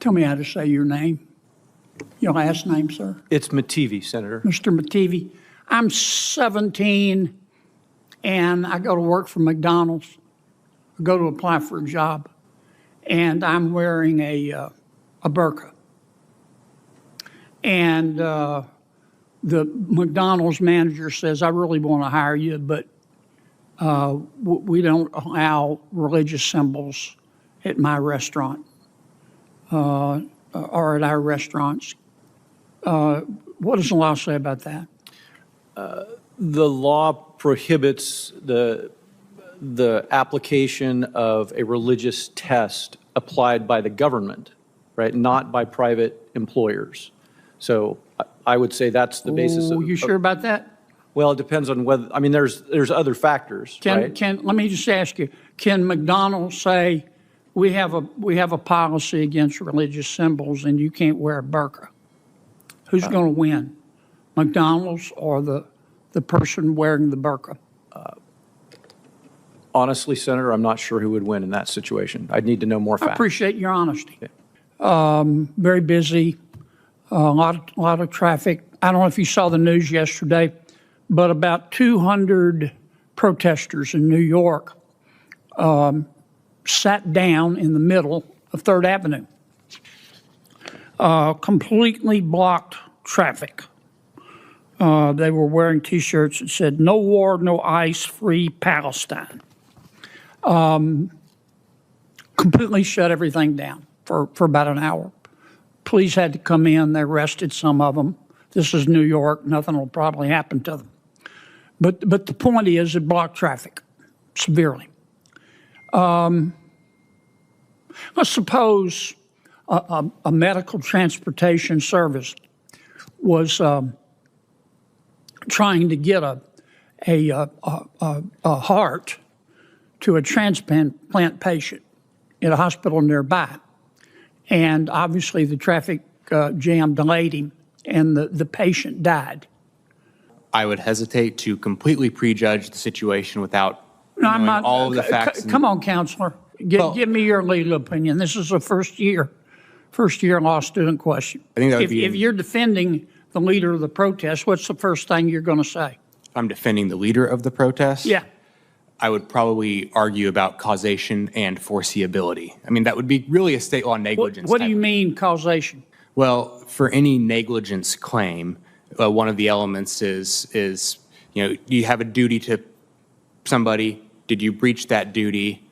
Tell me how to say your name. Your last name, sir? It's Mativi, Senator. Mr. Mativi. I'm 17 and I go to work for McDonald's. I go to apply for a job and I'm wearing a burqa. And the McDonald's manager says, I really want to hire you, but we don't allow religious symbols at my restaurant or at our restaurants. What does the law say about that? The law prohibits the application of a religious test applied by the government, right, not by private employers. So I would say that's the basis of. You sure about that? Well, it depends on whether, I mean, there's other factors, right? Let me just ask you, can McDonald's say, we have a policy against religious symbols and you can't wear a burqa? Who's going to win, McDonald's or the person wearing the burqa? Honestly, Senator, I'm not sure who would win in that situation. I'd need to know more facts. I appreciate your honesty. Yeah. Very busy, a lot of traffic. I don't know if you saw the news yesterday, but about 200 protesters in New York sat down in the middle of 3rd Avenue, completely blocked traffic. They were wearing T-shirts that said, "No war, no ice, free Palestine." Completely shut everything down for about an hour. Police had to come in. They arrested some of them. This is New York. Nothing will probably happen to them. But the point is it blocked traffic severely. Let's suppose a medical transportation service was trying to get a heart to a transplant patient at a hospital nearby. And obviously the traffic jam delayed him and the patient died. I would hesitate to completely prejudge the situation without knowing I'm not, all of the facts. Come on, counselor. Give me your legal opinion. This is a first year law student question. I think that would if you're defending the leader of the protest, what's the first thing you're going to say? If I'm defending the leader of the protest? Yeah. I would probably argue about causation and foreseeability. I mean, that would be really a state law negligence. What do you mean causation? Well, for any negligence claim, one of the elements is you have a duty to somebody. Did you breach that duty?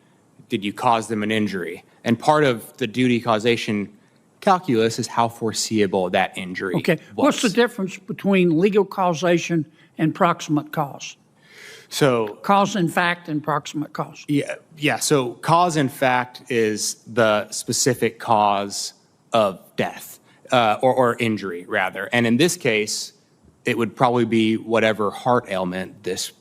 Did you cause them an injury? And part of the duty causation calculus is how foreseeable that injury was. Okay. What's the difference between legal causation and proximate cause? So cause in fact and proximate cause. Yeah. So cause in fact is the specific cause of death or injury rather. And in this case, it would probably be whatever heart ailment this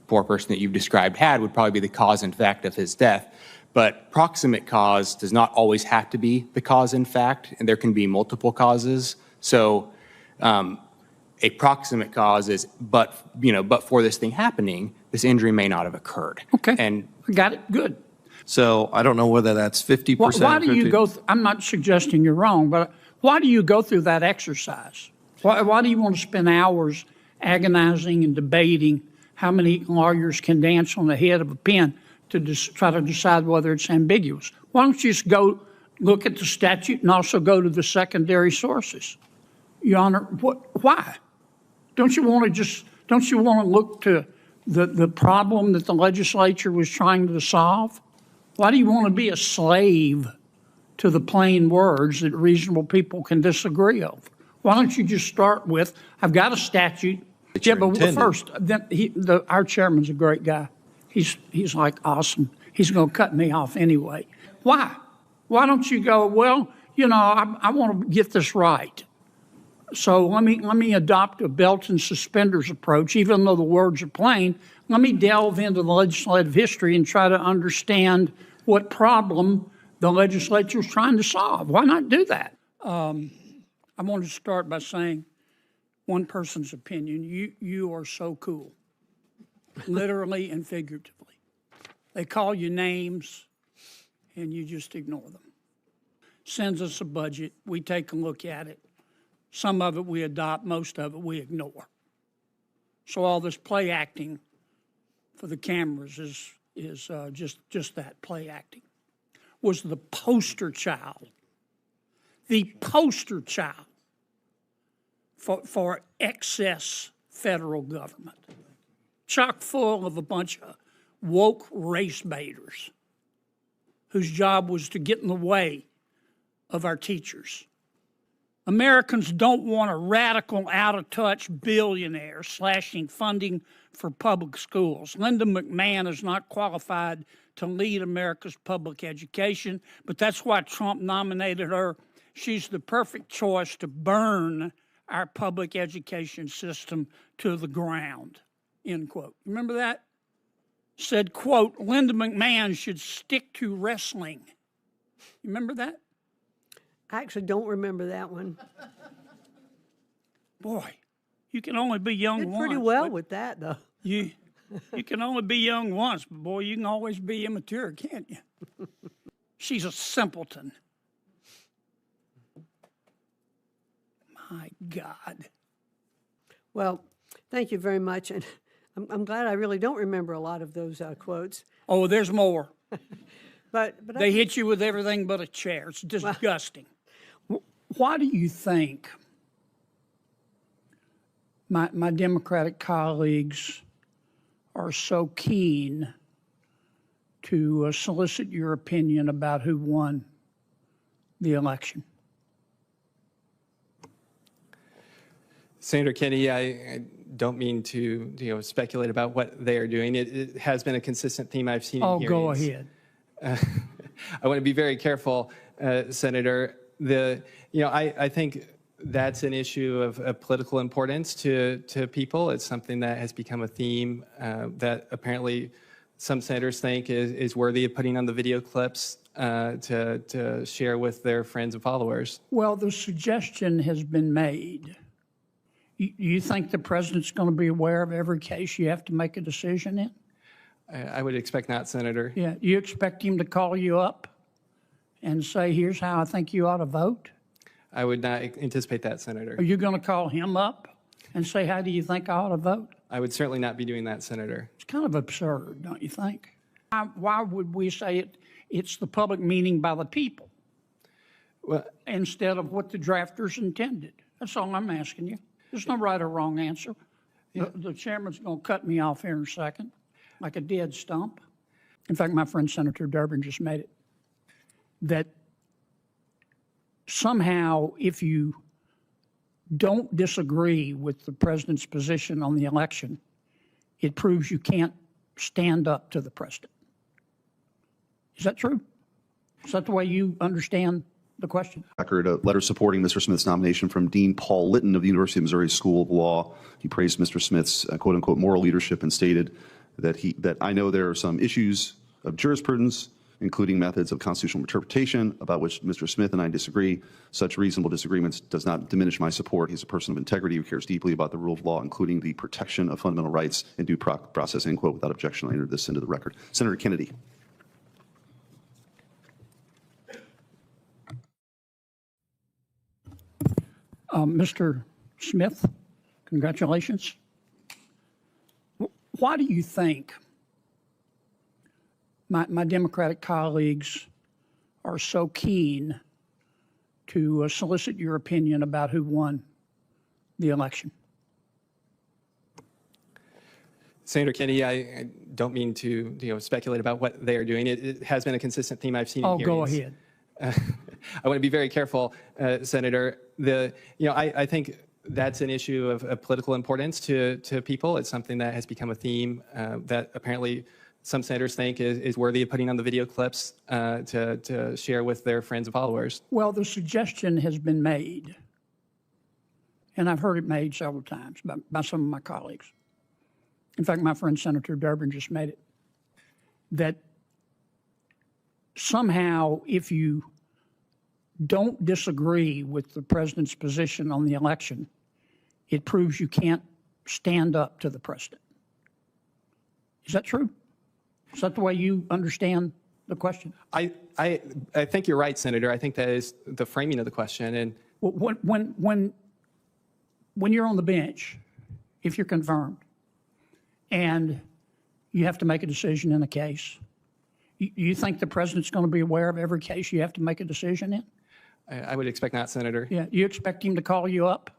poor person that you've described had would probably be the cause in fact of his death. But proximate cause does not always have to be the cause in fact, and there can be multiple causes. So a proximate cause is, but for this thing happening, this injury may not have occurred. Okay. And got it. Good. So I don't know whether that's 50%. Why do you go? I'm not suggesting you're wrong, but why do you go through that exercise? Why do you want to spend hours agonizing and debating how many lawyers can dance on the head of a pen to try to decide whether it's ambiguous? Why don't you just go look at the statute and also go to the secondary sources? Your Honor, why? Don't you want to look to the problem that the legislature was trying to solve? Why do you want to be a slave to the plain words that reasonable people can disagree over? Why don't you just start with, I've got a statute. Yeah, but first, our chairman's a great guy. He's like awesome. He's going to cut me off anyway. Why? Why don't you go, well, I want to get this right. So let me adopt a belt and suspenders approach, even though the words are plain. Let me delve into the legislative history and try to understand what problem the legislature is trying to solve. Why not do that? I want to start by saying one person's opinion. You are so cool, literally and figuratively. They call you names, and you just ignore them. sends us a budget, we take a look at it. Some of it we adopt, most of it we ignore. So all this play acting for the cameras is just that, play acting. Was the poster child for excess federal government, chock full of a bunch of woke race baiters whose job was to get in the way of our teachers. Americans don't want a radical, out-of-touch billionaire slashing funding for public schools. Linda McMahon is not qualified to lead America's public education, but that's why Trump nominated her. She's the perfect choice to burn our public education system to the ground, end quote. Remember that? Said, quote, Linda McMahon should stick to wrestling. You remember that? I actually don't remember that one. Boy, you can only be young Did once. pretty well with that, though. You can only be young once, but boy, you can always be immature, can't you? She's a simpleton. My God. Well, thank you very much. And I'm glad I really don't remember a lot of those quotes. Oh, there's more. But They hit you with everything but a chair. It's disgusting. Why do you think my Democratic colleagues are so keen to solicit your opinion about who won the election? Senator Kennedy, I don't mean to speculate about what they are doing. It has been a consistent theme I've seen in hearings. Go ahead. I want to be very careful, Senator. I think that's an issue of political importance to people. It's something that has become a theme that apparently some senators think is worthy of putting on the video clips to share with their friends and followers. Well, the suggestion has been made. You think the president's going to be aware of every case you have to make a decision in? I would expect not, Senator. Yeah. You expect him to call you up and say, here's how I think you ought to vote? I would not anticipate that, Senator. Are you going to call him up and say, how do you think I ought to vote? I would certainly not be doing that, Senator. It's kind of absurd, don't you think? Why would we say it's the public meaning by the people instead of what the drafters intended? That's all I'm asking you. There's no right or wrong answer. The chairman's going to cut me off here in a second, like a dead stump. In fact, my friend Senator Durbin just made it. That somehow, if you don't disagree with the president's position on the election, it proves you can't stand up to the president. Is that true? Is that the way you understand the question? Record a letter supporting Mr. Smith's nomination from Dean Paul Litton of the University of Missouri School of Law. He praised Mr. Smith's quote unquote moral leadership and stated that I know there are some issues of jurisprudence, including methods of constitutional interpretation, about which Mr. Smith and I disagree. Such reasonable disagreements does not diminish my support. He's a person of integrity who cares deeply about the rule of law, including the protection of fundamental rights and due process, end quote. Without objection, I enter this into the record. Senator Kennedy. Mr. Smith, congratulations. Why do you think my Democratic colleagues are so keen to solicit your opinion about who won the election? Senator Kennedy, I don't mean to speculate about what they are doing. It has been a consistent theme I've seen in hearings. Go ahead. I want to be very careful, Senator. I think that's an issue of political importance to people. It's something that has become a theme that apparently some senators think is worthy of putting on the video clips to share with their friends and followers. Well, the suggestion has been made, and I've heard it made several times by some of my colleagues. In fact, my friend Senator Durbin just made it, that somehow if you don't disagree with the president's position on the election, it proves you can't stand up to the president. Is that true? Is that the way you understand the question? I think you're right, Senator. I think that is the framing of the question. And When you're on the bench, if you're confirmed, and you have to make a decision in a case, you think the president's going to be aware of every case you have to make a decision in? I would expect not, Senator. Yeah. You expect him to call you up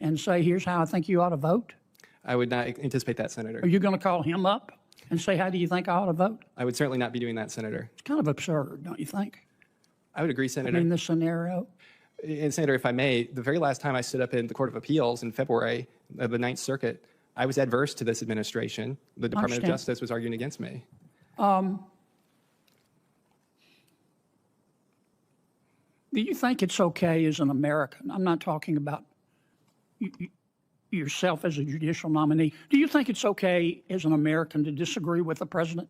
and say, here's how I think you ought to vote? I would not anticipate that, Senator. Are you going to call him up and say, how do you think I ought to vote? I would certainly not be doing that, Senator. It's kind of absurd, don't you think? I would agree, Senator. In this scenario? And Senator, if I may, the very last time I stood up in the Court of Appeals in February of the Ninth Circuit, I was adverse to this administration. The Department of Understand. Justice was arguing against me. Do you think it's okay as an American? I'm not talking about yourself as a judicial nominee. Do you think it's okay as an American to disagree with the president?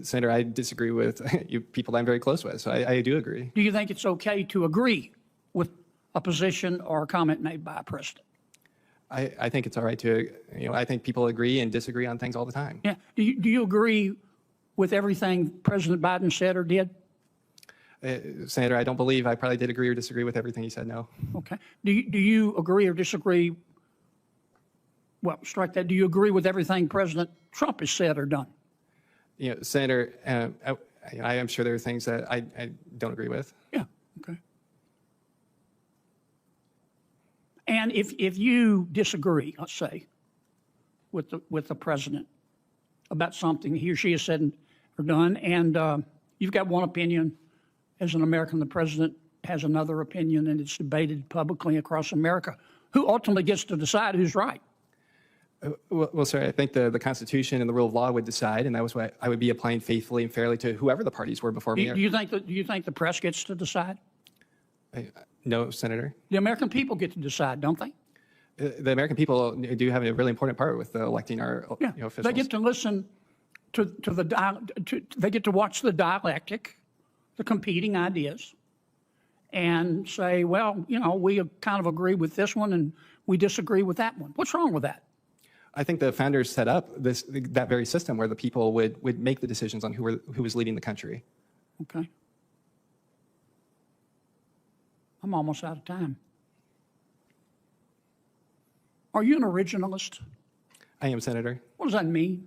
Senator, I disagree with you people that I'm very close with, so I do agree. Do you think it's okay to agree with a position or a comment made by a president? I think it's all right to, I think people agree and disagree on things all the time. Yeah. Do you agree with everything President Biden said or did? Senator, I don't believe I probably did agree or disagree with everything he said, no. Okay. Do you agree or disagree? Well, strike that. Do you agree with everything President Trump has said or done? Senator, I am sure there are things that I don't agree with. Yeah. Okay. And if you disagree, let's say, with the president about something he or she has said or done, and you've got one opinion as an American, the president has another opinion, and it's debated publicly across America, who ultimately gets to decide who's right? Well, sir, I think the Constitution and the rule of law would decide, and that was what I would be applying faithfully and fairly to whoever the parties were before me. Do you think the press gets to decide? No, Senator. The American people get to decide, don't they? The American people do have a really important part with electing our officials. They get to listen to they get to watch the dialectic, the competing ideas, and say, well, we kind of agree with this one and we disagree with that one. What's wrong with that? I think the founders set up that very system where the people would make the decisions on who was leading the country. Okay. I'm almost out of time. Are you an originalist? I am, Senator. What does that mean?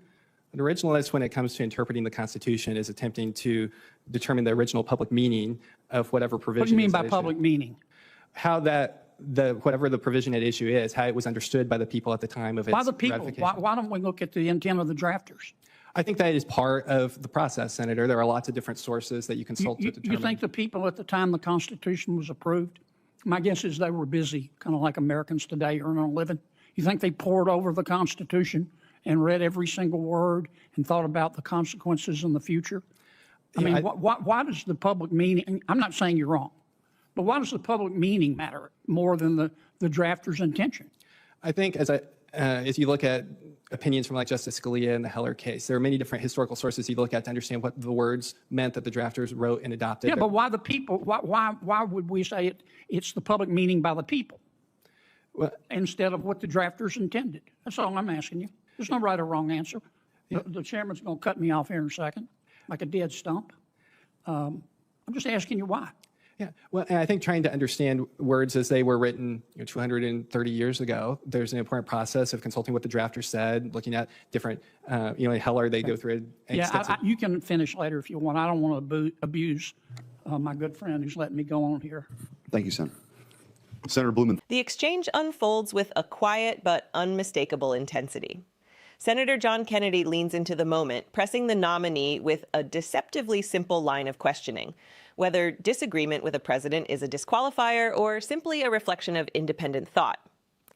An originalist, when it comes to interpreting the Constitution, is attempting to determine the original public meaning of whatever provision. What do you mean is by at issue. public meaning? How whatever the provision at issue is, how it was understood by the people at the time of its By the people. ratification. Why don't we look at the intent of the drafters? I think that is part of the process, Senator. There are lots of different sources that you consult to determine. You think the people at the time the Constitution was approved, my guess is they were busy, kind of like Americans today, earning a living. You think they pored over the Constitution and read every single word and thought about the consequences in the future? I mean, why does the public meaning, I'm not saying you're wrong, but why does the public meaning matter more than the drafter's intention? I think as you look at opinions from like Justice Scalia in the Heller case, there are many different historical sources you look at to understand what the words meant that the drafters wrote and adopted. Yeah, but why the people? Why would we say it's the public meaning by the people instead of what the drafters intended? That's all I'm asking you. There's no right or wrong answer. Yeah. The chairman's going to cut me off here in a second, like a dead stump. I'm just asking you why. Yeah, well, and I think trying to understand words as they were written 230 years ago, there's an important process of consulting what the drafter said, looking at different, in Heller, they go through Yeah, you can finish later if you want. I don't want to abuse my good friend who's letting me go on here. Thank you, Senator. Senator Blumenthal. The exchange unfolds with a quiet but unmistakable intensity. Senator John Kennedy leans into the moment, pressing the nominee with a deceptively simple line of questioning, whether disagreement with a president is a disqualifier or simply a reflection of independent thought.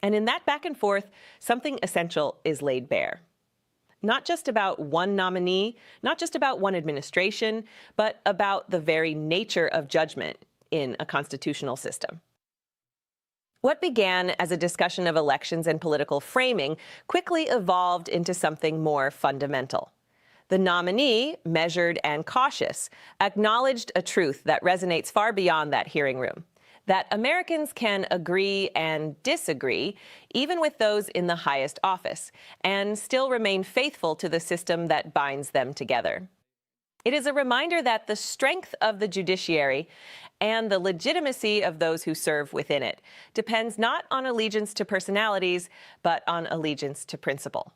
And in that back and forth, something essential is laid bare. Not just about one nominee, not just about one administration, but about the very nature of judgment in a constitutional system. What began as a discussion of elections and political framing quickly evolved into something more fundamental. The nominee, measured and cautious, acknowledged a truth that resonates far beyond that hearing room, that Americans can agree and disagree, even with those in the highest office, and still remain faithful to the system that binds them together. It is a reminder that the strength of the judiciary and the legitimacy of those who serve within it depends not on allegiance to personalities, but on allegiance to principle.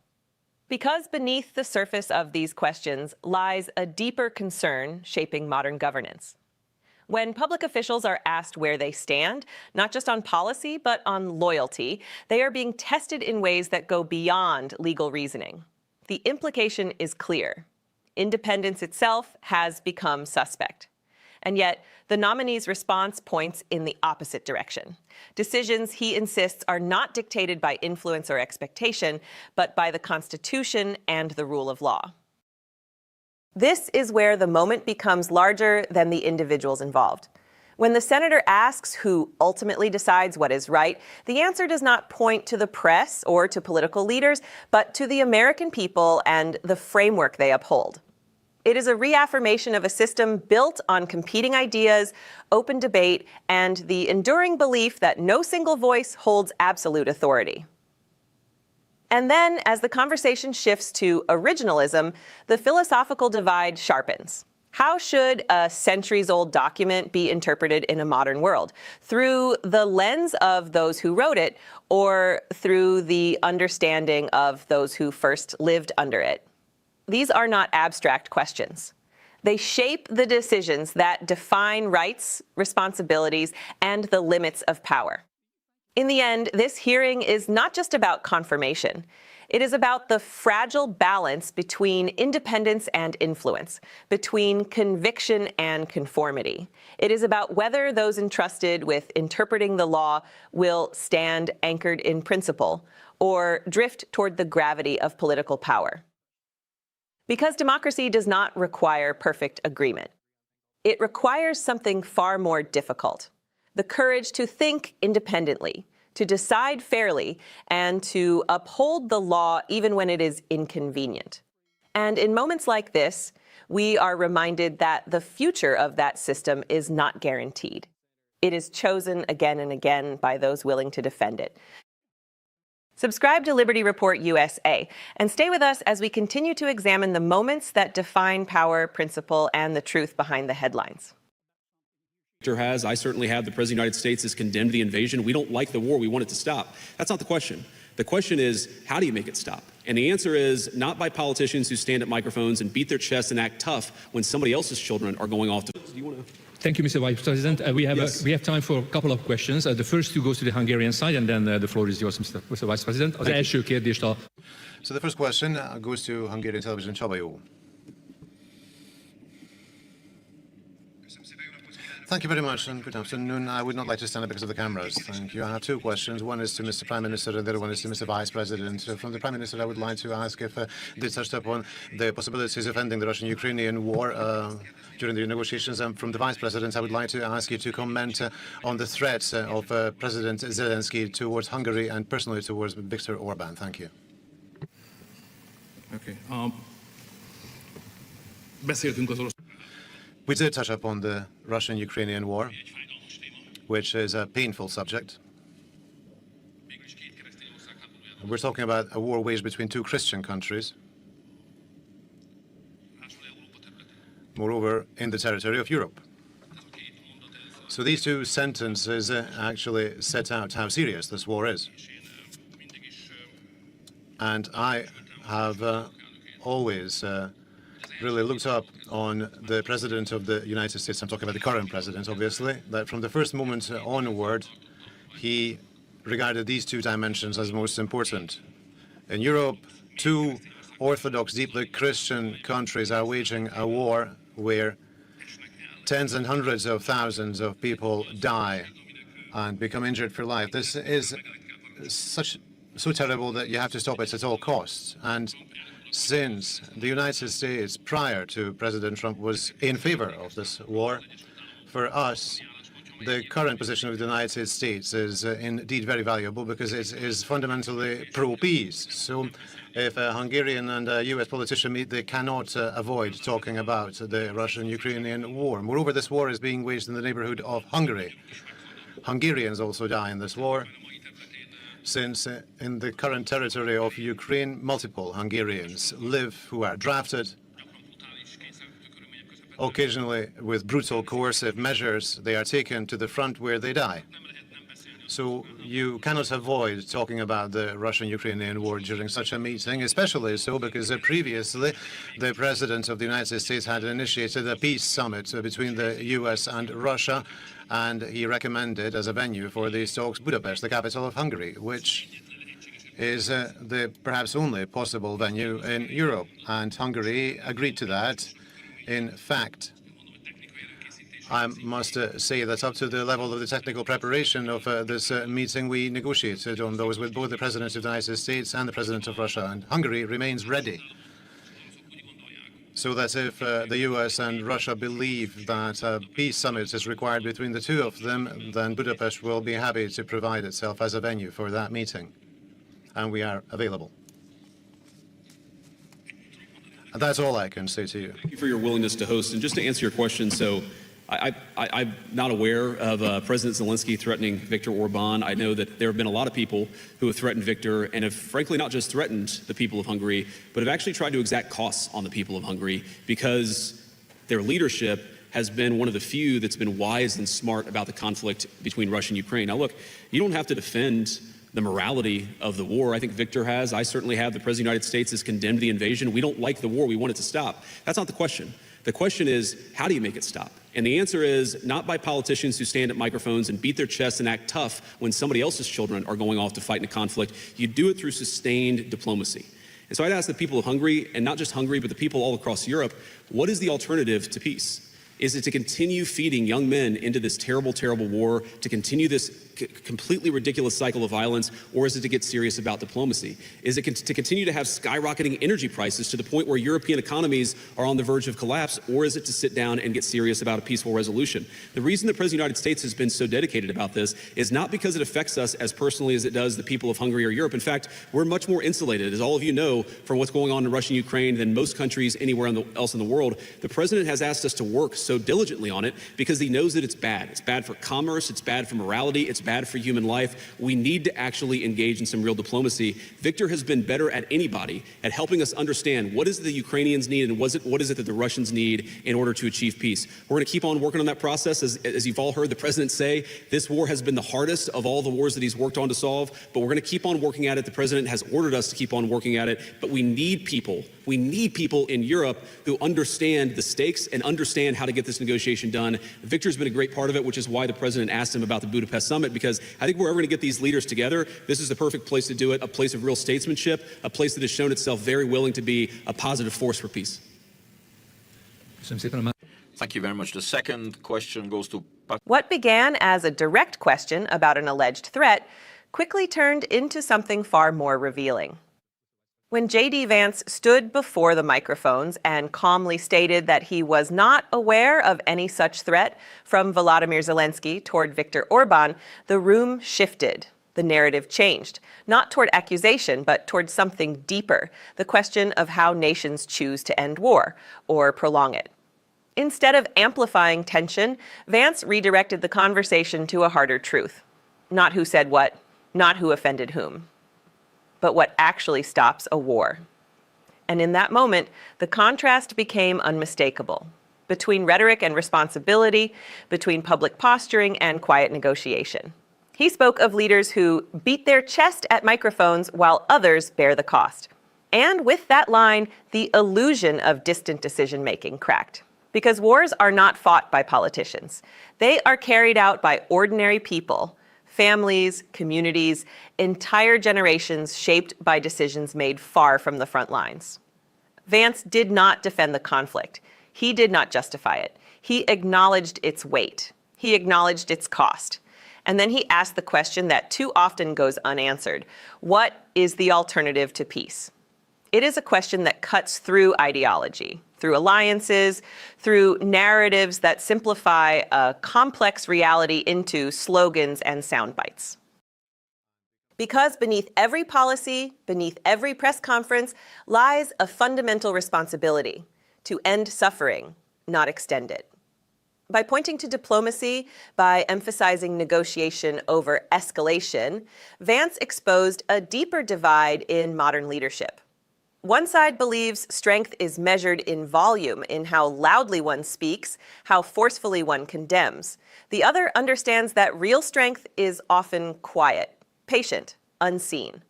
Because beneath the surface of these questions lies a deeper concern shaping modern governance. When public officials are asked where they stand, not just on policy, but on loyalty, they are being tested in ways that go beyond legal reasoning. The implication is clear. Independence itself has become suspect. And yet, the nominee's response points in the opposite direction. Decisions, he insists, are not dictated by influence or expectation, but by the Constitution and the rule of law. This is where the moment becomes larger than the individuals involved. When the senator asks who ultimately decides what is right, the answer does not point to the press or to political leaders, but to the American people and the framework they uphold. It is a reaffirmation of a system built on competing ideas, open debate, and the enduring belief that no single voice holds absolute authority. And then, as the conversation shifts to originalism, the philosophical divide sharpens. How should a centuries-old document be interpreted in a modern world? Through the lens of those who wrote it, or through the understanding of those who first lived under it? These are not abstract questions. They shape the decisions that define rights, responsibilities, and the limits of power. In the end, this hearing is not just about confirmation. It is about the fragile balance between independence and influence, between conviction and conformity. It is about whether those entrusted with interpreting the law will stand anchored in principle or drift toward the gravity of political power. Because democracy does not require perfect agreement. It requires something far more difficult: the courage to think independently, to decide fairly, and to uphold the law even when it is inconvenient. And in moments like this, we are reminded that the future of that system is not guaranteed. It is chosen again and again by those willing to defend it. Subscribe to Liberty Report USA and stay with us as we continue to examine the moments that define power, principle, and the truth behind the headlines. I certainly have. The President of the United States has condemned the invasion. We don't like the war. We want it to stop. That's not the question. The question is, how do you make it stop? And the answer is not by politicians who stand at microphones and beat their chests and act tough when somebody else's children are going off to... Do you want to... Thank you, Mr. Vice President. We have time for a couple of questions. The first two goes to the Hungarian side, and then the floor is yours, Mr. Vice President. Az első kérdést a... So the first question goes to Hungarian television. Csaba jó. Thank you very much, and good afternoon. I would not like to stand up because of the cameras. Thank you. I have two questions. One is to Mr. Prime Minister, and the other one is to Mr. Vice President. From the Prime Minister, I would like to ask if they touched upon the possibilities of ending the Russian-Ukrainian war during the negotiations. And from the Vice President, I would like to ask you to comment on the threats of President Zelensky towards Hungary and personally towards Viktor Orban. Thank you. Okay. We did touch upon the Russian-Ukrainian war, which is a painful subject. We're talking about a war waged between two Christian countries, moreover, in the territory of Europe. So these two sentences actually set out how serious this war is. And I have always really looked up on the President of the United States. I'm talking about the current President, obviously, that from the first moment onward, he regarded these two dimensions as most important. In Europe, two Orthodox, deeply Christian countries are waging a war where tens and hundreds of thousands of people die and become injured for life. This is so terrible that you have to stop it at all costs. And since the United States, prior to President Trump, was in favor of this war, for us, the current position of the United States is indeed very valuable because it is fundamentally pro-peace. So if a Hungarian and a U.S. politician meet, they cannot avoid talking about the Russian-Ukrainian war. Moreover, this war is being waged in the neighborhood of Hungary. Hungarians also die in this war, since in the current territory of Ukraine, multiple Hungarians live who are drafted. Occasionally, with brutal coercive measures, they are taken to the front where they die. So you cannot avoid talking about the Russian-Ukrainian war during such a meeting, especially so because previously the President of the United States had initiated a peace summit between the US and Russia, and he recommended as a venue for these talks Budapest, the capital of Hungary, which is the perhaps only possible venue in Europe. And Hungary agreed to that. In fact, I must say that up to the level of the technical preparation of this meeting, we negotiated on those with both the President of the United States and the President of Russia, and Hungary remains ready. So that if the US and Russia believe that a peace summit is required between the two of them, then Budapest will be happy to provide itself as a venue for that meeting. And we are available. And that's all I can say to you. Thank you for your willingness to host. And just to answer your question, so I'm not aware of President Zelensky threatening Viktor Orban. I know that there have been a lot of people who have threatened Viktor and have frankly not just threatened the people of Hungary, but have actually tried to exact costs on the people of Hungary because their leadership has been one of the few that's been wise and smart about the conflict between Russia and Ukraine. Now, look, you don't have to defend the morality of the war. I think Viktor has. I certainly have. The President of the United States has condemned the invasion. We don't like the war. We want it to stop. That's not the question. The question is, how do you make it stop? And the answer is not by politicians who stand at microphones and beat their chests and act tough when somebody else's children are going off to fight in a conflict. You do it through sustained diplomacy. And so I'd ask the people of Hungary, and not just Hungary, but the people all across Europe, what is the alternative to peace? Is it to continue feeding young men into this terrible, terrible war, to continue this completely ridiculous cycle of violence, or is it to get serious about diplomacy? Is it to continue to have skyrocketing energy prices to the point where European economies are on the verge of collapse, or is it to sit down and get serious about a peaceful resolution? The reason the President of the United States has been so dedicated about this is not because it affects us as personally as it does the people of Hungary or Europe. In fact, we're much more insulated, as all of you know, from what's going on in Russia and Ukraine than most countries anywhere else in the world. The President has asked us to work so diligently on it because he knows that it's bad. It's bad for commerce, it's bad for morality, it's bad for human life. We need to actually engage in some real diplomacy. Viktor has been better at anybody at helping us understand what is it the Ukrainians need and what is it that the Russians need in order to achieve peace. We're going to keep on working on that process. As you've all heard the President say, this war has been the hardest of all the wars that he's worked on to solve, but we're going to keep on working at it. The President has ordered us to keep on working at it, but we need people. We need people in Europe who understand the stakes and understand how to get this negotiation done. Viktor's been a great part of it, which is why the President asked him about the Budapest summit, because I think wherever we're going to get these leaders together, this is the perfect place to do it, a place of real statesmanship, a place that has shown itself very willing to be a positive force for peace. Thank you very much. The second question goes to What began as a direct question about an alleged threat quickly turned into something far more revealing. When J.D. Vance stood before the microphones and calmly stated that he was not aware of any such threat from Volodymyr Zelensky toward Viktor Orban, the room shifted. The narrative changed, not toward accusation, but toward something deeper, the question of how nations choose to end war or prolong it. Instead of amplifying tension, Vance redirected the conversation to a harder truth. Not who said what, not who offended whom, but what actually stops a war. And in that moment, the contrast became unmistakable between rhetoric and responsibility, between public posturing and quiet negotiation. He spoke of leaders who beat their chest at microphones while others bear the cost. And with that line, the illusion of distant decision-making cracked. Because wars are not fought by politicians. They are carried out by ordinary people, families, communities, entire generations shaped by decisions made far from the front lines. Vance did not defend the conflict. He did not justify it. He acknowledged its weight. He acknowledged its cost. And then he asked the question that too often goes unanswered. What is the alternative to peace? It is a question that cuts through ideology, through alliances, through narratives that simplify a complex reality into slogans and sound bites. Because beneath every policy, beneath every press conference, lies a fundamental responsibility to end suffering, not extend it. By pointing to diplomacy, by emphasizing negotiation over escalation, Vance exposed a deeper divide in modern leadership. One side believes strength is measured in volume, in how loudly one speaks, how forcefully one condemns. The other understands that real strength is often quiet, patient, unseen.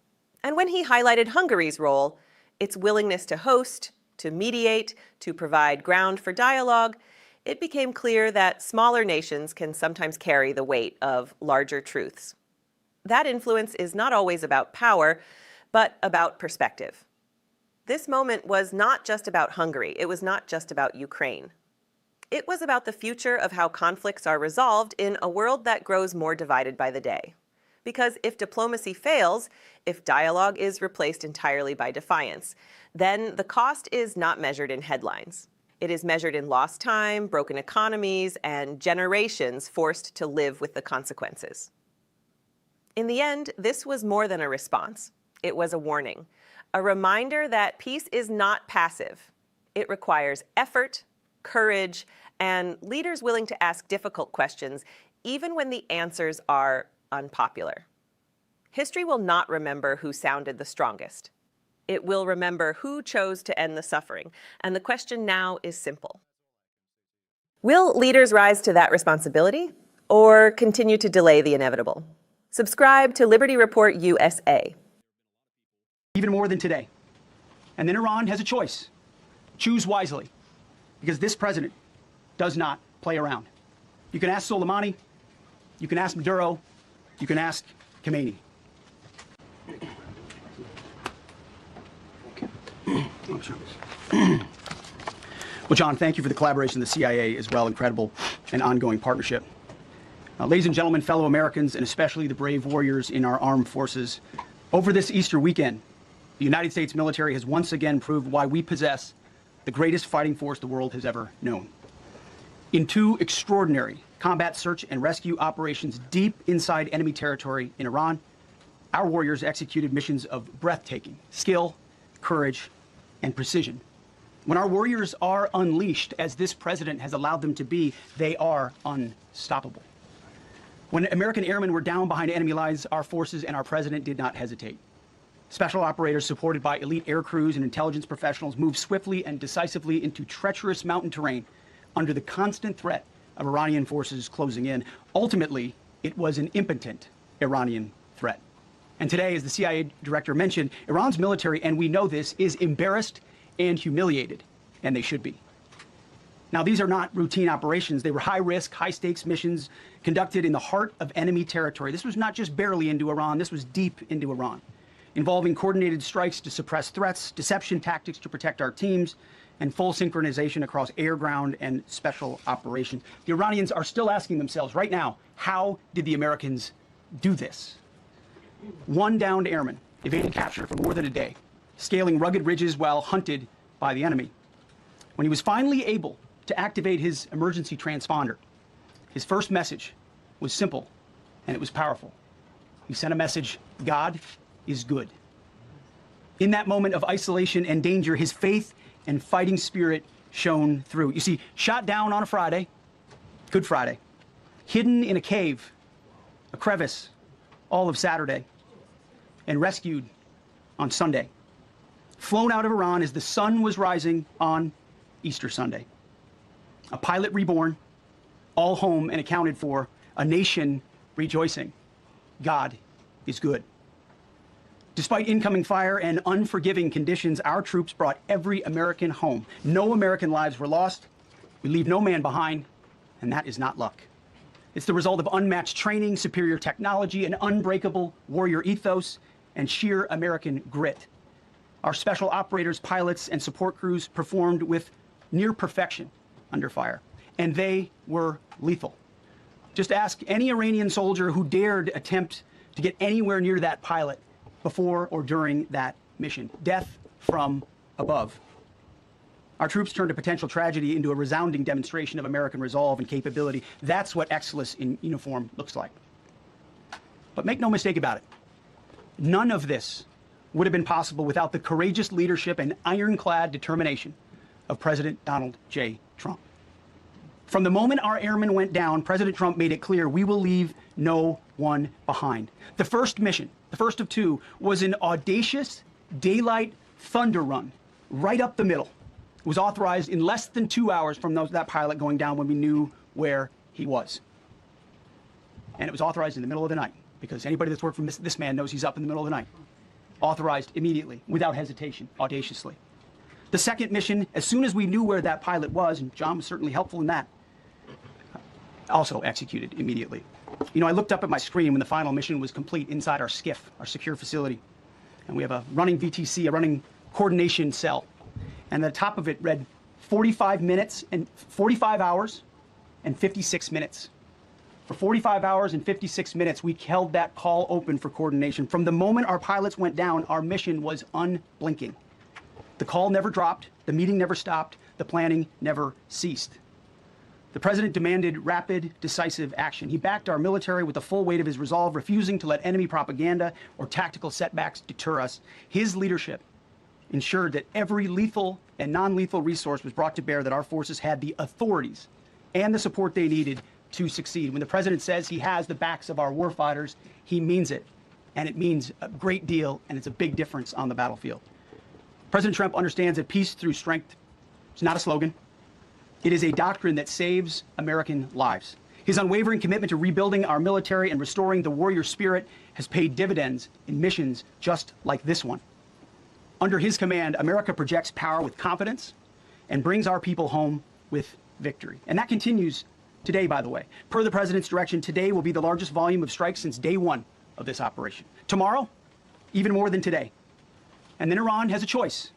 And when he highlighted Hungary's role, its willingness to host, to mediate, to provide ground for dialogue, it became clear that smaller nations can sometimes carry the weight of larger truths. That influence is not always about power, but about perspective. This moment was not just about Hungary. It was not just about Ukraine. It was about the future of how conflicts are resolved in a world that grows more divided by the day. Because if diplomacy fails, if dialogue is replaced entirely by defiance, then the cost is not measured in headlines. It is measured in lost time, broken economies, and generations forced to live with the consequences. In the end, this was more than a response. It was a warning, a reminder that peace is not passive. It requires effort, courage, and leaders willing to ask difficult questions, even when the answers are unpopular. History will not remember who sounded the strongest. It will remember who chose to end the suffering, and the question now is simple. Will leaders rise to that responsibility, or continue to delay the inevitable? Subscribe to Liberty Report USA. Even more than today. And then Iran has a choice. Choose wisely, because this president does not play around. You can ask Soleimani, you can ask Maduro, you can ask Khomeini. Well, John, thank you for the collaboration with the CIA as well. Incredible and ongoing partnership. Ladies and gentlemen, fellow Americans, and especially the brave warriors in our armed forces, over this Easter weekend, the United States military has once again proved why we possess the greatest fighting force the world has ever known. In two extraordinary combat search and rescue operations deep inside enemy territory in Iran, our warriors executed missions of breathtaking skill, courage, and precision. When our warriors are unleashed, as this president has allowed them to be, they are unstoppable. When American airmen were down behind enemy lines, our forces and our president did not hesitate. Special operators supported by elite air crews and intelligence professionals moved swiftly and decisively into treacherous mountain terrain under the constant threat of Iranian forces closing in. Ultimately, it was an impotent Iranian threat. And today, as the CIA director mentioned, Iran's military, and we know this, is embarrassed and humiliated, and they should be. Now, these are not routine operations. They were high-risk, high-stakes missions conducted in the heart of enemy territory. This was not just barely into Iran, this was deep into Iran, involving coordinated strikes to suppress threats, deception tactics to protect our teams, and full synchronization across air, ground, and special operations. The Iranians are still asking themselves right now, how did the Americans do this? One downed airman evaded capture for more than a day, scaling rugged ridges while hunted by the enemy. When he was finally able to activate his emergency transponder, his first message was simple, and it was powerful. He sent a message, God is good. In that moment of isolation and danger, his faith and fighting spirit shone through. You see, shot down on a Friday, Good Friday, hidden in a cave, a crevice, all of Saturday, and rescued on Sunday. Flown out of Iran as the sun was rising on Easter Sunday. A pilot reborn, all home and accounted for, a nation rejoicing. God is good. Despite incoming fire and unforgiving conditions, our troops brought every American home. No American lives were lost. We leave no man behind, and that is not luck. It's the result of unmatched training, superior technology, an unbreakable warrior ethos, and sheer American grit. Our special operators, pilots, and support crews performed with near perfection under fire, and they were lethal. Just ask any Iranian soldier who dared attempt to get anywhere near that pilot before or during that mission. Death from above. Our troops turned a potential tragedy into a resounding demonstration of American resolve and capability. That's what excellence in uniform looks like. But make no mistake about it, none of this would have been possible without the courageous leadership and ironclad determination of President Donald J. Trump. From the moment our airmen went down, President Trump made it clear we will leave no one behind. The first mission, the first of two, was an audacious daylight thunder run right up the middle. It was authorized in less than 2 hours from that pilot going down when we knew where he was. And it was authorized in the middle of the night, because anybody that's worked for this man knows he's up in the middle of the night. Authorized immediately, without hesitation, audaciously. The second mission, as soon as we knew where that pilot was, and John was certainly helpful in that, also executed immediately. You know, I looked up at my screen when the final mission was complete inside our SCIF, our secure facility. And we have a running VTC, a running coordination cell. And the top of it read 45 hours and 56 minutes. For 45 hours and 56 minutes, we held that call open for coordination. From the moment our pilots went down, our mission was unblinking. The call never dropped, the meeting never stopped, the planning never ceased. The president demanded rapid, decisive action. He backed our military with the full weight of his resolve, refusing to let enemy propaganda or tactical setbacks deter us. His leadership ensured that every lethal and non-lethal resource was brought to bear, that our forces had the authorities and the support they needed to succeed. When the president says he has the backs of our warfighters, he means it. And it means a great deal, and it's a big difference on the battlefield. President Trump understands that peace through strength is not a slogan. It is a doctrine that saves American lives. His unwavering commitment to rebuilding our military and restoring the warrior spirit has paid dividends in missions just like this one. Under his command, America projects power with confidence and brings our people home with victory. And that continues today, by the way. Per the president's direction, today will be the largest volume of strikes since day one of this operation. Tomorrow, even more than today. And then Iran has a choice.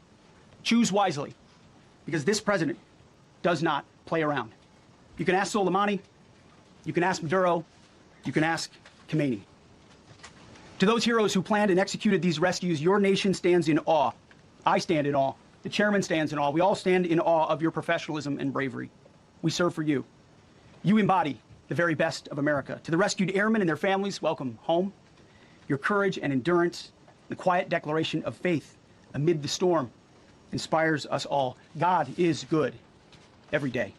Choose wisely, because this president does not play around. You can ask Soleimani, you can ask Maduro, you can ask Khomeini. To those heroes who planned and executed these rescues, your nation stands in awe. I stand in awe. The chairman stands in awe. We all stand in awe of your professionalism and bravery. We serve for you. You embody the very best of America. To the rescued airmen and their families, welcome home. Your courage and endurance, the quiet declaration of faith amid the storm, inspires us all. God is good every day.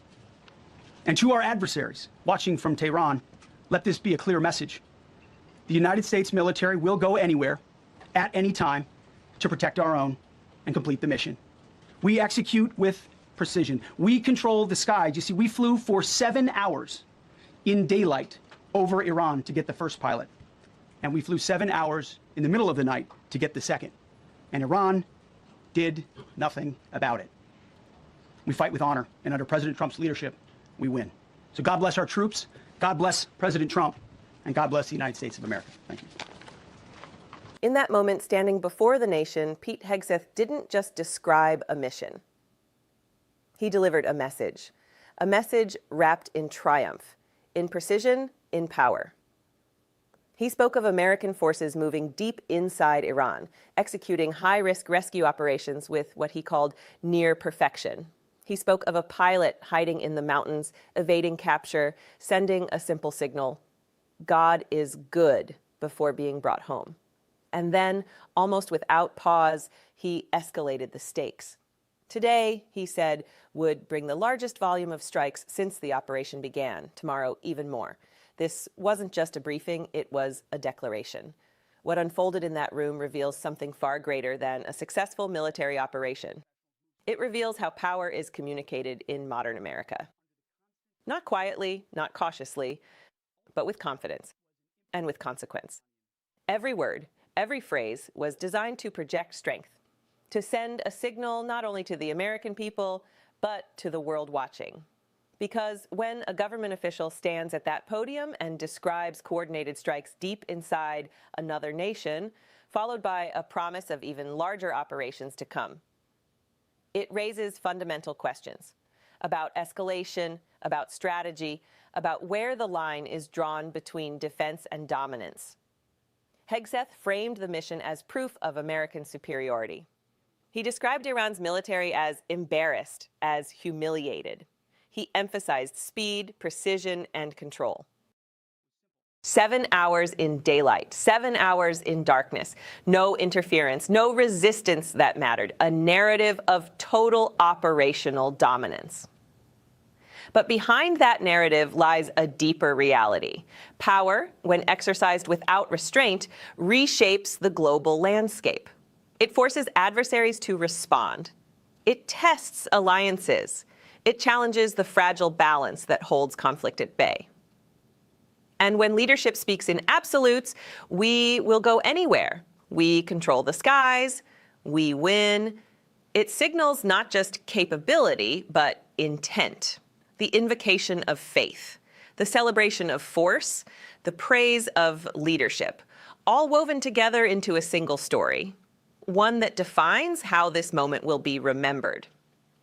And to our adversaries watching from Tehran, let this be a clear message. The United States military will go anywhere, at any time, to protect our own and complete the mission. We execute with precision. We control the skies. You see, we flew for 7 hours in daylight over Iran to get the first pilot. And we flew 7 hours in the middle of the night to get the second. And Iran did nothing about it. We fight with honor, and under President Trump's leadership, we win. So God bless our troops, God bless President Trump, and God bless the United States of America. Thank you. In that moment, standing before the nation, Pete Hegseth didn't just describe a mission. He delivered a message wrapped in triumph, in precision, in power. He spoke of American forces moving deep inside Iran, executing high-risk rescue operations with what he called near perfection. He spoke of a pilot hiding in the mountains, evading capture, sending a simple signal, God is good, before being brought home. And then, almost without pause, he escalated the stakes. Today, he said, would bring the largest volume of strikes since the operation began. Tomorrow, even more. This wasn't just a briefing, it was a declaration. What unfolded in that room reveals something far greater than a successful military operation. It reveals how power is communicated in modern America. Not quietly, not cautiously, but with confidence and with consequence. Every word, every phrase was designed to project strength, to send a signal not only to the American people, but to the world watching. Because when a government official stands at that podium and describes coordinated strikes deep inside another nation, followed by a promise of even larger operations to come, it raises fundamental questions about escalation, about strategy, about where the line is drawn between defense and dominance. Hegseth framed the mission as proof of American superiority. He described Iran's military as embarrassed, as humiliated. He emphasized speed, precision, and control. 7 hours in daylight, 7 hours in darkness, no interference, no resistance that mattered, a narrative of total operational dominance. But behind that narrative lies a deeper reality. Power, when exercised without restraint, reshapes the global landscape. It forces adversaries to respond. It tests alliances. It challenges the fragile balance that holds conflict at bay. And when leadership speaks in absolutes, we will go anywhere. We control the skies. We win. It signals not just capability, but intent. The invocation of faith, the celebration of force, the praise of leadership, all woven together into a single story, one that defines how this moment will be remembered.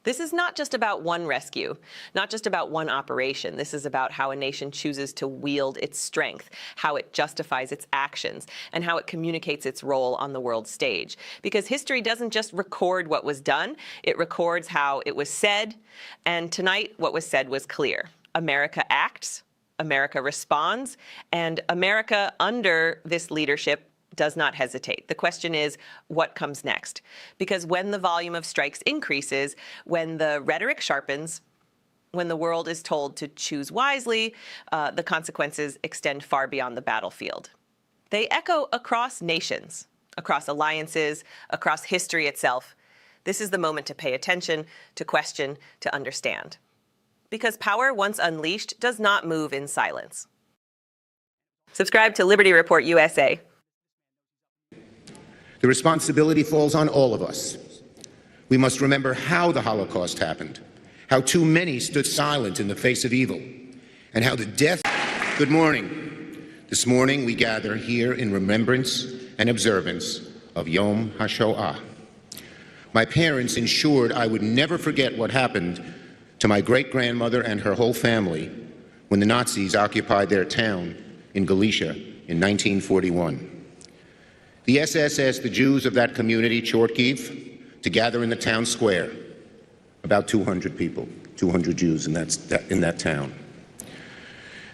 This is not just about one rescue, not just about one operation. This is about how a nation chooses to wield its strength, how it justifies its actions, and how it communicates its role on the world stage. Because history doesn't just record what was done, it records how it was said. And tonight, what was said was clear. America acts, America responds, and America, under this leadership, does not hesitate. The question is, what comes next? Because when the volume of strikes increases, when the rhetoric sharpens, when the world is told to choose wisely, the consequences extend far beyond the battlefield. They echo across nations, across alliances, across history itself. This is the moment to pay attention, to question, to understand. Because power, once unleashed, does not move in silence. Subscribe to Liberty Report USA. The responsibility falls on all of us. We must remember how the Holocaust happened, how too many stood silent in the face of evil, and how the death... Good morning. This morning we gather here in remembrance and observance of Yom HaShoah. My parents ensured I would never forget what happened to my great-grandmother and her whole family when the Nazis occupied their town in Galicia in 1941. The SS asked the Jews of that community, Chortkiv, to gather in the town square. About 200 people, 200 Jews in that town.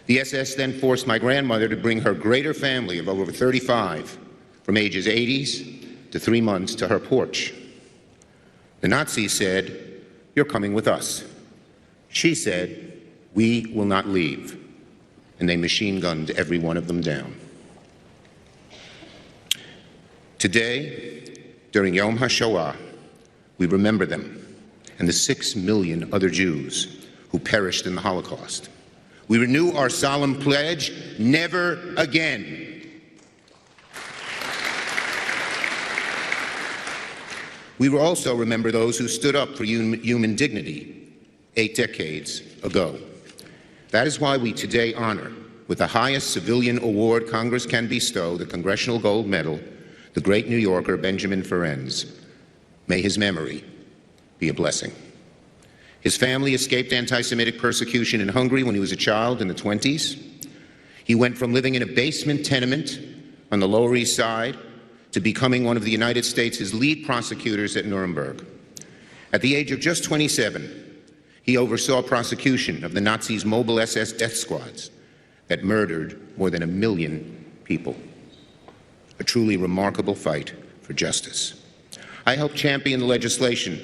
The SS then forced my grandmother to bring her greater family of over 35, from ages 80s to 3 months, to her porch. The Nazis said, "You're coming with us." She said, "We will not leave." And they machine-gunned every one of them down. Today, during Yom HaShoah, we remember them and the 6 million other Jews who perished in the Holocaust. We renew our solemn pledge, never again. We will also remember those who stood up for human dignity 8 decades ago. That is why we today honor, with the highest civilian award Congress can bestow, the Congressional Gold Medal, the great New Yorker Benjamin Ferencz. May his memory be a blessing. His family escaped anti-Semitic persecution in Hungary when he was a child in the 20s. He went from living in a basement tenement on the Lower East Side to becoming one of the United States' lead prosecutors at Nuremberg. At the age of just 27, he oversaw prosecution of the Nazis' mobile SS death squads that murdered more than 1 million people. A truly remarkable fight for justice. I helped champion the legislation,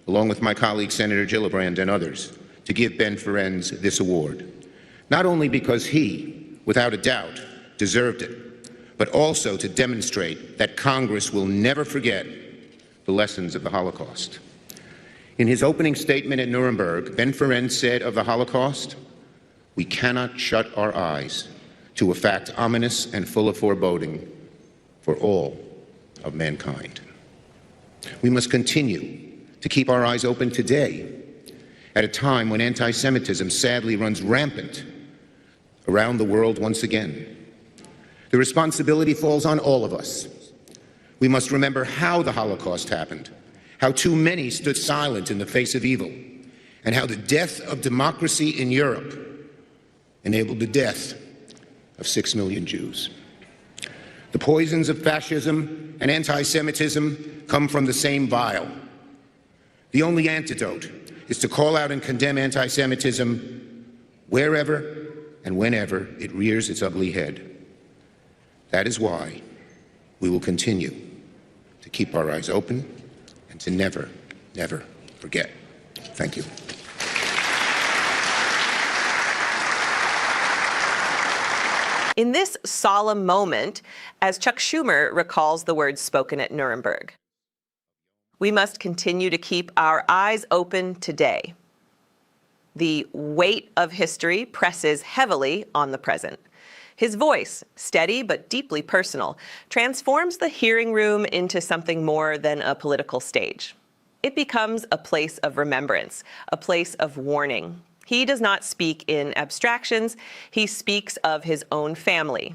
along with my colleague Senator Gillibrand and others, to give Ben Ferencz this award. Not only because he, without a doubt, deserved it, but also to demonstrate that Congress will never forget the lessons of the Holocaust. In his opening statement at Nuremberg, Ben Ferencz said of the Holocaust, "We cannot shut our eyes to a fact ominous and full of foreboding for all of mankind." We must continue to keep our eyes open today, at a time when anti-Semitism sadly runs rampant around the world once again. The responsibility falls on all of us. We must remember how the Holocaust happened, how too many stood silent in the face of evil, and how the death of democracy in Europe enabled the death of 6 million Jews. The poisons of fascism and anti-Semitism come from the same vial. The only antidote is to call out and condemn anti-Semitism wherever and whenever it rears its ugly head. That is why we will continue to keep our eyes open and to never, never forget. Thank you. In this solemn moment, as Chuck Schumer recalls the words spoken at Nuremberg, we must continue to keep our eyes open today. The weight of history presses heavily on the present. His voice, steady but deeply personal, transforms the hearing room into something more than a political stage. It becomes a place of remembrance, a place of warning. He does not speak in abstractions. He speaks of his own family,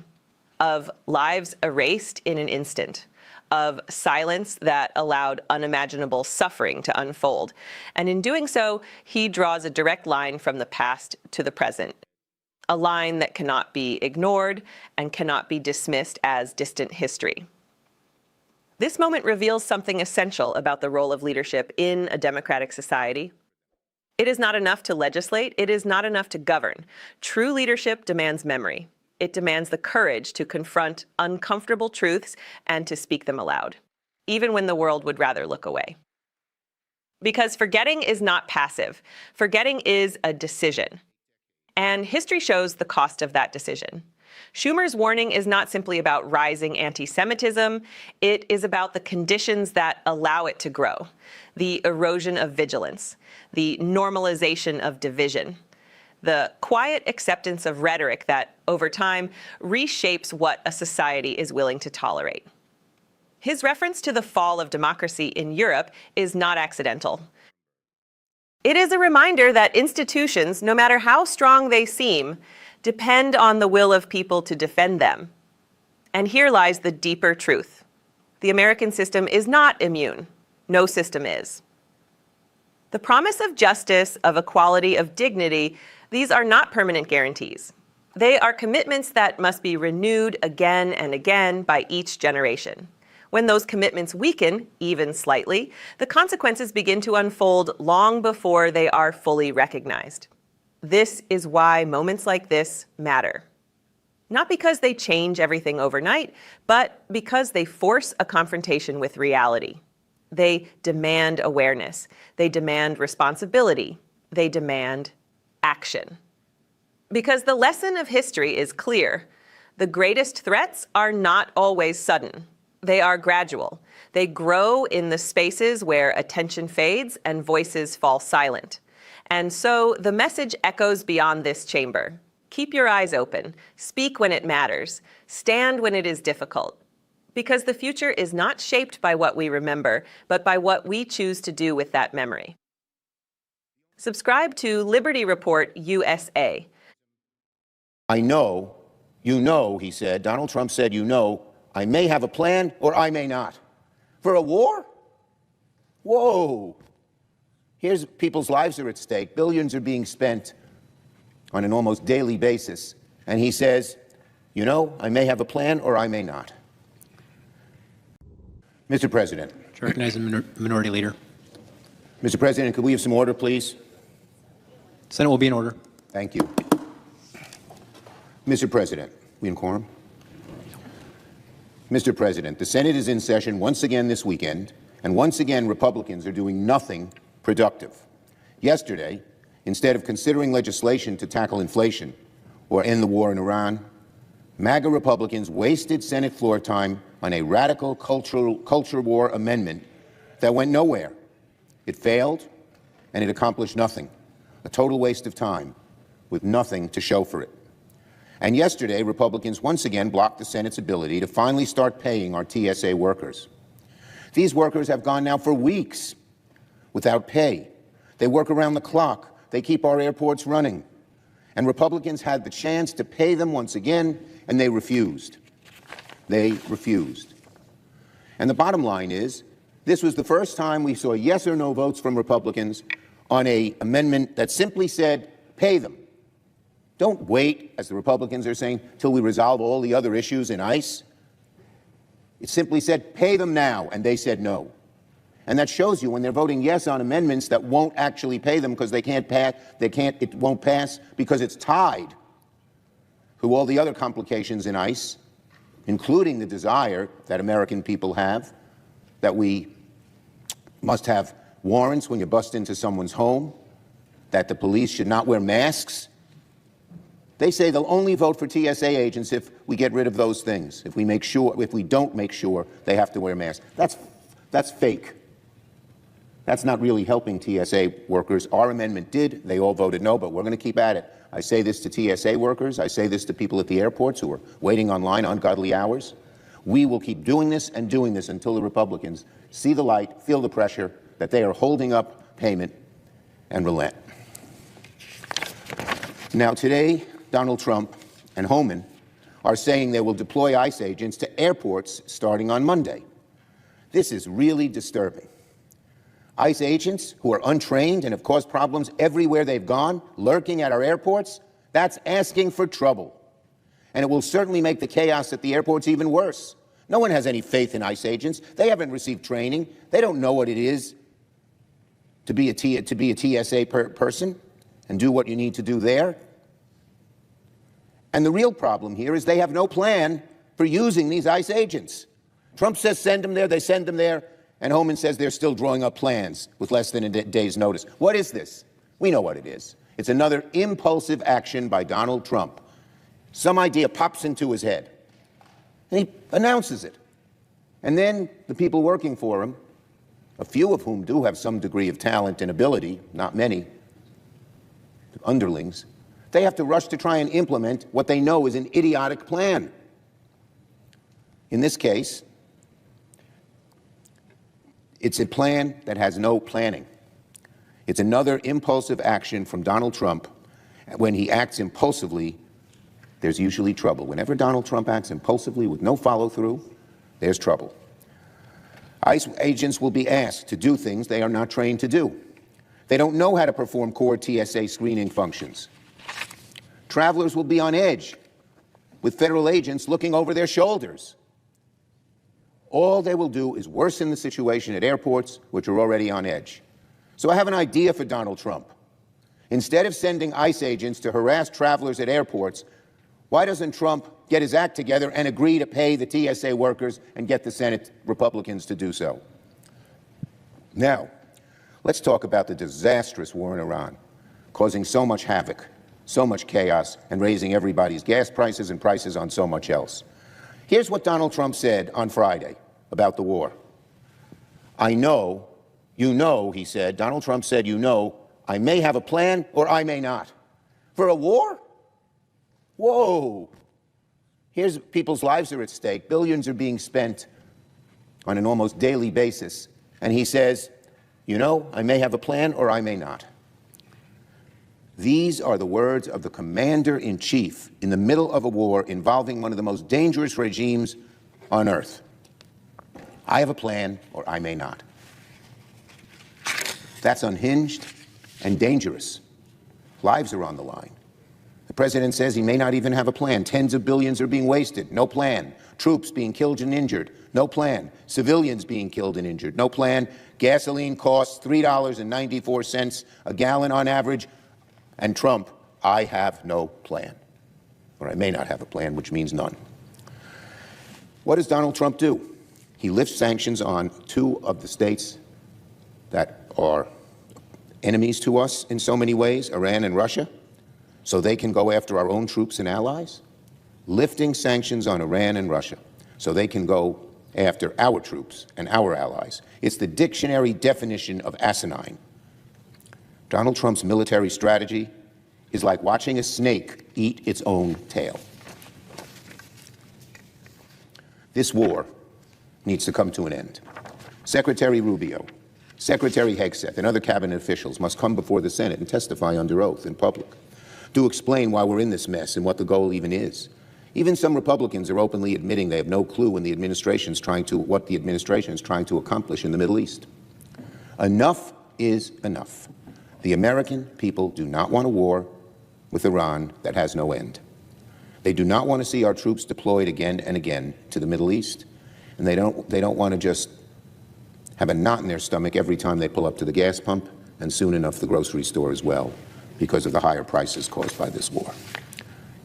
of lives erased in an instant, of silence that allowed unimaginable suffering to unfold. And in doing so, he draws a direct line from the past to the present, a line that cannot be ignored and cannot be dismissed as distant history. This moment reveals something essential about the role of leadership in a democratic society. It is not enough to legislate. It is not enough to govern. True leadership demands memory. It demands the courage to confront uncomfortable truths and to speak them aloud, even when the world would rather look away. Because forgetting is not passive. Forgetting is a decision. And history shows the cost of that decision. Schumer's warning is not simply about rising anti-Semitism. It is about the conditions that allow it to grow, the erosion of vigilance, the normalization of division, the quiet acceptance of rhetoric that, over time, reshapes what a society is willing to tolerate. His reference to the fall of democracy in Europe is not accidental. It is a reminder that institutions, no matter how strong they seem, depend on the will of people to defend them. And here lies the deeper truth. The American system is not immune. No system is. The promise of justice, of equality, of dignity, these are not permanent guarantees. They are commitments that must be renewed again and again by each generation. When those commitments weaken, even slightly, the consequences begin to unfold long before they are fully recognized. This is why moments like this matter. Not because they change everything overnight, but because they force a confrontation with reality. They demand awareness. They demand responsibility. They demand action. Because the lesson of history is clear. The greatest threats are not always sudden. They are gradual. They grow in the spaces where attention fades and voices fall silent. And so the message echoes beyond this chamber. Keep your eyes open. Speak when it matters. Stand when it is difficult. Because the future is not shaped by what we remember, but by what we choose to do with that memory. Subscribe to Liberty Report USA. I know, you know, he said, Donald Trump said, you know, I may have a plan or I may not. For a war? Whoa. Here's people's lives are at stake. Billions are being spent on an almost daily basis. And he says, you know, I may have a plan or I may not. Mr. President. Recognize the Minority Leader. Mr. President, could we have some order, please? Senate will be in order. Thank you. Mr. President, we in quorum? Mr. President, the Senate is in session once again this weekend, and once again Republicans are doing nothing productive. Yesterday, instead of considering legislation to tackle inflation or end the war in Iran, MAGA Republicans wasted Senate floor time on a radical culture war amendment that went nowhere. It failed, and it accomplished nothing. A total waste of time with nothing to show for it. And yesterday, Republicans once again blocked the Senate's ability to finally start paying our TSA workers. These workers have gone now for weeks without pay. They work around the clock. They keep our airports running. And Republicans had the chance to pay them once again, and they refused. They refused. And the bottom line is, this was the first time we saw yes or no votes from Republicans on an amendment that simply said, pay them. Don't wait, as the Republicans are saying, till we resolve all the other issues in ICE. It simply said, pay them now, and they said no. And that shows you when they're voting yes on amendments that won't actually pay them because it won't pass because it's tied to all the other complications in ICE, including the desire that American people have, that we must have warrants when you bust into someone's home, that the police should not wear masks, They say they'll only vote for TSA agents if we get rid of those things, if we don't make sure they have to wear masks. That's fake. That's not really helping TSA workers. Our amendment did. They all voted no, but we're going to keep at it. I say this to TSA workers. I say this to people at the airports who are waiting online ungodly hours. We will keep doing this until the Republicans see the light, feel the pressure, that they are holding up payment and relent. Now, today, Donald Trump and Homan are saying they will deploy ICE agents to airports starting on Monday. This is really disturbing. ICE agents who are untrained and have caused problems everywhere they've gone, lurking at our airports, that's asking for trouble. And it will certainly make the chaos at the airports even worse. No one has any faith in ICE agents. They haven't received training. They don't know what it is to be a TSA person and do what you need to do there. And the real problem here is they have no plan for using these ICE agents. Trump says send them there, they send them there, and Homan says they're still drawing up plans with less than a day's notice. What is this? We know what it is. It's another impulsive action by Donald Trump. Some idea pops into his head, and he announces it. And then the people working for him, a few of whom do have some degree of talent and ability, not many, underlings, they have to rush to try and implement what they know is an idiotic plan. In this case, it's a plan that has no planning. It's another impulsive action from Donald Trump. When he acts impulsively, there's usually trouble. Whenever Donald Trump acts impulsively with no follow-through, there's trouble. ICE agents will be asked to do things they are not trained to do. They don't know how to perform core TSA screening functions. Travelers will be on edge with federal agents looking over their shoulders. All they will do is worsen the situation at airports, which are already on edge. So I have an idea for Donald Trump. Instead of sending ICE agents to harass travelers at airports, why doesn't Trump get his act together and agree to pay the TSA workers and get the Senate Republicans to do so? Now, let's talk about the disastrous war in Iran, causing so much havoc, so much chaos, and raising everybody's gas prices and prices on so much else. Here's what Donald Trump said on Friday about the war. I know, you know, he said, Donald Trump said, you know, I may have a plan or I may not. For a war? Whoa. Here's people's lives are at stake. Billions are being spent on an almost daily basis. And he says, you know, I may have a plan or I may not. These are the words of the commander-in-chief in the middle of a war involving one of the most dangerous regimes on earth. I have a plan or I may not. That's unhinged and dangerous. Lives are on the line. The president says he may not even have a plan. Tens of billions are being wasted. No plan. Troops being killed and injured. No plan. Civilians being killed and injured. No plan. Gasoline costs $3.94 a gallon on average. And Trump, I have no plan. Or I may not have a plan, which means none. What does Donald Trump do? He lifts sanctions on two of the states that are enemies to us in so many ways, Iran and Russia, so they can go after our own troops and allies. Lifting sanctions on Iran and Russia so they can go after our troops and our allies. It's the dictionary definition of asinine. Donald Trump's military strategy is like watching a snake eat its own tail. This war needs to come to an end. Secretary Rubio, Secretary Hegseth, and other cabinet officials must come before the Senate and testify under oath in public to explain why we're in this mess and what the goal even is. Even some Republicans are openly admitting they have no clue what the administration is trying to accomplish in the Middle East. Enough is enough. The American people do not want a war with Iran that has no end. They do not want to see our troops deployed again and again to the Middle East, and they don't want to just have a knot in their stomach every time they pull up to the gas pump, and soon enough the grocery store as well, because of the higher prices caused by this war.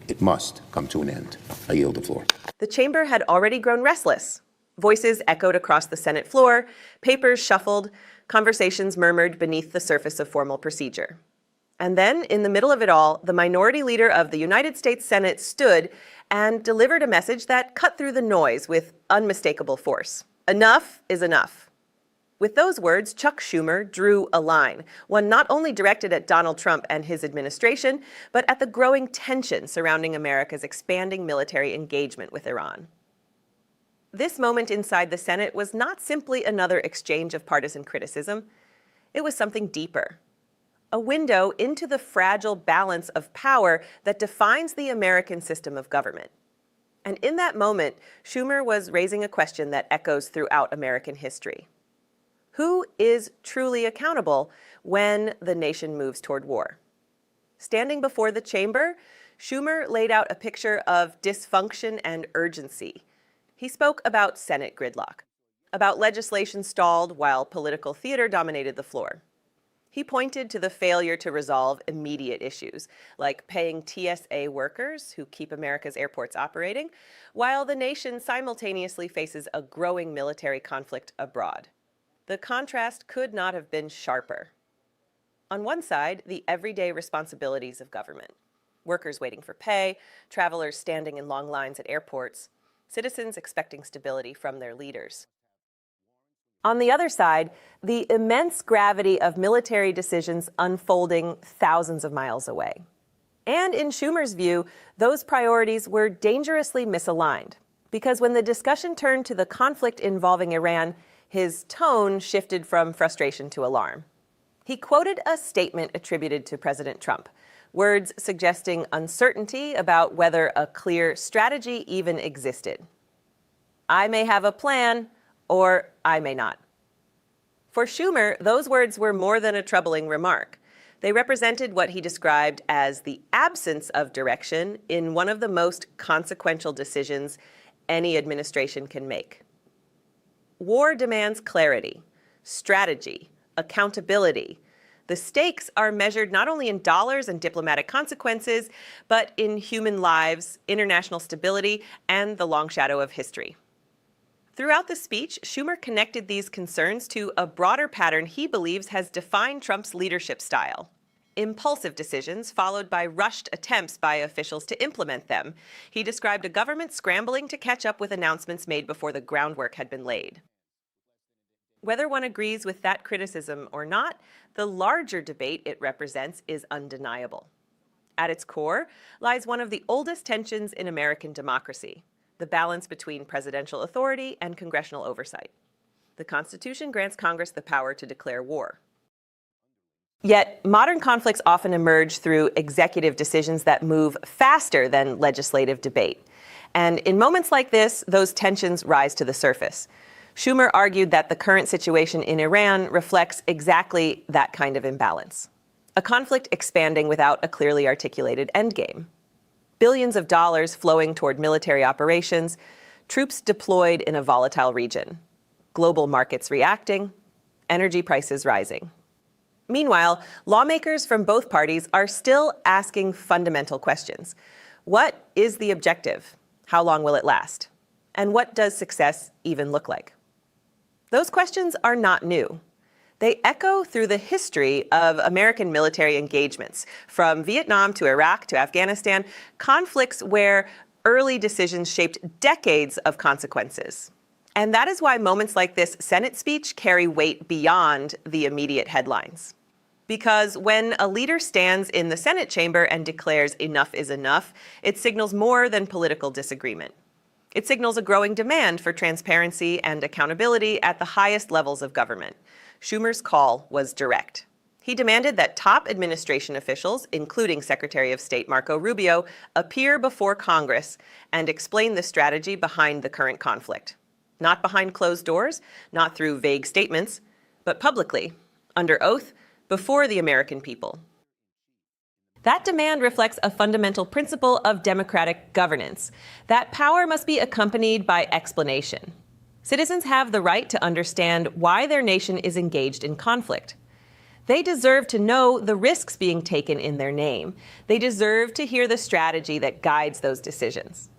It must come to an end. I yield the floor. The chamber had already grown restless. Voices echoed across the Senate floor, papers shuffled, conversations murmured beneath the surface of formal procedure. And then, in the middle of it all, the minority leader of the United States Senate stood and delivered a message that cut through the noise with unmistakable force. Enough is enough. With those words, Chuck Schumer drew a line, one not only directed at Donald Trump and his administration, but at the growing tension surrounding America's expanding military engagement with Iran. This moment inside the Senate was not simply another exchange of partisan criticism. It was something deeper. A window into the fragile balance of power that defines the American system of government. And in that moment, Schumer was raising a question that echoes throughout American history. Who is truly accountable when the nation moves toward war? Standing before the chamber, Schumer laid out a picture of dysfunction and urgency. He spoke about Senate gridlock, about legislation stalled while political theater dominated the floor. He pointed to the failure to resolve immediate issues, like paying TSA workers who keep America's airports operating, while the nation simultaneously faces a growing military conflict abroad. The contrast could not have been sharper. On one side, the everyday responsibilities of government. Workers waiting for pay, travelers standing in long lines at airports, citizens expecting stability from their leaders. On the other side, the immense gravity of military decisions unfolding thousands of miles away. And in Schumer's view, those priorities were dangerously misaligned, because when the discussion turned to the conflict involving Iran, his tone shifted from frustration to alarm. He quoted a statement attributed to President Trump, words suggesting uncertainty about whether a clear strategy even existed. I may have a plan, or I may not. For Schumer, those words were more than a troubling remark. They represented what he described as the absence of direction in one of the most consequential decisions any administration can make. War demands clarity, strategy, accountability. The stakes are measured not only in dollars and diplomatic consequences, but in human lives, international stability, and the long shadow of history. Throughout the speech, Schumer connected these concerns to a broader pattern he believes has defined Trump's leadership style. Impulsive decisions followed by rushed attempts by officials to implement them. He described a government scrambling to catch up with announcements made before the groundwork had been laid. Whether one agrees with that criticism or not, the larger debate it represents is undeniable. At its core lies one of the oldest tensions in American democracy: the balance between presidential authority and congressional oversight. The Constitution grants Congress the power to declare war. Yet, modern conflicts often emerge through executive decisions that move faster than legislative debate. And in moments like this, those tensions rise to the surface. Schumer argued that the current situation in Iran reflects exactly that kind of imbalance. A conflict expanding without a clearly articulated endgame. Billions of dollars flowing toward military operations, troops deployed in a volatile region, global markets reacting, energy prices rising. Meanwhile, lawmakers from both parties are still asking fundamental questions. What is the objective? How long will it last? And what does success even look like? Those questions are not new. They echo through the history of American military engagements, from Vietnam to Iraq to Afghanistan, conflicts where early decisions shaped decades of consequences. And that is why moments like this Senate speech carry weight beyond the immediate headlines. Because when a leader stands in the Senate chamber and declares enough is enough, it signals more than political disagreement. It signals a growing demand for transparency and accountability at the highest levels of government. Schumer's call was direct. He demanded that top administration officials, including Secretary of State Marco Rubio, appear before Congress and explain the strategy behind the current conflict. Not behind closed doors, not through vague statements, but publicly, under oath, before the American people. That demand reflects a fundamental principle of democratic governance. That power must be accompanied by explanation. Citizens have the right to understand why their nation is engaged in conflict. They deserve to know the risks being taken in their name. They deserve to hear the strategy that guides those decisions.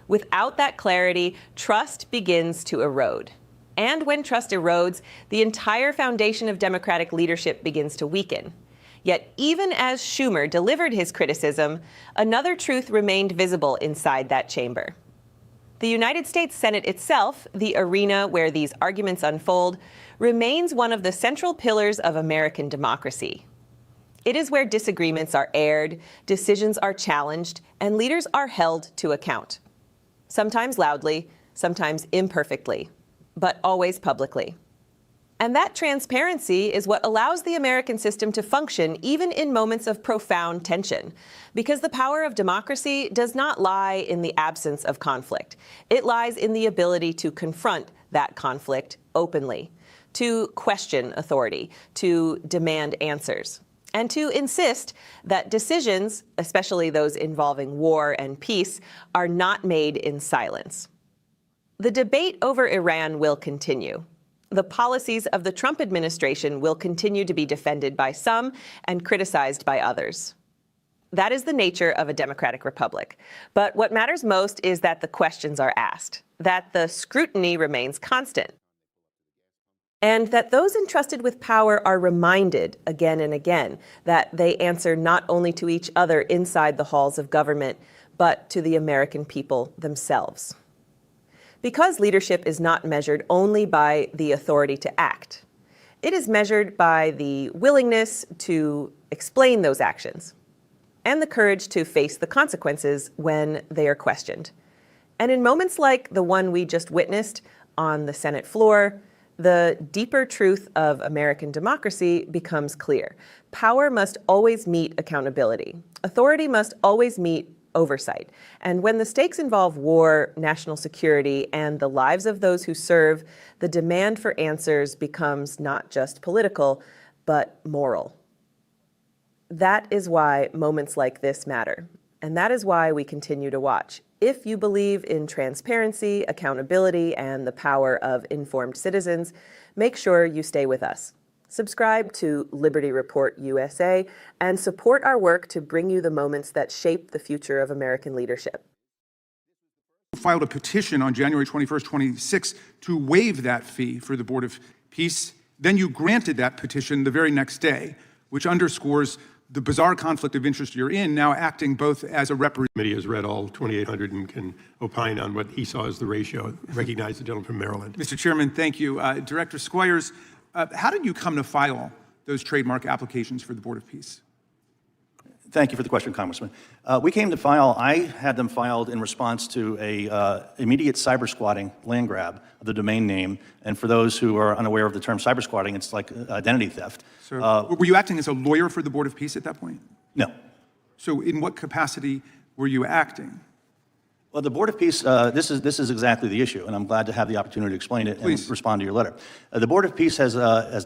Without that clarity, trust begins to erode. And when trust erodes, the entire foundation of democratic leadership begins to weaken. Yet even as Schumer delivered his criticism, another truth remained visible inside that chamber. The United States Senate itself, the arena where these arguments unfold, remains one of the central pillars of American democracy. It is where disagreements are aired, decisions are challenged, and leaders are held to account. Sometimes loudly, sometimes imperfectly, but always publicly. And that transparency is what allows the American system to function even in moments of profound tension. Because the power of democracy does not lie in the absence of conflict. It lies in the ability to confront that conflict openly, to question authority, to demand answers, and to insist that decisions, especially those involving war and peace, are not made in silence. The debate over Iran will continue. The policies of the Trump administration will continue to be defended by some and criticized by others. That is the nature of a democratic republic. But what matters most is that the questions are asked, that the scrutiny remains constant, and that those entrusted with power are reminded again and again that they answer not only to each other inside the halls of government, but to the American people themselves. Because leadership is not measured only by the authority to act, it is measured by the willingness to explain those actions and the courage to face the consequences when they are questioned. And in moments like the one we just witnessed on the Senate floor, the deeper truth of American democracy becomes clear. Power must always meet accountability. Authority must always meet oversight. And when the stakes involve war, national security, and the lives of those who serve, the demand for answers becomes not just political, but moral. That is why moments like this matter. And that is why we continue to watch. If you believe in transparency, accountability, and the power of informed citizens, make sure you stay with us. Subscribe to Liberty Report USA and support our work to bring you the moments that shape the future of American leadership. Filed a petition on January 21st, 26 to waive that fee for the Board of Peace. Then you granted that petition the very next day, which underscores the bizarre conflict of interest you're in, now acting both as a representative. The committee has read all 2,800 and can opine on what he saw as the ratio. Recognize the gentleman from Maryland. Mr. Chairman, thank you. Director Squires, how did you come to file those trademark applications for the Board of Peace? Thank you for the question, Congressman. We came to file, I had them filed in response to a immediate cyber squatting land grab of the domain name. And for those who are unaware of the term cyber squatting, it's like identity theft. So were you acting as a lawyer for the Board of Peace at that point? No. So in what capacity were you acting? Well, the Board of Peace, this is exactly the issue, and I'm glad to have the opportunity to explain it and respond to your letter. The Board of Peace has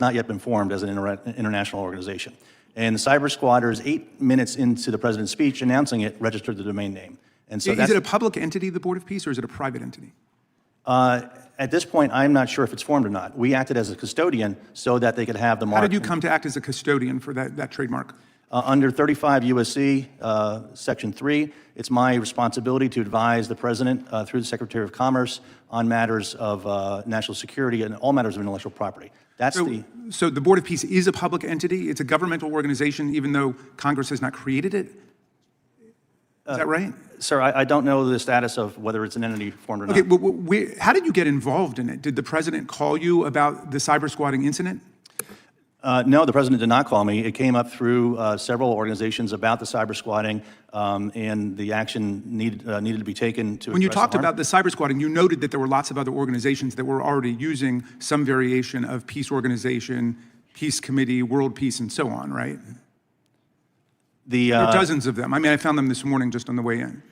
not yet been formed as an international organization. And the cyber squatters, 8 minutes into the president's speech announcing it, registered the domain name. And so is it a public entity, the Board of Peace, or is it a private entity? At this point, I'm not sure if it's formed or not. We acted as a custodian so that they could have the mark. How did you come to act as a custodian for that trademark? Under 35 U.S.C. Section 3, it's my responsibility to advise the President through the Secretary of Commerce on matters of national security and all matters of intellectual property. So the Board of Peace is a public entity? It's a governmental organization, even though Congress has not created it? Is that right? Sir, I don't know the status of whether it's an entity formed or not. Okay, but how did you get involved in it? Did the President call you about the cyber squatting incident? No, the President did not call me. It came up through several organizations about the cyber squatting, and the action needed to be taken to When you address the talked harm. about the cyber squatting, you noted that there were lots of other organizations that were already using some variation of peace organization, peace committee, world peace, and so on, right? There are dozens of them. I mean, I found them this morning just on the way in.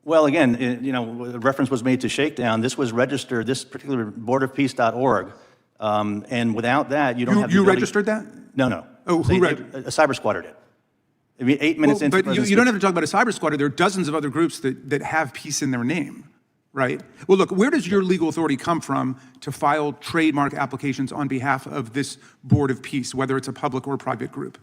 Well, again, a reference was made to Shakedown. This was registered, this particular boardofpeace.org. And without that, you don't have the You ability. registered that? No. Oh, who registered? A cyber squatter did. I mean, 8 minutes into But you don't have to talk about a cyber squatter. There are dozens of other groups that have peace in their name, right? Well, look, where does your legal authority come from to file trademark applications on behalf of this Board of Peace, whether it's a public or private group?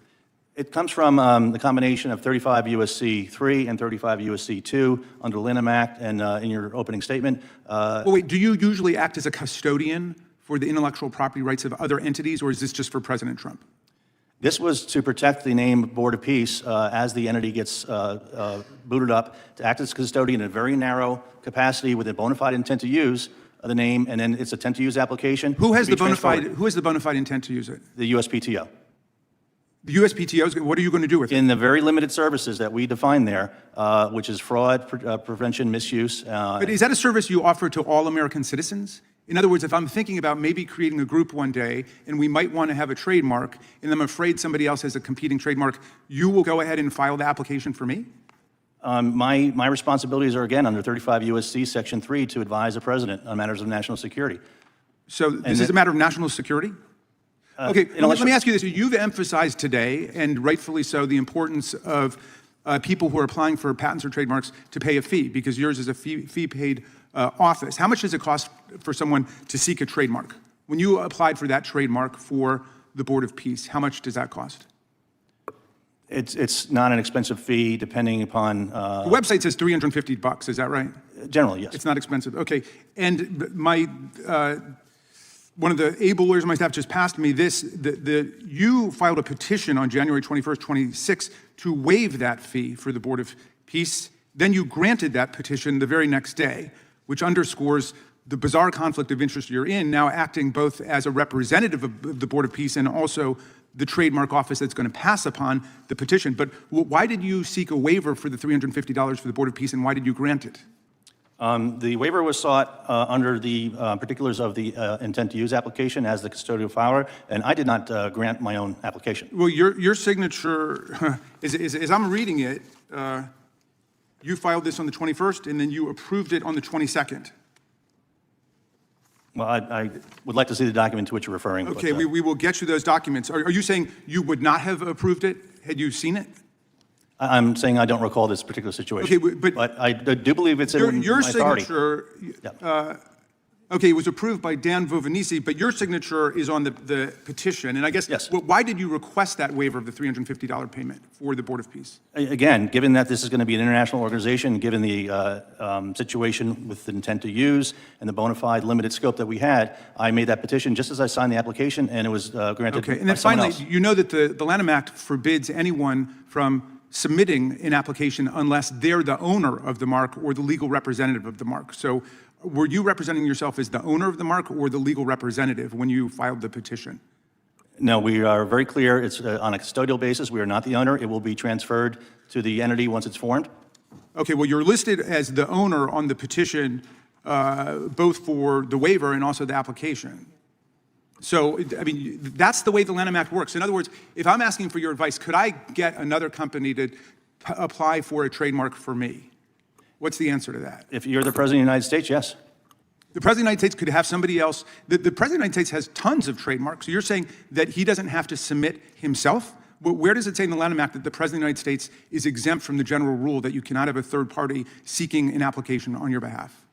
It comes from the combination of 35 U.S.C. 3 and 35 U.S.C. 2 under the Lanham Act and in your opening statement. Well, wait, do you usually act as a custodian for the intellectual property rights of other entities, or is this just for President Trump? This was to protect the name Board of Peace as the entity gets booted up, to act as custodian in a very narrow capacity with a bona fide intent to use the name, and then it's intent to use application. Who has the bona fide intent to use it? The USPTO. The USPTO, what are you going to do with it? In the very limited services that we define there, which is fraud, prevention, misuse. But is that a service you offer to all American citizens? In other words, if I'm thinking about maybe creating a group one day and we might want to have a trademark and I'm afraid somebody else has a competing trademark, you will go ahead and file the application for me? My responsibilities are, again, under 35 U.S.C. Section 3 to advise the President on matters of national security. So this is a matter of national security? Okay, let me ask you this. You've emphasized today, and rightfully so, the importance of people who are applying for patents or trademarks to pay a fee, because yours is a fee-paid office. How much does it cost for someone to seek a trademark? When you applied for that trademark for the Board of Peace, how much does that cost? It's not an expensive fee, depending upon... the website says $350, is that right? Generally, yes. It's not expensive. Okay, and my... one of the able lawyers on my staff just passed me this, you filed a petition on January 21st, 26 to waive that fee for the Board of Peace. Then you granted that petition the very next day, which underscores the bizarre conflict of interest you're in, now acting both as a representative of the Board of Peace and also the trademark office that's going to pass upon the petition. But why did you seek a waiver for the $350 for the Board of Peace, and why did you grant it? The waiver was sought under the particulars of the intent to use application as the custodial filer, and I did not grant my own application. Well, your signature, as I'm reading it, you filed this on the 21st, and then you approved it on the 22nd. Well, I would like to see the document to which you're referring. Okay, we will get you those documents. Are you saying you would not have approved it had you seen it? I'm saying I don't recall this particular situation. Okay, but I do believe it's in your my authority. signature, okay, it was approved by Dan Vovanisi, but your signature is on the petition. And I guess, yes. Why did you request that waiver of the $350 payment for the Board of Peace? Again, given that this is going to be an international organization, given the situation with the intent to use and the bona fide limited scope that we had, I made that petition just as I signed the application, and it was granted Okay, and by then someone finally, else. you know that the Lanham Act forbids anyone from submitting an application unless they're the owner of the mark or the legal representative of the mark. So were you representing yourself as the owner of the mark or the legal representative when you filed the petition? No, we are very clear. It's on a custodial basis. We are not the owner. It will be transferred to the entity once it's formed. Okay, well, you're listed as the owner on the petition, both for the waiver and also the application. So, I mean, that's the way the Lanham Act works. In other words, if I'm asking for your advice, could I get another company to apply for a trademark for me? What's the answer to that? If you're the President of the United States, yes. The President of the United States could have somebody else. The President of the United States has tons of trademarks. So you're saying that he doesn't have to submit himself? But where does it say in the Lanham Act that the President of the United States is exempt from the general rule that you cannot have a third party seeking an application on your behalf?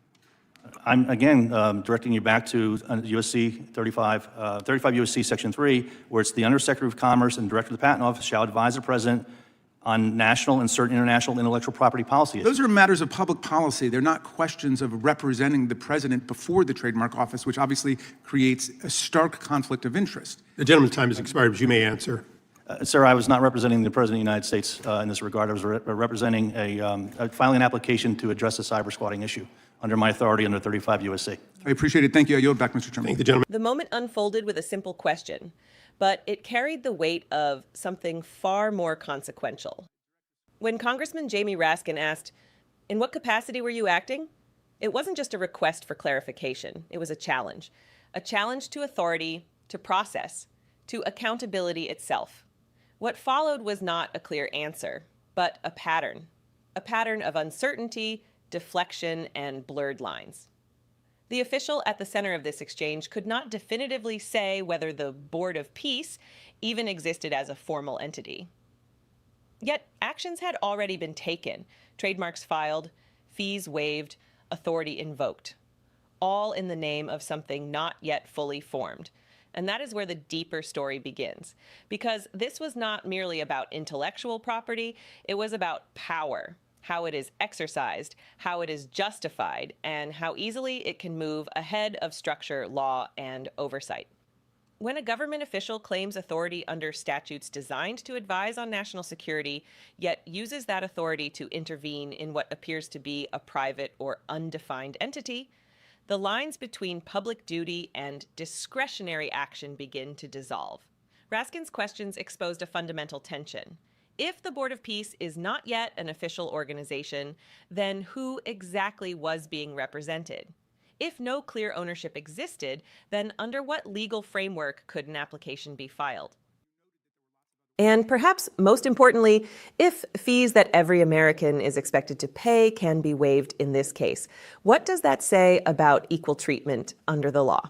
I'm, again, directing you back to USC 35 USC Section 3, where it's the Undersecretary of Commerce and Director of the Patent Office shall advise the President on national and certain international intellectual property policy issues. Those are matters of public policy. They're not questions of representing the President before the Trademark Office, which obviously creates a stark conflict of interest. The gentleman's time has expired, but you may answer. Sir, I was not representing the President of the United States in this regard. I was representing filing an application to address the cyber squatting issue under my authority under 35 USC. I appreciate it. Thank you. I yield back, Mr. Chairman. Thank the gentleman. The moment unfolded with a simple question, but it carried the weight of something far more consequential. When Congressman Jamie Raskin asked, "In what capacity were you acting?" it wasn't just a request for clarification. It was a challenge to authority, to process, to accountability itself. What followed was not a clear answer, but a pattern of uncertainty, deflection, and blurred lines. The official at the center of this exchange could not definitively say whether the Board of Peace even existed as a formal entity. Yet actions had already been taken, trademarks filed, fees waived, authority invoked, all in the name of something not yet fully formed. And that is where the deeper story begins, because this was not merely about intellectual property, it was about power, how it is exercised, how it is justified, and how easily it can move ahead of structure, law, and oversight. When a government official claims authority under statutes designed to advise on national security, yet uses that authority to intervene in what appears to be a private or undefined entity, the lines between public duty and discretionary action begin to dissolve. Raskin's questions exposed a fundamental tension. If the Board of Peace is not yet an official organization, then who exactly was being represented? If no clear ownership existed, then under what legal framework could an application be filed? And perhaps most importantly, if fees that every American is expected to pay can be waived in this case, what does that say about equal treatment under the law?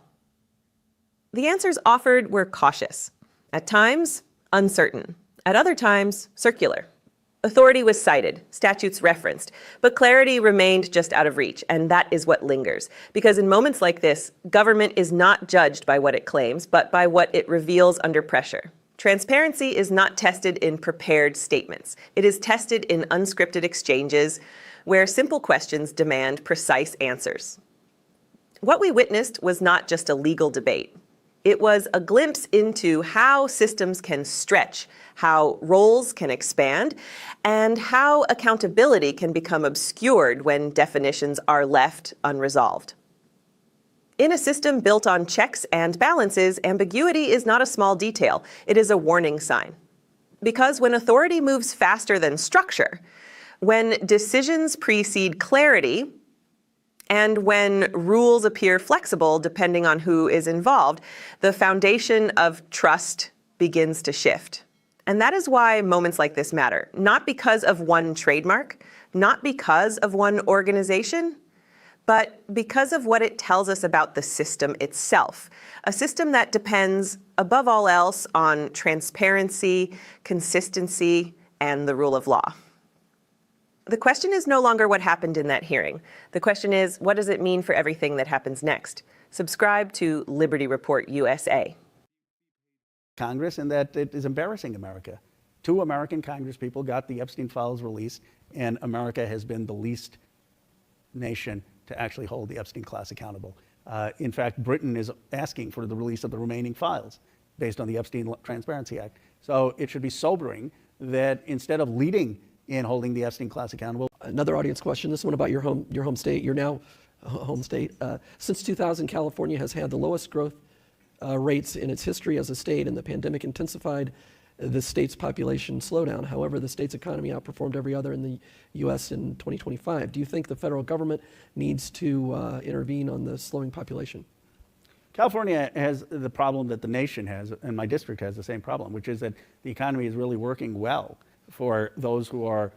The answers offered were cautious, at times uncertain, at other times circular. Authority was cited, statutes referenced, but clarity remained just out of reach, and that is what lingers. Because in moments like this, government is not judged by what it claims, but by what it reveals under pressure. Transparency is not tested in prepared statements. It is tested in unscripted exchanges where simple questions demand precise answers. What we witnessed was not just a legal debate. It was a glimpse into how systems can stretch, how roles can expand, and how accountability can become obscured when definitions are left unresolved. In a system built on checks and balances, ambiguity is not a small detail. It is a warning sign. Because when authority moves faster than structure, when decisions precede clarity, and when rules appear flexible depending on who is involved, the foundation of trust begins to shift. And that is why moments like this matter, not because of one trademark, not because of one organization, but because of what it tells us about the system itself. A system that depends, above all else, on transparency, consistency, and the rule of law. The question is no longer what happened in that hearing. The question is, what does it mean for everything that happens next? Subscribe to Liberty Report USA. Congress, and that it is embarrassing America. 2 American Congress people got the Epstein files released, and America has been the least nation to actually hold the Epstein class accountable. In fact, Britain is asking for the release of the remaining files based on the Epstein Transparency Act. So it should be sobering that instead of leading in holding the Epstein class accountable. Another audience question, this one about your home state, your now home state. Since 2000, California has had the lowest growth rates in its history as a state, and the pandemic intensified the state's population slowdown. However, the state's economy outperformed every other in the U.S. in 2025. Do you think the federal government needs to intervene on the slowing population? California has the problem that the nation has, and my district has the same problem, which is that the economy is really working well for those who are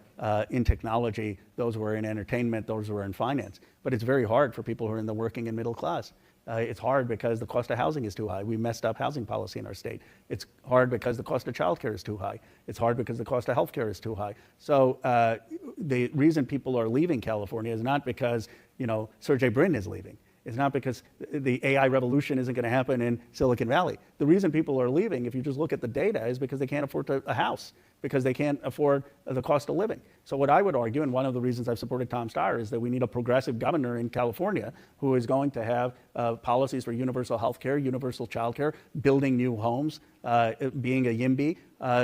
in technology, those who are in entertainment, those who are in finance. But it's very hard for people who are in the working and middle class. It's hard because the cost of housing is too high. We messed up housing policy in our state. It's hard because the cost of childcare is too high. It's hard because the cost of healthcare is too high. So the reason people are leaving California is not because, Sergey Brin is leaving. It's not because the AI revolution isn't going to happen in Silicon Valley. The reason people are leaving, if you just look at the data, is because they can't afford a house, because they can't afford the cost of living. So what I would argue, and one of the reasons I've supported Tom Steyer, is that we need a progressive governor in California who is going to have policies for universal health care, universal child care, building new homes, being a YIMBY,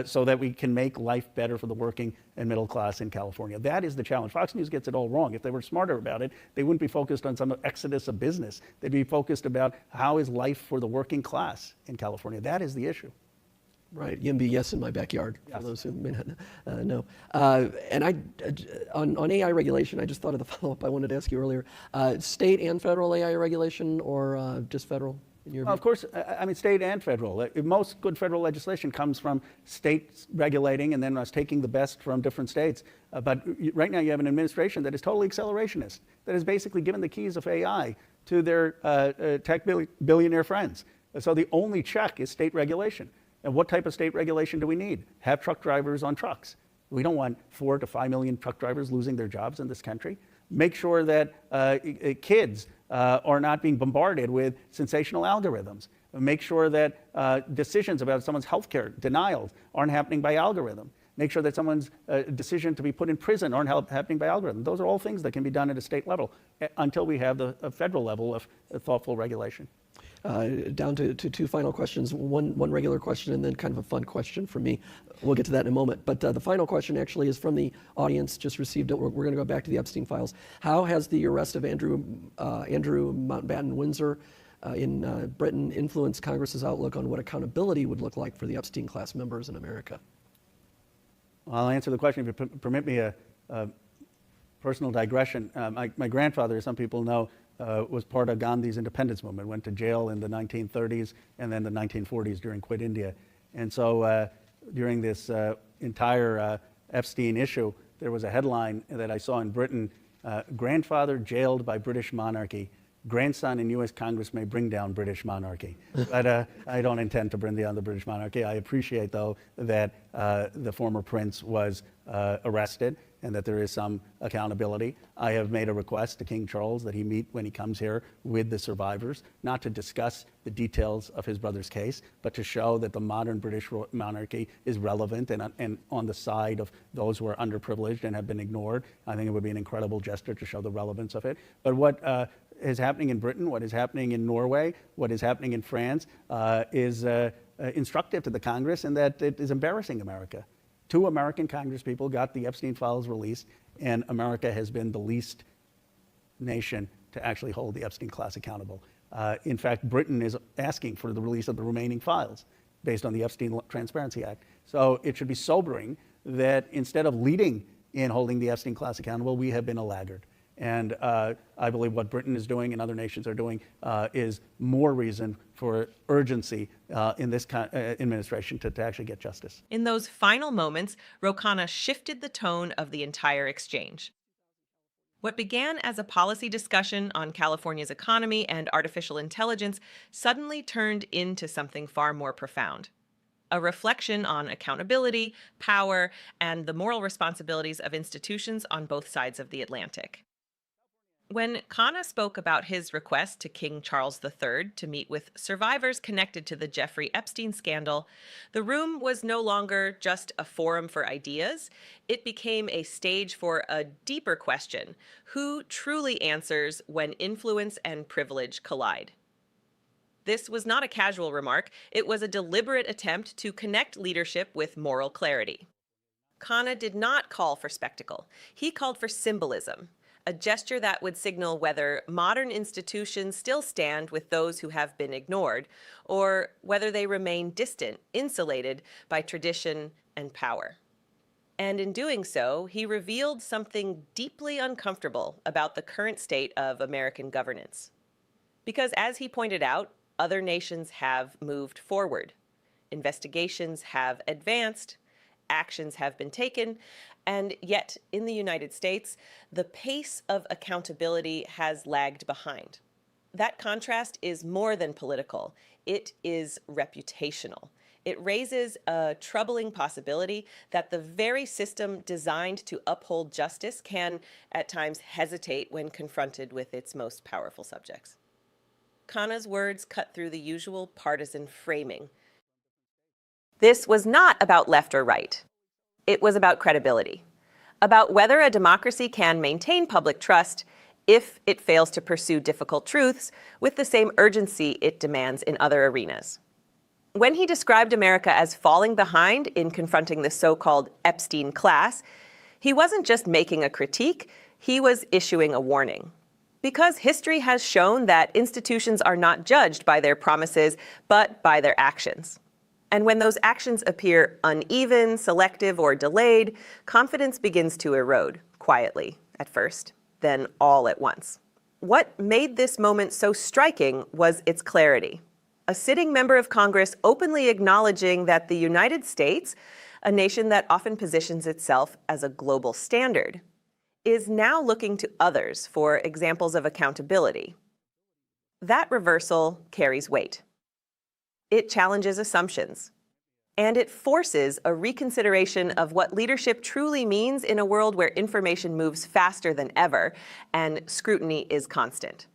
so that we can make life better for the working and middle class in California. That is the challenge. Fox News gets it all wrong. If they were smarter about it, they wouldn't be focused on some exodus of business. They'd be focused about how is life for the working class in California. That is the issue. Right, YIMBY, yes, in my backyard, for those who may not know. And on AI regulation, I just thought of the follow-up I wanted to ask you earlier. State and federal AI regulation, or just federal, in your view? Of course, I mean, state and federal. Most good federal legislation comes from states regulating and then us taking the best from different states. But right now you have an administration that is totally accelerationist, that has basically given the keys of AI to their tech billionaire friends. So the only check is state regulation. And what type of state regulation do we need? Have truck drivers on trucks. We don't want 4 to 5 million truck drivers losing their jobs in this country. Make sure that kids are not being bombarded with sensational algorithms. Make sure that decisions about someone's healthcare denials aren't happening by algorithm. Make sure that someone's decision to be put in prison aren't happening by algorithm. Those are all things that can be done at a state level until we have a federal level of thoughtful regulation. down to two final questions, one regular question and then kind of a fun question for me. We'll get to that in a moment. But the final question actually is from the audience, just received it. We're going to go back to the Epstein files. How has the arrest of Andrew Mountbatten Windsor in Britain influenced Congress's outlook on what accountability would look like for the Epstein class members in America? Well, I'll answer the question if you permit me a personal digression. My grandfather, as some people know, was part of Gandhi's independence movement, went to jail in the 1930s and then the 1940s during Quit India. And so during this entire Epstein issue, there was a headline that I saw in Britain, grandfather jailed by British monarchy, grandson in U.S. Congress may bring down British monarchy. But I don't intend to bring down the British monarchy. I appreciate, though, that the former prince was arrested and that there is some accountability. I have made a request to King Charles that he meet when he comes here with the survivors, not to discuss the details of his brother's case, but to show that the modern British monarchy is relevant and on the side of those who are underprivileged and have been ignored. I think it would be an incredible gesture to show the relevance of it. But what is happening in Britain, what is happening in Norway, what is happening in France is instructive to the Congress in that it is embarrassing America. 2 American Congresspeople got the Epstein files released, and America has been the least nation to actually hold the Epstein class accountable. In fact, Britain is asking for the release of the remaining files based on the Epstein Transparency Act. So it should be sobering that instead of leading in holding the Epstein class accountable, we have been a laggard. And I believe what Britain is doing and other nations are doing is more reason for urgency in this administration to actually get justice. In those final moments, Ro Khanna shifted the tone of the entire exchange. What began as a policy discussion on California's economy and artificial intelligence suddenly turned into something far more profound. A reflection on accountability, power, and the moral responsibilities of institutions on both sides of the Atlantic. When Khanna spoke about his request to King Charles III to meet with survivors connected to the Jeffrey Epstein scandal, the room was no longer just a forum for ideas. It became a stage for a deeper question: who truly answers when influence and privilege collide? This was not a casual remark. It was a deliberate attempt to connect leadership with moral clarity. Khanna did not call for spectacle. He called for symbolism, a gesture that would signal whether modern institutions still stand with those who have been ignored, or whether they remain distant, insulated by tradition and power. And in doing so, he revealed something deeply uncomfortable about the current state of American governance. Because as he pointed out, other nations have moved forward. Investigations have advanced, actions have been taken, and yet in the United States, the pace of accountability has lagged behind. That contrast is more than political. It is reputational. It raises a troubling possibility that the very system designed to uphold justice can, at times, hesitate when confronted with its most powerful subjects. Khanna's words cut through the usual partisan framing. This was not about left or right. It was about credibility, about whether a democracy can maintain public trust if it fails to pursue difficult truths with the same urgency it demands in other arenas. When he described America as falling behind in confronting the so-called Epstein class, he wasn't just making a critique, he was issuing a warning. Because history has shown that institutions are not judged by their promises, but by their actions. And when those actions appear uneven, selective, or delayed, confidence begins to erode, quietly at first, then all at once. What made this moment so striking was its clarity. A sitting member of Congress openly acknowledging that the United States, a nation that often positions itself as a global standard, is now looking to others for examples of accountability. That reversal carries weight. It challenges assumptions, and it forces a reconsideration of what leadership truly means in a world where information moves faster than ever and scrutiny is constant.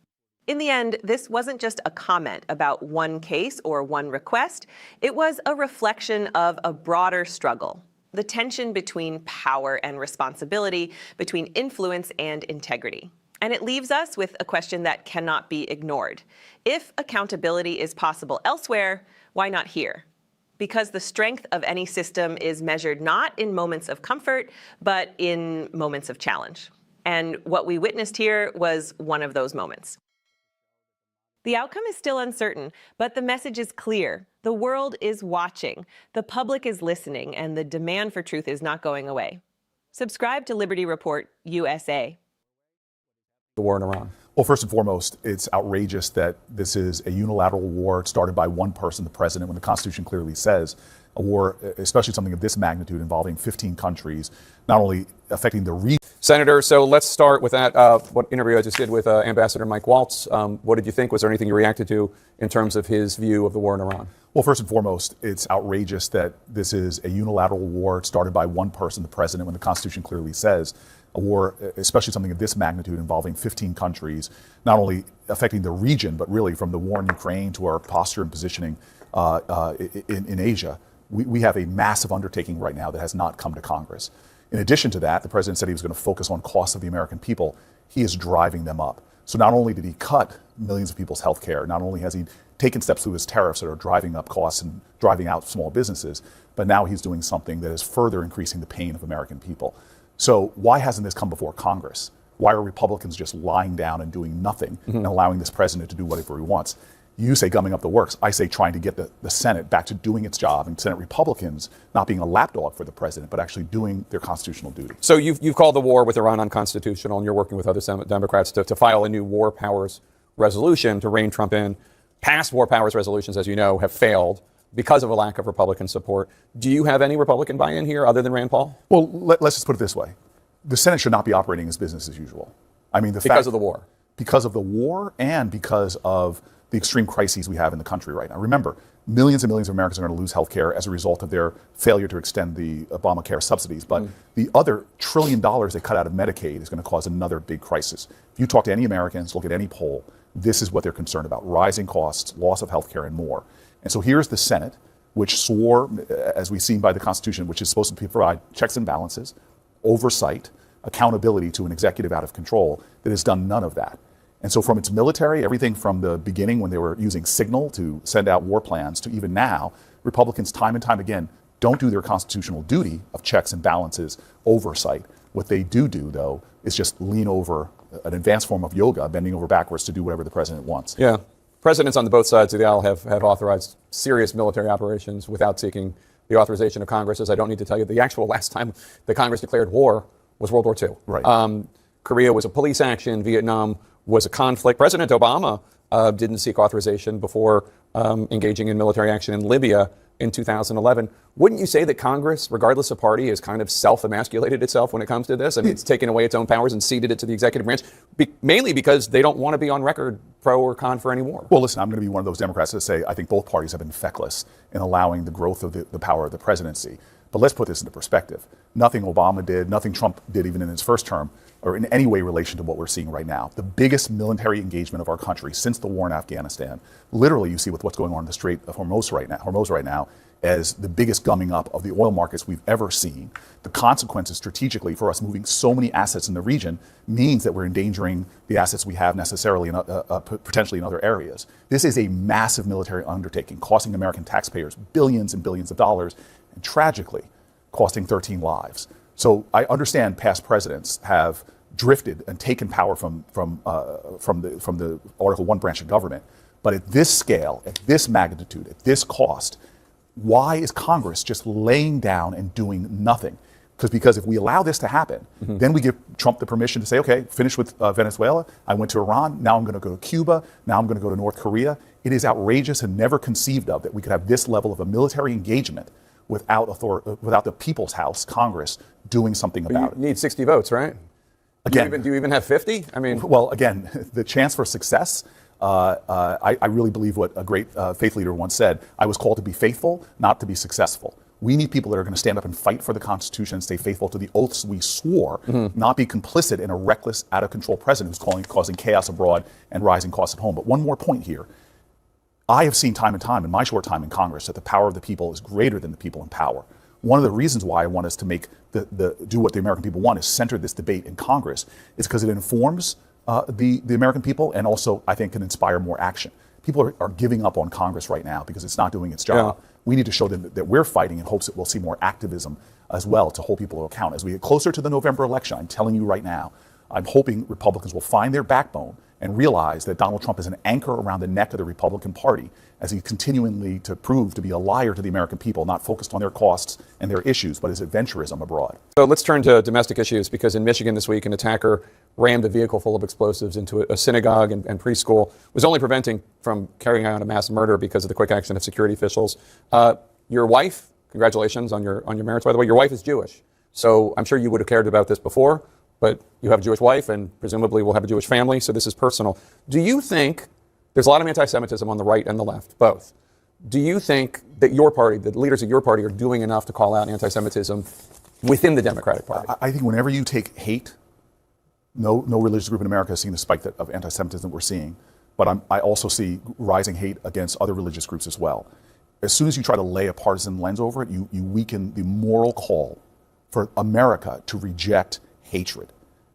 In the end, this wasn't just a comment about one case or one request. It was a reflection of a broader struggle, the tension between power and responsibility, between influence and integrity. And it leaves us with a question that cannot be ignored. If accountability is possible elsewhere, why not here? Because the strength of any system is measured not in moments of comfort, but in moments of challenge. And what we witnessed here was one of those moments. The outcome is still uncertain, but the message is clear. The world is watching, the public is listening, and the demand for truth is not going away. Subscribe to Liberty Report USA. The war in Iran? Well, first and foremost, it's outrageous that this is a unilateral war started by one person, the president, when the Constitution clearly says a war, especially something of this magnitude involving 15 countries, not only affecting the region. Senator, so let's start with that, what interview I just did with Ambassador Mike Waltz. What did you think? Was there anything you reacted to in terms of his view of the war in Iran? Well, first and foremost, it's outrageous that this is a unilateral war started by one person, the president, when the Constitution clearly says a war, especially something of this magnitude involving 15 countries, not only affecting the region, but really from the war in Ukraine to our posture and positioning in Asia. We have a massive undertaking right now that has not come to Congress. In addition to that, the president said he was going to focus on costs of the American people. He is driving them up. So not only did he cut millions of people's health care, not only has he taken steps through his tariffs that are driving up costs and driving out small businesses, but now he's doing something that is further increasing the pain of American people. So why hasn't this come before Congress? Why are Republicans just lying down and doing nothing and allowing this president to do whatever he wants? You say gumming up the works. I say trying to get the Senate back to doing its job, and Senate Republicans not being a lapdog for the president, but actually doing their constitutional duty. So you've called the war with Iran unconstitutional, and you're working with other Senate Democrats to file a new war powers resolution to rein Trump in. Past war powers resolutions, as you know, have failed because of a lack of Republican support. Do you have any Republican buy-in here other than Rand Paul? Well, let's just put it this way. The Senate should not be operating as business as usual. I mean, because of the war. Because of the war and because of the extreme crises we have in the country right now. Remember, millions and millions of Americans are going to lose health care as a result of their failure to extend the Obamacare subsidies. But the other $1 trillion they cut out of Medicaid is going to cause another big crisis. If you talk to any Americans, look at any poll, this is what they're concerned about: rising costs, loss of health care, and more. And so here's the Senate, which swore, as we've seen by the Constitution, which is supposed to provide checks and balances, oversight, accountability to an executive out of control, that has done none of that. And so from its military, everything from the beginning when they were using signal to send out war plans to even now, Republicans time and time again don't do their constitutional duty of checks and balances, oversight. What they do, though, is just lean over an advanced form of yoga, bending over backwards to do whatever the president wants. Yeah. Presidents on both sides of the aisle have authorized serious military operations without seeking the authorization of Congress. As I don't need to tell you, the actual last time the Congress declared war was World War II. Right. Korea was a police action. Vietnam was a conflict. President Obama didn't seek authorization before engaging in military action in Libya in 2011. Wouldn't you say that Congress, regardless of party, has kind of self-emasculated itself when it comes to this? I mean, it's taken away its own powers and ceded it to the executive branch, mainly because they don't want to be on record pro or con for any war. Well, listen, I'm going to be one of those Democrats that say I think both parties have been feckless in allowing the growth of the power of the presidency. But let's put this into perspective. Nothing Obama did, nothing Trump did even in his first term, or in any way relation to what we're seeing right now. The biggest military engagement of our country since the war in Afghanistan, literally you see with what's going on in the Strait of Hormuz right now, as the biggest gumming up of the oil markets we've ever seen. The consequences strategically for us moving so many assets in the region means that we're endangering the assets we have necessarily in, potentially in other areas. This is a massive military undertaking, costing American taxpayers billions and billions of dollars, and tragically costing 13 lives. So I understand past presidents have drifted and taken power from the Article 1 branch of government. But at this scale, at this magnitude, at this cost, why is Congress just laying down and doing nothing? Because if we allow this to happen, then we give Trump the permission to say, okay, finish with Venezuela. I went to Iran. Now I'm going to go to Cuba. Now I'm going to go to North Korea. It is outrageous and never conceived of that we could have this level of a military engagement without the People's House, Congress, doing something about it. You need 60 votes, right? Again, do you even have 50? I mean, well, again, the chance for success. I really believe what a great faith leader once said: "I was called to be faithful, not to be successful." We need people that are going to stand up and fight for the Constitution and stay faithful to the oaths we swore, not be complicit in a reckless, out of control president who's causing chaos abroad and rising costs at home. But one more point here. I have seen time and time in my short time in Congress that the power of the people is greater than the people in power. One of the reasons why I want us to make do what the American people want is center this debate in Congress is because it informs the American people, and also I think can inspire more action. People are giving up on Congress right now because it's not doing its job. Yeah. We need to show them that we're fighting in hopes that we'll see more activism as well to hold people to account. As we get closer to the November election, I'm telling you right now, I'm hoping Republicans will find their backbone and realize that Donald Trump is an anchor around the neck of the Republican Party as he continually to prove to be a liar to the American people, not focused on their costs and their issues, but his adventurism abroad. So let's turn to domestic issues, because in Michigan this week, an attacker rammed a vehicle full of explosives into a synagogue and preschool, was only preventing from carrying out a mass murder because of the quick action of security officials. Your wife, congratulations on your marriage, by the way, your wife is Jewish. So I'm sure you would have cared about this before, but you have a Jewish wife and presumably will have a Jewish family, so this is personal. Do you think, there's a lot of anti-Semitism on the right and the left, both. Do you think that your party, the leaders of your party, are doing enough to call out anti-Semitism within the Democratic Party? I think whenever you take hate, no religious group in America has seen the spike of anti-Semitism that we're seeing, but I also see rising hate against other religious groups as well. As soon as you try to lay a partisan lens over it, you weaken the moral call for America to reject hatred.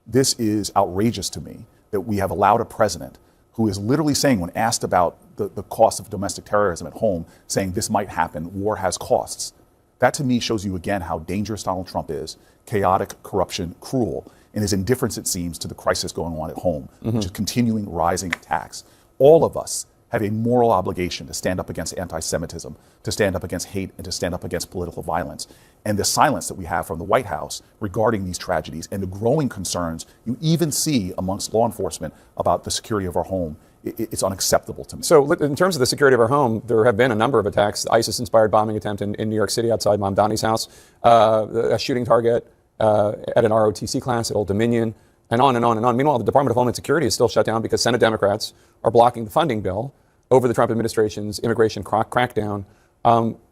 This is outrageous to me that we have allowed a president who is literally saying, when asked about the cost of domestic terrorism at home, saying this might happen, war has costs. That to me shows you again how dangerous Donald Trump is, chaotic, corruption, cruel, and his indifference, it seems, to the crisis going on at home, which is continuing rising attacks. All of us have a moral obligation to stand up against anti-Semitism, to stand up against hate, and to stand up against political violence. And the silence that we have from the White House regarding these tragedies and the growing concerns you even see amongst law enforcement about the security of our home, it's unacceptable to me. So in terms of the security of our home, there have been a number of attacks. The ISIS-inspired bombing attempt in New York City outside Pam Bondi's house, a shooting target at an ROTC class at Old Dominion, and on and on and on. Meanwhile, the Department of Homeland Security is still shut down because Senate Democrats are blocking the funding bill over the Trump administration's immigration crackdown.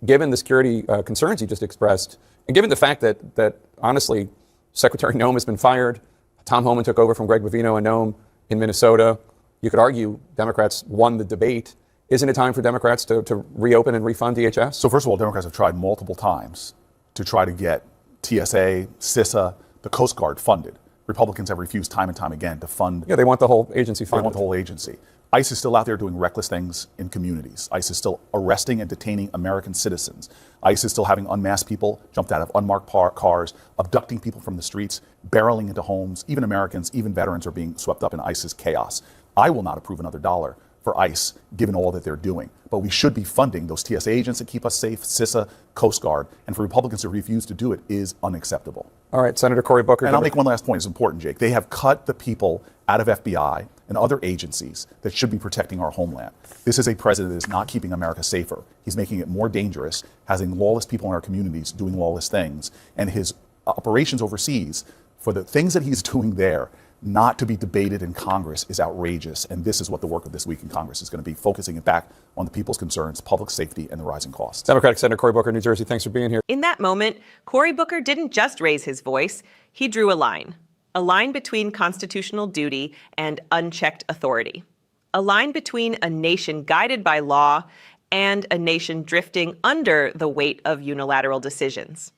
Given the security concerns you just expressed, and given the fact that honestly, Secretary Noem has been fired, Tom Homan took over from Greg Bovino and Noem in Minnesota, you could argue Democrats won the debate. Isn't it time for Democrats to reopen and refund DHS? So first of all, Democrats have tried multiple times to try to get TSA, CISA, the Coast Guard funded. Republicans have refused time and time again to fund. Yeah, they want the whole agency funded. They want the whole agency. ICE is still out there doing reckless things in communities. ICE is still arresting and detaining American citizens. ICE is still having unmasked people jumped out of unmarked cars, abducting people from the streets, barreling into homes. Even Americans, even veterans are being swept up in ICE's chaos. I will not approve another dollar for ICE, given all that they're doing. But we should be funding those TSA agents that keep us safe, CISA, Coast Guard, and for Republicans to refuse to do it is unacceptable. All right, Senator Cory Booker. And I'll make one last point. It's important, Jake. They have cut the people out of FBI and other agencies that should be protecting our homeland. This is a president that is not keeping America safer. He's making it more dangerous, having lawless people in our communities doing lawless things, and his operations overseas for the things that he's doing there not to be debated in Congress is outrageous. And this is what the work of this week in Congress is going to be, focusing it back on the people's concerns, public safety, and the rising costs. Democratic Senator Cory Booker, New Jersey, thanks for being here. In that moment, Cory Booker didn't just raise his voice, he drew a line between constitutional duty and unchecked authority, a line between a nation guided by law and a nation drifting under the weight of unilateral decisions.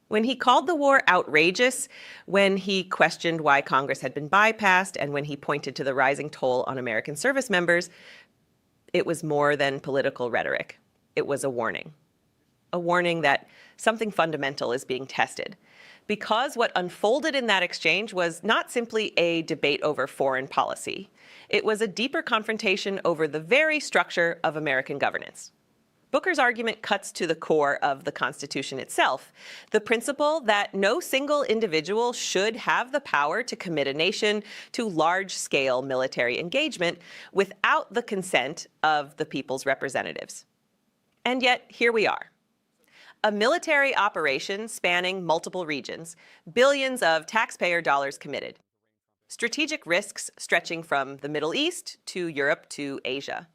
When he called the war outrageous, when he questioned why Congress had been bypassed, and when he pointed to the rising toll on American service members, it was more than political rhetoric. It was a warning that something fundamental is being tested. Because what unfolded in that exchange was not simply a debate over foreign policy. It was a deeper confrontation over the very structure of American governance. Booker's argument cuts to the core of the Constitution itself, the principle that no single individual should have the power to commit a nation to large-scale military engagement without the consent of the people's representatives. And yet, here we are. A military operation spanning multiple regions, billions of taxpayer dollars committed. Strategic risks stretching from the Middle East to Europe to Asia.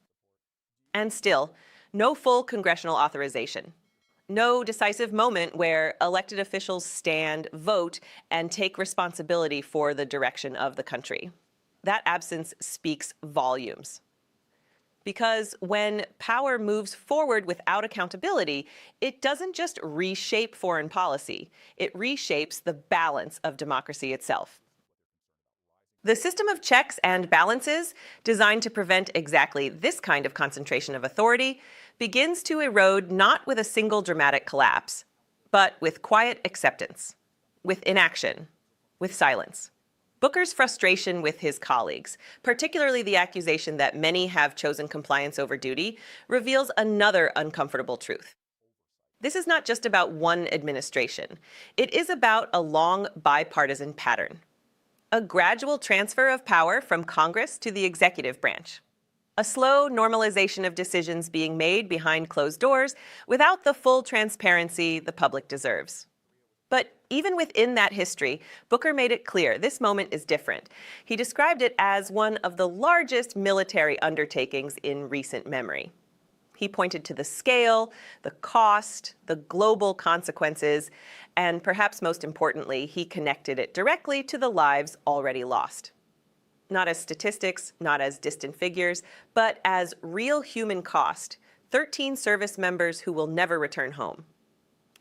And still, no full congressional authorization. No decisive moment where elected officials stand, vote, and take responsibility for the direction of the country. That absence speaks volumes. Because when power moves forward without accountability, it doesn't just reshape foreign policy, it reshapes the balance of democracy itself. The system of checks and balances, designed to prevent exactly this kind of concentration of authority, begins to erode not with a single dramatic collapse, but with quiet acceptance, with inaction, with silence. Booker's frustration with his colleagues, particularly the accusation that many have chosen compliance over duty, reveals another uncomfortable truth. This is not just about one administration. It is about a long bipartisan pattern. A gradual transfer of power from Congress to the executive branch. A slow normalization of decisions being made behind closed doors without the full transparency the public deserves. But even within that history, Booker made it clear this moment is different. He described it as one of the largest military undertakings in recent memory. He pointed to the scale, the cost, the global consequences, and perhaps most importantly, he connected it directly to the lives already lost. Not as statistics, not as distant figures, but as real human cost, 13 service members who will never return home.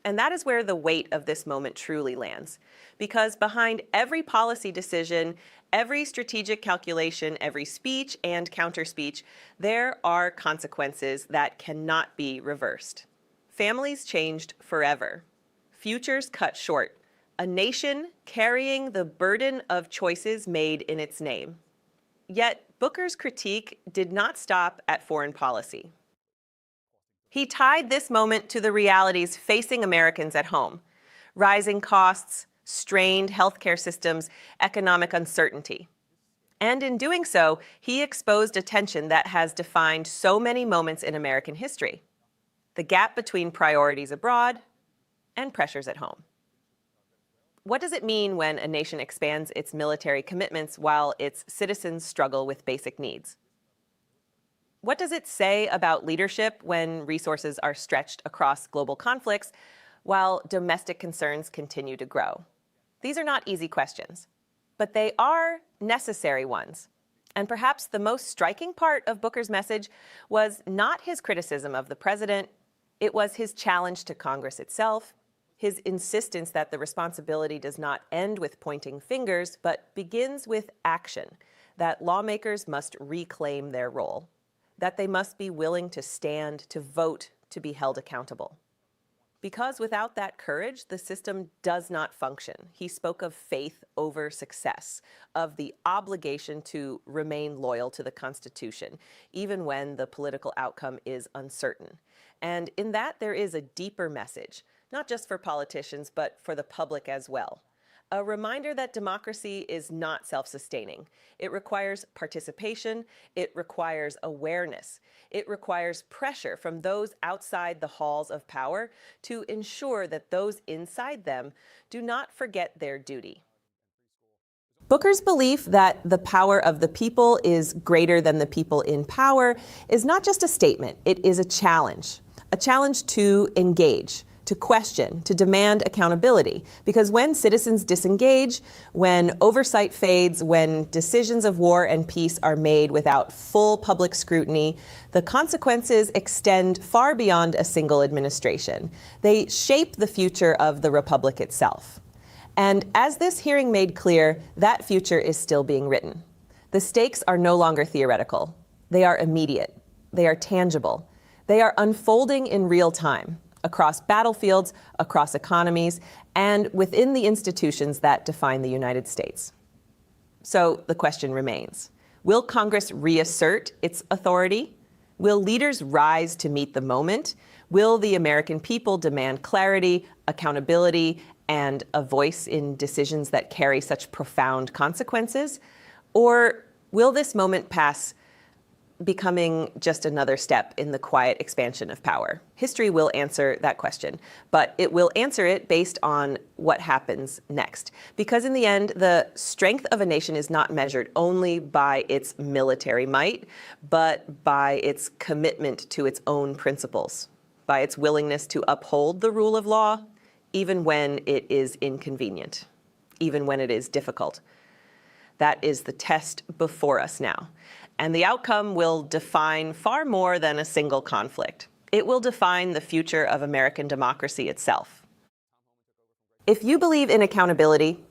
And that is where the weight of this moment truly lands. Because behind every policy decision, every strategic calculation, every speech and counter-speech, there are consequences that cannot be reversed. Families changed forever. Futures cut short. A nation carrying the burden of choices made in its name. Yet Booker's critique did not stop at foreign policy. He tied this moment to the realities facing Americans at home: rising costs, strained healthcare systems, economic uncertainty. And in doing so, he exposed a tension that has defined so many moments in American history: the gap between priorities abroad and pressures at home. What does it mean when a nation expands its military commitments while its citizens struggle with basic needs? What does it say about leadership when resources are stretched across global conflicts while domestic concerns continue to grow? These are not easy questions, but they are necessary ones. And perhaps the most striking part of Booker's message was not his criticism of the president, it was his challenge to Congress itself, his insistence that the responsibility does not end with pointing fingers, but begins with action, that lawmakers must reclaim their role, that they must be willing to stand, to vote, to be held accountable. Because without that courage, the system does not function. He spoke of faith over success, of the obligation to remain loyal to the Constitution, even when the political outcome is uncertain. And in that, there is a deeper message, not just for politicians, but for the public as well. A reminder that democracy is not self-sustaining. It requires participation, it requires awareness, it requires pressure from those outside the halls of power to ensure that those inside them do not forget their duty. Booker's belief that the power of the people is greater than the people in power is not just a statement, it is a challenge to engage, to question, to demand accountability. Because when citizens disengage, when oversight fades, when decisions of war and peace are made without full public scrutiny, the consequences extend far beyond a single administration. They shape the future of the republic itself. And as this hearing made clear, that future is still being written. The stakes are no longer theoretical. They are immediate. They are tangible. They are unfolding in real time, across battlefields, across economies, and within the institutions that define the United States. So the question remains, will Congress reassert its authority? Will leaders rise to meet the moment? Will the American people demand clarity, accountability, and a voice in decisions that carry such profound consequences? Or will this moment pass becoming just another step in the quiet expansion of power? History will answer that question, but it will answer it based on what happens next. Because in the end, the strength of a nation is not measured only by its military might, but by its commitment to its own principles, by its willingness to uphold the rule of law, even when it is inconvenient, even when it is difficult. That is the test before us now. And the outcome will define far more than a single conflict. It will define the future of American democracy itself. If you believe in accountability,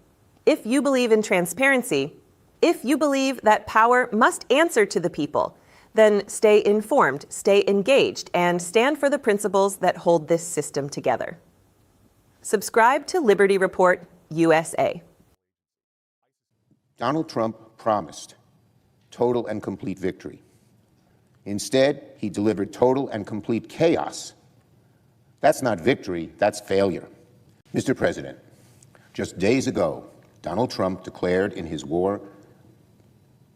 if you believe in transparency, If you believe that power must answer to the people, then stay informed, stay engaged, and stand for the principles that hold this system together. Subscribe to Liberty Report USA. Donald Trump promised total and complete victory. Instead, he delivered total and complete chaos. That's not victory, that's failure. Mr. President, just days ago, Donald Trump declared his war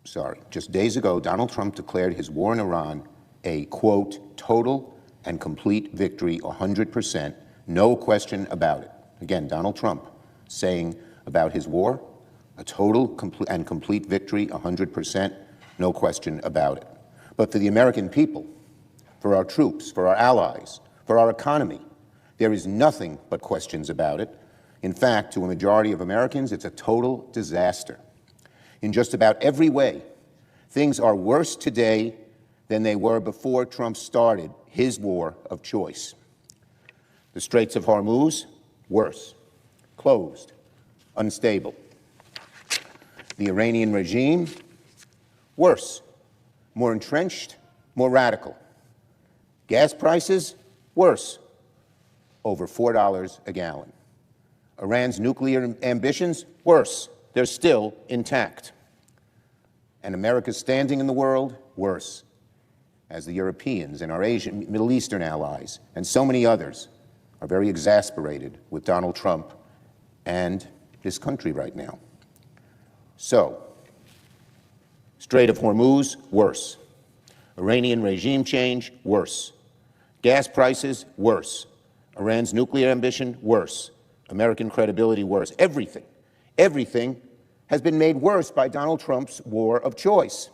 in Iran a, quote, total and complete victory, 100%, no question about it. Again, Donald Trump saying about his war, a total and complete victory, 100%, no question about it. But for the American people, for our troops, for our allies, for our economy, there is nothing but questions about it. In fact, to a majority of Americans, it's a total disaster. In just about every way, things are worse today than they were before Trump started his war of choice. The Straits of Hormuz, worse, closed, unstable. The Iranian regime, worse, more entrenched, more radical. Gas prices, worse, over $4 a gallon. Iran's nuclear ambitions, worse, they're still intact. And America's standing in the world, worse, as the Europeans and our Asian, Middle Eastern allies, and so many others, are very exasperated with Donald Trump and his country right now. So, Strait of Hormuz, worse. Iranian regime change, worse. Gas prices, worse. Iran's nuclear ambition, worse. American credibility, worse. Everything has been made worse by Donald Trump's war of choice.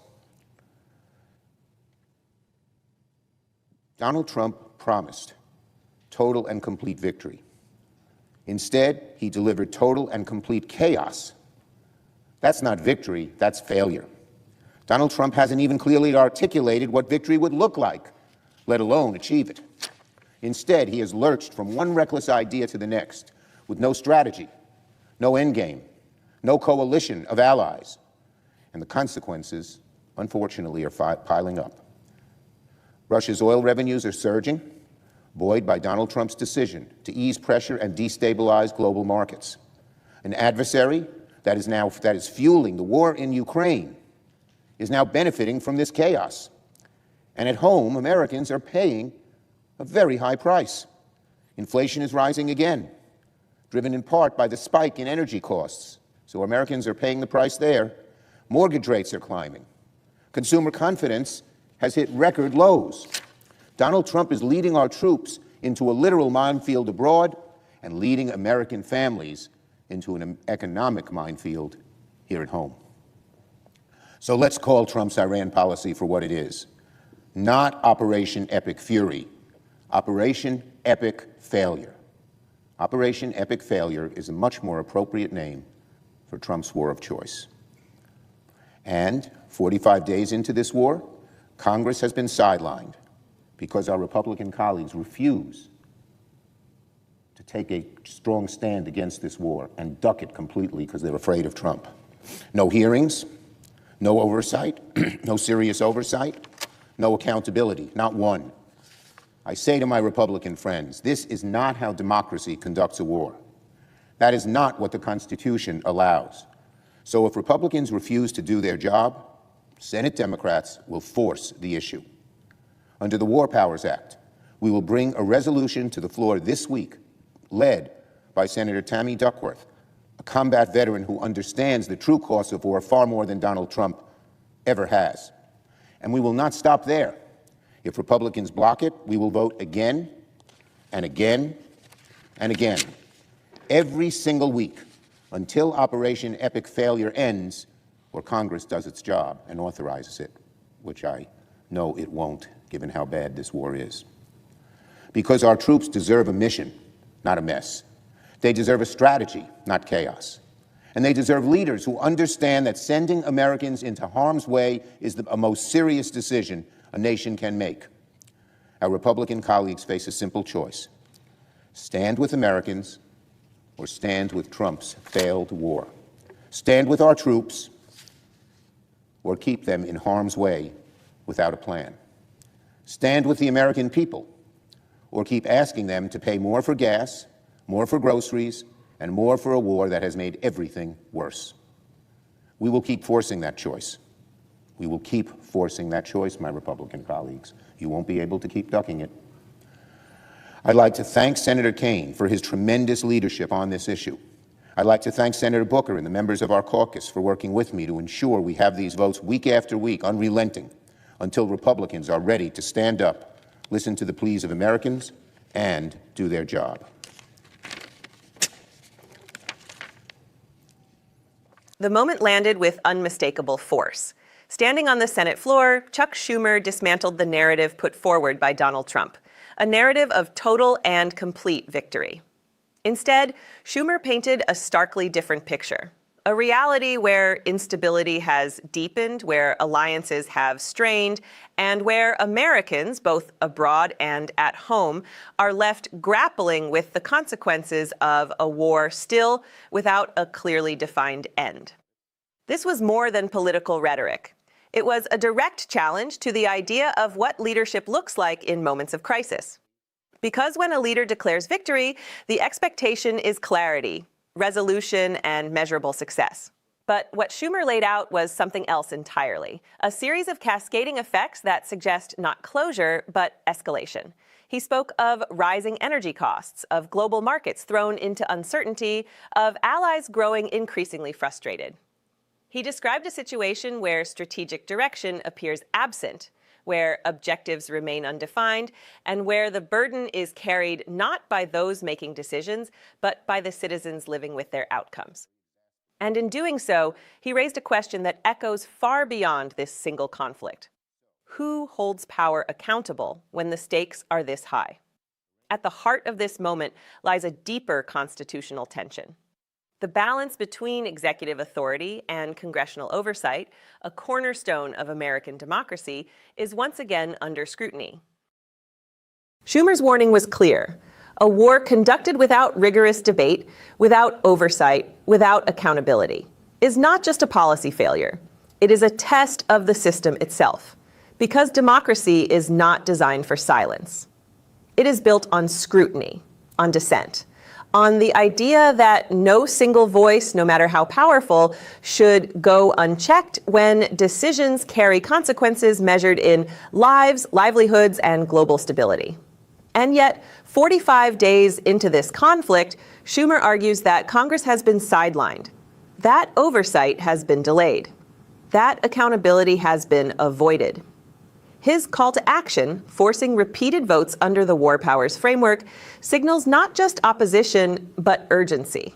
Donald Trump promised total and complete victory. Instead, he delivered total and complete chaos. That's not victory, that's failure. Donald Trump hasn't even clearly articulated what victory would look like, let alone achieve it. Instead, he has lurched from one reckless idea to the next, with no strategy, no endgame, no coalition of allies. And the consequences, unfortunately, are piling up. Russia's oil revenues are surging, buoyed by Donald Trump's decision to ease pressure and destabilize global markets. An adversary that is fueling the war in Ukraine is now benefiting from this chaos. And at home, Americans are paying a very high price. Inflation is rising again, driven in part by the spike in energy costs. So Americans are paying the price there. Mortgage rates are climbing. Consumer confidence has hit record lows. Donald Trump is leading our troops into a literal minefield abroad and leading American families into an economic minefield here at home. So let's call Trump's Iran policy for what it is. Not Operation Epic Fury, Operation Epic Failure. Operation Epic Failure is a much more appropriate name for Trump's war of choice. And 45 days into this war, Congress has been sidelined because our Republican colleagues refuse to take a strong stand against this war and duck it completely because they're afraid of Trump. No hearings, no oversight, no serious oversight, no accountability, not one. I say to my Republican friends, this is not how democracy conducts a war. That is not what the Constitution allows. So if Republicans refuse to do their job, Senate Democrats will force the issue. Under the War Powers Act, we will bring a resolution to the floor this week, led by Senator Tammy Duckworth, a combat veteran who understands the true cost of war far more than Donald Trump ever has. And we will not stop there. If Republicans block it, we will vote again and again and again, every single week, until Operation Epic Failure ends or Congress does its job and authorizes it, which I know it won't, given how bad this war is. Because our troops deserve a mission, not a mess. They deserve a strategy, not chaos. And they deserve leaders who understand that sending Americans into harm's way is a most serious decision a nation can make. Our Republican colleagues face a simple choice: stand with Americans or stand with Trump's failed war. Stand with our troops or keep them in harm's way without a plan. Stand with the American people, or keep asking them to pay more for gas, more for groceries, and more for a war that has made everything worse. We will keep forcing that choice. We will keep forcing that choice, my Republican colleagues. You won't be able to keep ducking it. I'd like to thank Senator Kaine for his tremendous leadership on this issue. I'd like to thank Senator Booker and the members of our caucus for working with me to ensure we have these votes week after week, unrelenting, until Republicans are ready to stand up, listen to the pleas of Americans, and do their job. The moment landed with unmistakable force. Standing on the Senate floor, Chuck Schumer dismantled the narrative put forward by Donald Trump, a narrative of total and complete victory. Instead, Schumer painted a starkly different picture, a reality where instability has deepened, where alliances have strained, and where Americans, both abroad and at home, are left grappling with the consequences of a war still without a clearly defined end. This was more than political rhetoric. It was a direct challenge to the idea of what leadership looks like in moments of crisis. Because when a leader declares victory, the expectation is clarity, resolution, and measurable success. But what Schumer laid out was something else entirely, a series of cascading effects that suggest not closure, but escalation. He spoke of rising energy costs, of global markets thrown into uncertainty, of allies growing increasingly frustrated. He described a situation where strategic direction appears absent, where objectives remain undefined, and where the burden is carried not by those making decisions, but by the citizens living with their outcomes. And in doing so, he raised a question that echoes far beyond this single conflict. Who holds power accountable when the stakes are this high? At the heart of this moment lies a deeper constitutional tension. The balance between executive authority and congressional oversight, a cornerstone of American democracy, is once again under scrutiny. Schumer's warning was clear. A war conducted without rigorous debate, without oversight, without accountability, is not just a policy failure. It is a test of the system itself, because democracy is not designed for silence. It is built on scrutiny, on dissent, on the idea that no single voice, no matter how powerful, should go unchecked when decisions carry consequences measured in lives, livelihoods, and global stability. And yet, 45 days into this conflict, Schumer argues that Congress has been sidelined. That oversight has been delayed. That accountability has been avoided. His call to action, forcing repeated votes under the War Powers Framework, signals not just opposition, but urgency.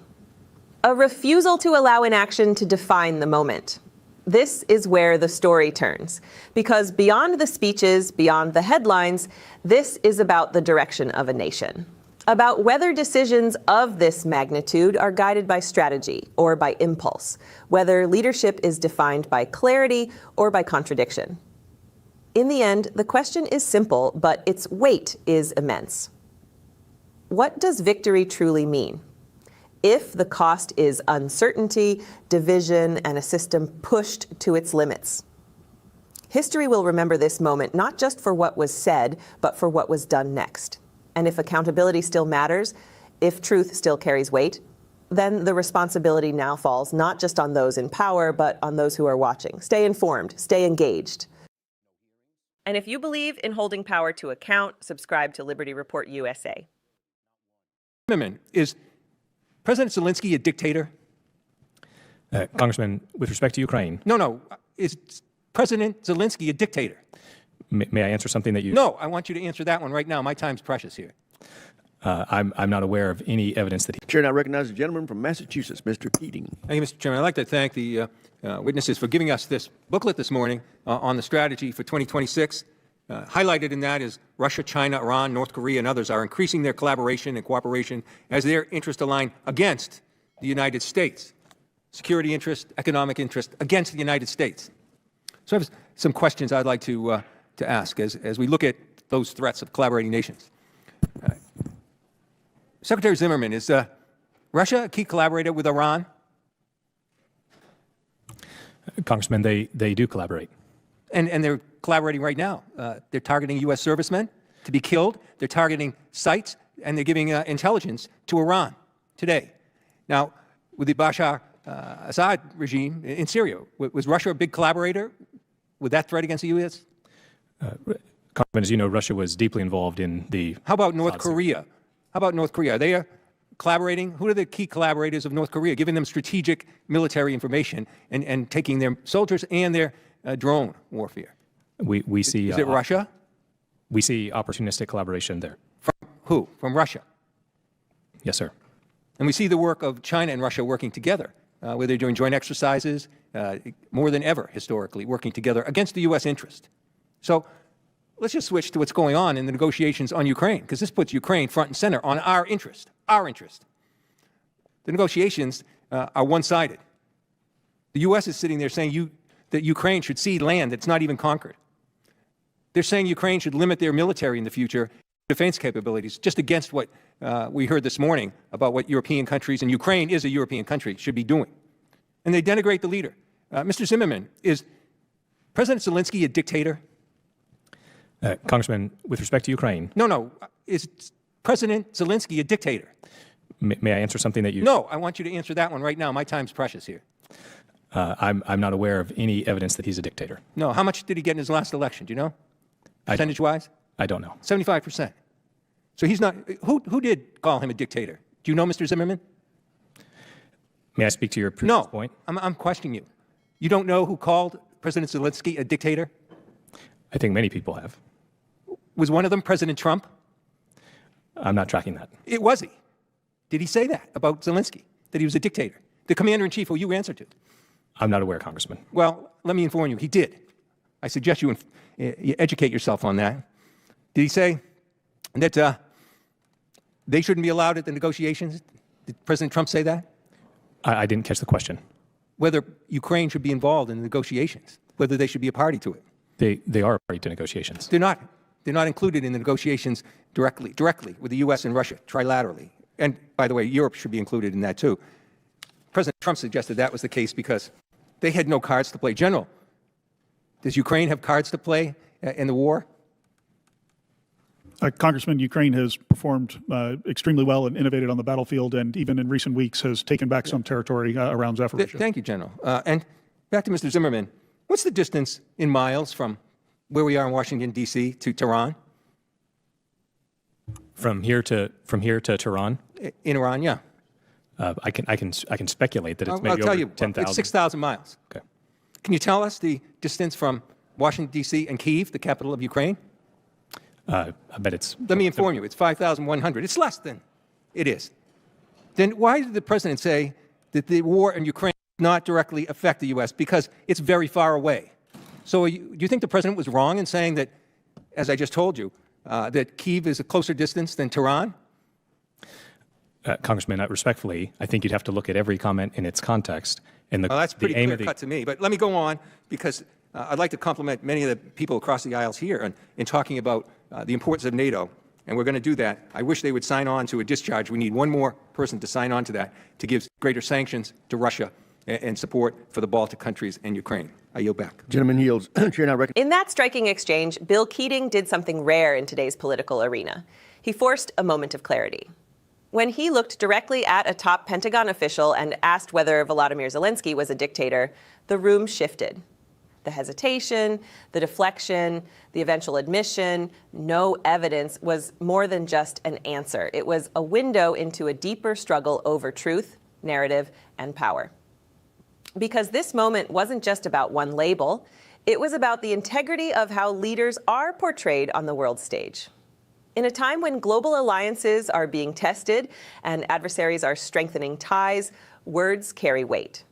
A refusal to allow inaction to define the moment. This is where the story turns, because beyond the speeches, beyond the headlines, this is about the direction of a nation, about whether decisions of this magnitude are guided by strategy or by impulse, whether leadership is defined by clarity or by contradiction. In the end, the question is simple, but its weight is immense. What does victory truly mean? If the cost is uncertainty, division, and a system pushed to its limits. History will remember this moment not just for what was said, but for what was done next. And if accountability still matters, if truth still carries weight, then the responsibility now falls not just on those in power, but on those who are watching. Stay informed, stay engaged. And if you believe in holding power to account, subscribe to Liberty Report USA. Is President Zelensky a dictator? Congressman, with respect to Ukraine. No. Is President Zelensky a dictator? May I answer something that you... No, I want you to answer that one right now. My time's precious here. I'm not aware of any evidence that he... Chair now recognizes the gentleman from Massachusetts, Mr. Keating. Thank you, Mr. Chairman. I'd like to thank the witnesses for giving us this booklet this morning on the strategy for 2026. Highlighted in that is Russia, China, Iran, North Korea, and others are increasing their collaboration and cooperation as their interests align against the United States. Security interest, economic interest against the United States. So I have some questions I'd like to ask as we look at those threats of collaborating nations. Secretary Zimmerman, is Russia a key collaborator with Iran? Congressman, they do collaborate. And they're collaborating right now. They're targeting U.S. servicemen to be killed. They're targeting sites, and they're giving intelligence to Iran today. Now, with the Bashar Assad regime in Syria, was Russia a big collaborator with that threat against the U.S.? Congressman, as you know, Russia was deeply involved in the... How about North Korea? How about North Korea? Are they collaborating? Who are the key collaborators of North Korea, giving them strategic military information and taking their soldiers and their drone warfare? We see... Is it Russia? We see opportunistic collaboration there. From who? From Russia? Yes, sir. And we see the work of China and Russia working together, where they're doing joint exercises, more than ever historically, working together against the U.S. interest. So let's just switch to what's going on in the negotiations on Ukraine, because this puts Ukraine front and center on our interest, our interest. The negotiations are one-sided. The U.S. is sitting there saying that Ukraine should cede land that's not even conquered. They're saying Ukraine should limit their military in the future defense capabilities, just against what we heard this morning about what European countries, and Ukraine is a European country, should be doing. And they denigrate the leader. Mr. Zimmerman, is President Zelensky a dictator? Congressman, with respect to Ukraine... No. Is President Zelensky a dictator? May I answer something that you... No, I want you to answer that one right now. My time's precious here. I'm not aware of any evidence that he's a dictator. No. How much did he get in his last election? Do you know? Percentage-wise? I don't know. 75%. So he's not... Who did call him a dictator? Do you know, Mr. Zimmerman? May I speak to your previous point? No. I'm questioning you. You don't know who called President Zelensky a dictator? I think many people have. Was one of them President Trump? I'm not tracking that. It was he. Did he say that about Zelensky, that he was a dictator? The commander-in-chief who you answer to. I'm not aware, Congressman. Well, let me inform you. He did. I suggest you educate yourself on that. Did he say that they shouldn't be allowed at the negotiations? Did President Trump say that? I didn't catch the question. Whether Ukraine should be involved in the negotiations, whether they should be a party to it. They are a party to negotiations. They're not. They're not included in the negotiations directly with the U.S. and Russia, trilaterally. And, by the way, Europe should be included in that, too. President Trump suggested that was the case because they had no cards to play. General, does Ukraine have cards to play in the war? Congressman, Ukraine has performed extremely well and innovated on the battlefield, and even in recent weeks has taken back some territory around Zaporizhzhia. Thank you, General. And back to Mr. Zimmerman. What's the distance in miles from where we are in Washington, D.C. to Tehran? From here to Tehran? In Iran, yeah. I can speculate that it's maybe I'll tell over you, 10,000. It's 6,000 miles. Okay. Can you tell us the distance from Washington, D.C. and Kyiv, the capital of Ukraine? I bet it's... Let me inform you, it's 5,100. It's less than it is. Then why did the president say that the war in Ukraine does not directly affect the U.S.? Because it's very far away. So do you think the president was wrong in saying that, as I just told you, that Kyiv is a closer distance than Tehran? Congressman, respectfully, I think you'd have to look at every comment in its context. And Well, that's pretty clear cut to me. But let me go on, because I'd like to compliment many of the people across the aisles here in talking about the importance of NATO. And we're going to do that. I wish they would sign on to a discharge. We need one more person to sign on to that to give greater sanctions to Russia and support for the Baltic countries and Ukraine. I yield back. Gentleman yields. In that striking exchange, Bill Keating did something rare in today's political arena. He forced a moment of clarity. When he looked directly at a top Pentagon official and asked whether Volodymyr Zelensky was a dictator, the room shifted. The hesitation, the deflection, the eventual admission, no evidence was more than just an answer. It was a window into a deeper struggle over truth, narrative, and power. Because this moment wasn't just about one label, it was about the integrity of how leaders are portrayed on the world stage. In a time when global alliances are being tested and adversaries are strengthening ties, words carry weight.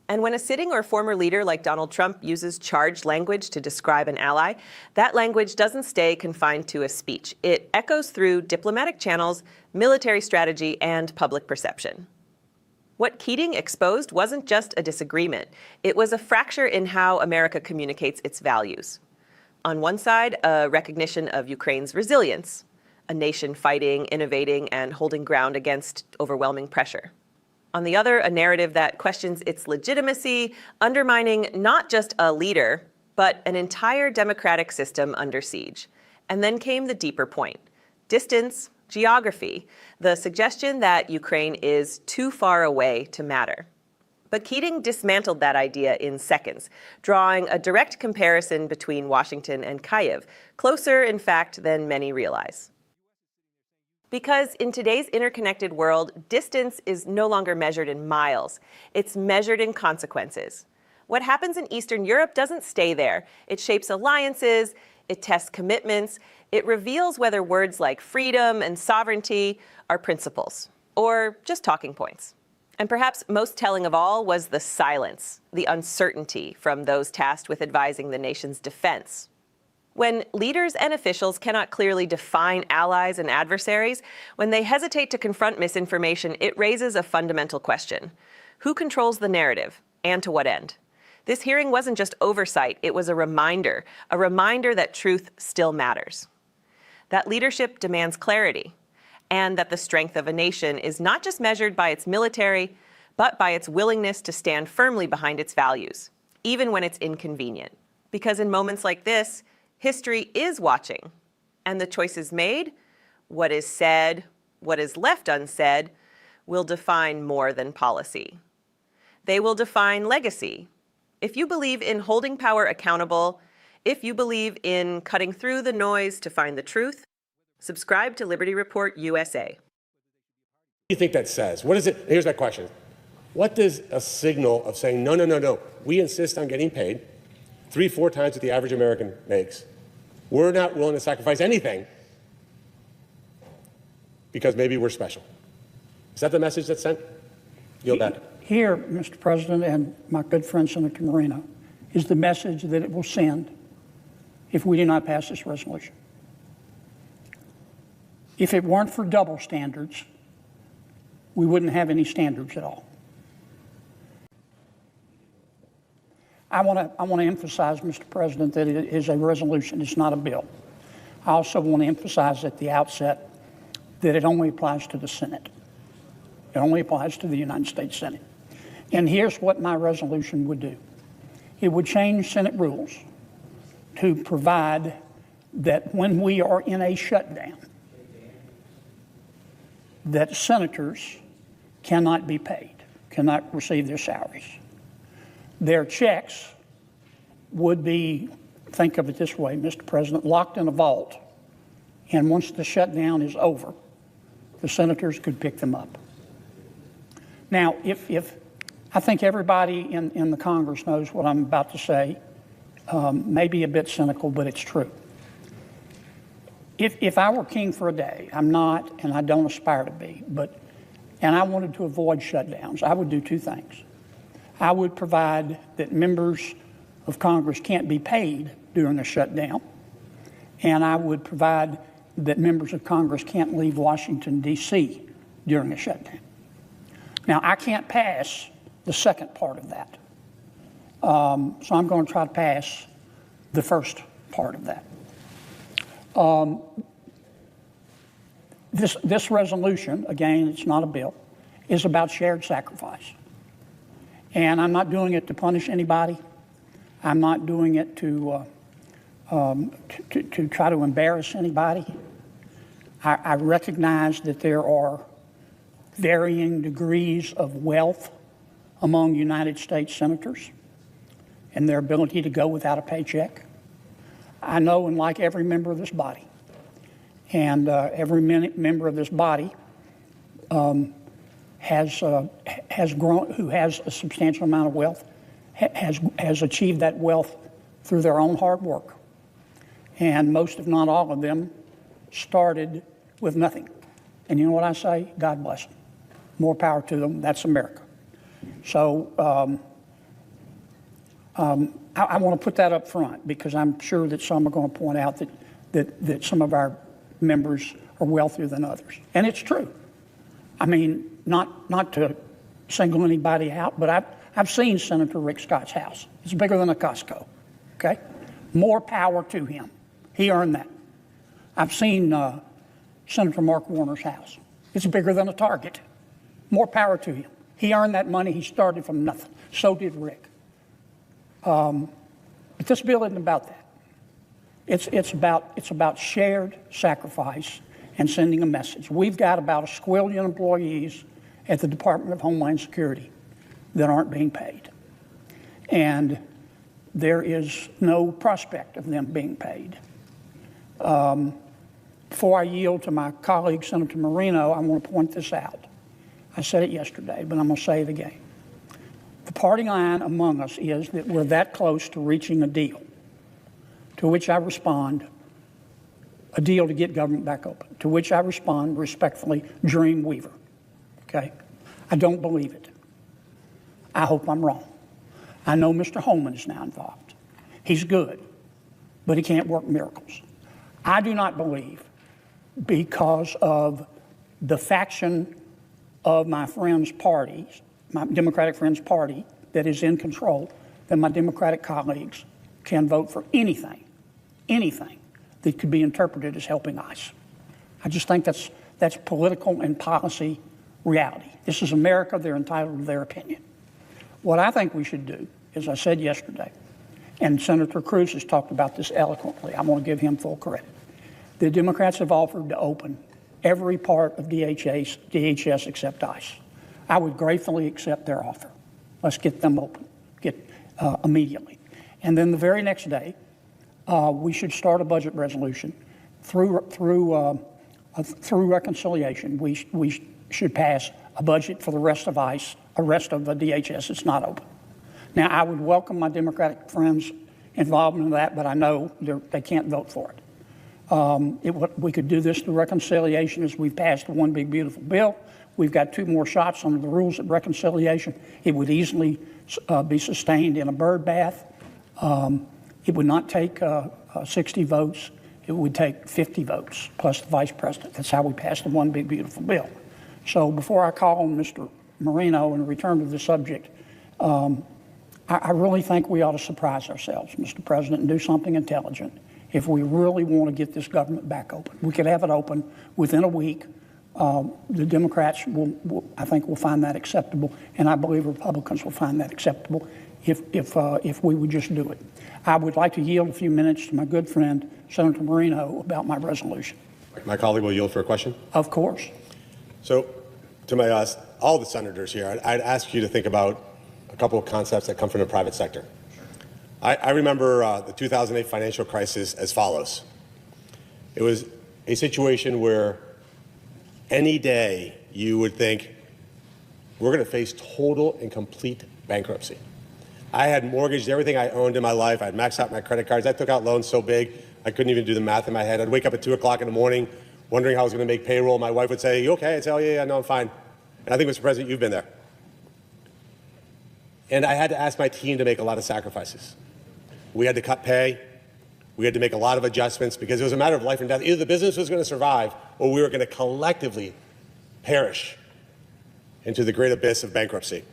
And when a sitting or former leader like Donald Trump uses charged language to describe an ally, that language doesn't stay confined to a speech. It echoes through diplomatic channels, military strategy, and public perception. What Keating exposed wasn't just a disagreement. It was a fracture in how America communicates its values. On one side, a recognition of Ukraine's resilience, a nation fighting, innovating, and holding ground against overwhelming pressure. On the other, a narrative that questions its legitimacy, undermining not just a leader, but an entire democratic system under siege. And then came the deeper point: distance, geography, the suggestion that Ukraine is too far away to matter. But Keating dismantled that idea in seconds, drawing a direct comparison between Washington and Kyiv, closer, in fact, than many realize. Because in today's interconnected world, distance is no longer measured in miles. It's measured in consequences. What happens in Eastern Europe doesn't stay there. It shapes alliances, it tests commitments, it reveals whether words like freedom and sovereignty are principles, or just talking points. And perhaps most telling of all was the silence, the uncertainty from those tasked with advising the nation's defense. When leaders and officials cannot clearly define allies and adversaries, when they hesitate to confront misinformation, it raises a fundamental question: who controls the narrative, and to what end? This hearing wasn't just oversight, it was a reminder that truth still matters. That leadership demands clarity, and that the strength of a nation is not just measured by its military, but by its willingness to stand firmly behind its values, even when it's inconvenient. Because in moments like this, history is watching, and the choices made, what is said, what is left unsaid, will define more than policy. They will define legacy. If you believe in holding power accountable, if you believe in cutting through the noise to find the truth, subscribe to Liberty Report USA. What do you think that says? What is it? Here's my question. What does a signal of saying, no, we insist on getting paid 3-4 times what the average American makes. We're not willing to sacrifice anything because maybe we're special. Is that the message that's sent? Yield back. Here, Mr. President, and my good friend Senator Moreno, is the message that it will send if we do not pass this resolution. If it weren't for double standards, we wouldn't have any standards at all. I want to emphasize, Mr. President, that it is a resolution. It's not a bill. I also want to emphasize at the outset that it only applies to the Senate. It only applies to the United States Senate. And here's what my resolution would do. It would change Senate rules to provide that when we are in a shutdown, that senators cannot be paid, cannot receive their salaries. Their checks would be, think of it this way, Mr. President, locked in a vault. And once the shutdown is over, the senators could pick them up. Now, if I think everybody in the Congress knows what I'm about to say, maybe a bit cynical, but it's true. If I were king for a day, I'm not, and I don't aspire to be, and I wanted to avoid shutdowns, I would do two things. I would provide that members of Congress can't be paid during a shutdown, and I would provide that members of Congress can't leave Washington, D.C. during a shutdown. Now, I can't pass the second part of that, so I'm going to try to pass the first part of that. This resolution, again, it's not a bill, is about shared sacrifice. And I'm not doing it to punish anybody. I'm not doing it to try to embarrass anybody. I recognize that there are varying degrees of wealth among United States senators and their ability to go without a paycheck. I know and like every member of this body. And every member of this body has grown, who has a substantial amount of wealth, has achieved that wealth through their own hard work. And most, if not all of them, started with nothing. And you know what I say? God bless them. More power to them. That's America. So I want to put that up front because I'm sure that some are going to point out that some of our members are wealthier than others. And it's true. I mean, not to single anybody out, but I've seen Senator Rick Scott's house. It's bigger than a Costco, okay? More power to him. He earned that. I've seen Senator Mark Warner's house. It's bigger than a Target. More power to him. He earned that money. He started from nothing. So did Rick. But this bill isn't about that. It's about shared sacrifice and sending a message. We've got about a squillion employees at the Department of Homeland Security that aren't being paid. And there is no prospect of them being paid. Before I yield to my colleague, Senator Moreno, I want to point this out. I said it yesterday, but I'm going to say it again. The party line among us is that we're that close to reaching a deal, to which I respond, a deal to get government back open, to which I respond respectfully, dream weaver, okay? I don't believe it. I hope I'm wrong. I know Mr. Holman is now involved. He's good, but he can't work miracles. I do not believe, because of the faction of my friend's party, my Democratic friend's party that is in control, that my Democratic colleagues can vote for anything that could be interpreted as helping ICE. I just think that's political and policy reality. This is America. They're entitled to their opinion. What I think we should do, as I said yesterday, and Senator Cruz has talked about this eloquently, I want to give him full credit. The Democrats have offered to open every part of DHS except ICE. I would gratefully accept their offer. Let's get them open, immediately. And then the very next day, we should start a budget resolution through reconciliation. We should pass a budget for the rest of ICE, the rest of the DHS that's not open. Now, I would welcome my Democratic friends' involvement in that, but I know they can't vote for it. We could do this through reconciliation as we've passed the one big beautiful bill. We've got 2 more shots under the rules of reconciliation. It would easily be sustained in a bird bath. It would not take 60 votes. It would take 50 votes plus the vice president. That's how we passed the one big beautiful bill. So before I call on Mr. Moreno and return to the subject, I really think we ought to surprise ourselves, Mr. President, and do something intelligent if we really want to get this government back open. We could have it open within a week. The Democrats I think, will find that acceptable, and I believe Republicans will find that acceptable if we would just do it. I would like to yield a few minutes to my good friend, Senator Moreno, about my resolution. My colleague will yield for a question. Of course. So, to all the senators here, I'd ask you to think about a couple of concepts that come from the private sector. I remember the 2008 financial crisis as follows. It was a situation where any day you would think, we're going to face total and complete bankruptcy. I had mortgaged everything I owned in my life. I'd maxed out my credit cards. I took out loans so big, I couldn't even do the math in my head. I'd wake up at 2 o'clock in the morning wondering how I was going to make payroll. My wife would say, you okay? I'd say, oh, yeah, no, I'm fine. And I think, Mr. President, you've been there. And I had to ask my team to make a lot of sacrifices. We had to cut pay. We had to make a lot of adjustments because it was a matter of life and death. Either the business was going to survive or we were going to collectively perish into the great abyss of bankruptcy.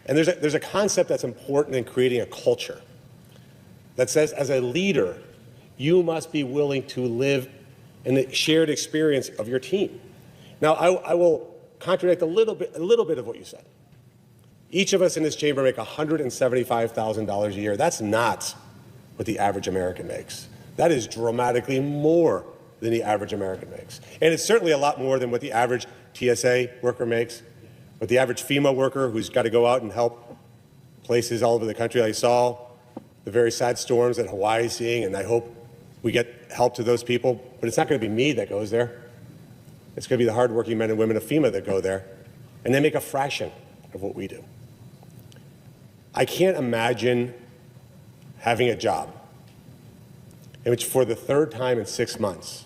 And there's a concept that's important in creating a culture that says, as a leader, you must be willing to live in the shared experience of your team. Now, I will contradict a little bit of what you said. Each of us in this chamber make $175,000 a year. That's not what the average American makes. That is dramatically more than the average American makes. And it's certainly a lot more than what the average TSA worker makes, what the average FEMA worker who's got to go out and help places all over the country. I saw the very sad storms that Hawaii is seeing, and I hope we get help to those people. But it's not going to be me that goes there. It's going to be the hardworking men and women of FEMA that go there, and they make a fraction of what we do. I can't imagine having a job in which for the 3rd time in 6 months,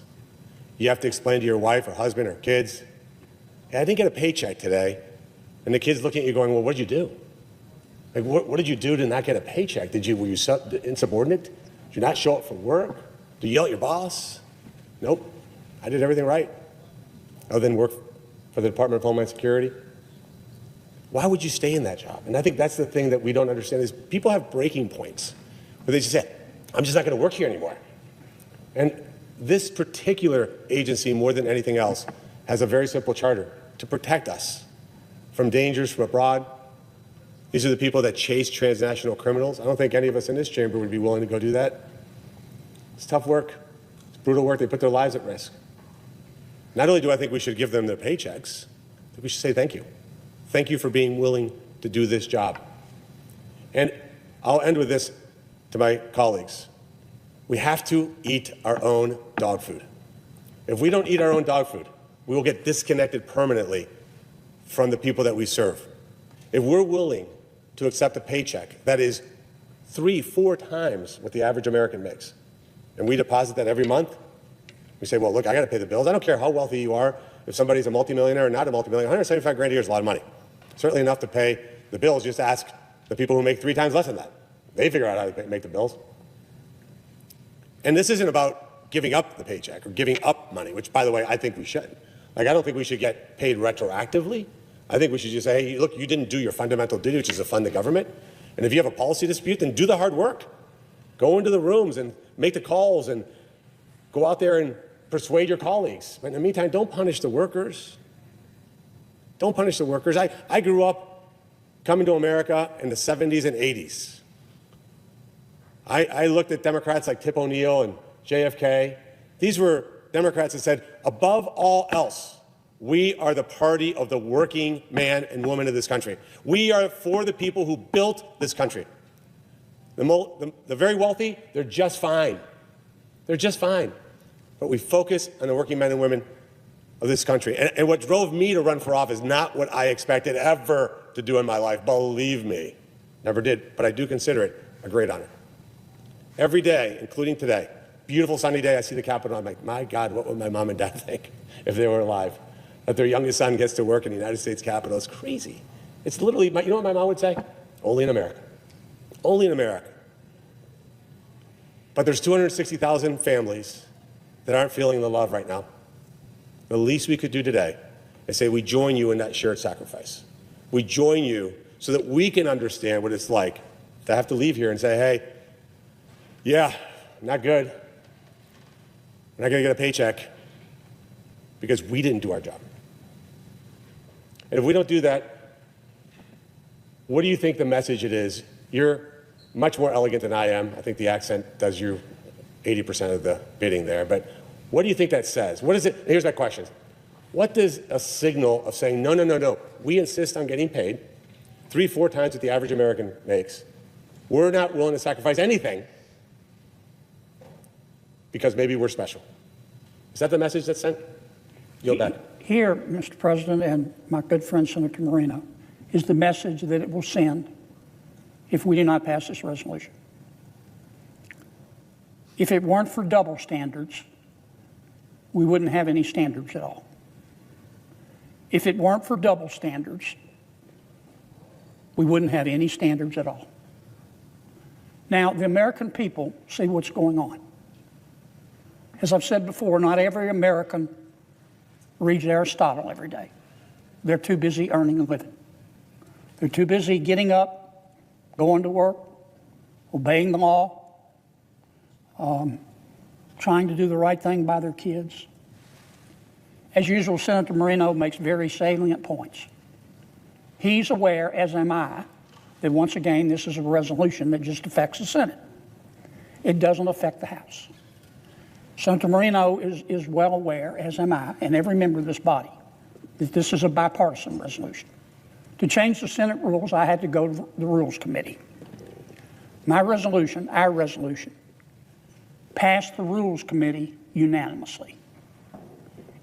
you have to explain to your wife or husband or kids, hey, I didn't get a paycheck today. And the kids looking at you going, well, what did you do? Like, what did you do to not get a paycheck? Were you insubordinate? Did you not show up for work? Did you yell at your boss? Nope. I did everything right, other than work for the Department of Homeland Security. Why would you stay in that job? And I think that's the thing that we don't understand is people have breaking points where they just say, I'm just not going to work here anymore. And this particular agency, more than anything else, has a very simple charter to protect us from dangers from abroad. These are the people that chase transnational criminals. I don't think any of us in this chamber would be willing to go do that. It's tough work. It's brutal work. They put their lives at risk. Not only do I think we should give them their paychecks, I think we should say thank you. Thank you for being willing to do this job. And I'll end with this to my colleagues. We have to eat our own dog food. If we don't eat our own dog food, we will get disconnected permanently from the people that we serve. If we're willing to accept a paycheck that is 3-4 times what the average American makes, and we deposit that every month, we say, well, look, I got to pay the bills. I don't care how wealthy you are. If somebody's a multimillionaire or not a multimillionaire, 175 grand a year is a lot of money. Certainly enough to pay the bills. Just ask the people who make 3 times less than that. They figure out how to make the bills. And this isn't about giving up the paycheck or giving up money, which, by the way, I think we should. Like, I don't think we should get paid retroactively. I think we should just say, hey, look, you didn't do your fundamental duty, which is to fund the government. And if you have a policy dispute, then do the hard work. Go into the rooms and make the calls and go out there and persuade your colleagues. But in the meantime, don't punish the workers. Don't punish the workers. I grew up coming to America in the 70s and 80s. I looked at Democrats like Tip O'Neill and JFK. These were Democrats that said, above all else, we are the party of the working man and woman of this country. We are for the people who built this country. The very wealthy, they're just fine. They're just fine. But we focus on the working men and women of this country. And what drove me to run for office is not what I expected ever to do in my life. Believe me, never did. But I do consider it a great honor. Every day, including today, beautiful sunny day, I see the Capitol. I'm like, my God, what would my mom and dad think if they were alive? That their youngest son gets to work in the United States Capitol. It's crazy. It's literally, you know what my mom would say? Only in America. Only in America. But there's 260,000 families that aren't feeling the love right now. The least we could do today is say we join you in that shared sacrifice. We join you so that we can understand what it's like to have to leave here and say, hey, yeah, not good. We're not going to get a paycheck because we didn't do our job. And if we don't do that, what do you think the message it is? You're much more elegant than I am. I think the accent does you 80% of the bidding there. But what do you think that says? What is it? Here's my question. What does a signal of saying, no, no, no, no, we insist on getting paid 3-4 times what the average American makes. We're not willing to sacrifice anything because maybe we're special. Is that the message that's sent? Yield back. Here, Mr. President, and my good friend Senator Moreno, is the message that it will send if we do not pass this resolution. If it weren't for double standards, we wouldn't have any standards at all. If it weren't for double standards, we wouldn't have any standards at all. Now, the American people see what's going on. As I've said before, not every American reads Aristotle every day. They're too busy earning a living. They're too busy getting up, going to work, obeying the law, trying to do the right thing by their kids. As usual, Senator Moreno makes very salient points. He's aware, as am I, that once again, this is a resolution that just affects the Senate. It doesn't affect the House. Senator Moreno is well aware, as am I, and every member of this body, that this is a bipartisan resolution. To change the Senate rules, I had to go to the Rules Committee. My resolution, our resolution, passed the Rules Committee unanimously.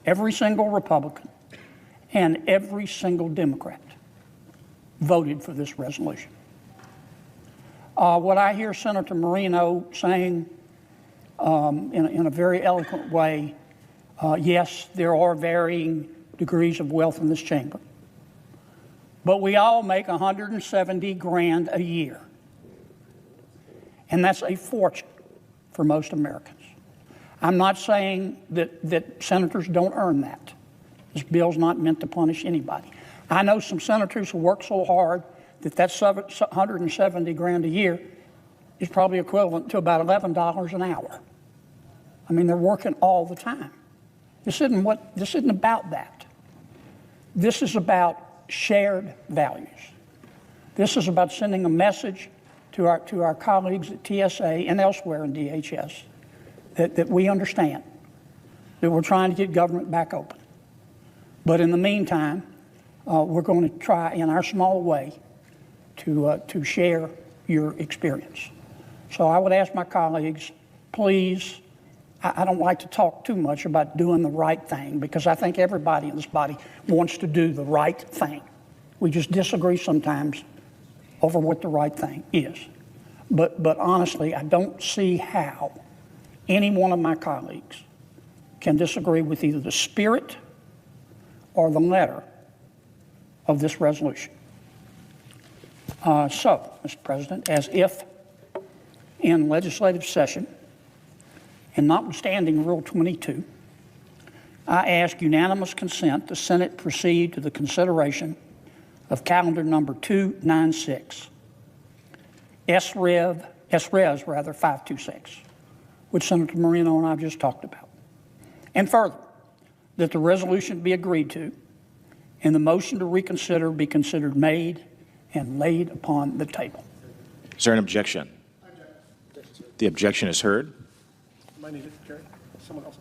Every single Republican and every single Democrat voted for this resolution. What I hear Senator Moreno saying in a very eloquent way, yes, there are varying degrees of wealth in this chamber, but we all make $170 grand a year, and that's a fortune for most Americans. I'm not saying that senators don't earn that. This bill's not meant to punish anybody. I know some senators who work so hard that 170 grand a year is probably equivalent to about $11 an hour. I mean, they're working all the time. This isn't about that. This is about shared values. This is about sending a message to our colleagues at TSA and elsewhere in DHS that we understand that we're trying to get government back open. But in the meantime, we're going to try in our small way to share your experience. So I would ask my colleagues, please, I don't like to talk too much about doing the right thing because I think everybody in this body wants to do the right thing. We just disagree sometimes over what the right thing is. But honestly, I don't see how any one of my colleagues can disagree with either the spirit or the letter of this resolution. So, Mr. President, as if in legislative session, and notwithstanding Rule 22, I ask unanimous consent the Senate proceed to the consideration of calendar number 296, SRES 526, which Senator Moreno and I have just talked about. And further, that the resolution be agreed to and the motion to reconsider be considered made and laid upon the table. Is there an objection? The objection is heard. Someone else.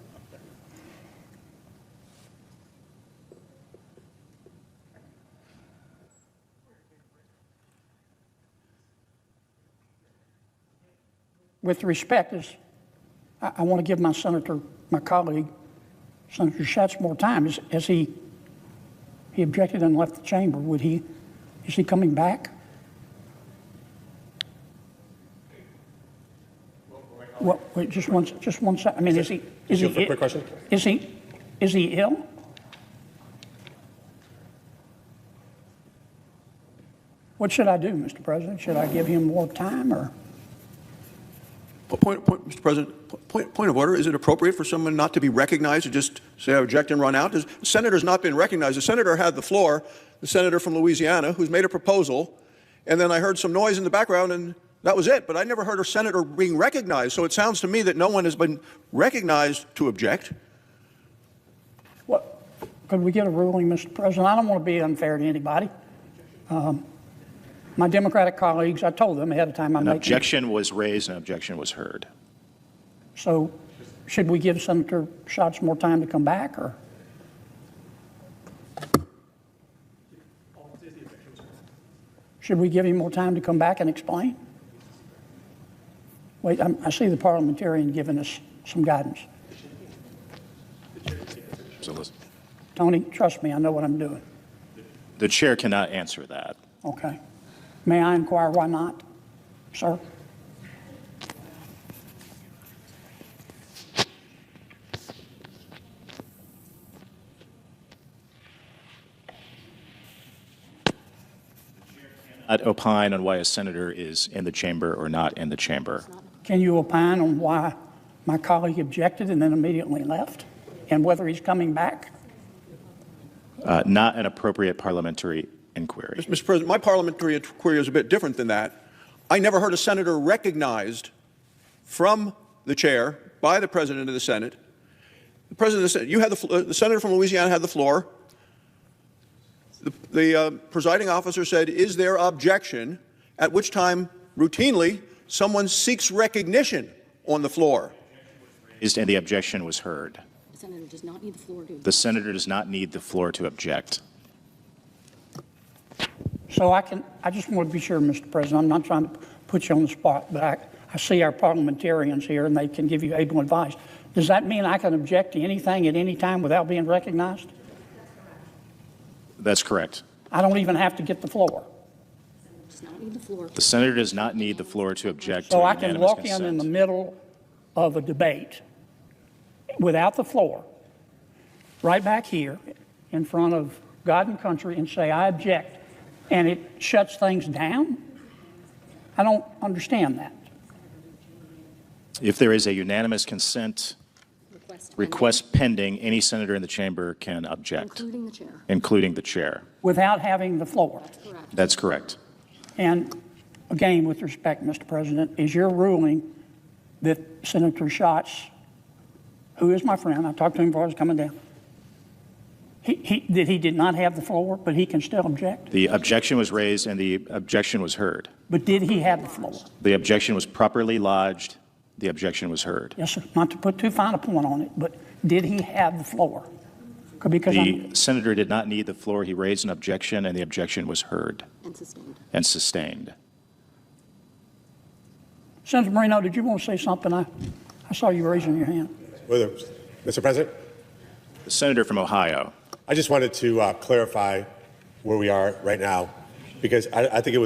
With respect, I want to give my colleague, Senator Schatz, more time. As he objected and left the chamber, is he coming back? Well, wait, just one second. I mean, is he quick question? Is he ill? What should I do, Mr. President? Should I give him more time or? Mr. President, point of order. Is it appropriate for someone not to be recognized to just say I object and run out? The senator's not been recognized. The senator had the floor, the senator from Louisiana, who's made a proposal, and then I heard some noise in the background, and that was it. But I never heard a senator being recognized, so it sounds to me that no one has been recognized to object. What? Could we get a ruling, Mr. President? I don't want to be unfair to anybody. My Democratic colleagues, I told them ahead of time. An objection was raised, an objection was heard. So should we give Senator Schatz more time to come back, or? Should we give him more time to come back and explain? Wait, I see the parliamentarian giving us some guidance. Tony, trust me, I know what I'm doing. The chair cannot answer that. Okay. May I inquire why not, sir? Not opine on why a senator is in the chamber or not in the chamber. Can you opine on why my colleague objected and then immediately left, and whether he's coming back? Not an appropriate parliamentary inquiry. Mr. President, my parliamentary inquiry is a bit different than that. I never heard a senator recognized from the chair by the President of the Senate. The President of the Senate, you had the senator from Louisiana had the floor. The presiding officer said, "Is there objection?" At which time, routinely, someone seeks recognition on the floor. And the objection was heard. The senator does not need the floor to. The senator does not need the floor to object. So I just want to be sure, Mr. President, I'm not trying to put you on the spot, but I see our parliamentarians here and they can give you able advice. Does that mean I can object to anything at any time without being recognized? That's correct. I don't even have to get the floor. Does not need the floor. The senator does not need the floor to object So to I can unanimous walk consent. in the middle of a debate without the floor, right back here in front of God and country, and say I object, and it shuts things down? I don't understand that. If there is a unanimous consent request pending, any senator in the chamber can object. Including the chair. Including the chair. Without having the floor. That's correct. And again, with respect, Mr. President, is your ruling that Senator Schatz, who is my friend, I talked to him before I was coming down, That he did not have the floor, but he can still object? The objection was raised and the objection was heard. But did he have the floor? The objection was properly lodged. The objection was heard. Yes, sir. Not to put too fine a point on it, but did he have the floor? Because the senator did not need the floor. He raised an objection and the objection was heard. And sustained. Senator Moreno, did you want to say something? I saw you raising your hand. Mr. President? The senator from Ohio. I just wanted to clarify where we are right now, because I think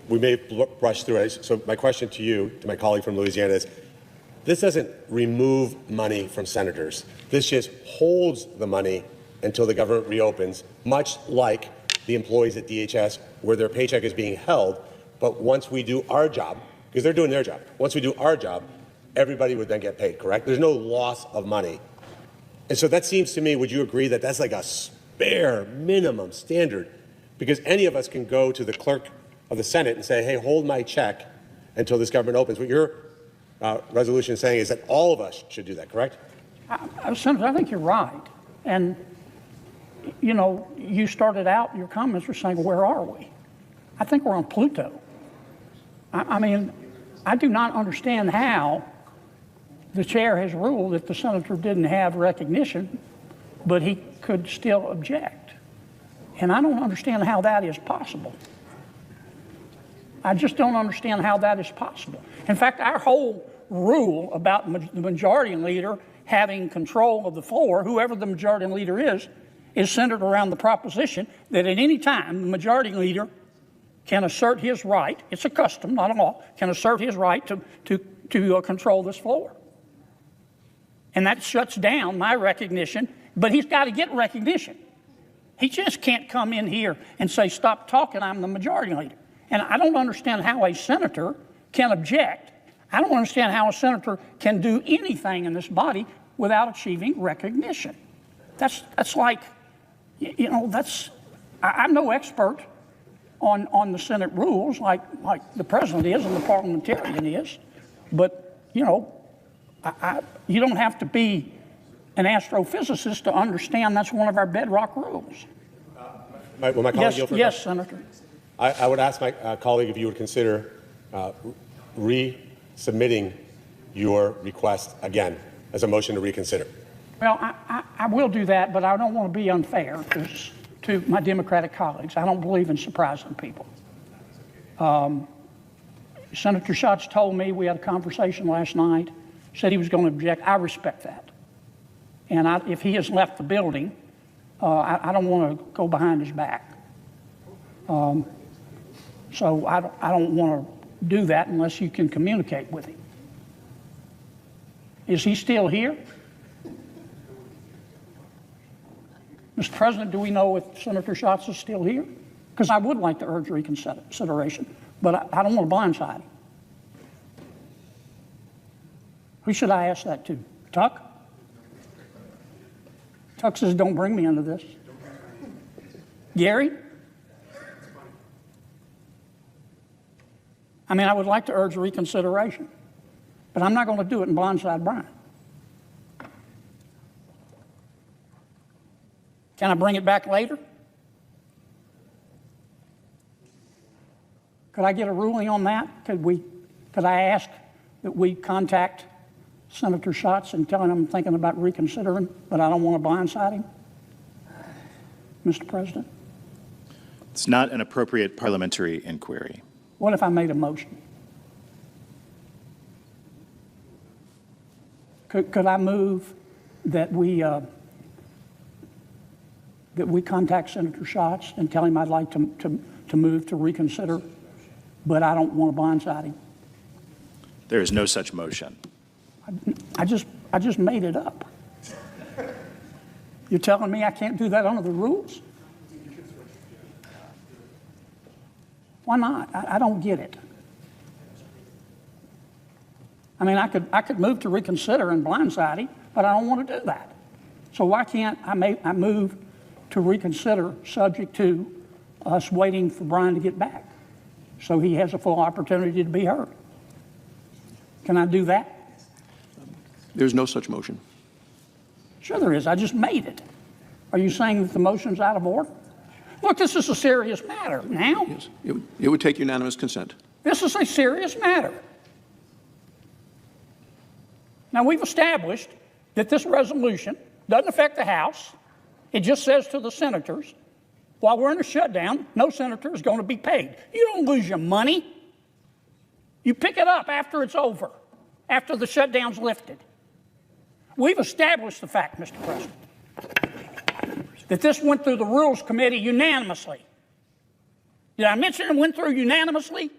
we may have brushed through it. So my question to you, to my colleague from Louisiana, is this doesn't remove money from senators. This just holds the money until the government reopens, much like the employees at DHS, where their paycheck is being held. But once we do our job, because they're doing their job, once we do our job, everybody would then get paid, correct? There's no loss of money. And so that seems to me, would you agree that that's like a bare minimum standard? Because any of us can go to the clerk of the Senate and say, hey, hold my check until this government opens. What your resolution is saying is that all of us should do that, correct? Senator, I think you're right. And, you know, you started out, your comments were saying, where are we? I think we're on Pluto. I mean, I do not understand how the chair has ruled that the senator didn't have recognition, but he could still object. And I don't understand how that is possible. I just don't understand how that is possible. In fact, our whole rule about the majority leader having control of the floor, whoever the majority leader is centered around the proposition that at any time the majority leader can assert his right, it's a custom, not a law, can assert his right to control this floor. And that shuts down my recognition, but he's got to get recognition. He just can't come in here and say, stop talking, I'm the majority leader. And I don't understand how a senator can object. I don't understand how a senator can do anything in this body without achieving recognition. That's like, you know, I'm no expert on the Senate rules like the president is and the parliamentarian is, but, you know, you don't have to be an astrophysicist to understand that's one of our bedrock rules. Will my colleague yield for yes, Senator. I would ask my colleague if you would consider resubmitting your request again as a motion to reconsider. Well, I will do that, but I don't want to be unfair to my Democratic colleagues. I don't believe in surprising people. Senator Schatz told me, we had a conversation last night, said he was going to object. I respect that. And if he has left the building, I don't want to go behind his back. So I don't want to do that unless you can communicate with him. Is he still here? Mr. President, do we know if Senator Schatz is still here? Because I would like to urge reconsideration, but I don't want to blindside him. Who should I ask that to? Tuck? Tuck says, don't bring me into this. Gary? I mean, I would like to urge reconsideration, but I'm not going to do it in blindside Brian. Can I bring it back later? Could I get a ruling on that? Could I ask that we contact Senator Schatz and tell him I'm thinking about reconsidering, but I don't want to blindside him? Mr. President? It's not an appropriate parliamentary inquiry. What if I made a motion? Could I move that we contact Senator Schatz and tell him I'd like to move to reconsider, but I don't want to blindside him? There is no such motion. I just made it up. You're telling me I can't do that under the rules? Why not? I don't get it. I mean, I could move to reconsider and blindside him, but I don't want to do that. So why can't I move to reconsider subject to us waiting for Brian to get back so he has a full opportunity to be heard? Can I do that? There's no such motion. Sure there is. I just made it. Are you saying that the motion's out of order? Look, this is a serious matter now. Yes, it would take unanimous consent. This is a serious matter. Now, we've established that this resolution doesn't affect the House. It just says to the senators, while we're in a shutdown, no senator is going to be paid. You don't lose your money. You pick it up after it's over, after the shutdown's lifted. We've established the fact, Mr. President, that this went through the Rules Committee unanimously. Did I mention it went through unanimously?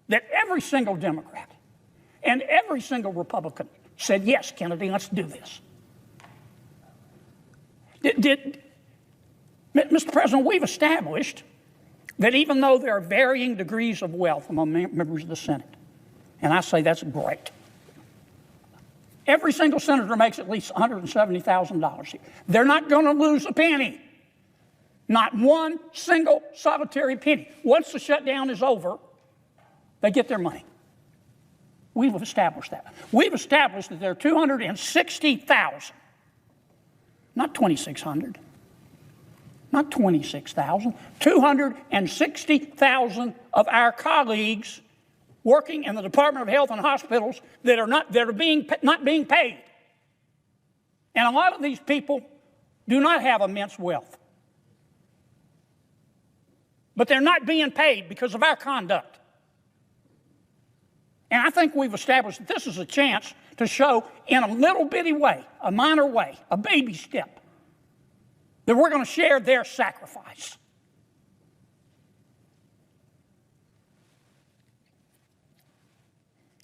That every single Democrat and every single Republican said, yes, Kennedy, let's do this. Mr. President, we've established that even though there are varying degrees of wealth among members of the Senate, and I say that's great, every single senator makes at least $170,000 here. They're not going to lose a penny. Not one single solitary penny. Once the shutdown is over, they get their money. We've established that. We've established that there are 260,000, not 2,600, not 26,000, 260,000 of our colleagues working in the Department of Health and Hospitals that are not being paid. And a lot of these people do not have immense wealth. But they're not being paid because of our conduct. And I think we've established that this is a chance to show in a little bitty way, a minor way, a baby step, that we're going to share their sacrifice.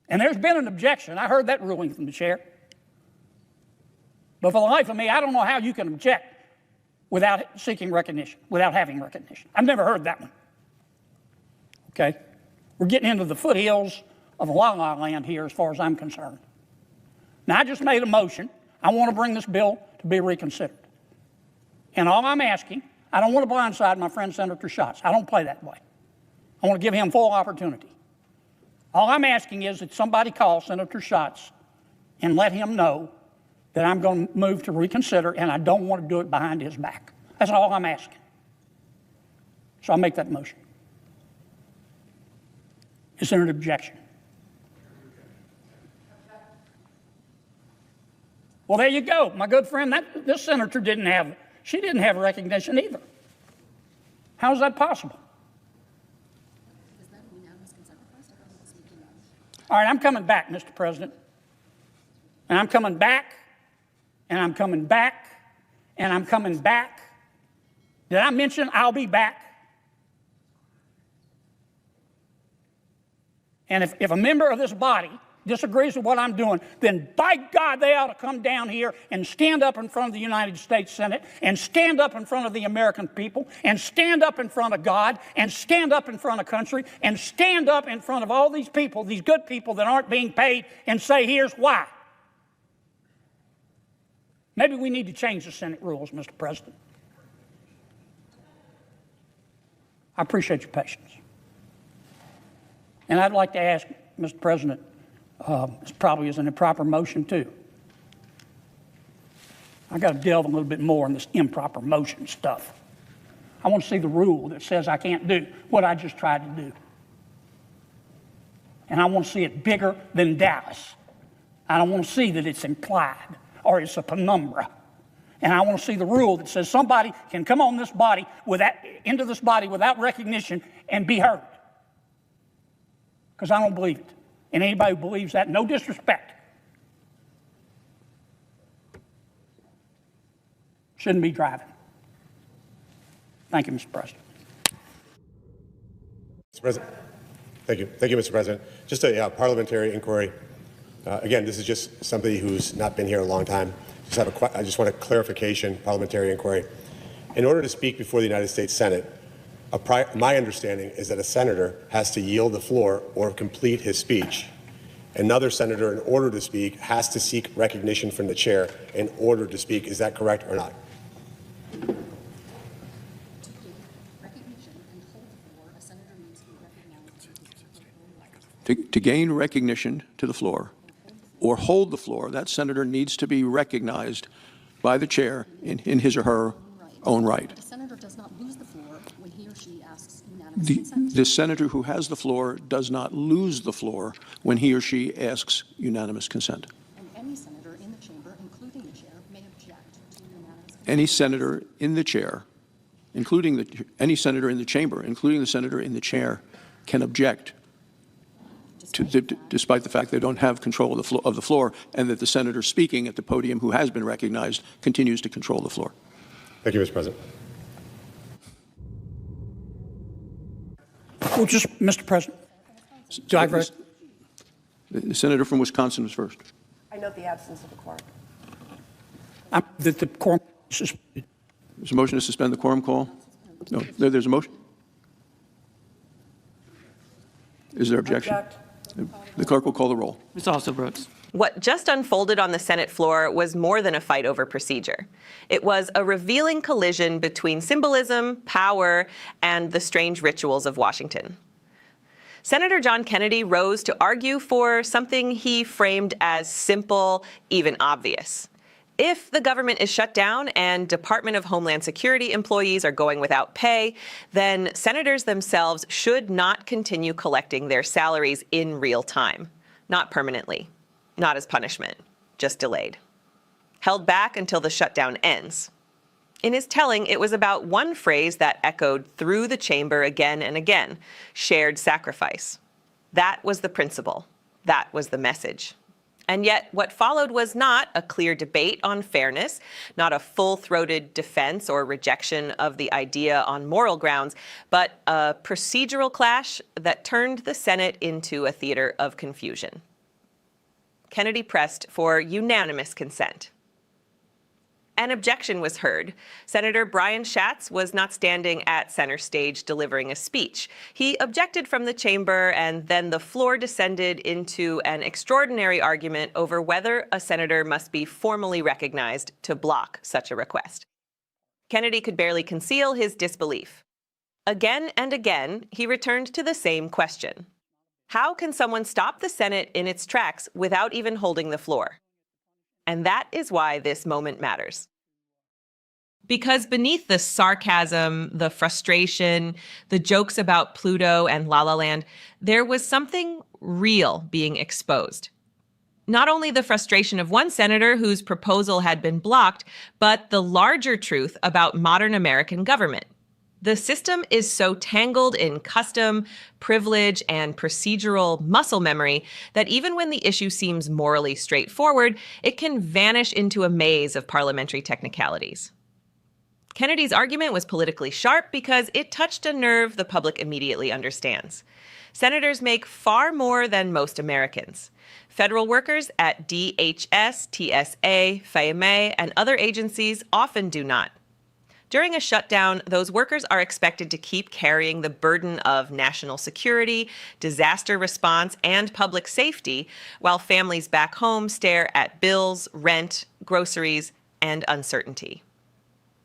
And there's been an objection. I heard that ruling from the chair. But for the life of me, I don't know how you can object without seeking recognition, without having recognition. I've never heard that one. Okay? We're getting into the foothills of la la land here as far as I'm concerned. Now, I just made a motion. I want to bring this bill to be reconsidered. And all I'm asking, I don't want to blindside my friend Senator Schatz. I don't play that way. I want to give him full opportunity. All I'm asking is that somebody call Senator Schatz and let him know that I'm going to move to reconsider, and I don't want to do it behind his back. That's all I'm asking. So I'll make that motion. Is there an objection? Well, there you go. My good friend, this senator didn't have recognition either. How is that possible? All right, I'm coming back, Mr. President. And I'm coming back, and I'm coming back, and I'm coming back. Did I mention I'll be back? And if a member of this body disagrees with what I'm doing, then by God, they ought to come down here and stand up in front of the United States Senate and stand up in front of the American people and stand up in front of God and stand up in front of country and stand up in front of all these people, these good people that aren't being paid, and say, here's why. Maybe we need to change the Senate rules, Mr. President. I appreciate your patience. And I'd like to ask, Mr. President, this probably is an improper motion, too. I got to delve a little bit more in this improper motion stuff. I want to see the rule that says I can't do what I just tried to do. And I want to see it bigger than Dallas. I don't want to see that it's implied or it's a penumbra. And I want to see the rule that says somebody can come on this body into this body without recognition and be heard. Because I don't believe it. And anybody who believes that, no disrespect, shouldn't be driving. Thank you, Mr. President. Mr. President. Thank you. Thank you, Mr. President. Just a parliamentary inquiry. Again, this is just somebody who's not been here a long time. I just want a clarification, parliamentary inquiry. In order to speak before the United States Senate, my understanding is that a senator has to yield the floor or complete his speech. Another senator, in order to speak, has to seek recognition from the chair in order to speak. Is that correct or not? To gain recognition to the floor or hold the floor, that senator needs to be recognized by the chair in his or her own right. The senator does not lose the floor when he or she asks unanimous consent. The senator who has the floor does not lose the floor when he or she asks unanimous consent. And any senator in the chamber, including the chair, may object to unanimous consent. Any senator in the chair, any senator in the chamber, including the senator in the chair, can object despite the fact they don't have control of the floor, and that the senator speaking at the podium who has been recognized continues to control the floor. Thank you, Mr. President. Well, just, Mr. President, do I vote? The senator from Wisconsin was first. I note the absence of a quorum. That the quorum is suspended. There's a motion to suspend the quorum call? No, there's a motion? Is there objection? Object. The clerk will call the roll. Ms. Alston-Brooks. What just unfolded on the Senate floor was more than a fight over procedure. It was a revealing collision between symbolism, power, and the strange rituals of Washington. Senator John Kennedy rose to argue for something he framed as simple, even obvious. If the government is shut down and Department of Homeland Security employees are going without pay, then senators themselves should not continue collecting their salaries in real time. Not permanently, not as punishment, just delayed. Held back until the shutdown ends. In his telling, it was about one phrase that echoed through the chamber again and again: shared sacrifice. That was the principle. That was the message. And yet what followed was not a clear debate on fairness, not a full-throated defense or rejection of the idea on moral grounds, but a procedural clash that turned the Senate into a theater of confusion. Kennedy pressed for unanimous consent. An objection was heard. Senator Brian Schatz was not standing at center stage delivering a speech. He objected from the chamber, and then the floor descended into an extraordinary argument over whether a senator must be formally recognized to block such a request. Kennedy could barely conceal his disbelief. Again and again, he returned to the same question. How can someone stop the Senate in its tracks without even holding the floor? And that is why this moment matters. Because beneath the sarcasm, the frustration, the jokes about Pluto and La La Land, there was something real being exposed. Not only the frustration of one senator whose proposal had been blocked, but the larger truth about modern American government. The system is so tangled in custom, privilege, and procedural muscle memory that even when the issue seems morally straightforward, it can vanish into a maze of parliamentary technicalities. Kennedy's argument was politically sharp because it touched a nerve the public immediately understands. Senators make far more than most Americans. Federal workers at DHS, TSA, FEMA, and other agencies often do not. During a shutdown, those workers are expected to keep carrying the burden of national security, disaster response, and public safety, while families back home stare at bills, rent, groceries, and uncertainty.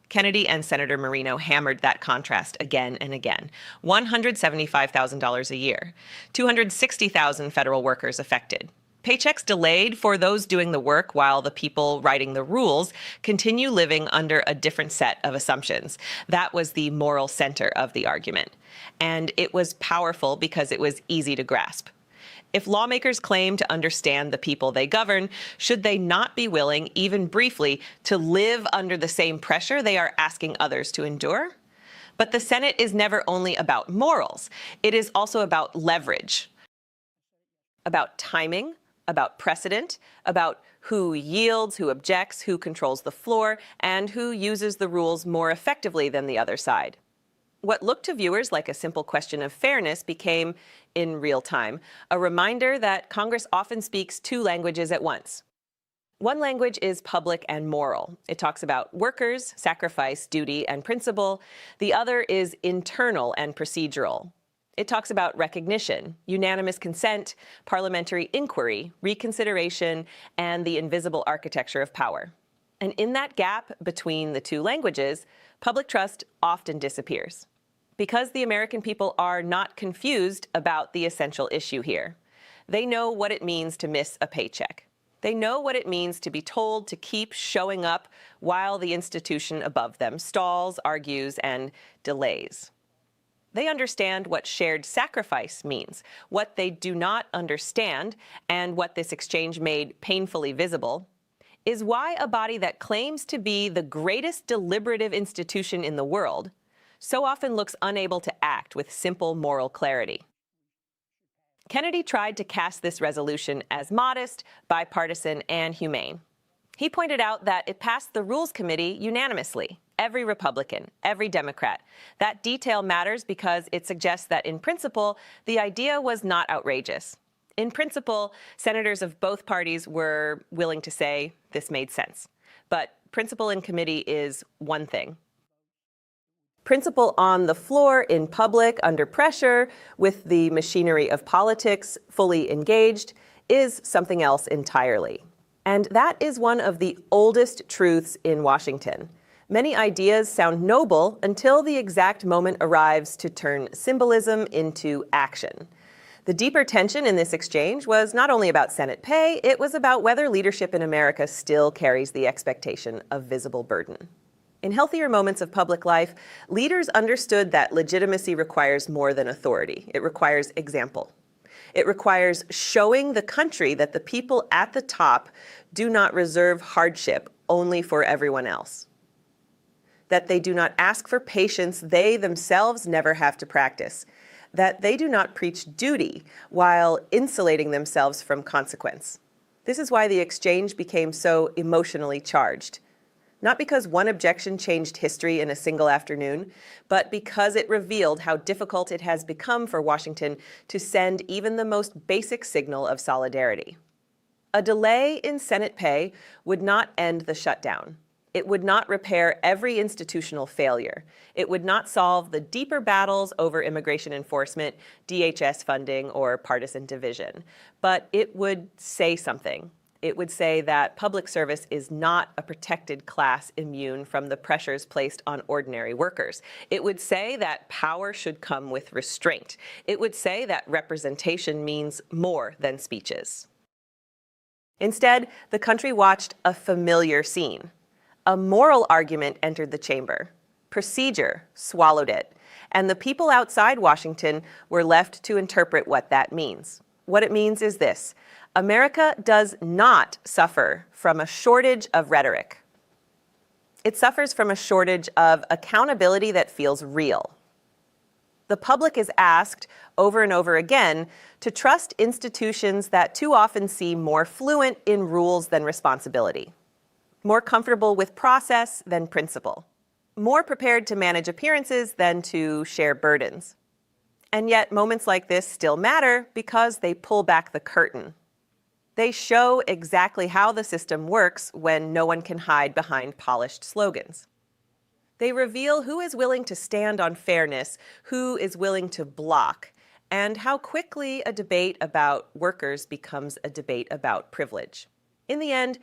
Kennedy and Senator Marino hammered that contrast again and again. $175,000 a year, 260,000 federal workers affected. Paychecks delayed for those doing the work while the people writing the rules continue living under a different set of assumptions. That was the moral center of the argument. And it was powerful because it was easy to grasp. If lawmakers claim to understand the people they govern, should they not be willing, even briefly, to live under the same pressure they are asking others to endure? But the Senate is never only about morals. It is also about leverage, about timing, about precedent, about who yields, who objects, who controls the floor, and who uses the rules more effectively than the other side. What looked to viewers like a simple question of fairness became, in real time, a reminder that Congress often speaks two languages at once. One language is public and moral. It talks about workers, sacrifice, duty, and principle. The other is internal and procedural. It talks about recognition, unanimous consent, parliamentary inquiry, reconsideration, and the invisible architecture of power. And in that gap between the two languages, public trust often disappears. Because the American people are not confused about the essential issue here. They know what it means to miss a paycheck. They know what it means to be told to keep showing up while the institution above them stalls, argues, and delays. They understand what shared sacrifice means. What they do not understand, and what this exchange made painfully visible, is why a body that claims to be the greatest deliberative institution in the world so often looks unable to act with simple moral clarity. Kennedy tried to cast this resolution as modest, bipartisan, and humane. He pointed out that it passed the Rules Committee unanimously, every Republican, every Democrat. That detail matters because it suggests that, in principle, the idea was not outrageous. In principle, senators of both parties were willing to say this made sense. But principle in committee is one thing. Principle on the floor, in public, under pressure, with the machinery of politics fully engaged, is something else entirely. And that is one of the oldest truths in Washington. Many ideas sound noble until the exact moment arrives to turn symbolism into action. The deeper tension in this exchange was not only about Senate pay, it was about whether leadership in America still carries the expectation of visible burden. In healthier moments of public life, leaders understood that legitimacy requires more than authority. It requires example. It requires showing the country that the people at the top do not reserve hardship only for everyone else. That they do not ask for patience they themselves never have to practice. That they do not preach duty while insulating themselves from consequence. This is why the exchange became so emotionally charged. Not because one objection changed history in a single afternoon, but because it revealed how difficult it has become for Washington to send even the most basic signal of solidarity. A delay in Senate pay would not end the shutdown. It would not repair every institutional failure. It would not solve the deeper battles over immigration enforcement, DHS funding, or partisan division. But it would say something. It would say that public service is not a protected class immune from the pressures placed on ordinary workers. It would say that power should come with restraint. It would say that representation means more than speeches. Instead, the country watched a familiar scene. A moral argument entered the chamber. Procedure swallowed it. And the people outside Washington were left to interpret what that means. What it means is this: America does not suffer from a shortage of rhetoric. It suffers from a shortage of accountability that feels real. The public is asked over and over again to trust institutions that too often seem more fluent in rules than responsibility, more comfortable with process than principle, more prepared to manage appearances than to share burdens. And yet moments like this still matter because they pull back the curtain. They show exactly how the system works when no one can hide behind polished slogans. They reveal who is willing to stand on fairness, who is willing to block, and how quickly a debate about workers becomes a debate about privilege. In the end,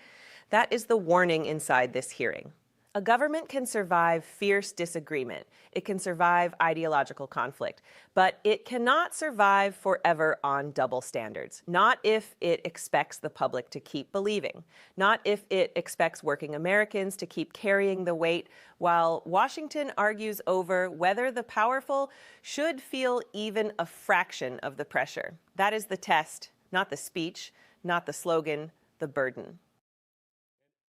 that is the warning inside this hearing. A government can survive fierce disagreement. It can survive ideological conflict, but it cannot survive forever on double standards. Not if it expects the public to keep believing. Not if it expects working Americans to keep carrying the weight while Washington argues over whether the powerful should feel even a fraction of the pressure. That is the test, not the speech, not the slogan, the burden.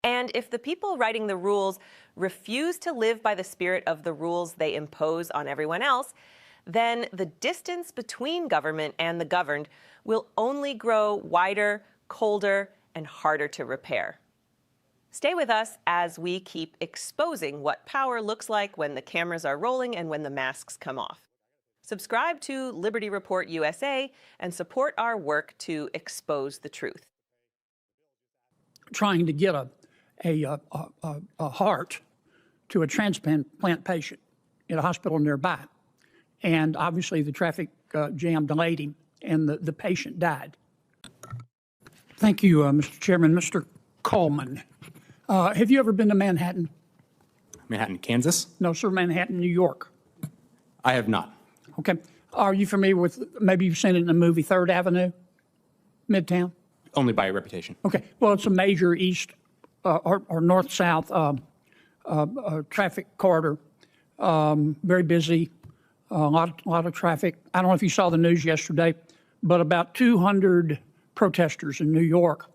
And if the people writing the rules refuse to live by the spirit of the rules they impose on everyone else, then the distance between government and the governed will only grow wider, colder, and harder to repair. Stay with us as we keep exposing what power looks like when the cameras are rolling and when the masks come off. Subscribe to Liberty Report USA and support our work to expose the truth. Trying to get a heart to a transplant patient in a hospital nearby. And obviously the traffic jam delayed him and the patient died. Thank you, Mr. Chairman. Mr. Coleman, have you ever been to Manhattan? Manhattan, Kansas? No, sir, Manhattan, New York. I have not. Okay. Are you familiar with, maybe you've seen it in the movie 3rd Avenue, Midtown? Only by reputation. Okay. Well, it's a major east or north-south traffic corridor. Very busy. A lot of traffic. I don't know if you saw the news yesterday, but about 200 protesters in New York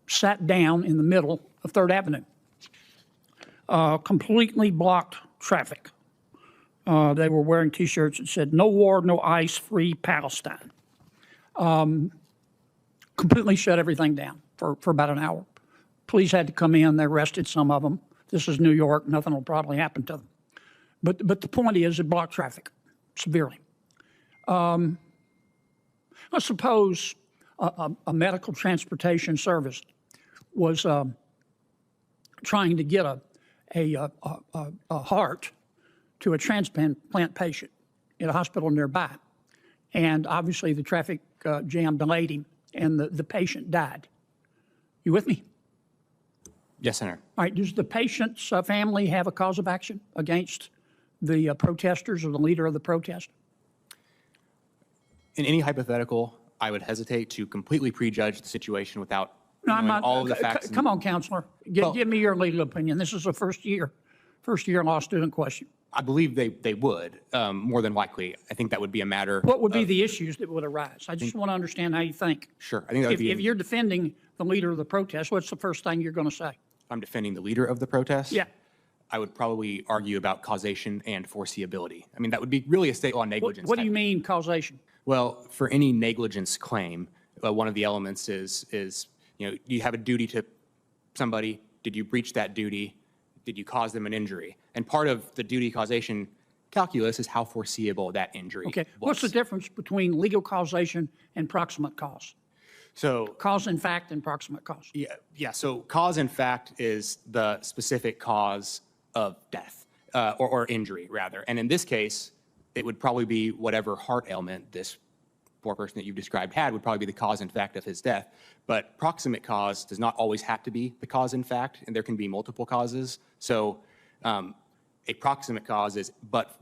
sat down in the middle of 3rd Avenue. Completely blocked traffic. They were wearing T-shirts that said, "No war, no ICE, free Palestine." Completely shut everything down for about an hour. Police had to come in. They arrested some of them. This is New York. Nothing will probably happen to them. But the point is, it blocked traffic severely. Let's suppose a medical transportation service was trying to get a heart to a transplant patient in a hospital nearby. And obviously the traffic jam delayed him and the patient died. You with me? Yes, Senator. All right, does the patient's family have a cause of action against the protesters or the leader of the protest? In any hypothetical, I would hesitate to completely prejudge the situation without knowing all of the facts. Come on, counselor. Give me your legal opinion. This is a first year law student question. I believe they would, more than likely. I think that would be a matter. What would be the issues that would arise? I just want to understand how you think. Sure. I think that would be. If you're defending the leader of the protest, what's the first thing you're going to say? If I'm defending the leader of the protest? Yeah. I would probably argue about causation and foreseeability. I mean, that would be really a state law negligence. What do you mean causation? Well, for any negligence claim, one of the elements is you have a duty to somebody. Did you breach that duty? Did you cause them an injury? And part of the duty causation calculus is how foreseeable that injury Okay. was. What's the difference between legal causation and proximate cause? So cause in fact and proximate cause. Yeah. So cause in fact is the specific cause of death or injury, rather. And in this case, it would probably be whatever heart ailment this poor person that you've described had would probably be the cause in fact of his death. But proximate cause does not always have to be the cause in fact, and there can be multiple causes. So a proximate cause is, but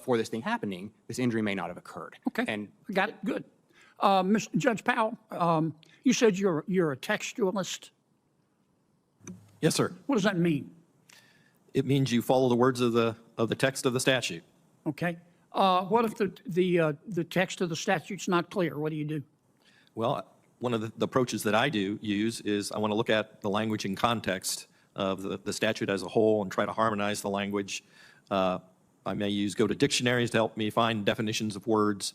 for this thing happening, this injury may not have occurred. Okay. And got it. Good. Judge Powell, you said you're a textualist. Yes, sir. What does that mean? It means you follow the words of the text of the statute. Okay. What if the text of the statute's not clear? What do you do? Well, one of the approaches that I do use is I want to look at the language in context of the statute as a whole and try to harmonize the language. I may go to dictionaries to help me find definitions of words.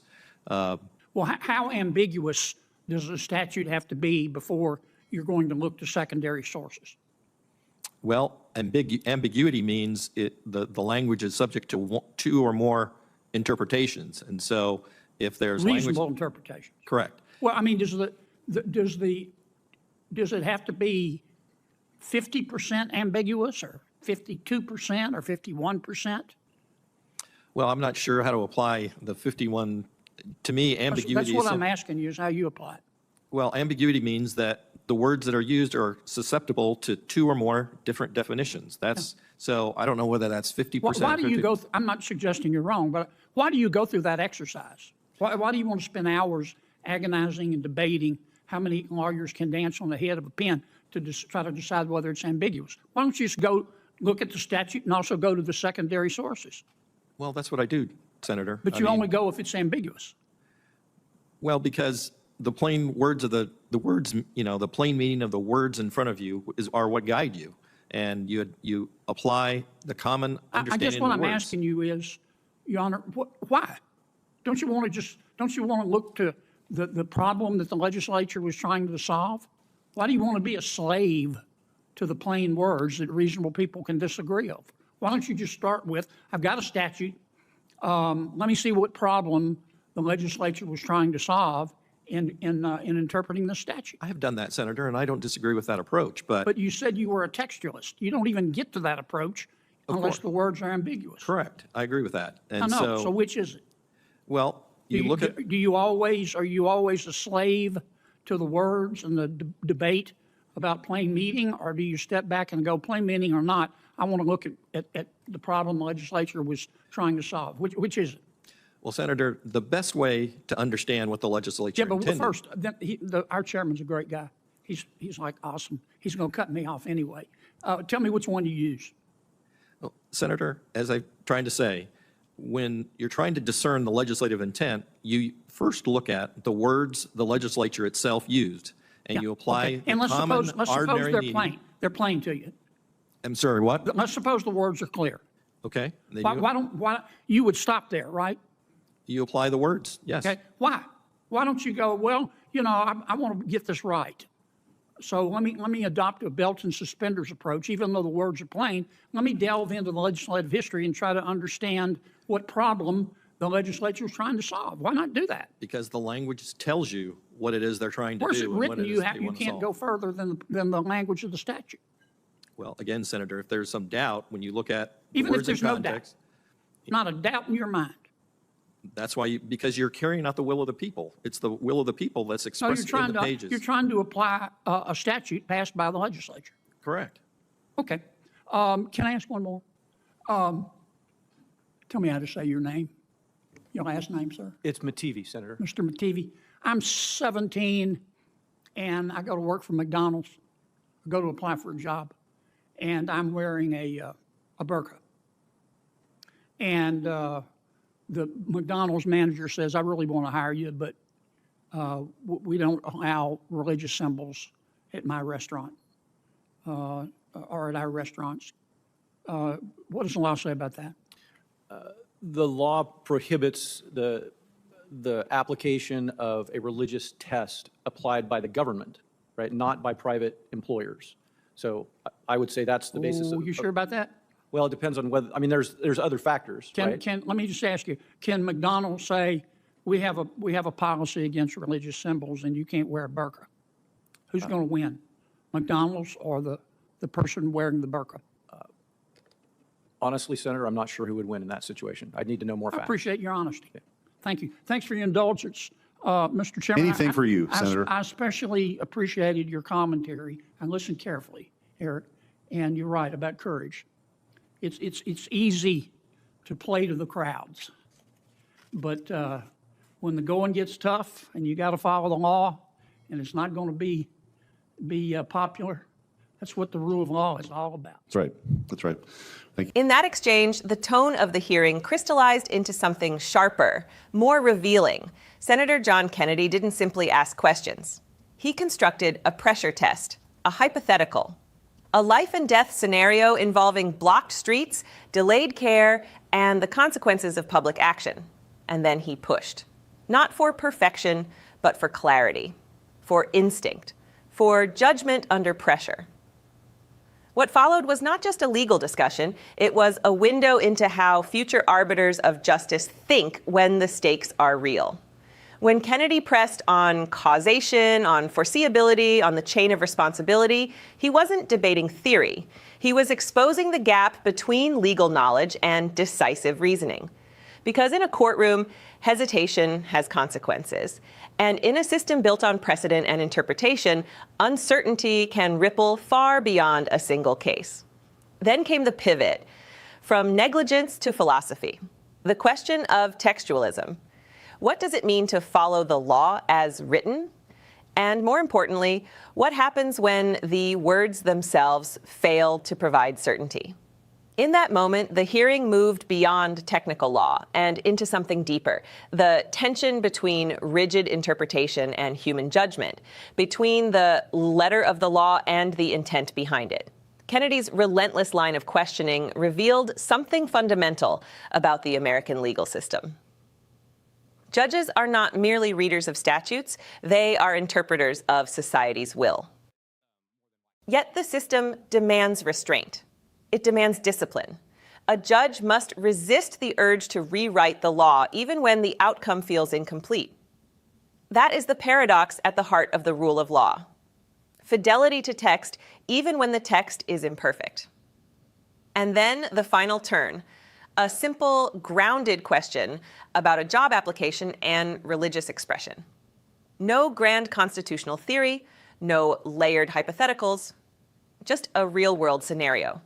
Well, how ambiguous does the statute have to be before you're going to look to secondary sources? Well, ambiguity means the language is subject to two or more interpretations. And so if there's reasonable interpretation. Correct. Well, I mean, does it have to be 50% ambiguous or 52% or 51%? Well, I'm not sure how to apply the 51. To me, ambiguity That's what I'm asking you, is how you apply it. Well, ambiguity means that the words that are used are susceptible to two or more different definitions. So I don't know whether that's 50%. Why do you go? I'm not suggesting you're wrong, but why do you go through that exercise? Why do you want to spend hours agonizing and debating how many lawyers can dance on the head of a pen to try to decide whether it's ambiguous? Why don't you just go look at the statute and also go to the secondary sources? Well, that's what I do, Senator. But you only go if it's ambiguous. Well, because the plain words of the words, the plain meaning of the words in front of you are what guide you. And you apply the common understanding I guess what of the I'm words. asking you is, Your Honor, why? Don't you want to look to the problem that the legislature was trying to solve? Why do you want to be a slave to the plain words that reasonable people can disagree of? Why don't you just start with, I've got a statute, let me see what problem the legislature was trying to solve in interpreting the statute. I have done that, Senator, and I don't disagree with that approach. But you said you were a textualist. You don't even get to that approach unless the words are ambiguous. Correct. I agree with that. And I know. So which is it? Well, are you always a slave to the words and the debate about plain meaning, or do you step back and go, plain meaning or not, I want to look at the problem the legislature was trying to solve? Which is it? Well, Senator, the best way to understand what the legislature Yeah, but intended. first, our chairman's a great guy. He's like awesome. He's going to cut me off anyway. Tell me which one you use. Well, Senator, as I'm trying to say, when you're trying to discern the legislative intent, you first look at the words the legislature itself used, and you apply the And let's common, suppose ordinary they're meaning. plain. They're plain to you. I'm sorry, what? Let's suppose the words are clear. Okay. Then Why you would stop there, right? you apply the words, yes. Okay. Why? Why don't you go, well, I want to get this right. So let me adopt a belt and suspenders approach, even though the words are plain. Let me delve into the legislative history and try to understand what problem the legislature is trying to solve. Why not do that? Because the language tells you what it is they're trying to Where's do it and what written? it You is they want to can't solve. go further than the language of the statute. Well, again, Senator, if there's some doubt when you look at the Even if words in there's no doubt. context, Not a doubt in your mind. that's why because you're carrying out the will of the people. It's the will of the people that's So expressed in the pages. you're trying to apply a statute passed by the legislature. Correct. Okay. Can I ask one more? Tell me how to say your name. Your last name, sir? It's Mativi, Senator. Mr. Mativi. I'm 17, and I go to work for McDonald's. I go to apply for a job, and I'm wearing a burqa. And the McDonald's manager says, I really want to hire you, but we don't allow religious symbols at my restaurant or at our restaurants. What does the law say about that? The law prohibits the application of a religious test applied by the government, right, not by private employers. So I would say that's the basis of. You sure about that? Well, it depends on whether, I mean, there's other factors, right? Let me just ask you, can McDonald's say, we have a policy against religious symbols and you can't wear a burqa? Who's going to win, McDonald's or the person wearing the burqa? Honestly, Senator, I'm not sure who would win in that situation. I'd need to know more I facts. appreciate your honesty. Thank you. Thanks for your indulgence, Mr. Chairman. Anything for you, Senator. I especially appreciated your commentary. I listened carefully, Eric, and you're right about courage. It's easy to play to the crowds, but when the going gets tough and you got to follow the law, and it's not going to be popular, that's what the rule of law is all about. That's right. That's right. Thank you. In that exchange, the tone of the hearing crystallized into something sharper, more revealing. Senator John Kennedy didn't simply ask questions. He constructed a pressure test, a hypothetical, a life and death scenario involving blocked streets, delayed care, and the consequences of public action. And then he pushed. Not for perfection, but for clarity, for instinct, for judgment under pressure. What followed was not just a legal discussion, it was a window into how future arbiters of justice think when the stakes are real. When Kennedy pressed on causation, on foreseeability, on the chain of responsibility, he wasn't debating theory. He was exposing the gap between legal knowledge and decisive reasoning. Because in a courtroom, hesitation has consequences. And in a system built on precedent and interpretation, uncertainty can ripple far beyond a single case. Then came the pivot, from negligence to philosophy. The question of textualism. What does it mean to follow the law as written? And more importantly, what happens when the words themselves fail to provide certainty? In that moment, the hearing moved beyond technical law and into something deeper, the tension between rigid interpretation and human judgment, between the letter of the law and the intent behind it. Kennedy's relentless line of questioning revealed something fundamental about the American legal system. Judges are not merely readers of statutes, they are interpreters of society's will. Yet the system demands restraint. It demands discipline. A judge must resist the urge to rewrite the law even when the outcome feels incomplete. That is the paradox at the heart of the rule of law. Fidelity to text even when the text is imperfect. And then the final turn, a simple, grounded question about a job application and religious expression. No grand constitutional theory, no layered hypotheticals, just a real-world scenario.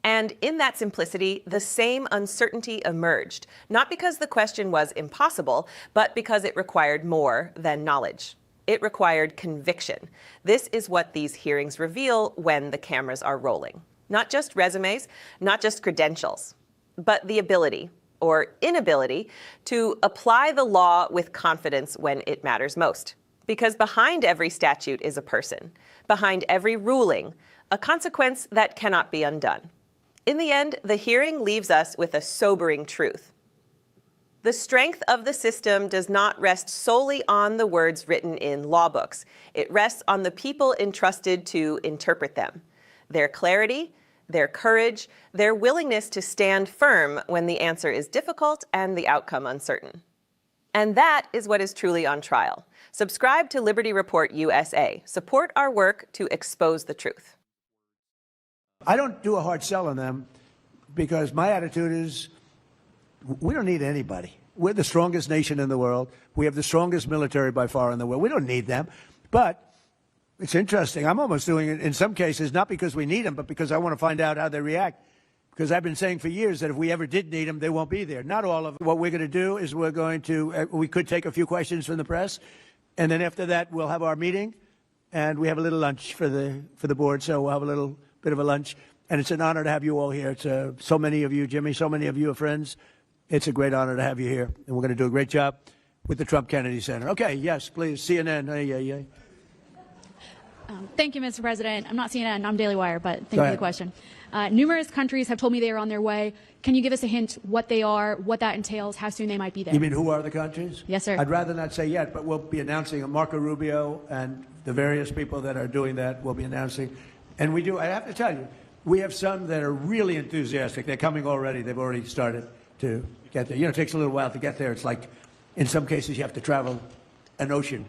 And in that simplicity, the same uncertainty emerged, not because the question was impossible, but because it required more than knowledge. It required conviction. This is what these hearings reveal when the cameras are rolling. Not just resumes, not just credentials, but the ability or inability to apply the law with confidence when it matters most. Because behind every statute is a person, behind every ruling, a consequence that cannot be undone. In the end, the hearing leaves us with a sobering truth. The strength of the system does not rest solely on the words written in law books. It rests on the people entrusted to interpret them. Their clarity, their courage, their willingness to stand firm when the answer is difficult and the outcome uncertain. And that is what is truly on trial. Subscribe to Liberty Report USA. Support our work to expose the truth. I don't do a hard sell on them because my attitude is we don't need anybody. We're the strongest nation in the world. We have the strongest military by far in the world. We don't need them. But it's interesting. I'm almost doing it in some cases, not because we need them, but because I want to find out how they react. Because I've been saying for years that if we ever did need them, they won't be there. Not all of them. What we're going to do is we could take a few questions from the press, and then after that, we'll have our meeting, and we have a little lunch for the board, so we'll have a little bit of a lunch. And it's an honor to have you all here. It's so many of you, Jimmy, so many of you are friends. It's a great honor to have you here, and we're going to do a great job with the Trump Kennedy Center. Okay, yes, please, CNN. Hey. Thank you, Mr. President. I'm not CNN, I'm Daily Wire, but thank you for the question. Numerous countries have told me they are on their way. Can you give us a hint what they are, what that entails, how soon they might be there? You mean who are the countries? Yes, sir. I'd rather not say yet, but we'll be announcing Marco Rubio and the various people that are doing that. We'll be announcing. And I have to tell you, we have some that are really enthusiastic. They're coming already. They've already started to get there. It takes a little while to get there. It's like, in some cases, you have to travel an ocean.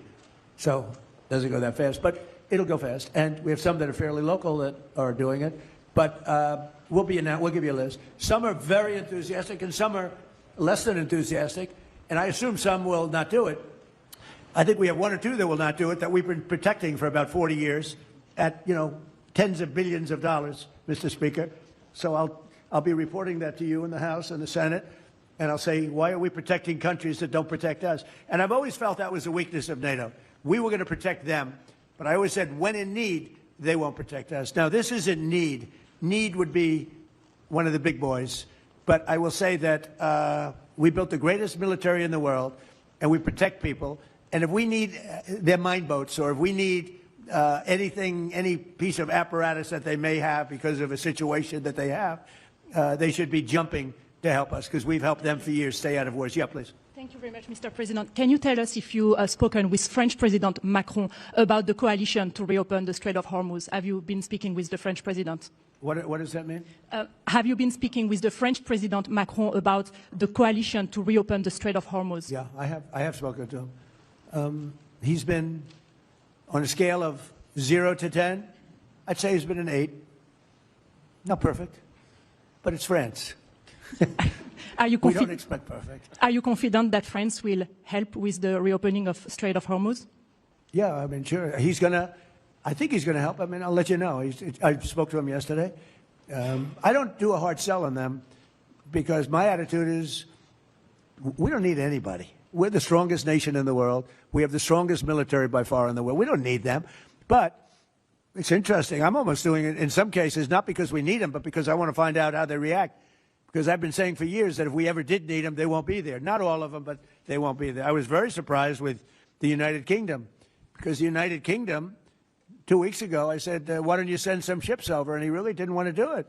So it doesn't go that fast, but it'll go fast. And we have some that are fairly local that are doing it. But we'll give you a list. Some are very enthusiastic, and some are less than enthusiastic. And I assume some will not do it. I think we have one or two that will not do it that we've been protecting for about 40 years at, tens of billions of dollars, Mr. Speaker. So I'll be reporting that to you in the House and the Senate, and I'll say, why are we protecting countries that don't protect us? And I've always felt that was a weakness of NATO. We were going to protect them, but I always said, when in need, they won't protect us. Now, this isn't need. Need would be one of the big boys. But I will say that we built the greatest military in the world, and we protect people. And if we need their mine boats, or if we need anything, any piece of apparatus that they may have because of a situation that they have, they should be jumping to help us, because we've helped them for years stay out of wars. Yeah, please. Thank you very much, Mr. President. Can you tell us if you have spoken with French President Macron about the coalition to reopen the Strait of Hormuz? Have you been speaking with the French President? What does that mean? Have you been speaking with the French President Macron about the coalition to reopen the Strait of Hormuz? Yeah, I have spoken to him. He's been, on a scale of 0 to 10, I'd say he's been an 8. Not perfect, but it's France. We don't expect perfect. Are you confident that France will help with the reopening of Strait of Hormuz? Yeah, I mean, sure. I think he's going to help. I mean, I'll let you know. I spoke to him yesterday. I don't do a hard sell on them because my attitude is we don't need anybody. We're the strongest nation in the world. We have the strongest military by far in the world. We don't need them. But it's interesting. I'm almost doing it in some cases, not because we need them, but because I want to find out how they react. Because I've been saying for years that if we ever did need them, they won't be there. Not all of them, but they won't be there. I was very surprised with the United Kingdom, because the United Kingdom, 2 weeks ago, I said, why don't you send some ships over? And he really didn't want to do it.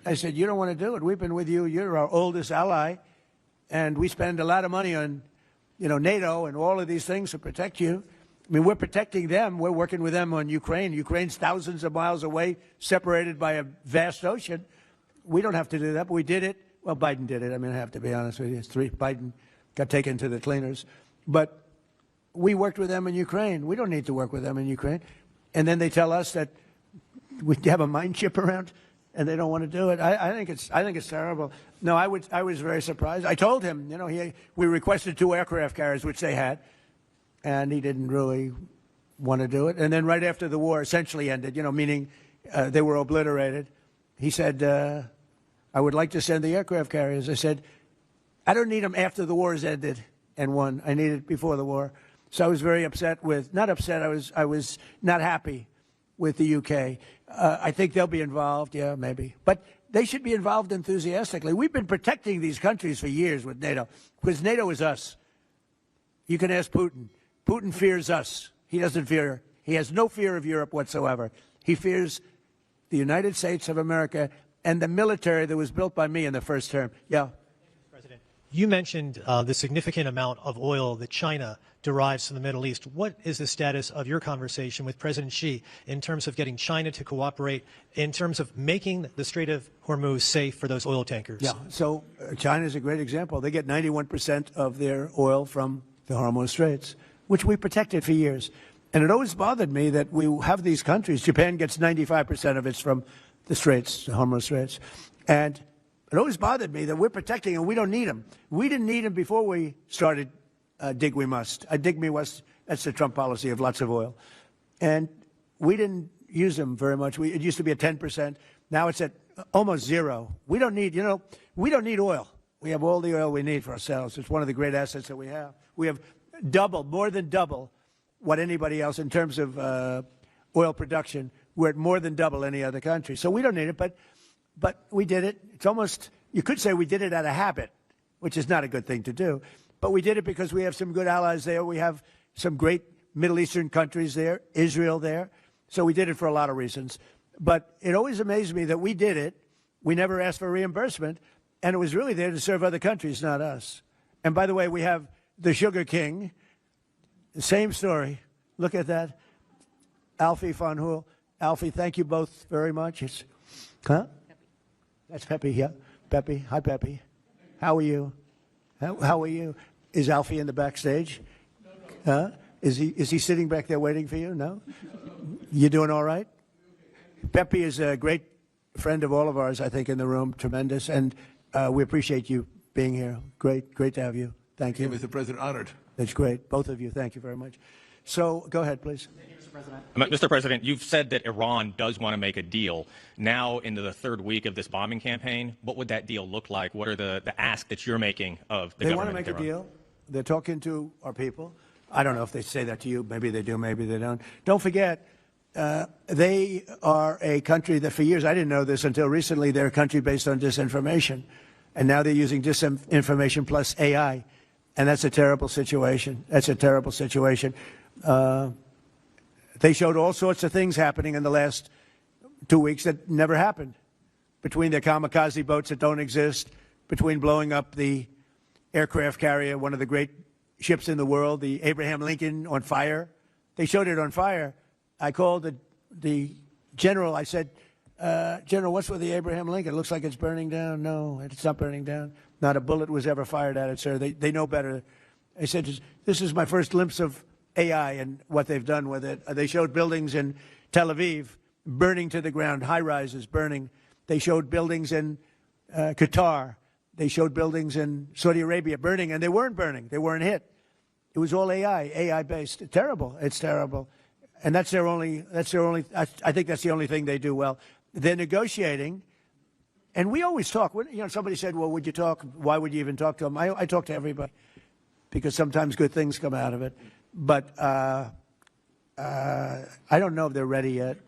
I said, you don't want to do it. We've been with you. You're our oldest ally. And we spend a lot of money on, NATO and all of these things to protect you. I mean, we're protecting them. We're working with them on Ukraine. Ukraine's thousands of miles away, separated by a vast ocean. We don't have to do that, but we did it. Well, Biden did it. I mean, I have to be honest with you. Biden got taken to the cleaners. But we worked with them in Ukraine. We don't need to work with them in Ukraine. And then they tell us that we have a mine ship around, and they don't want to do it. I think it's terrible. No, I was very surprised. I told him, we requested 2 aircraft carriers, which they had, and he didn't really want to do it. And then right after the war essentially ended, meaning they were obliterated, He said, I would like to send the aircraft carriers. I said, I don't need them after the war has ended and won. I need it before the war. So I was very upset with, not upset, I was not happy with the UK. I think they'll be involved, yeah, maybe. But they should be involved enthusiastically. We've been protecting these countries for years with NATO, because NATO is us. You can ask Putin. Putin fears us. He has no fear of Europe whatsoever. He fears the United States of America and the military that was built by me in the first term. Yeah. President, you mentioned the significant amount of oil that China derives from the Middle East. What is the status of your conversation with President Xi in terms of getting China to cooperate, in terms of making the Strait of Hormuz safe for those oil tankers? Yeah, so China is a great example. They get 91% of their oil from the Hormuz Straits, which we protected for years. And it always bothered me that we have these countries. Japan gets 95% of its from the Straits, the Hormuz Straits. And it always bothered me that we're protecting and we don't need them. We didn't need them before we started dig we must. Dig me must. That's the Trump policy of lots of oil. And we didn't use them very much. It used to be at 10%. Now it's at almost zero. We don't need, we don't need oil. We have all the oil we need for ourselves. It's one of the great assets that we have. We have more than double what anybody else in terms of oil production. We're at more than double any other country. So we don't need it, but we did it. It's almost, you could say we did it out of habit, which is not a good thing to do. But we did it because we have some good allies there. We have some great Middle Eastern countries there, Israel there. So we did it for a lot of reasons. But it always amazed me that we did it. We never asked for reimbursement. And it was really there to serve other countries, not us. And by the way, we have the Sugar King. The same story. Look at that. Alfie von Hool. Alfie, thank you both very much. Huh? That's Pepe, yeah. Pepe. Hi, Pepe. How are you? How are you? Is Alfie in the backstage? Huh? Is he sitting back there waiting for you? No? You doing all right? Pepe is a great friend of all of ours, I think, in the room. Tremendous. And we appreciate you being here. Great to have you. Thank you. Mr. President, honored. That's great. Both of you. Thank you very much. So go ahead, please. Mr. President, you've said that Iran does want to make a deal. Now, into the third week of this bombing campaign, what would that deal look like? What are the ask that you're making of the government? They want to make a deal. They're talking to our people. I don't know if they say that to you. Maybe they do. Maybe they don't. Don't forget, they are a country that for years, I didn't know this until recently, they're a country based on disinformation. And now they're using disinformation plus AI. And that's a terrible situation. That's a terrible situation. They showed all sorts of things happening in the last 2 weeks that never happened. Between their kamikaze boats that don't exist, between blowing up the aircraft carrier, one of the great ships in the world, the Abraham Lincoln, on fire. They showed it on fire. I called the general. I said, General, what's with the Abraham Lincoln? It looks like it's burning down. No, it's not burning down. Not a bullet was ever fired at it, sir. They know better. I said, this is my first glimpse of AI and what they've done with it. They showed buildings in Tel Aviv burning to the ground, high-rises burning. They showed buildings in Qatar. They showed buildings in Saudi Arabia burning, and they weren't burning. They weren't hit. It was all AI-based. Terrible. It's terrible. And that's their only, I think that's the only thing they do well. They're negotiating, and we always talk. Somebody said, well, would you talk? Why would you even talk to them? I talk to everybody because sometimes good things come out of it. But I don't know if they're ready yet.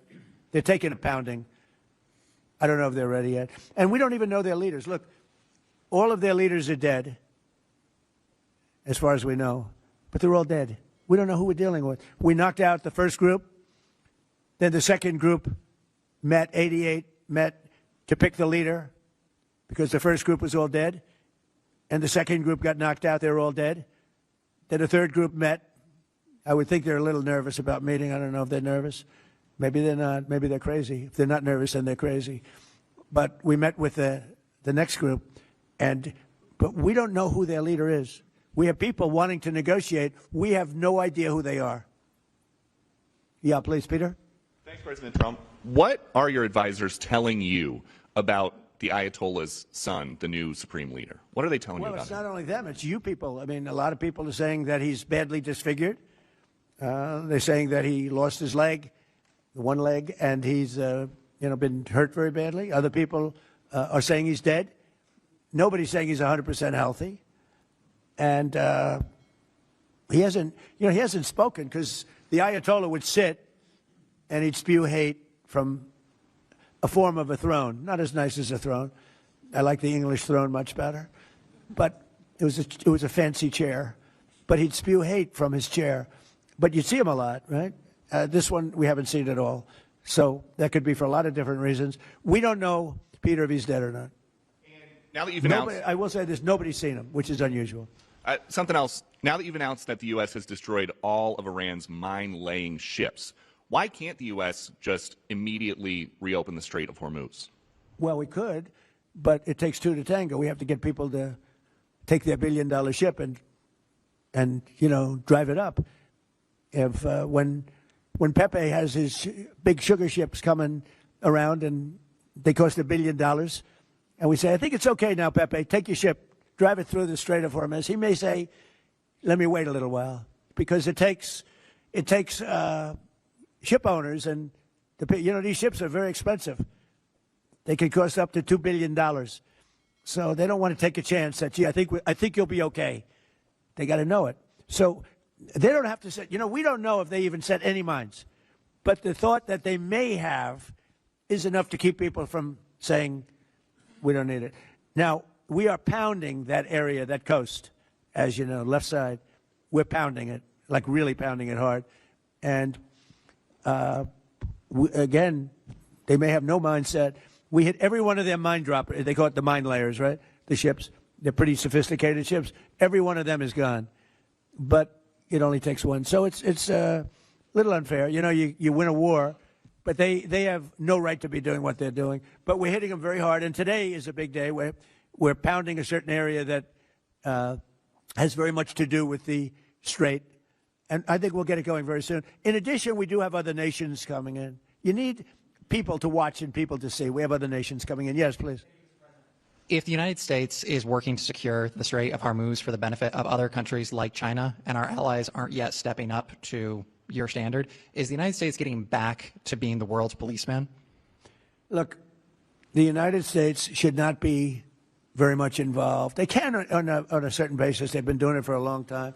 They're taking a pounding. I don't know if they're ready yet. And we don't even know their leaders. Look, all of their leaders are dead, as far as we know. But they're all dead. We don't know who we're dealing with. We knocked out the first group. Then the second group met, 88 met to pick the leader because the first group was all dead. And the second group got knocked out. They were all dead. Then the third group met. I would think they're a little nervous about meeting. I don't know if they're nervous. Maybe they're not. Maybe they're crazy. If they're not nervous, then they're crazy. But we met with the next group, but we don't know who their leader is. We have people wanting to negotiate. We have no idea who they are. Yeah, please, Peter. Thanks, President Trump. What are your advisors telling you about the Ayatollah's son, the new supreme leader? What are they telling you about him? Well, it's not only them. It's you people. I mean, a lot of people are saying that he's badly disfigured. They're saying that he lost his leg, one leg, and he's been hurt very badly. Other people are saying he's dead. Nobody's saying he's 100% healthy. And he hasn't spoken because the Ayatollah would sit and he'd spew hate from a form of a throne. Not as nice as a throne. I like the English throne much better. But it was a fancy chair. But he'd spew hate from his chair. But you'd see him a lot, right? This one we haven't seen at all. So that could be for a lot of different reasons. We don't know, Peter, if he's dead or not. Now that you've announced, I will say this, nobody's seen him, which is unusual. something else. Now that you've announced that the U.S. has destroyed all of Iran's mine-laying ships, why can't the U.S. just immediately reopen the Strait of Hormuz? Well, we could, but it takes two to tango. We have to get people to take their billion-dollar ship and drive it up. If when Pepe has his big sugar ships coming around and they cost $1 billion, and we say, I think it's okay now, Pepe, take your ship, drive it through the Strait of Hormuz. He may say, let me wait a little while, because it takes ship owners, and these ships are very expensive. They can cost up to $2 billion. So they don't want to take a chance that, gee, I think you'll be okay. They got to know it. So they don't have to set, we don't know if they even set any mines. But the thought that they may have is enough to keep people from saying, we don't need it. Now, we are pounding that area, that coast, as you know, left side. We're pounding it, like really pounding it hard. And again, they may have no mindset. We hit every one of their mine droppers. They call it the mine layers, right? The ships. They're pretty sophisticated ships. Every one of them is gone. But it only takes one. So it's a little unfair. You win a war, but they have no right to be doing what they're doing. But we're hitting them very hard. And today is a big day where we're pounding a certain area that has very much to do with the Strait. And I think we'll get it going very soon. In addition, we do have other nations coming in. You need people to watch and people to see. We have other nations coming in. Yes, please. If the United States is working to secure the Strait of Hormuz for the benefit of other countries like China, and our allies aren't yet stepping up to your standard, is the United States getting back to being the world's policeman? Look, the United States should not be very much involved. They can on a certain basis. They've been doing it for a long time.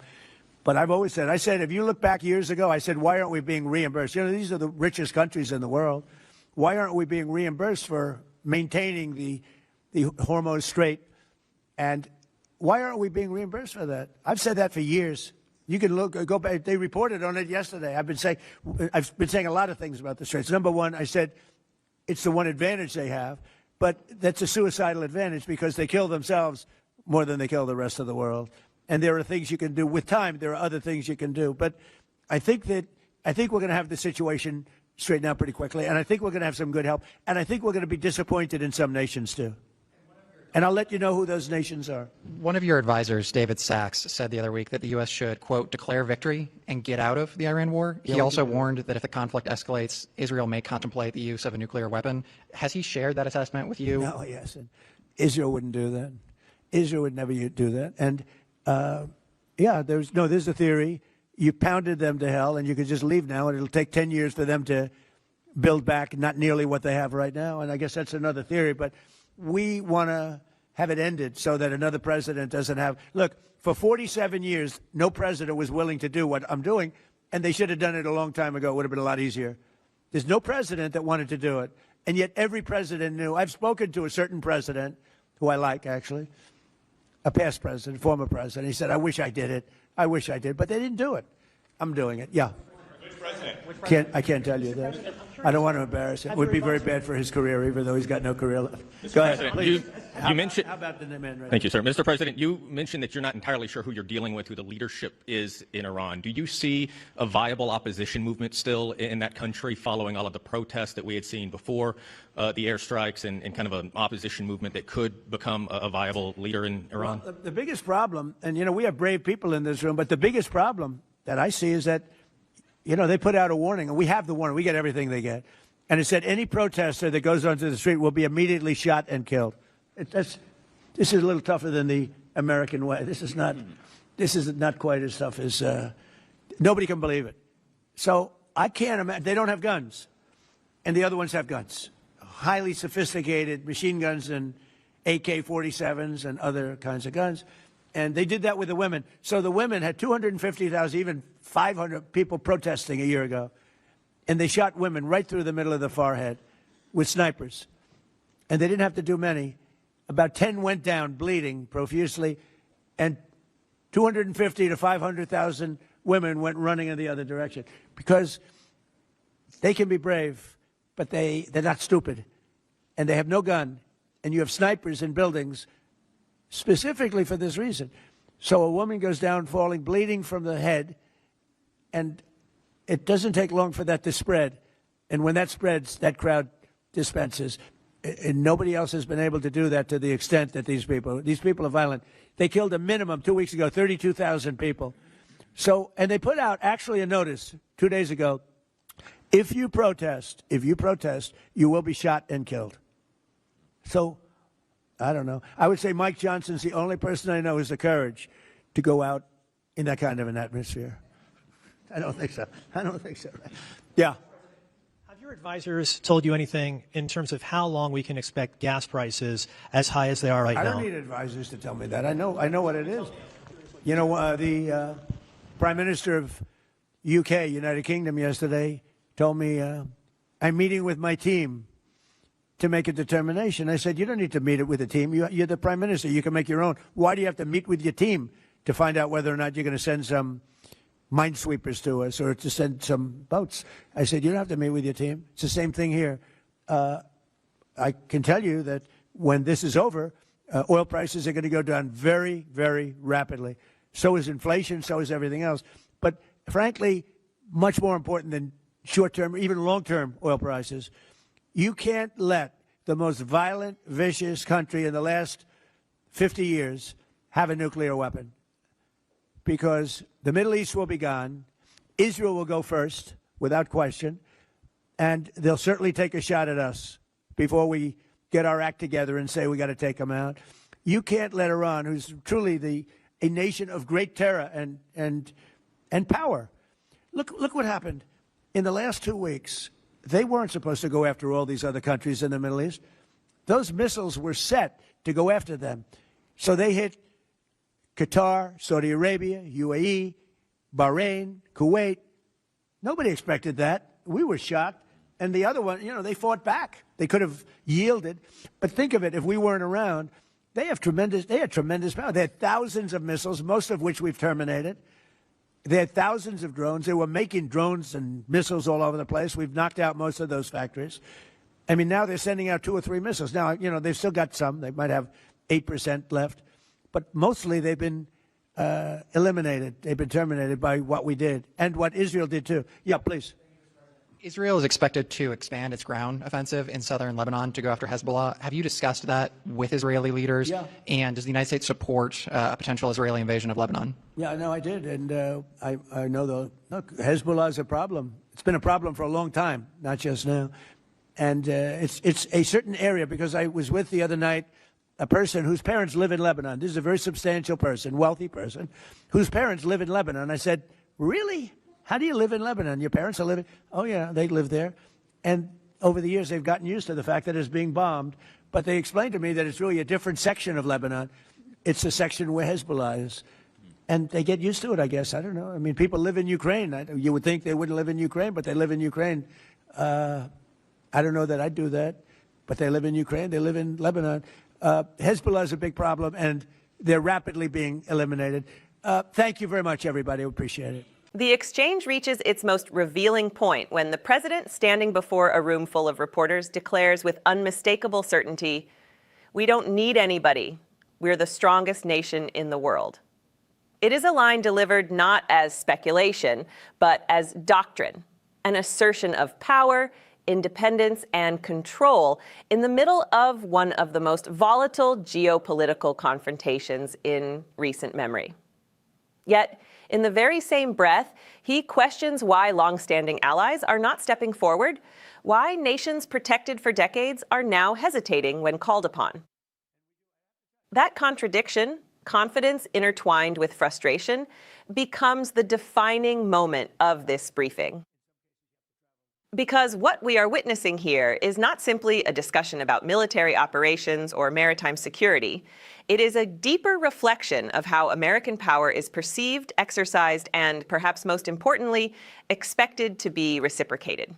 But I've always said, if you look back years ago, I said, why aren't we being reimbursed? These are the richest countries in the world. Why aren't we being reimbursed for maintaining the Hormuz Strait? And why aren't we being reimbursed for that? I've said that for years. You can go back. They reported on it yesterday. I've been saying a lot of things about the Straits. Number one, I said it's the one advantage they have, but that's a suicidal advantage because they kill themselves more than they kill the rest of the world. And there are things you can do with time. There are other things you can do. But I think we're going to have the situation straighten out pretty quickly, and I think we're going to have some good help, and I think we're going to be disappointed in some nations too. And I'll let you know who those nations are. One of your advisors, David Sachs, said the other week that the U.S. should, quote, declare victory and get out of the Iran war. He also warned that if the conflict escalates, Israel may contemplate the use of a nuclear weapon. Has he shared that assessment with you? No, he hasn't. Israel wouldn't do that. Israel would never do that. And, there's a theory. You pounded them to hell, and you could just leave now, and it'll take 10 years for them to build back not nearly what they have right now. And I guess that's another theory. But we want to have it ended so that another president doesn't have. Look, for 47 years, no president was willing to do what I'm doing, and they should have done it a long time ago. It would have been a lot easier. There's no president that wanted to do it, and yet every president knew. I've spoken to a certain president, who I like, actually, a past president, former president. He said, I wish I did it. I wish I did, but they didn't do it. I'm doing it. Yeah. Which president? I can't tell you that. I don't want to embarrass him. It would be very bad for his career, even though he's got no career left. Go ahead, please. You mentioned. How about the man right Thank you, sir. Mr. President, you mentioned that you're not entirely sure who you're dealing with, who the leadership is in Iran. Do you see a viable opposition movement still in that country following all of the protests that we had seen before the airstrikes and kind of an opposition movement that could become a viable leader in Iran? Well, the biggest problem, and we have brave people in this room, but the biggest problem that I see is that they put out a warning, and we have the warning. We get everything they get. And it said any protester that goes onto the street will be immediately shot and killed. This is a little tougher than the American way. This is not quite as tough as nobody can believe it. So I can't imagine. They don't have guns, and the other ones have guns. highly sophisticated machine guns and AK-47s and other kinds of guns. And they did that with the women. So the women had 250,000, even 500 people protesting a year ago. And they shot women right through the middle of the forehead with snipers. And they didn't have to do many. About 10 went down bleeding profusely. And 250 to 500,000 women went running in the other direction. Because they can be brave, but they're not stupid. And they have no gun. And you have snipers in buildings specifically for this reason. So a woman goes down falling, bleeding from the head, and it doesn't take long for that to spread. And when that spreads, that crowd dispenses. And nobody else has been able to do that to the extent that these people are violent. They killed a minimum 2 weeks ago, 32,000 people. So, and they put out actually a notice 2 days ago. If you protest, you will be shot and killed. So, I don't know. I would say Mike Johnson's the only person I know who has the courage to go out in that kind of an atmosphere. I don't think so. Yeah. Have your advisors told you anything in terms of how long we can expect gas prices as high as they are right now? I don't need advisors to tell me that. I know what it is. You know, the Prime Minister of UK, United Kingdom, yesterday told me, I'm meeting with my team to make a determination. I said, you don't need to meet it with a team. You're the Prime Minister. You can make your own. Why do you have to meet with your team to find out whether or not you're going to send some minesweepers to us or to send some boats? I said, you don't have to meet with your team. It's the same thing here. I can tell you that when this is over, oil prices are going to go down very, very rapidly. So is inflation, so is everything else. But frankly, much more important than short-term, even long-term oil prices, you can't let the most violent, vicious country in the last 50 years have a nuclear weapon. Because the Middle East will be gone, Israel will go first, without question, and they'll certainly take a shot at us before we get our act together and say we got to take them out. You can't let Iran, who's truly a nation of great terror and power. Look what happened. In the last 2 weeks, they weren't supposed to go after all these other countries in the Middle East. Those missiles were set to go after them. So they hit Qatar, Saudi Arabia, UAE, Bahrain, Kuwait. Nobody expected that. We were shocked. And the other one, they fought back. They could have yielded. But think of it, if we weren't around, they had tremendous power. They had thousands of missiles, most of which we've terminated. They had thousands of drones. They were making drones and missiles all over the place. We've knocked out most of those factories. I mean, now they're sending out 2 or 3 missiles. Now, they've still got some. They might have 8% left. But mostly they've been eliminated. They've been terminated by what we did and what Israel did, too. Yeah, please. Israel is expected to expand its ground offensive in southern Lebanon to go after Hezbollah. Have you discussed that with Israeli leaders? Yeah. And does the United States support a potential Israeli invasion of Lebanon? Yeah, no, I did. And I know look, Hezbollah is a problem. It's been a problem for a long time, not just now. And it's a certain area, because I was with the other night a person whose parents live in Lebanon. This is a very substantial person, wealthy person, whose parents live in Lebanon. I said, really? How do you live in Lebanon? Your parents are living? Oh, yeah, they live there. And over the years, they've gotten used to the fact that it's being bombed. But they explained to me that it's really a different section of Lebanon. It's the section where Hezbollah is. And they get used to it, I guess. I don't know. I mean, people live in Ukraine. You would think they wouldn't live in Ukraine, but they live in Ukraine. I don't know that I'd do that. But they live in Ukraine. They live in Lebanon. Hezbollah is a big problem, and they're rapidly being eliminated. Thank you very much, everybody. I appreciate it. The exchange reaches its most revealing point when the president, standing before a room full of reporters, declares with unmistakable certainty, "We don't need anybody. We're the strongest nation in the world." It is a line delivered not as speculation, but as doctrine, an assertion of power, independence, and control in the middle of one of the most volatile geopolitical confrontations in recent memory. Yet, in the very same breath, he questions why longstanding allies are not stepping forward, why nations protected for decades are now hesitating when called upon. That contradiction, confidence intertwined with frustration, becomes the defining moment of this briefing. Because what we are witnessing here is not simply a discussion about military operations or maritime security. It is a deeper reflection of how American power is perceived, exercised, and perhaps most importantly, expected to be reciprocated.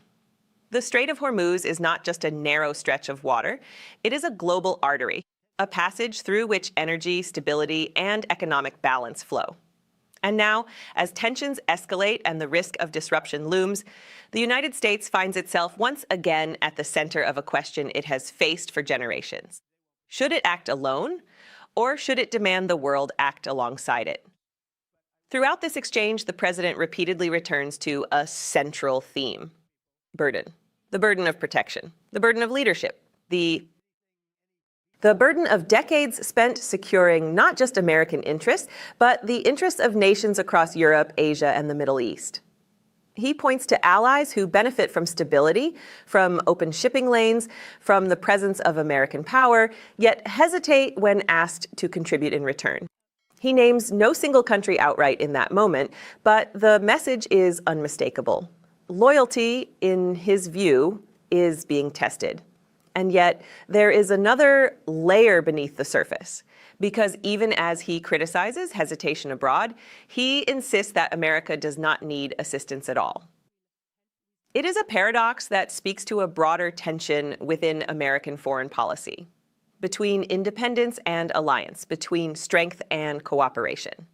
The Strait of Hormuz is not just a narrow stretch of water. It is a global artery, a passage through which energy, stability, and economic balance flow. And now, as tensions escalate and the risk of disruption looms, the United States finds itself once again at the center of a question it has faced for generations. Should it act alone, or should it demand the world act alongside it? Throughout this exchange, the president repeatedly returns to a central theme: burden. The burden of protection, the burden of leadership, the burden of decades spent securing not just American interests, but the interests of nations across Europe, Asia, and the Middle East. He points to allies who benefit from stability, from open shipping lanes, from the presence of American power, yet hesitate when asked to contribute in return. He names no single country outright in that moment, but the message is unmistakable. Loyalty, in his view, is being tested. And yet, there is another layer beneath the surface, because even as he criticizes hesitation abroad, he insists that America does not need assistance at all. It is a paradox that speaks to a broader tension within American foreign policy, between independence and alliance, between strength and cooperation.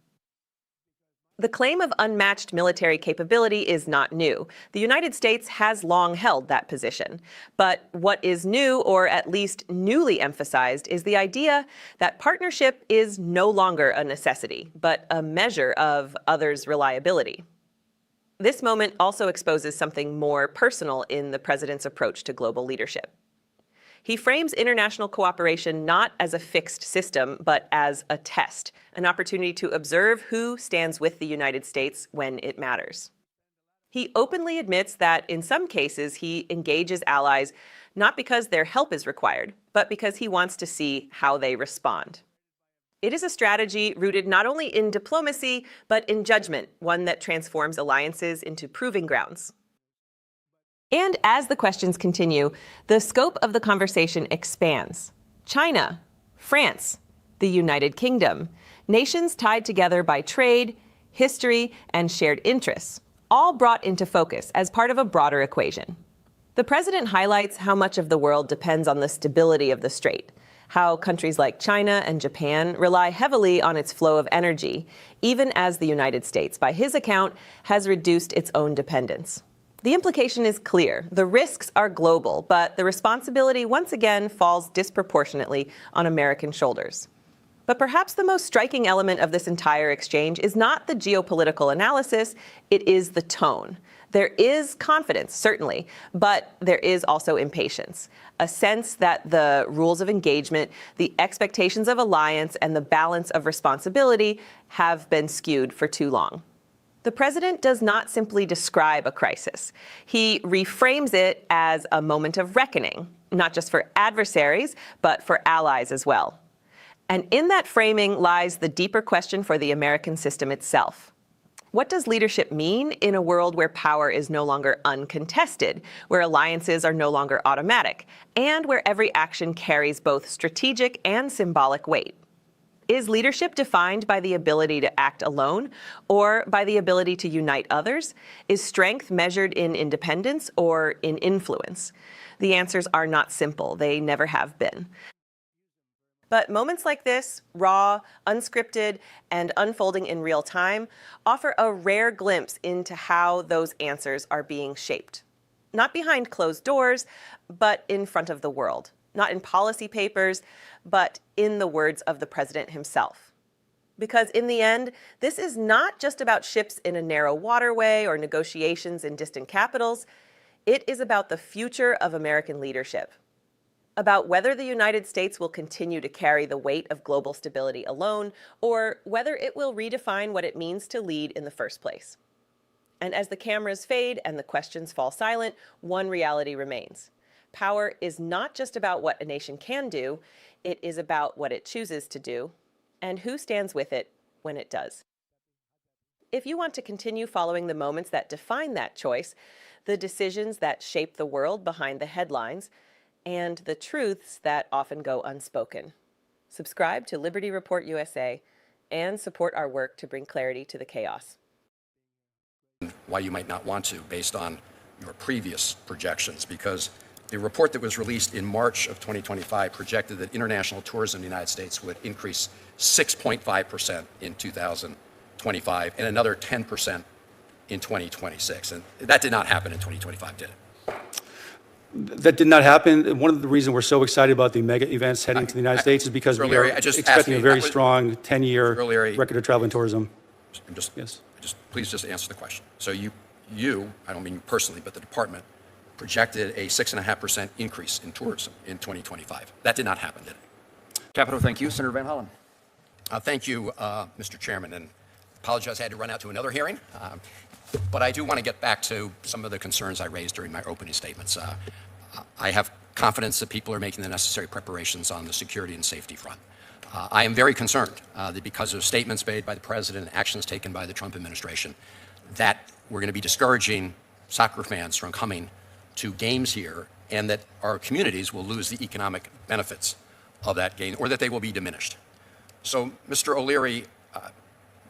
The claim of unmatched military capability is not new. The United States has long held that position. But what is new, or at least newly emphasized, is the idea that partnership is no longer a necessity, but a measure of others' reliability. This moment also exposes something more personal in the president's approach to global leadership. He frames international cooperation not as a fixed system, but as a test, an opportunity to observe who stands with the United States when it matters. He openly admits that in some cases he engages allies not because their help is required, but because he wants to see how they respond. It is a strategy rooted not only in diplomacy, but in judgment, one that transforms alliances into proving grounds. And as the questions continue, the scope of the conversation expands. China, France, the United Kingdom, nations tied together by trade, history, and shared interests, all brought into focus as part of a broader equation. The president highlights how much of the world depends on the stability of the strait, how countries like China and Japan rely heavily on its flow of energy, even as the United States, by his account, has reduced its own dependence. The implication is clear. The risks are global, but the responsibility once again falls disproportionately on American shoulders. But perhaps the most striking element of this entire exchange is not the geopolitical analysis, it is the tone. There is confidence, certainly, but there is also impatience, a sense that the rules of engagement, the expectations of alliance, and the balance of responsibility have been skewed for too long. The president does not simply describe a crisis. He reframes it as a moment of reckoning, not just for adversaries, but for allies as well. And in that framing lies the deeper question for the American system itself. What does leadership mean in a world where power is no longer uncontested, where alliances are no longer automatic, and where every action carries both strategic and symbolic weight? Is leadership defined by the ability to act alone or by the ability to unite others? Is strength measured in independence or in influence? The answers are not simple. They never have been. But moments like this, raw, unscripted, and unfolding in real time, offer a rare glimpse into how those answers are being shaped. Not behind closed doors, but in front of the world. Not in policy papers, but in the words of the president himself. Because in the end, this is not just about ships in a narrow waterway or negotiations in distant capitals. It is about the future of American leadership. About whether the United States will continue to carry the weight of global stability alone, or whether it will redefine what it means to lead in the first place. And as the cameras fade and the questions fall silent, one reality remains. Power is not just about what a nation can do, it is about what it chooses to do, and who stands with it when it does. If you want to continue following the moments that define that choice, the decisions that shape the world behind the headlines, and the truths that often go unspoken. Subscribe to Liberty Report USA and support our work to bring clarity to the chaos. Why you might not want to, based on your previous projections, because the report that was released in March of 2025 projected that international tourism in the United States would increase 6.5% in 2025 and another 10% in 2026. And that did not happen in 2025, did it? That did not happen. One of the reasons we're so excited about the mega events heading to the United States is because we are expecting a very strong 10-year record of travel and tourism. Please just answer the question. So you, I don't mean you personally, but the department projected a 6.5% increase in tourism in 2025. That did not happen, did it? Capito, thank you. Senator Van Hollen. Thank you, Mr. Chairman, and apologize I had to run out to another hearing. But I do want to get back to some of the concerns I raised during my opening statements. I have confidence that people are making the necessary preparations on the security and safety front. I am very concerned that because of statements made by the president and actions taken by the Trump administration, that we're going to be discouraging soccer fans from coming to games here, and that our communities will lose the economic benefits of that game, or that they will be diminished. So, Mr. O'Leary,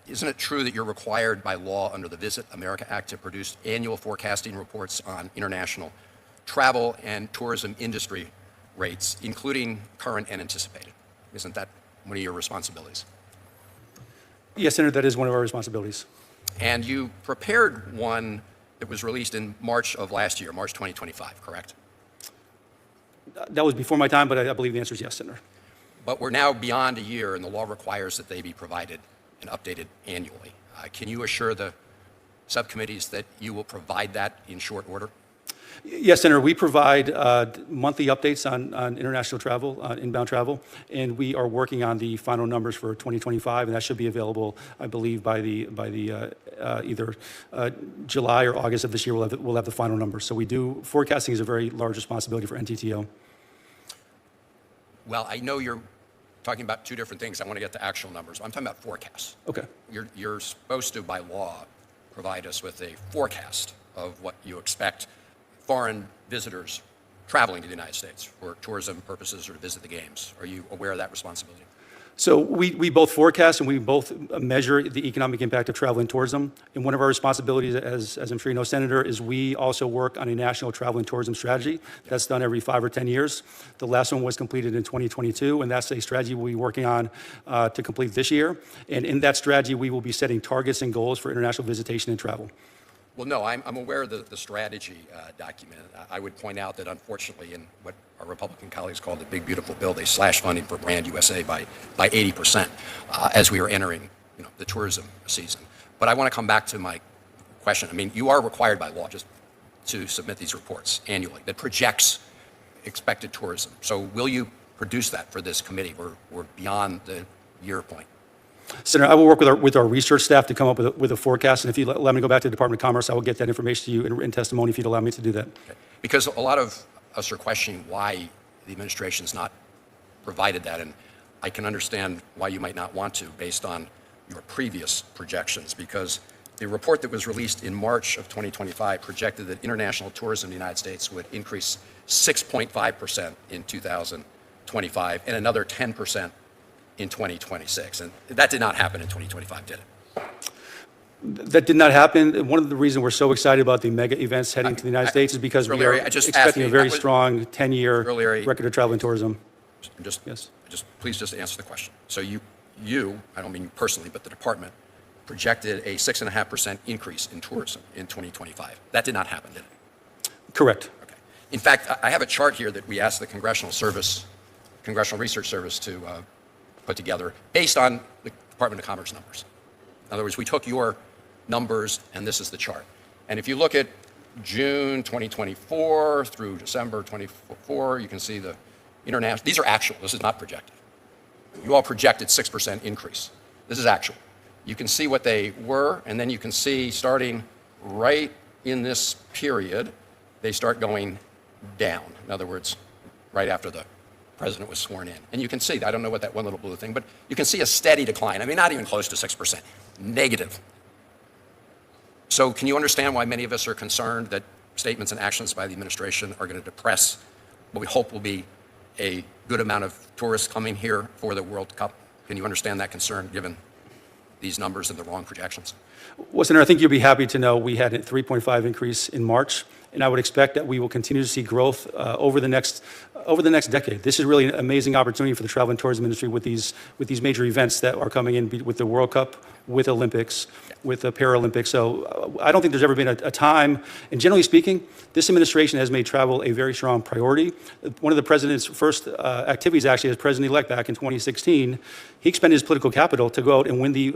isn't it true that you're required by law under the Visit America Act to produce annual forecasting reports on international travel and tourism industry rates, including current and anticipated? Isn't that one of your responsibilities? Yes, Senator, that is one of our responsibilities. And you prepared one that was released in March of last year, March 2025, correct? That was before my time, but I believe the answer is yes, Senator. But we're now beyond a year, and the law requires that they be provided and updated annually. Can you assure the subcommittees that you will provide that in short order? Yes, Senator, we provide monthly updates on international travel, inbound travel, and we are working on the final numbers for 2025, and that should be available, I believe, by either July or August of this year. We'll have the final numbers. So forecasting is a very large responsibility for NTTO. Well, I know you're talking about two different things. I want to get to actual numbers. I'm talking about forecasts. Okay. You're supposed to, by law, provide us with a forecast of what you expect foreign visitors traveling to the United States for tourism purposes or to visit the games. Are you aware of that responsibility? So we both forecast and we both measure the economic impact of travel and tourism. And one of our responsibilities, as I'm sure you know, Senator, is we also work on a national travel and tourism strategy. That's done every 5 or 10 years. The last one was completed in 2022, and that's a strategy we'll be working on to complete this year. And in that strategy, we will be setting targets and goals for international visitation and travel. Well, no, I'm aware of the strategy document. I would point out that, unfortunately, in what our Republican colleagues call the Big Beautiful Bill, they slashed funding for Brand USA by 80% as we are entering the tourism season. But I want to come back to my question. I mean, you are required by law just to submit these reports annually that projects expected tourism. So will you produce that for this committee? We're beyond the year point. Senator, I will work with our research staff to come up with a forecast, and if you let me go back to the Department of Commerce, I will get that information to you in written testimony if you'd allow me to do that. Okay. Because a lot of us are questioning why the administration's not provided that, and I can understand why you might not want to based on your previous projections, because the report that was released in March of 2025 projected that international tourism in the United States would increase 6.5% in 2025 and another 10% in 2026. And that did not happen in 2025, did it? That did not happen. One of the reasons we're so excited about the mega events heading to the United States is because we are expecting a very strong 10-year record of travel and tourism. Please just answer the question. So you, I don't mean you personally, but the department projected a 6.5% increase in tourism in 2025. That did not happen, did it? Correct. Okay. In fact, I have a chart here that we asked the Congressional Research Service to put together based on the Department of Commerce numbers. In other words, we took your numbers, and this is the chart. And if you look at June 2024 through December 24, you can see the international. These are actual. This is not projected. You all projected 6% increase. This is actual. You can see what they were, and then you can see starting right in this period, they start going down. In other words, right after the president was sworn in. And you can see, I don't know what that one little blue thing, but you can see a steady decline. I mean, not even close to 6%, negative. So can you understand why many of us are concerned that statements and actions by the administration are going to depress what we hope will be a good amount of tourists coming here for the World Cup. Can you understand that concern given these numbers and the wrong projections? Well, Senator, I think you'll be happy to know we had a 3.5 increase in March, and I would expect that we will continue to see growth over the next decade. This is really an amazing opportunity for the travel and tourism industry with these major events that are coming in with the World Cup, with Olympics, with the Paralympics. So I don't think there's ever been a time, and generally speaking, this administration has made travel a very strong priority. One of the president's first activities, actually, as president-elect back in 2016, he expended his political capital to go out and win the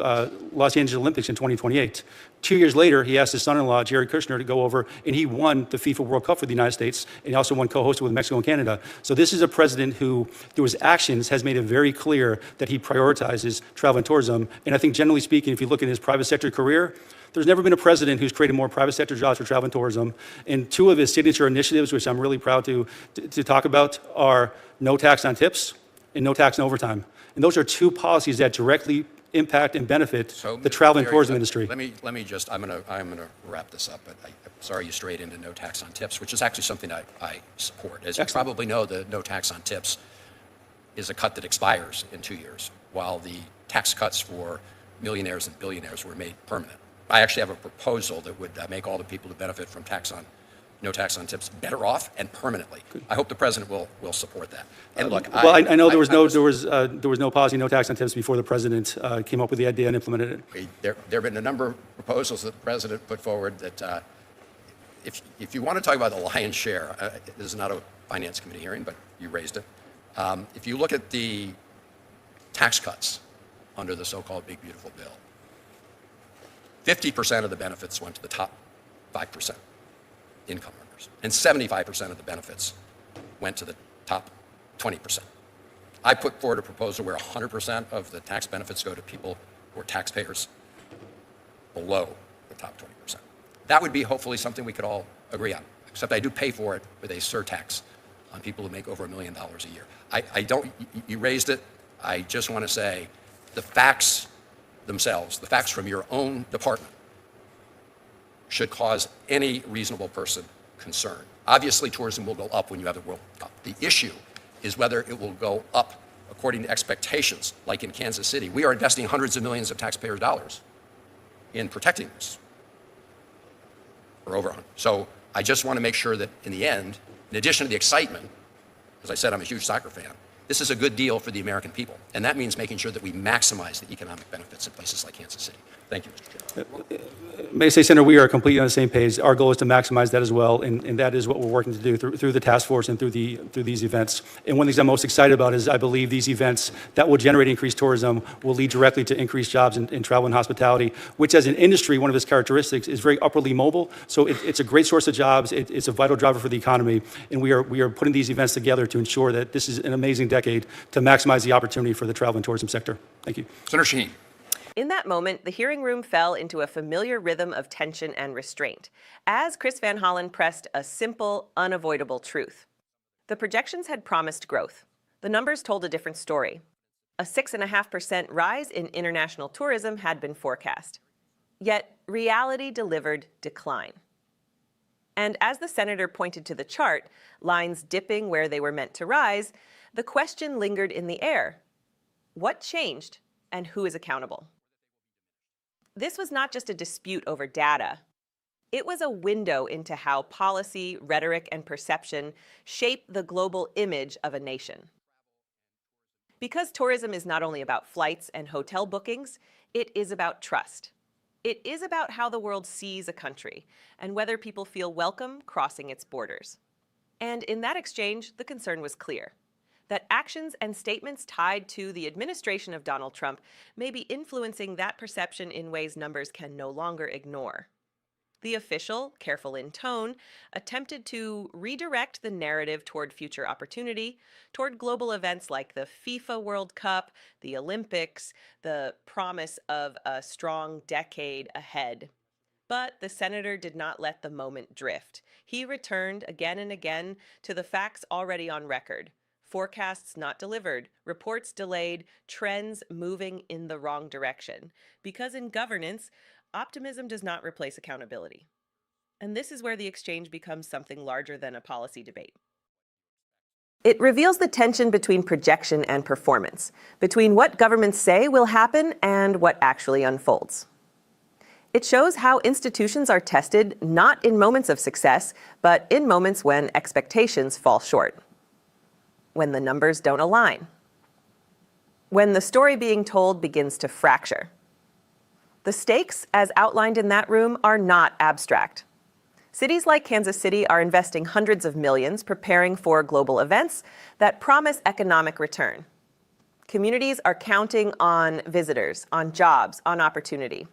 Los Angeles Olympics in 2028. 2 years later, he asked his son-in-law, Jared Kushner, to go over, and he won the FIFA World Cup for the United States, and he also won co-hosted with Mexico and Canada. So this is a president who, through his actions, has made it very clear that he prioritizes travel and tourism. And I think, generally speaking, if you look at his private sector career, there's never been a president who's created more private sector jobs for travel and tourism. And two of his signature initiatives, which I'm really proud to talk about, are no tax on tips and no tax on overtime. And those are two policies that directly impact and benefit the travel and tourism industry. Let me just, I'm gonna wrap this up, but I'm sorry you strayed into no tax on tips, which is actually something I support. As you probably know, the no tax on tips is a cut that expires in 2 years, while the tax cuts for millionaires and billionaires were made permanent. I actually have a proposal that would make all the people who benefit from no tax on tips better off and permanently. I hope the president will support that. And look, well, I know there was no policy, no tax on tips before the president came up with the idea and implemented it. There have been a number of proposals that the president put forward that, if you want to talk about the lion's share, this is not a finance committee hearing, but you raised it. If you look at the tax cuts under the so-called Big Beautiful Bill, 50% of the benefits went to the top 5% income earners, and 75% of the benefits went to the top 20%. I put forward a proposal where 100% of the tax benefits go to people who are taxpayers below the top 20%. That would be hopefully something we could all agree on, except I do pay for it with a surtax on people who make over $1 million a year. You raised it. I just want to say the facts themselves, the facts from your own department, should cause any reasonable person concern. Obviously, tourism will go up when you have the World Cup. The issue is whether it will go up according to expectations, like in Kansas City. We are investing hundreds of millions of taxpayers' dollars in protecting this. We're over on. So I just want to make sure that in the end, in addition to the excitement, as I said, I'm a huge soccer fan, this is a good deal for the American people. And that means making sure that we maximize the economic benefits in places like Kansas City. Thank you, Mr. Chairman. May I say, Senator, we are completely on the same page. Our goal is to maximize that as well, and that is what we're working to do through the task force and through these events. And one of the things I'm most excited about is I believe these events that will generate increased tourism will lead directly to increased jobs in travel and hospitality, which as an industry, one of its characteristics is very upwardly mobile. So it's a great source of jobs. It's a vital driver for the economy, and we are putting these events together to ensure that this is an amazing decade to maximize the opportunity for the travel and tourism sector. Thank you. Senator Sheen. In that moment, the hearing room fell into a familiar rhythm of tension and restraint, as Chris Van Hollen pressed a simple, unavoidable truth. The projections had promised growth. The numbers told a different story. A 6.5% rise in international tourism had been forecast. Yet, reality delivered decline. And as the senator pointed to the chart, lines dipping where they were meant to rise, the question lingered in the air. What changed, and who is accountable? This was not just a dispute over data. It was a window into how policy, rhetoric, and perception shape the global image of a nation. Because tourism is not only about flights and hotel bookings, it is about trust. It is about how the world sees a country and whether people feel welcome crossing its borders. And in that exchange, the concern was clear. That actions and statements tied to the administration of Donald Trump may be influencing that perception in ways numbers can no longer ignore. The official, careful in tone, attempted to redirect the narrative toward future opportunity, toward global events like the FIFA World Cup, the Olympics, the promise of a strong decade ahead. But the senator did not let the moment drift. He returned again and again to the facts already on record. Forecasts not delivered, reports delayed, trends moving in the wrong direction. Because in governance, optimism does not replace accountability. And this is where the exchange becomes something larger than a policy debate. It reveals the tension between projection and performance, between what governments say will happen and what actually unfolds. It shows how institutions are tested not in moments of success, but in moments when expectations fall short, when the numbers don't align, when the story being told begins to fracture. The stakes, as outlined in that room, are not abstract. Cities like Kansas City are investing hundreds of millions preparing for global events that promise economic return. Communities are counting on visitors, on jobs, on opportunity.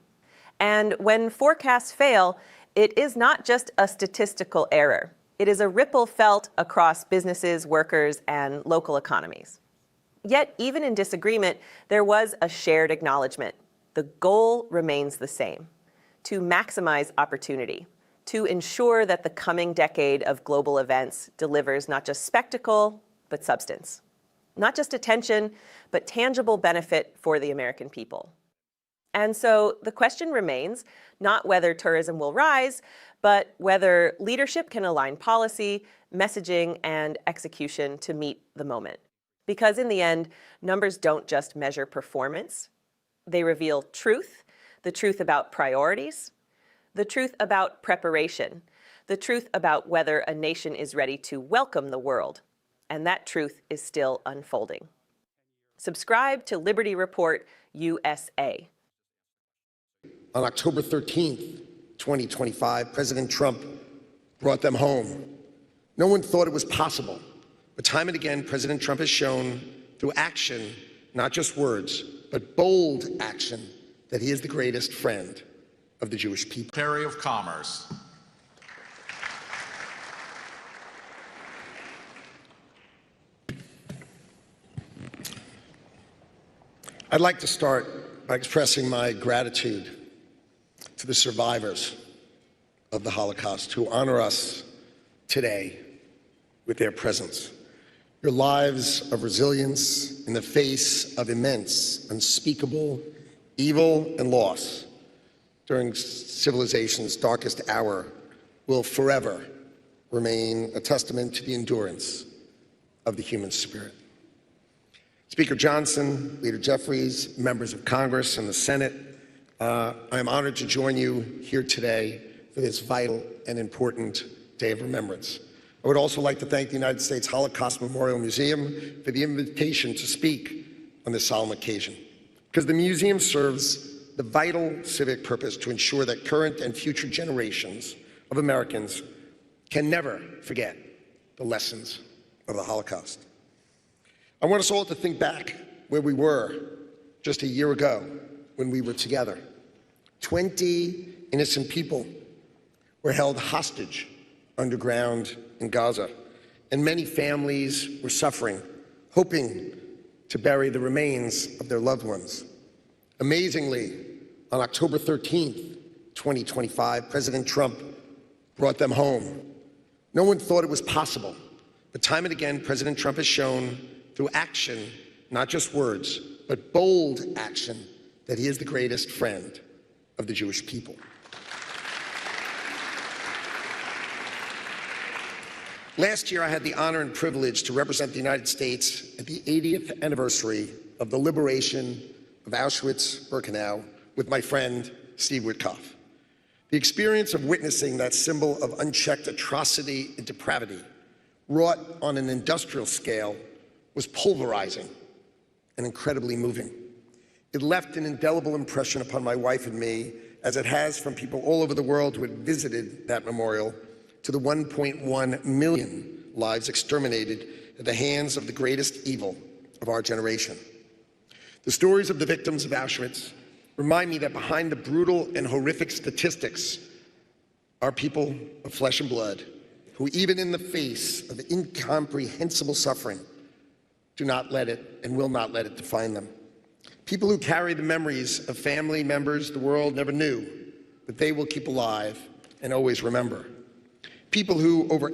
And when forecasts fail, it is not just a statistical error. It is a ripple felt across businesses, workers, and local economies. Yet, even in disagreement, there was a shared acknowledgement. The goal remains the same: to maximize opportunity, to ensure that the coming decade of global events delivers not just spectacle, but substance. Not just attention, but tangible benefit for the American people. And so the question remains not whether tourism will rise, but whether leadership can align policy, messaging, and execution to meet the moment. Because in the end, numbers don't just measure performance. They reveal truth, the truth about priorities, the truth about preparation, the truth about whether a nation is ready to welcome the world. And that truth is still unfolding. Subscribe to Liberty Report USA. On October 13th, 2025, President Trump brought them home. No one thought it was possible, but time and again, President Trump has shown through action, not just words, but bold action, that he is the greatest friend of the Jewish people. Secretary of Commerce. I'd like to start by expressing my gratitude to the survivors of the Holocaust who honor us today with their presence. Your lives of resilience in the face of immense, unspeakable evil and loss during civilization's darkest hour will forever remain a testament to the endurance of the human spirit. Speaker Johnson, Leader Jeffries, members of Congress and the Senate, I am honored to join you here today for this vital and important day of remembrance. I would also like to thank the United States Holocaust Memorial Museum for the invitation to speak on this solemn occasion, because the museum serves the vital civic purpose to ensure that current and future generations of Americans can never forget the lessons of the Holocaust. I want us all to think back where we were just a year ago when we were together. 20 innocent people were held hostage underground in Gaza, and many families were suffering, hoping to bury the remains of their loved ones. Amazingly, on October 13th, 2025, President Trump brought them home. No one thought it was possible, but time and again, President Trump has shown through action, not just words, but bold action, that he is the greatest friend of the Jewish people. Last year, I had the honor and privilege to represent the United States at the 80th anniversary of the liberation of Auschwitz-Birkenau with my friend, Steve Witkoff. The experience of witnessing that symbol of unchecked atrocity and depravity, wrought on an industrial scale, was pulverizing and incredibly moving. It left an indelible impression upon my wife and me, as it has from people all over the world who had visited that memorial, to the 1.1 million lives exterminated at the hands of the greatest evil of our generation. The stories of the victims of Auschwitz remind me that behind the brutal and horrific statistics are people of flesh and blood who, even in the face of incomprehensible suffering, do not let it and will not let it define them. People who carry the memories of family members the world never knew, but they will keep alive and always remember. People who, over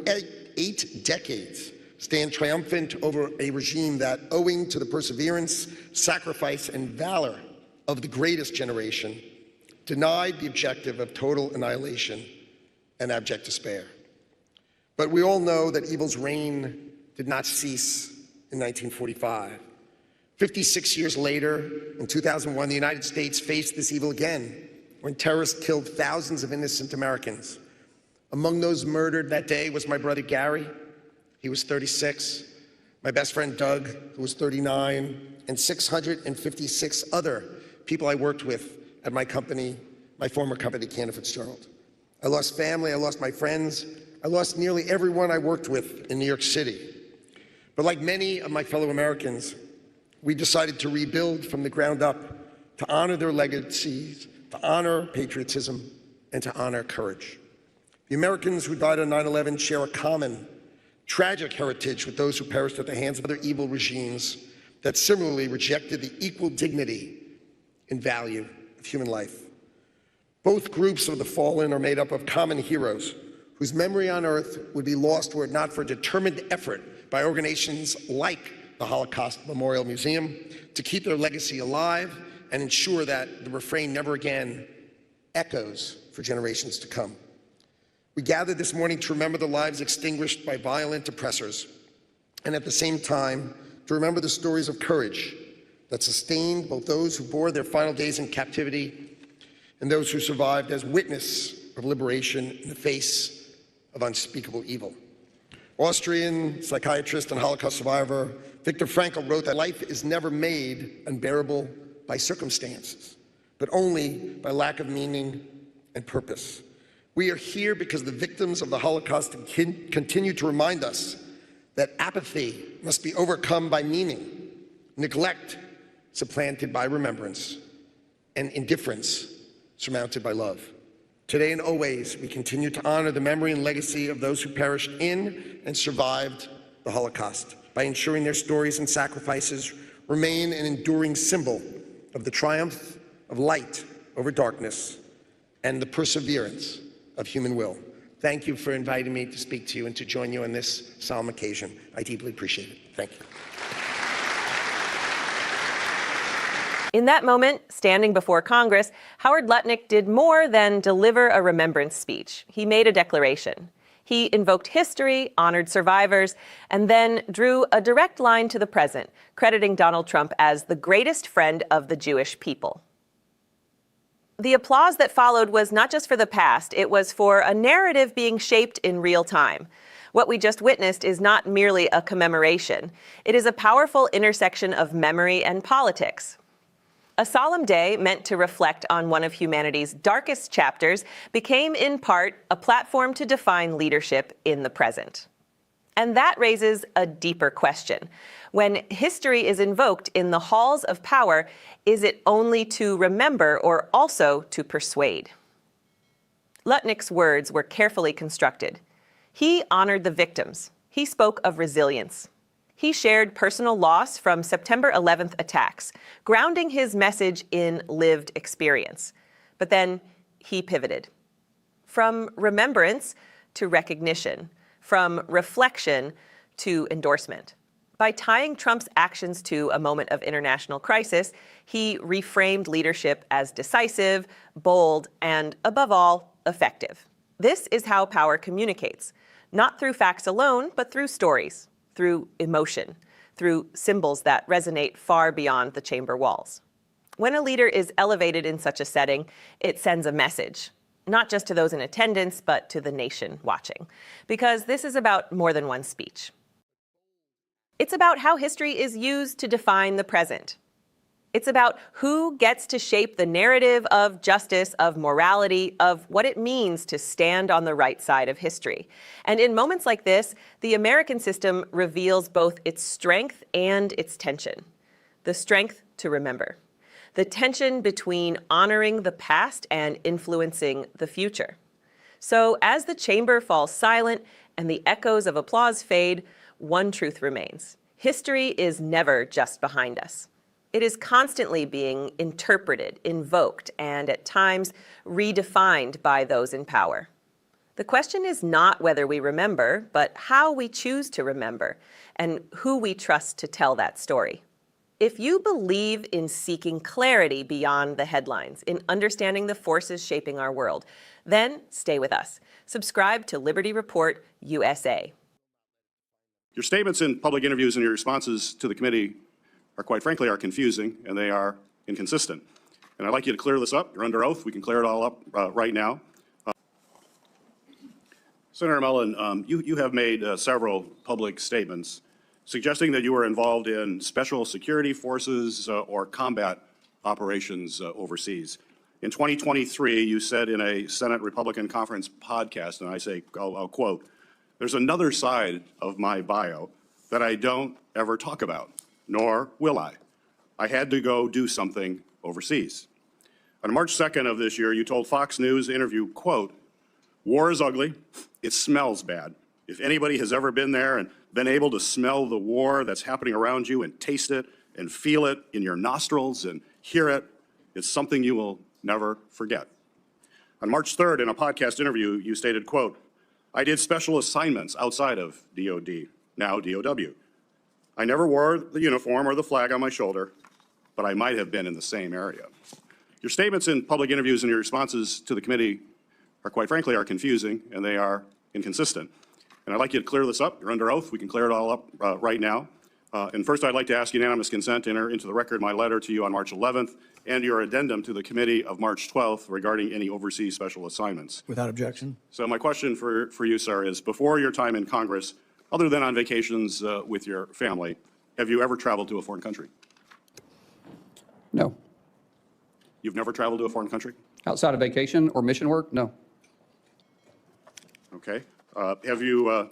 eight decades, stand triumphant over a regime that, owing to the perseverance, sacrifice, and valor of the greatest generation, denied the objective of total annihilation and abject despair. But we all know that evil's reign did not cease in 1945. 56 years later, in 2001, the United States faced this evil again, when terrorists killed thousands of innocent Americans. Among those murdered that day was my brother Gary. He was 36. My best friend Doug, who was 39, and 656 other people I worked with at my company, my former company, Cantor Fitzgerald. I lost family, I lost my friends, I lost nearly everyone I worked with in New York City. But like many of my fellow Americans, we decided to rebuild from the ground up, to honor their legacies, to honor patriotism, and to honor courage. The Americans who died on 9/11 share a common, tragic heritage with those who perished at the hands of other evil regimes that similarly rejected the equal dignity and value of human life. Both groups of the fallen are made up of common heroes whose memory on earth would be lost were it not for determined effort by organizations like the Holocaust Memorial Museum to keep their legacy alive and ensure that the refrain "never again" echoes for generations to come. We gather this morning to remember the lives extinguished by violent oppressors, and at the same time, to remember the stories of courage that sustained both those who bore their final days in captivity and those who survived as witness of liberation in the face of unspeakable evil. Austrian psychiatrist and Holocaust survivor Viktor Frankl wrote that life is never made unbearable by circumstances, but only by lack of meaning and purpose. We are here because the victims of the Holocaust continue to remind us that apathy must be overcome by meaning, neglect supplanted by remembrance, and indifference surmounted by love. Today and always, we continue to honor the memory and legacy of those who perished in and survived the Holocaust by ensuring their stories and sacrifices remain an enduring symbol of the triumph of light over darkness and the perseverance of human will. Thank you for inviting me to speak to you and to join you on this solemn occasion. I deeply appreciate it. Thank you. In that moment, standing before Congress, Howard Lutnick did more than deliver a remembrance speech. He made a declaration. He invoked history, honored survivors, and then drew a direct line to the present, crediting Donald Trump as the greatest friend of the Jewish people. The applause that followed was not just for the past, it was for a narrative being shaped in real time. What we just witnessed is not merely a commemoration. It is a powerful intersection of memory and politics. A solemn day meant to reflect on one of humanity's darkest chapters became, in part, a platform to define leadership in the present. And that raises a deeper question. When history is invoked in the halls of power, is it only to remember or also to persuade? Lutnick's words were carefully constructed. He honored the victims. He spoke of resilience. He shared personal loss from September 11th attacks, grounding his message in lived experience. But then he pivoted. From remembrance to recognition, from reflection to endorsement. By tying Trump's actions to a moment of international crisis, he reframed leadership as decisive, bold, and above all, effective. This is how power communicates, not through facts alone, but through stories, through emotion, through symbols that resonate far beyond the chamber walls. When a leader is elevated in such a setting, it sends a message, not just to those in attendance, but to the nation watching. Because this is about more than one speech. It's about how history is used to define the present. It's about who gets to shape the narrative of justice, of morality, of what it means to stand on the right side of history. And in moments like this, the American system reveals both its strength and its tension. The strength to remember. The tension between honoring the past and influencing the future. So as the chamber falls silent and the echoes of applause fade, one truth remains. History is never just behind us. It is constantly being interpreted, invoked, and at times redefined by those in power. The question is not whether we remember, but how we choose to remember, and who we trust to tell that story. If you believe in seeking clarity beyond the headlines, in understanding the forces shaping our world, then stay with us. Subscribe to Liberty Report USA. Your statements in public interviews and your responses to the committee are, quite frankly, confusing, and they are inconsistent. And I'd like you to clear this up. You're under oath. We can clear it all up right now. Senator Mellon, you have made several public statements suggesting that you were involved in special security forces or combat operations overseas. In 2023, you said in a Senate Republican Conference podcast, and I say, I'll quote, "There's another side of my bio that I don't ever talk about, nor will I. I had to go do something overseas." On March 2nd of this year, you told Fox News interview, quote, "War is ugly. It smells bad. If anybody has ever been there and been able to smell the war that's happening around you and taste it and feel it in your nostrils and hear it, it's something you will never forget." On March 3rd, in a podcast interview, you stated, quote, "I did special assignments outside of DOD, now DOW. I never wore the uniform or the flag on my shoulder, but I might have been in the same area." Your statements in public interviews and your responses to the committee are, quite frankly, confusing, and they are inconsistent. And I'd like you to clear this up. You're under oath. We can clear it all up right now. And first, I'd like to ask unanimous consent to enter into the record my letter to you on March 11th and your addendum to the committee of March 12th regarding any overseas special assignments. Without objection. So my question for you, sir, is before your time in Congress, other than on vacations with your family, have you ever traveled to a foreign country? No. You've never traveled to a foreign country? Outside of vacation or mission work? No. Okay. Have you,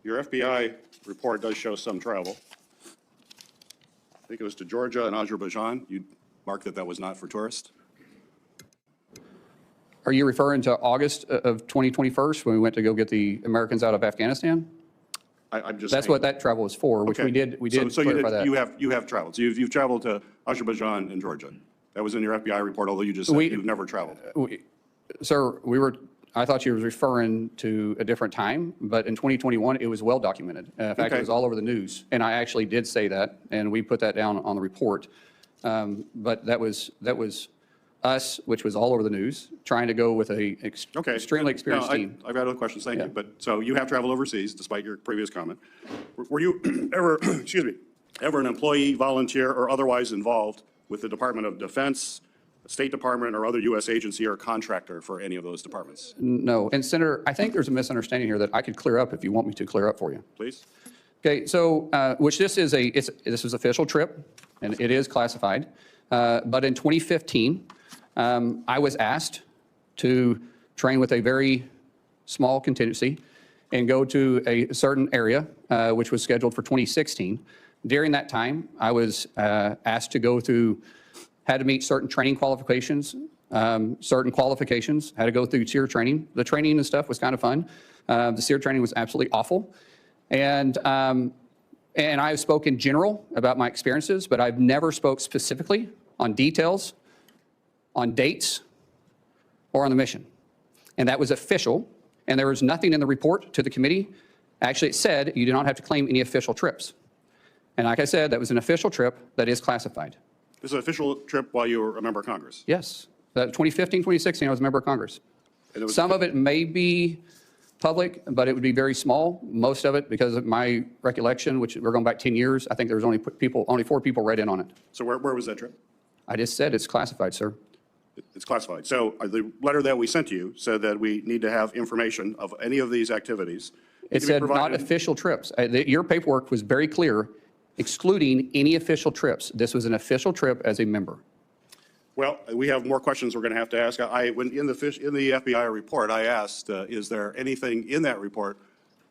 your FBI report does show some travel. I think it was to Georgia and Azerbaijan. You marked that that was not for tourists. Are you referring to August of 2021 when we went to go get the Americans out of Afghanistan? I'm just That's saying. what that travel was for, which we did So clarify that. you have traveled. So you've traveled to Azerbaijan and Georgia. That was in your FBI report, although you just said you've never traveled. Sir, I thought you were referring to a different time, but in 2021, it was well documented. In fact, it was all over the news, and I actually did say that, and we put that down on the report. But that was us, which was all over the news, trying to go with a extremely experienced team. I've got other questions, thank you. But so you have traveled overseas, despite your previous comment. Were you ever, excuse me, ever an employee, volunteer, or otherwise involved with the Department of Defense, State Department, or other U.S. agency or contractor for any of those departments? No. And Senator, I think there's a misunderstanding here that I could clear up if you want me to clear up for you. Please. Okay, so, which this is this was official trip, and it is classified. But in 2015, I was asked to train with a very small contingency and go to a certain area, which was scheduled for 2016. During that time, I was asked to go through, had to meet certain training qualifications, had to go through SEER training. The training and stuff was kind of fun. The SEER training was absolutely awful. And I've spoken in general about my experiences, but I've never spoke specifically on details, on dates, or on the mission. And that was official, and there was nothing in the report to the committee. Actually, it said you do not have to claim any official trips. And like I said, that was an official trip that is classified. This is an official trip while you were a member of Congress? Yes. 2015, 2016, I was a member of Congress. Some of it may be public, but it would be very small. Most of it, because of my recollection, which we're going back 10 years, I think there was only 4 people read in on it. So where was that trip? I just said it's classified, sir. It's classified. So the letter that we sent to you said that we need to have information of any of these activities. It said not official trips. Your paperwork was very clear, excluding any official trips. This was an official trip as a member. Well, we have more questions we're going to have to ask. When in the FBI report, I asked, is there anything in that report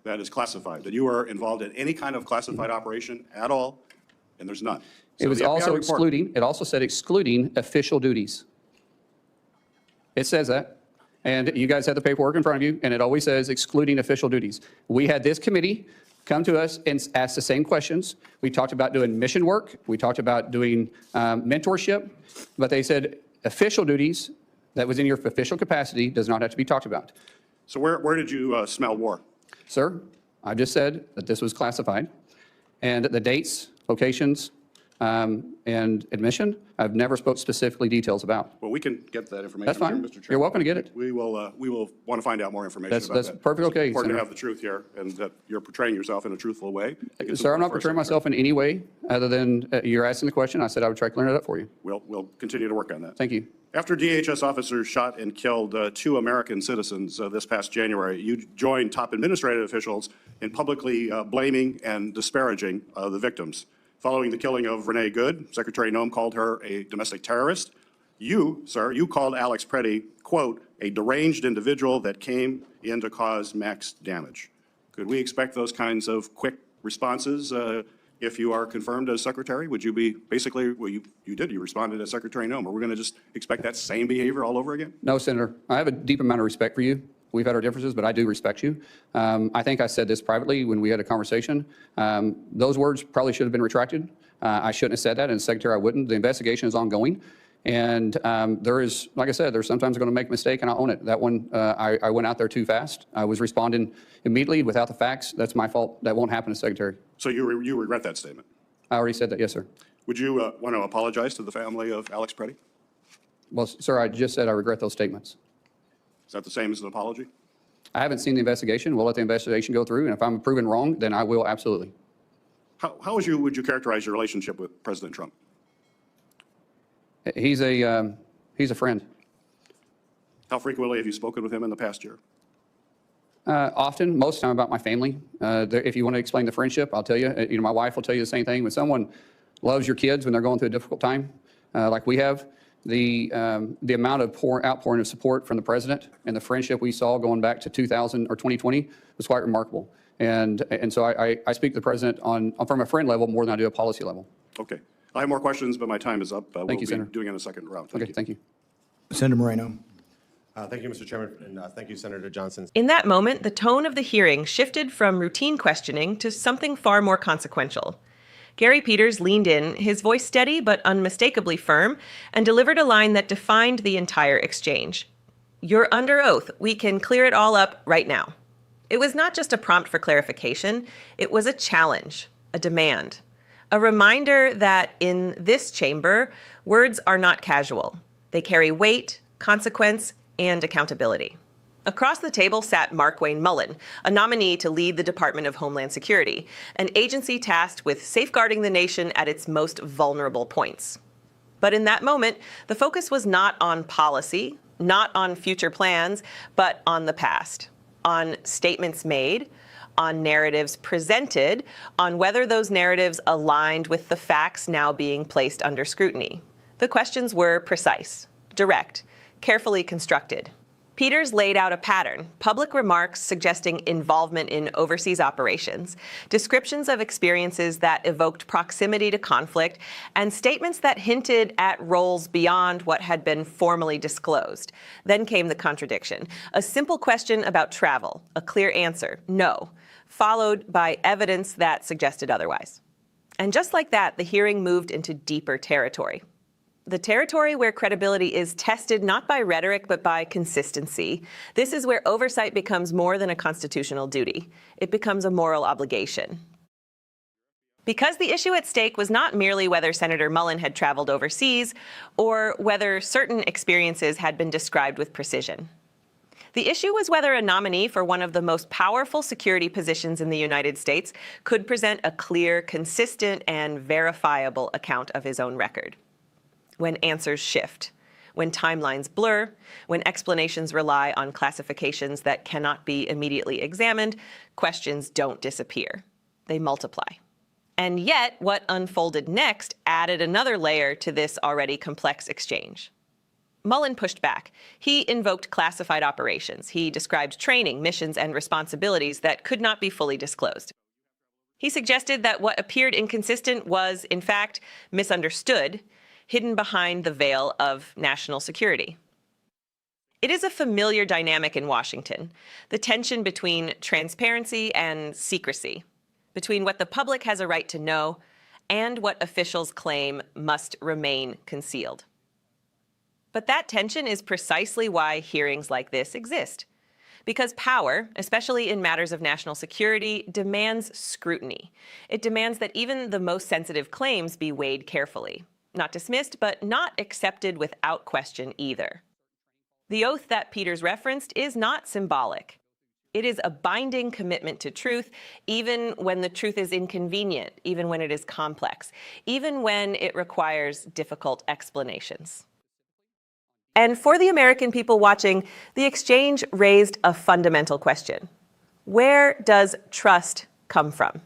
that is classified, that you were involved in any kind of classified operation at all? And there's none. It was also excluding, it also said excluding official duties. It says that. And you guys have the paperwork in front of you, and it always says excluding official duties. We had this committee come to us and ask the same questions. We talked about doing mission work. We talked about doing mentorship. But they said official duties that was in your official capacity does not have to be talked about. So where did you smell war? Sir, I just said that this was classified. And the dates, locations, and admission, I've never spoke specifically details about. Well, we can get that information. That's fine. Mr. Chairman. You're welcome to get it. We will want to find out more information That's- about that's that. perfectly okay, It's important Senator. to have the truth here, and that you're portraying yourself in a truthful way. Sir, I'm not portraying myself in any way other than you're asking the question. I said I would try to clear it up for you. We'll continue to work on that. Thank you. After DHS officers shot and killed 2 American citizens this past January, you joined top administrative officials in publicly blaming and disparaging the victims. Following the killing of Renee Good, Secretary Noem called her a domestic terrorist. You, sir, you called Alex Preddy, quote, a deranged individual that came in to cause max damage. Could we expect those kinds of quick responses if you are confirmed as secretary? Would you be basically, well, you responded as Secretary Noem. Are we going to just expect that same behavior all over again? No, Senator. I have a deep amount of respect for you. We've had our differences, but I do respect you. I think I said this privately when we had a conversation. Those words probably should have been retracted. I shouldn't have said that, and Secretary, I wouldn't. The investigation is ongoing. And there is, like I said, there's sometimes going to make a mistake, and I own it. That one, I went out there too fast. I was responding immediately without the facts. That's my fault. That won't happen as Secretary. So you regret that statement? I already said that, yes, sir. Would you want to apologize to the family of Alex Preddy? Well, sir, I just said I regret those statements. Is that the same as an apology? I haven't seen the investigation. We'll let the investigation go through, and if I'm proven wrong, then I will absolutely. How would you characterize your relationship with President Trump? He's a friend. How frequently have you spoken with him in the past year? Often, most of the time about my family. If you want to explain the friendship, I'll tell you. My wife will tell you the same thing. When someone loves your kids when they're going through a difficult time, like we have, the amount of outpouring of support from the president and the friendship we saw going back to 2000 or 2020 was quite remarkable. And so I speak to the president from a friend level more than I do a policy level. Okay. I have more questions, but my time is up. Thank We'll you, be Senator. doing it in a second round. Okay, thank you. Senator Moreno. Thank you, Mr. Chairman, and thank you, Senator Johnson. In that moment, the tone of the hearing shifted from routine questioning to something far more consequential. Gary Peters leaned in, his voice steady but unmistakably firm, and delivered a line that defined the entire exchange. You're under oath. We can clear it all up right now. It was not just a prompt for clarification. It was a challenge, a demand, a reminder that in this chamber, words are not casual. They carry weight, consequence, and accountability. Across the table sat Mark Wayne Mullen, a nominee to lead the Department of Homeland Security, an agency tasked with safeguarding the nation at its most vulnerable points. But in that moment, the focus was not on policy, not on future plans, but on the past, on statements made, on narratives presented, on whether those narratives aligned with the facts now being placed under scrutiny. The questions were precise, direct, carefully constructed. Peters laid out a pattern, public remarks suggesting involvement in overseas operations, descriptions of experiences that evoked proximity to conflict, and statements that hinted at roles beyond what had been formally disclosed. Then came the contradiction. A simple question about travel, a clear answer, no, followed by evidence that suggested otherwise. And just like that, the hearing moved into deeper territory. The territory where credibility is tested not by rhetoric, but by consistency. This is where oversight becomes more than a constitutional duty. It becomes a moral obligation. Because the issue at stake was not merely whether Senator Mullen had traveled overseas or whether certain experiences had been described with precision. The issue was whether a nominee for one of the most powerful security positions in the United States could present a clear, consistent, and verifiable account of his own record. When answers shift, when timelines blur, when explanations rely on classifications that cannot be immediately examined, questions don't disappear. They multiply. And yet, what unfolded next added another layer to this already complex exchange. Mullen pushed back. He invoked classified operations. He described training, missions, and responsibilities that could not be fully disclosed. He suggested that what appeared inconsistent was, in fact, misunderstood, hidden behind the veil of national security. It is a familiar dynamic in Washington, the tension between transparency and secrecy, between what the public has a right to know and what officials claim must remain concealed. But that tension is precisely why hearings like this exist. Because power, especially in matters of national security, demands scrutiny. It demands that even the most sensitive claims be weighed carefully. Not dismissed, but not accepted without question either. The oath that Peters referenced is not symbolic. It is a binding commitment to truth, even when the truth is inconvenient, even when it is complex, even when it requires difficult explanations. And for the American people watching, the exchange raised a fundamental question. Where does trust come from?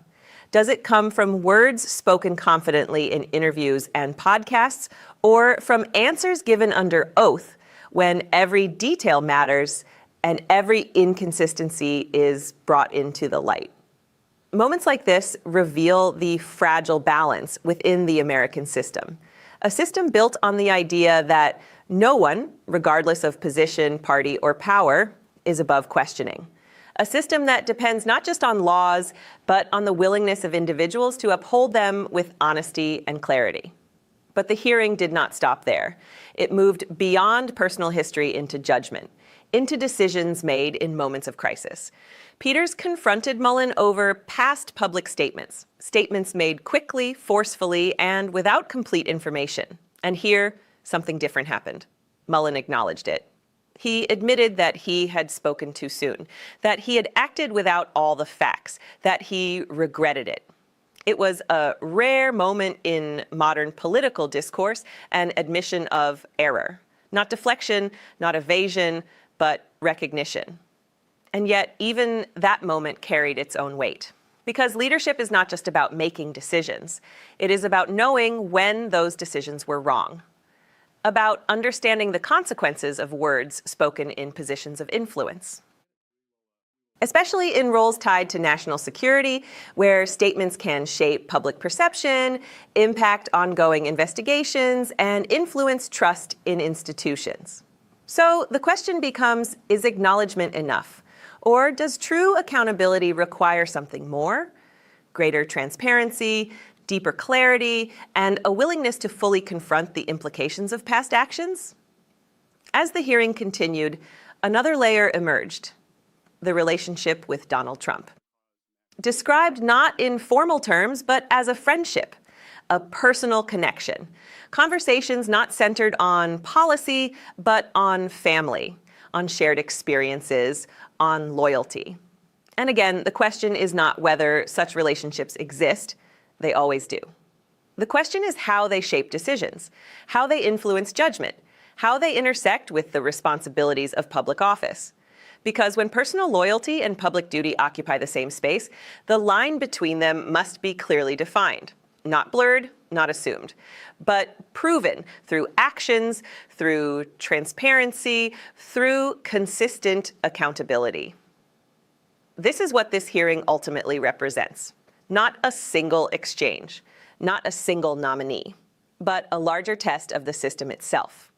Does it come from words spoken confidently in interviews and podcasts, or from answers given under oath when every detail matters and every inconsistency is brought into the light? Moments like this reveal the fragile balance within the American system, a system built on the idea that no one, regardless of position, party, or power, is above questioning. A system that depends not just on laws, but on the willingness of individuals to uphold them with honesty and clarity. But the hearing did not stop there. It moved beyond personal history into judgment, into decisions made in moments of crisis. Peters confronted Mullen over past public statements, statements made quickly, forcefully, and without complete information. And here, something different happened. Mullen acknowledged it. He admitted that he had spoken too soon, that he had acted without all the facts, that he regretted it. It was a rare moment in modern political discourse, an admission of error. Not deflection, not evasion, but recognition. And yet, even that moment carried its own weight. Because leadership is not just about making decisions. It is about knowing when those decisions were wrong. About understanding the consequences of words spoken in positions of influence. Especially in roles tied to national security, where statements can shape public perception, impact ongoing investigations, and influence trust in institutions. So the question becomes, is acknowledgement enough? Or does true accountability require something more? Greater transparency, deeper clarity, and a willingness to fully confront the implications of past actions? As the hearing continued, another layer emerged: the relationship with Donald Trump. Described not in formal terms, but as a friendship, a personal connection. Conversations not centered on policy, but on family, on shared experiences, on loyalty. And again, the question is not whether such relationships exist. They always do. The question is how they shape decisions, how they influence judgment, how they intersect with the responsibilities of public office. Because when personal loyalty and public duty occupy the same space, the line between them must be clearly defined. Not blurred, not assumed, but proven through actions, through transparency, through consistent accountability. This is what this hearing ultimately represents. Not a single exchange, not a single nominee, but a larger test of the system itself.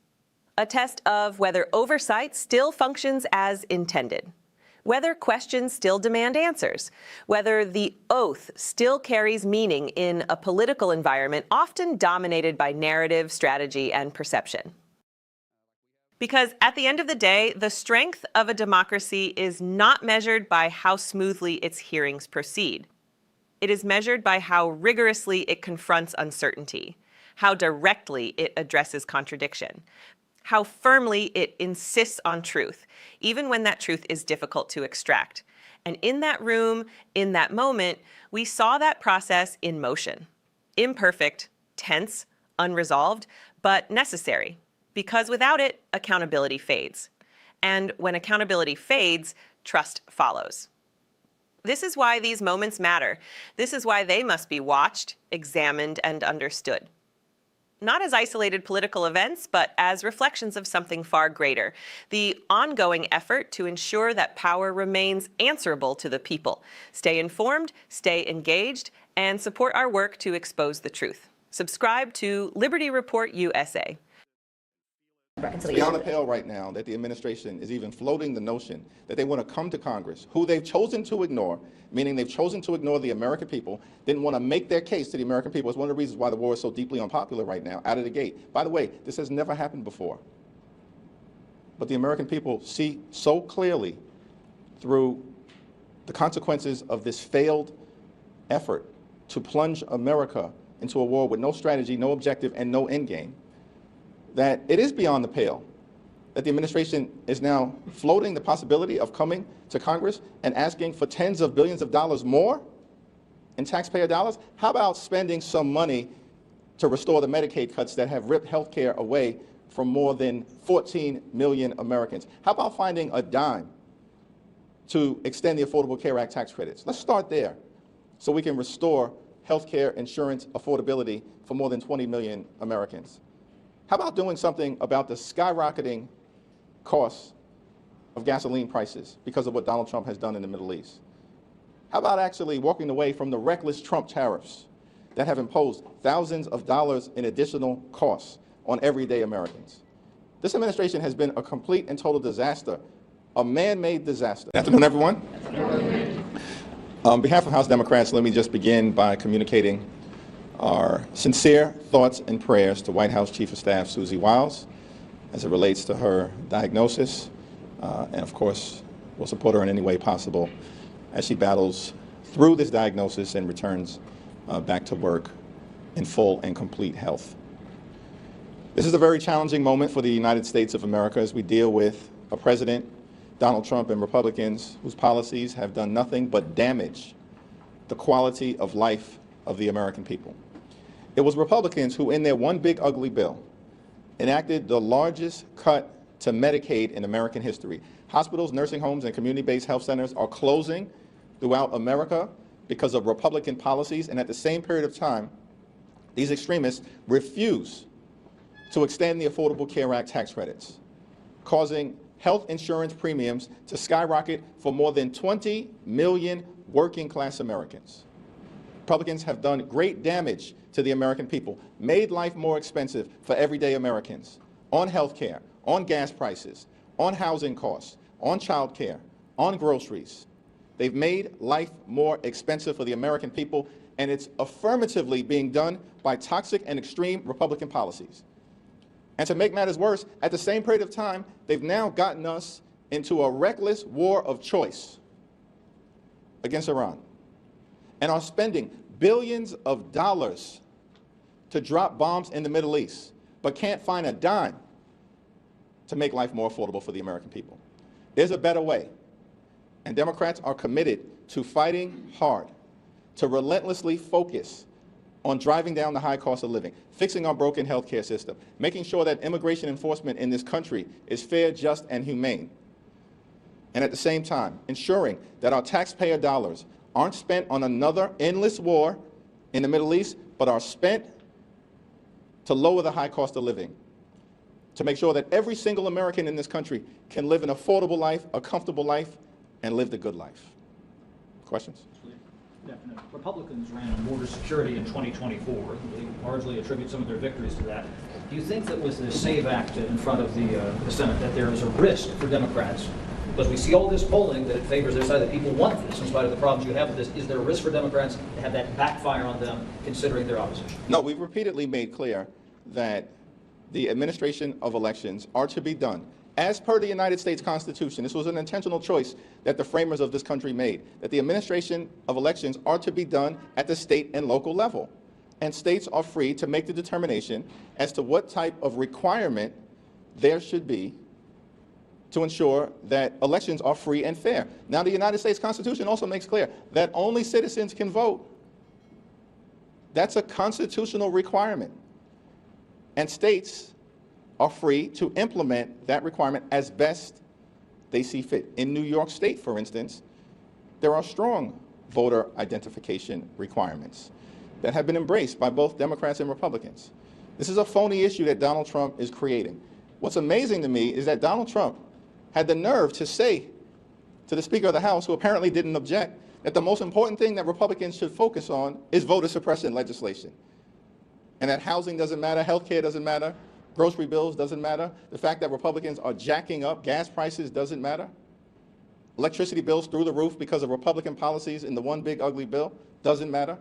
A test of whether oversight still functions as intended, whether questions still demand answers, whether the oath still carries meaning in a political environment often dominated by narrative, strategy, and perception. Because at the end of the day, the strength of a democracy is not measured by how smoothly its hearings proceed. It is measured by how rigorously it confronts uncertainty, how directly it addresses contradiction, how firmly it insists on truth, even when that truth is difficult to extract. And in that room, in that moment, we saw that process in motion. Imperfect, tense, unresolved, but necessary. Because without it, accountability fades. And when accountability fades, trust follows. This is why these moments matter. This is why they must be watched, examined, and understood. Not as isolated political events, but as reflections of something far greater, the ongoing effort to ensure that power remains answerable to the people. Stay informed, stay engaged, and support our work to expose the truth. Subscribe to Liberty Report USA. It's beyond the pale right now that the administration is even floating the notion that they want to come to Congress, who they've chosen to ignore, meaning they've chosen to ignore the American people, didn't want to make their case to the American people. It's one of the reasons why the war is so deeply unpopular right now, out of the gate. By the way, this has never happened before. But the American people see so clearly through the consequences of this failed effort to plunge America into a war with no strategy, no objective, and no end game, that it is beyond the pale that the administration is now floating the possibility of coming to Congress and asking for tens of billions of dollars more in taxpayer dollars. How about spending some money to restore the Medicaid cuts that have ripped health care away from more than 14 million Americans? How about finding a dime to extend the Affordable Care Act tax credits? Let's start there so we can restore health care insurance affordability for more than 20 million Americans. How about doing something about the skyrocketing costs of gasoline prices because of what Donald Trump has done in the Middle East? How about actually walking away from the reckless Trump tariffs that have imposed thousands of dollars in additional costs on everyday Americans? This administration has been a complete and total disaster, a man-made disaster. Good afternoon, everyone. On behalf of House Democrats, let me just begin by communicating our sincere thoughts and prayers to White House Chief of Staff Susie Wiles as it relates to her diagnosis, and of course, we'll support her in any way possible as she battles through this diagnosis and returns back to work in full and complete health. This is a very challenging moment for the United States of America as we deal with a president, Donald Trump, and Republicans whose policies have done nothing but damage the quality of life of the American people. It was Republicans who, in their one big ugly bill, enacted the largest cut to Medicaid in American history. Hospitals, nursing homes, and community-based health centers are closing throughout America because of Republican policies, and at the same period of time, these extremists refuse to extend the Affordable Care Act tax credits, causing health insurance premiums to skyrocket for more than 20 million working-class Americans. Republicans have done great damage to the American people, made life more expensive for everyday Americans, on health care, on gas prices, on housing costs, on child care, on groceries. They've made life more expensive for the American people, and it's affirmatively being done by toxic and extreme Republican policies. And to make matters worse, at the same period of time, they've now gotten us into a reckless war of choice against Iran and are spending billions of dollars to drop bombs in the Middle East, but can't find a dime to make life more affordable for the American people. There's a better way, and Democrats are committed to fighting hard, to relentlessly focus on driving down the high cost of living, fixing our broken health care system, making sure that immigration enforcement in this country is fair, just, and humane, and at the same time, ensuring that our taxpayer dollars aren't spent on another endless war in the Middle East, but are spent to lower the high cost of living, to make sure that every single American in this country can live an affordable life, a comfortable life, and live the good life. Questions? Definitely. Republicans ran on border security in 2024. They largely attribute some of their victories to that. Do you think that with the SAVE Act in front of the Senate that there is a risk for Democrats? Because we see all this polling that it favors their side, that people want this in spite of the problems you have with this. Is there a risk for Democrats to have that backfire on them considering their opposition? No, we've repeatedly made clear that the administration of elections are to be done as per the United States Constitution. This was an intentional choice that the framers of this country made, that the administration of elections are to be done at the state and local level. And states are free to make the determination as to what type of requirement there should be to ensure that elections are free and fair. Now, the United States Constitution also makes clear that only citizens can vote. That's a constitutional requirement. And states are free to implement that requirement as best they see fit. In New York State, for instance, there are strong voter identification requirements that have been embraced by both Democrats and Republicans. This is a phony issue that Donald Trump is creating. What's amazing to me is that Donald Trump had the nerve to say to the Speaker of the House, who apparently didn't object, that the most important thing that Republicans should focus on is voter suppression legislation. And that housing doesn't matter, health care doesn't matter, grocery bills doesn't matter, the fact that Republicans are jacking up gas prices doesn't matter, electricity bills through the roof because of Republican policies in the one big ugly bill doesn't matter.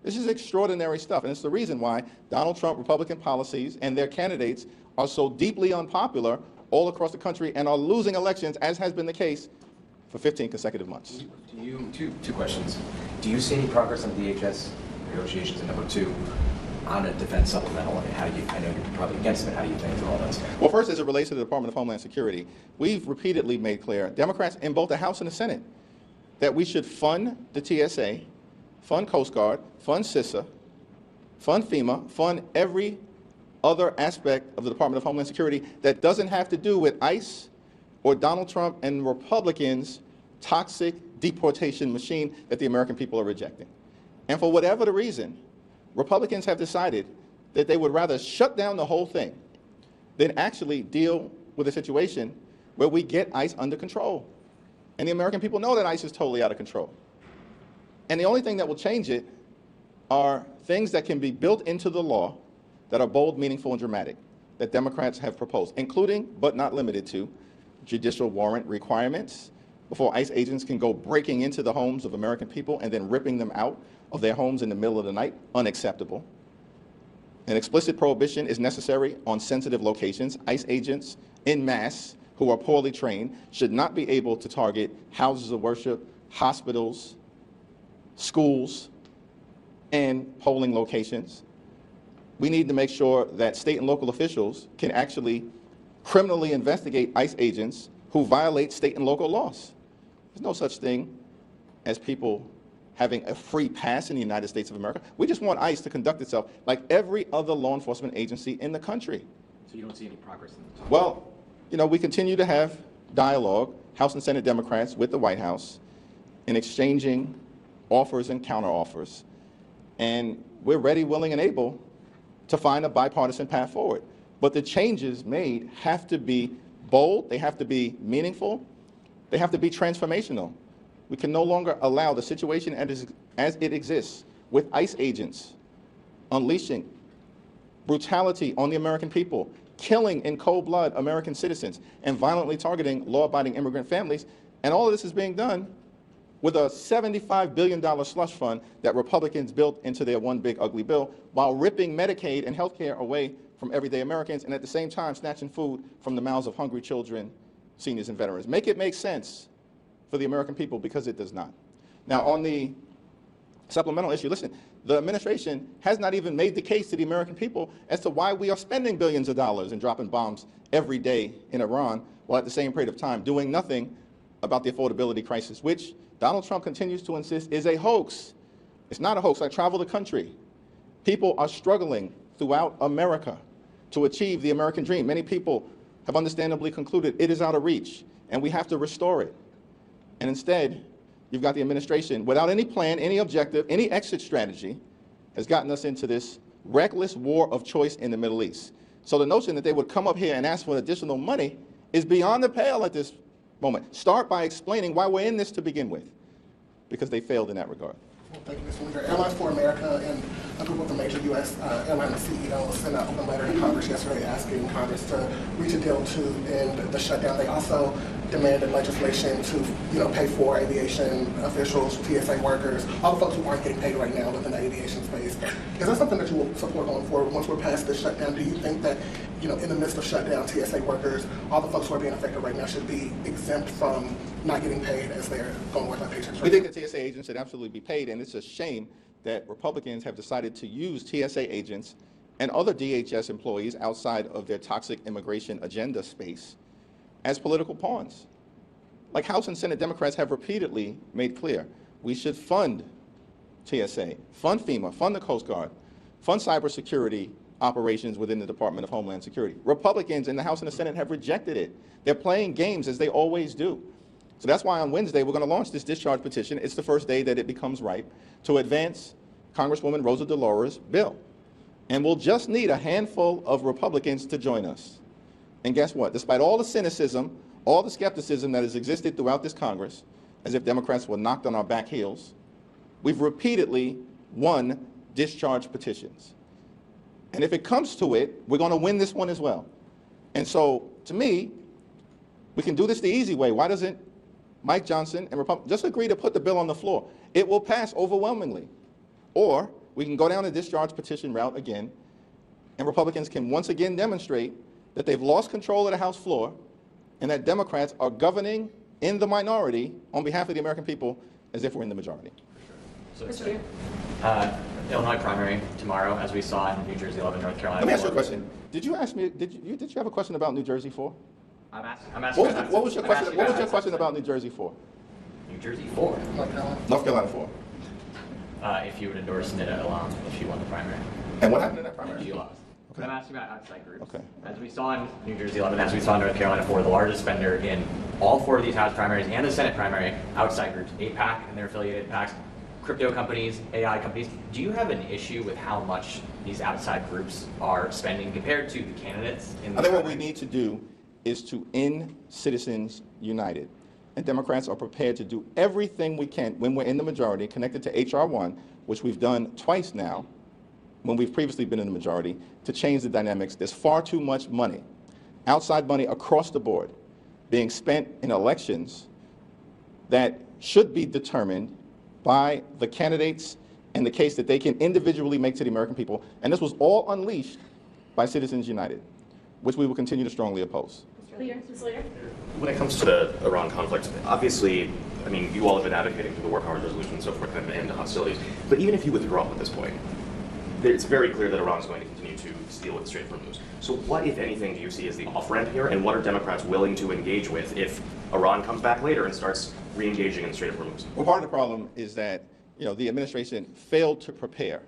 This is extraordinary stuff, and it's the reason why Donald Trump Republican policies and their candidates are so deeply unpopular all across the country and are losing elections, as has been the case for 15 consecutive months. Do you, two questions. Do you see any progress on DHS negotiations? And number two, on a defense supplemental, how do you, I know you're probably against it, how do you think through all this? Well, first, as it relates to the Department of Homeland Security, we've repeatedly made clear, Democrats in both the House and the Senate, that we should fund the TSA, fund Coast Guard, fund CISA, fund FEMA, fund every other aspect of the Department of Homeland Security that doesn't have to do with ICE or Donald Trump and Republicans' toxic deportation machine that the American people are rejecting. And for whatever the reason, Republicans have decided that they would rather shut down the whole thing than actually deal with a situation where we get ICE under control. And the American people know that ICE is totally out of control. And the only thing that will change it are things that can be built into the law that are bold, meaningful, and dramatic that Democrats have proposed, including, but not limited to, judicial warrant requirements before ICE agents can go breaking into the homes of American people and then ripping them out of their homes in the middle of the night. Unacceptable. An explicit prohibition is necessary on sensitive locations. ICE agents en masse who are poorly trained should not be able to target houses of worship, hospitals, schools, and polling locations. We need to make sure that state and local officials can actually criminally investigate ICE agents who violate state and local laws. There's no such thing as people having a free pass in the United States of America. We just want ICE to conduct itself like every other law enforcement agency in the country. So you don't see any progress in the talk? Well, you know, we continue to have dialogue, House and Senate Democrats with the White House, in exchanging offers and counteroffers. And we're ready, willing, and able to find a bipartisan path forward. But the changes made have to be bold, they have to be meaningful, they have to be transformational. We can no longer allow the situation as it exists with ICE agents unleashing brutality on the American people, killing in cold blood American citizens, and violently targeting law-abiding immigrant families. And all of this is being done with a $75 billion slush fund that Republicans built into their one big ugly bill, while ripping Medicaid and health care away from everyday Americans, and at the same time snatching food from the mouths of hungry children, seniors, and veterans. Make it make sense for the American people, because it does not. Now, on the supplemental issue, listen, the administration has not even made the case to the American people as to why we are spending billions of dollars and dropping bombs every day in Iran, while at the same period of time doing nothing about the affordability crisis, which Donald Trump continues to insist is a hoax. It's not a hoax. I travel the country. People are struggling throughout America to achieve the American dream. Many people have understandably concluded it is out of reach, and we have to restore it. And instead, you've got the administration without any plan, any objective, any exit strategy, has gotten us into this reckless war of choice in the Middle East. So the notion that they would come up here and ask for additional money is beyond the pale at this moment. Start by explaining why we're in this to begin with, because they failed in that regard. Well, thank you, Mr. Leader. Airlines for America and a group of the major U.S. airline CEOs sent an open letter to Congress yesterday asking Congress to reach a deal to end the shutdown. They also demanded legislation to, pay for aviation officials, TSA workers, all the folks who aren't getting paid right now within the aviation space. Is that something that you will support going forward once we're past this shutdown? Do you think that, in the midst of shutdown, TSA workers, all the folks who are being affected right now should be exempt from not getting paid as they're going to work on paychecks? We think that TSA agents should absolutely be paid, and it's a shame that Republicans have decided to use TSA agents and other DHS employees outside of their toxic immigration agenda space as political pawns. Like House and Senate Democrats have repeatedly made clear, we should fund TSA, fund FEMA, fund the Coast Guard, fund cybersecurity operations within the Department of Homeland Security. Republicans in the House and the Senate have rejected it. They're playing games, as they always do. So that's why on Wednesday we're going to launch this discharge petition. It's the first day that it becomes ripe to advance Congresswoman Rosa DeLaura's bill. And we'll just need a handful of Republicans to join us. And guess what? Despite all the cynicism, all the skepticism that has existed throughout this Congress, as if Democrats were knocked on our back heels, we've repeatedly won discharge petitions. And if it comes to it, we're going to win this one as well. And so, to me, we can do this the easy way. Why doesn't Mike Johnson and Republicans just agree to put the bill on the floor? It will pass overwhelmingly. Or we can go down the discharge petition route again, and Republicans can once again demonstrate that they've lost control of the House floor and that Democrats are governing in the minority on behalf of the American people as if we're in the majority. Illinois primary tomorrow, as we saw in New Jersey 11, North Carolina. Let me ask you a question. Did you ask me, did you have a question about New Jersey 4? I'm asking What was your question about New Jersey 4? New Jersey 4? North Carolina 4. If you would endorse Nita alone if you won the primary. And what happened in that primary? She lost. Okay. I'm asking about outside groups. Okay. As we saw in New Jersey 11, as we saw in North Carolina 4, the largest spender in all 4 of these House primaries and the Senate primary, outside groups, APAC and their affiliated PACs, crypto companies, AI companies. Do you have an issue with how much these outside groups are spending compared to the candidates in the I think what we need to do is to end Citizens United. And Democrats are prepared to do everything we can when we're in the majority, connected to H.R. 1, which we've done twice now, when we've previously been in the majority, to change the dynamics. There's far too much money, outside money across the board, being spent in elections that should be determined by the candidates and the case that they can individually make to the American people. And this was all unleashed by Citizens United, which we will continue to strongly oppose. When it comes to the Iran conflict, obviously, I mean, you all have been advocating for the war powers resolution and so forth and end the hostilities. But even if you withdraw at this point, it's very clear that Iran is going to continue to deal with the Strait of Hormuz. So what, if anything, do you see as the off-ramp here, and what are Democrats willing to engage with if Iran comes back later and starts re-engaging in the Strait of Hormuz? Well, part of the problem is that, the administration failed to prepare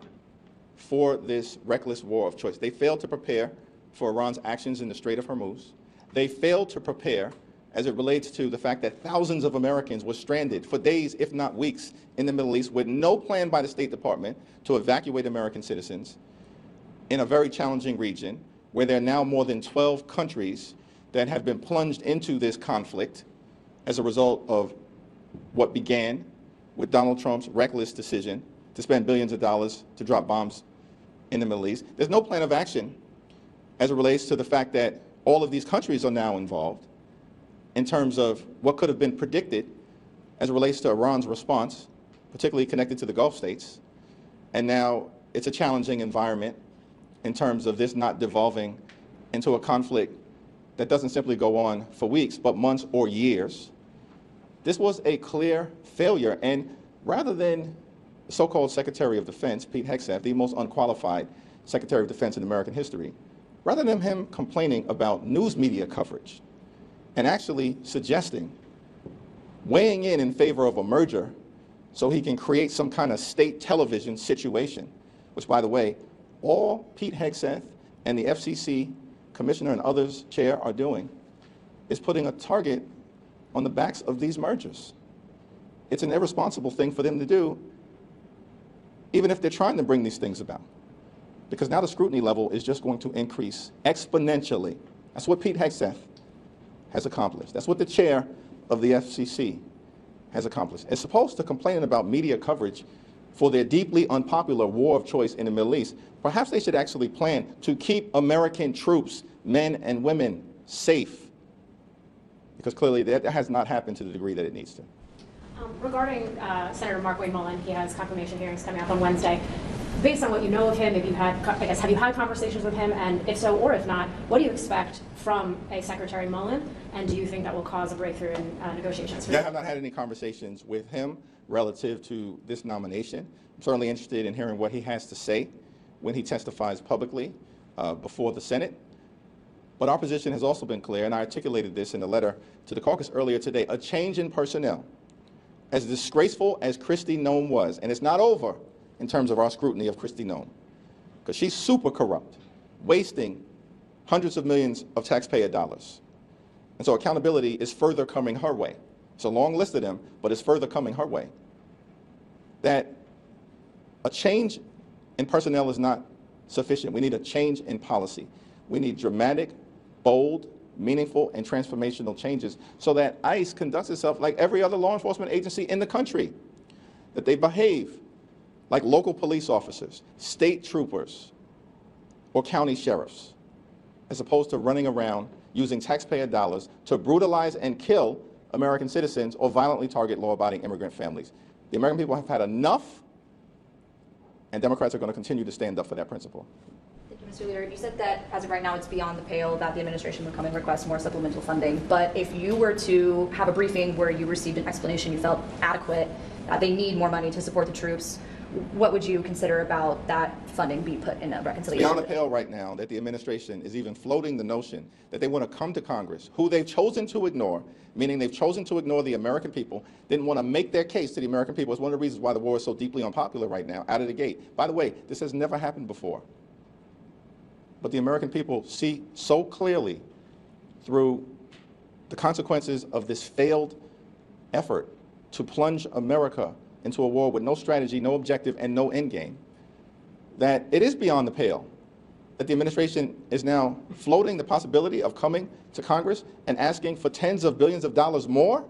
for this reckless war of choice. They failed to prepare for Iran's actions in the Strait of Hormuz. They failed to prepare as it relates to the fact that thousands of Americans were stranded for days, if not weeks, in the Middle East with no plan by the State Department to evacuate American citizens in a very challenging region where there are now more than 12 countries that have been plunged into this conflict as a result of what began with Donald Trump's reckless decision to spend billions of dollars to drop bombs in the Middle East. There's no plan of action as it relates to the fact that all of these countries are now involved in terms of what could have been predicted as it relates to Iran's response, particularly connected to the Gulf states. And now it's a challenging environment in terms of this not devolving into a conflict that doesn't simply go on for weeks, but months or years. This was a clear failure. And rather than the so-called Secretary of Defense, Pete Hegseth, the most unqualified Secretary of Defense in American history, rather than him complaining about news media coverage and actually suggesting, weighing in favor of a merger so he can create some kind of state television situation, which, by the way, all Pete Hegseth and the FCC commissioner and others chair are doing is putting a target on the backs of these mergers. It's an irresponsible thing for them to do, even if they're trying to bring these things about, because now the scrutiny level is just going to increase exponentially. That's what Pete Hegseth has accomplished. That's what the chair of the FCC has accomplished. As opposed to complaining about media coverage for their deeply unpopular war of choice in the Middle East, perhaps they should actually plan to keep American troops, men and women, safe, because clearly that has not happened to the degree that it needs to. Regarding Senator Mark Wayne Mullen, he has confirmation hearings coming up on Wednesday. Based on what you know of him, have you had conversations with him? And if so, or if not, what do you expect from a Secretary Mullen? And do you think that will cause a breakthrough in negotiations? I have not had any conversations with him relative to this nomination. I'm certainly interested in hearing what he has to say when he testifies publicly before the Senate. But our position has also been clear, and I articulated this in a letter to the caucus earlier today. A change in personnel, as disgraceful as Kristi Noem was, and it's not over in terms of our scrutiny of Kristi Noem, because she's super corrupt, wasting hundreds of millions of taxpayer dollars. And so accountability is further coming her way. It's a long list of them, but it's further coming her way. That a change in personnel is not sufficient. We need a change in policy. We need dramatic, bold, meaningful, and transformational changes so that ICE conducts itself like every other law enforcement agency in the country, that they behave like local police officers, state troopers, or county sheriffs, as opposed to running around using taxpayer dollars to brutalize and kill American citizens or violently target law-abiding immigrant families. The American people have had enough, and Democrats are going to continue to stand up for that principle. Mr. Leader, you said that as of right now it's beyond the pale that the administration would come and request more supplemental funding. But if you were to have a briefing where you received an explanation you felt adequate, they need more money to support the troops, what would you consider about that funding be put in a reconciliation? Beyond the pale right now that the administration is even floating the notion that they want to come to Congress, who they've chosen to ignore, meaning they've chosen to ignore the American people, didn't want to make their case to the American people. It's one of the reasons why the war is so deeply unpopular right now, out of the gate. By the way, this has never happened before. But the American people see so clearly through the consequences of this failed effort to plunge America into a war with no strategy, no objective, and no end game, that it is beyond the pale that the administration is now floating the possibility of coming to Congress and asking for tens of billions of dollars more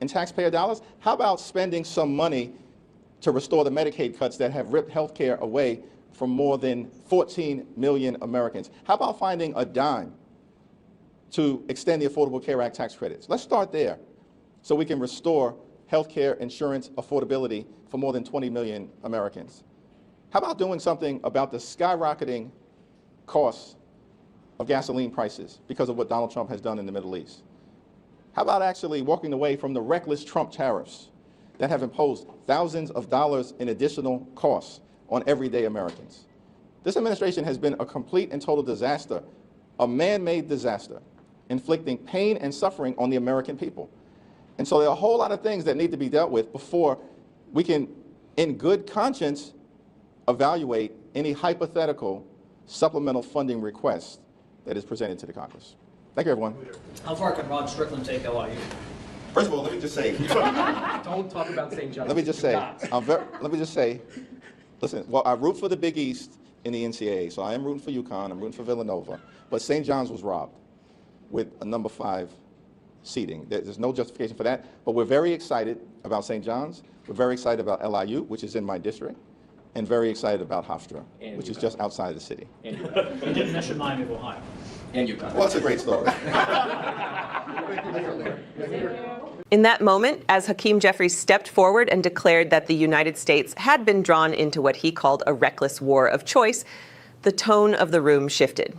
in taxpayer dollars. How about spending some money to restore the Medicaid cuts that have ripped health care away from more than 14 million Americans? How about finding a dime to extend the Affordable Care Act tax credits? Let's start there so we can restore health care insurance affordability for more than 20 million Americans. How about doing something about the skyrocketing costs of gasoline prices because of what Donald Trump has done in the Middle East? How about actually walking away from the reckless Trump tariffs that have imposed thousands of dollars in additional costs on everyday Americans? This administration has been a complete and total disaster, a man-made disaster, inflicting pain and suffering on the American people. And so there are a whole lot of things that need to be dealt with before we can, in good conscience, evaluate any hypothetical supplemental funding request that is presented to the Congress. Thank you, everyone. How far can Rod Strickland take LIU? First of all, let me just say. Don't talk about St. John's. Let me just say, listen, well, I root for the Big East in the NCAA, so I am rooting for UConn, I'm rooting for Villanova, but St. John's was robbed with a number 5 seating. There's no justification for that, but we're very excited about St. John's. We're very excited about LIU, which is in my district, and very excited about Hofstra, which is just outside the city. And you didn't mention Miami of Ohio. And UConn. Well, that's a great story. In that moment, as Hakeem Jeffries stepped forward and declared that the United States had been drawn into what he called a reckless war of choice, the tone of the room shifted.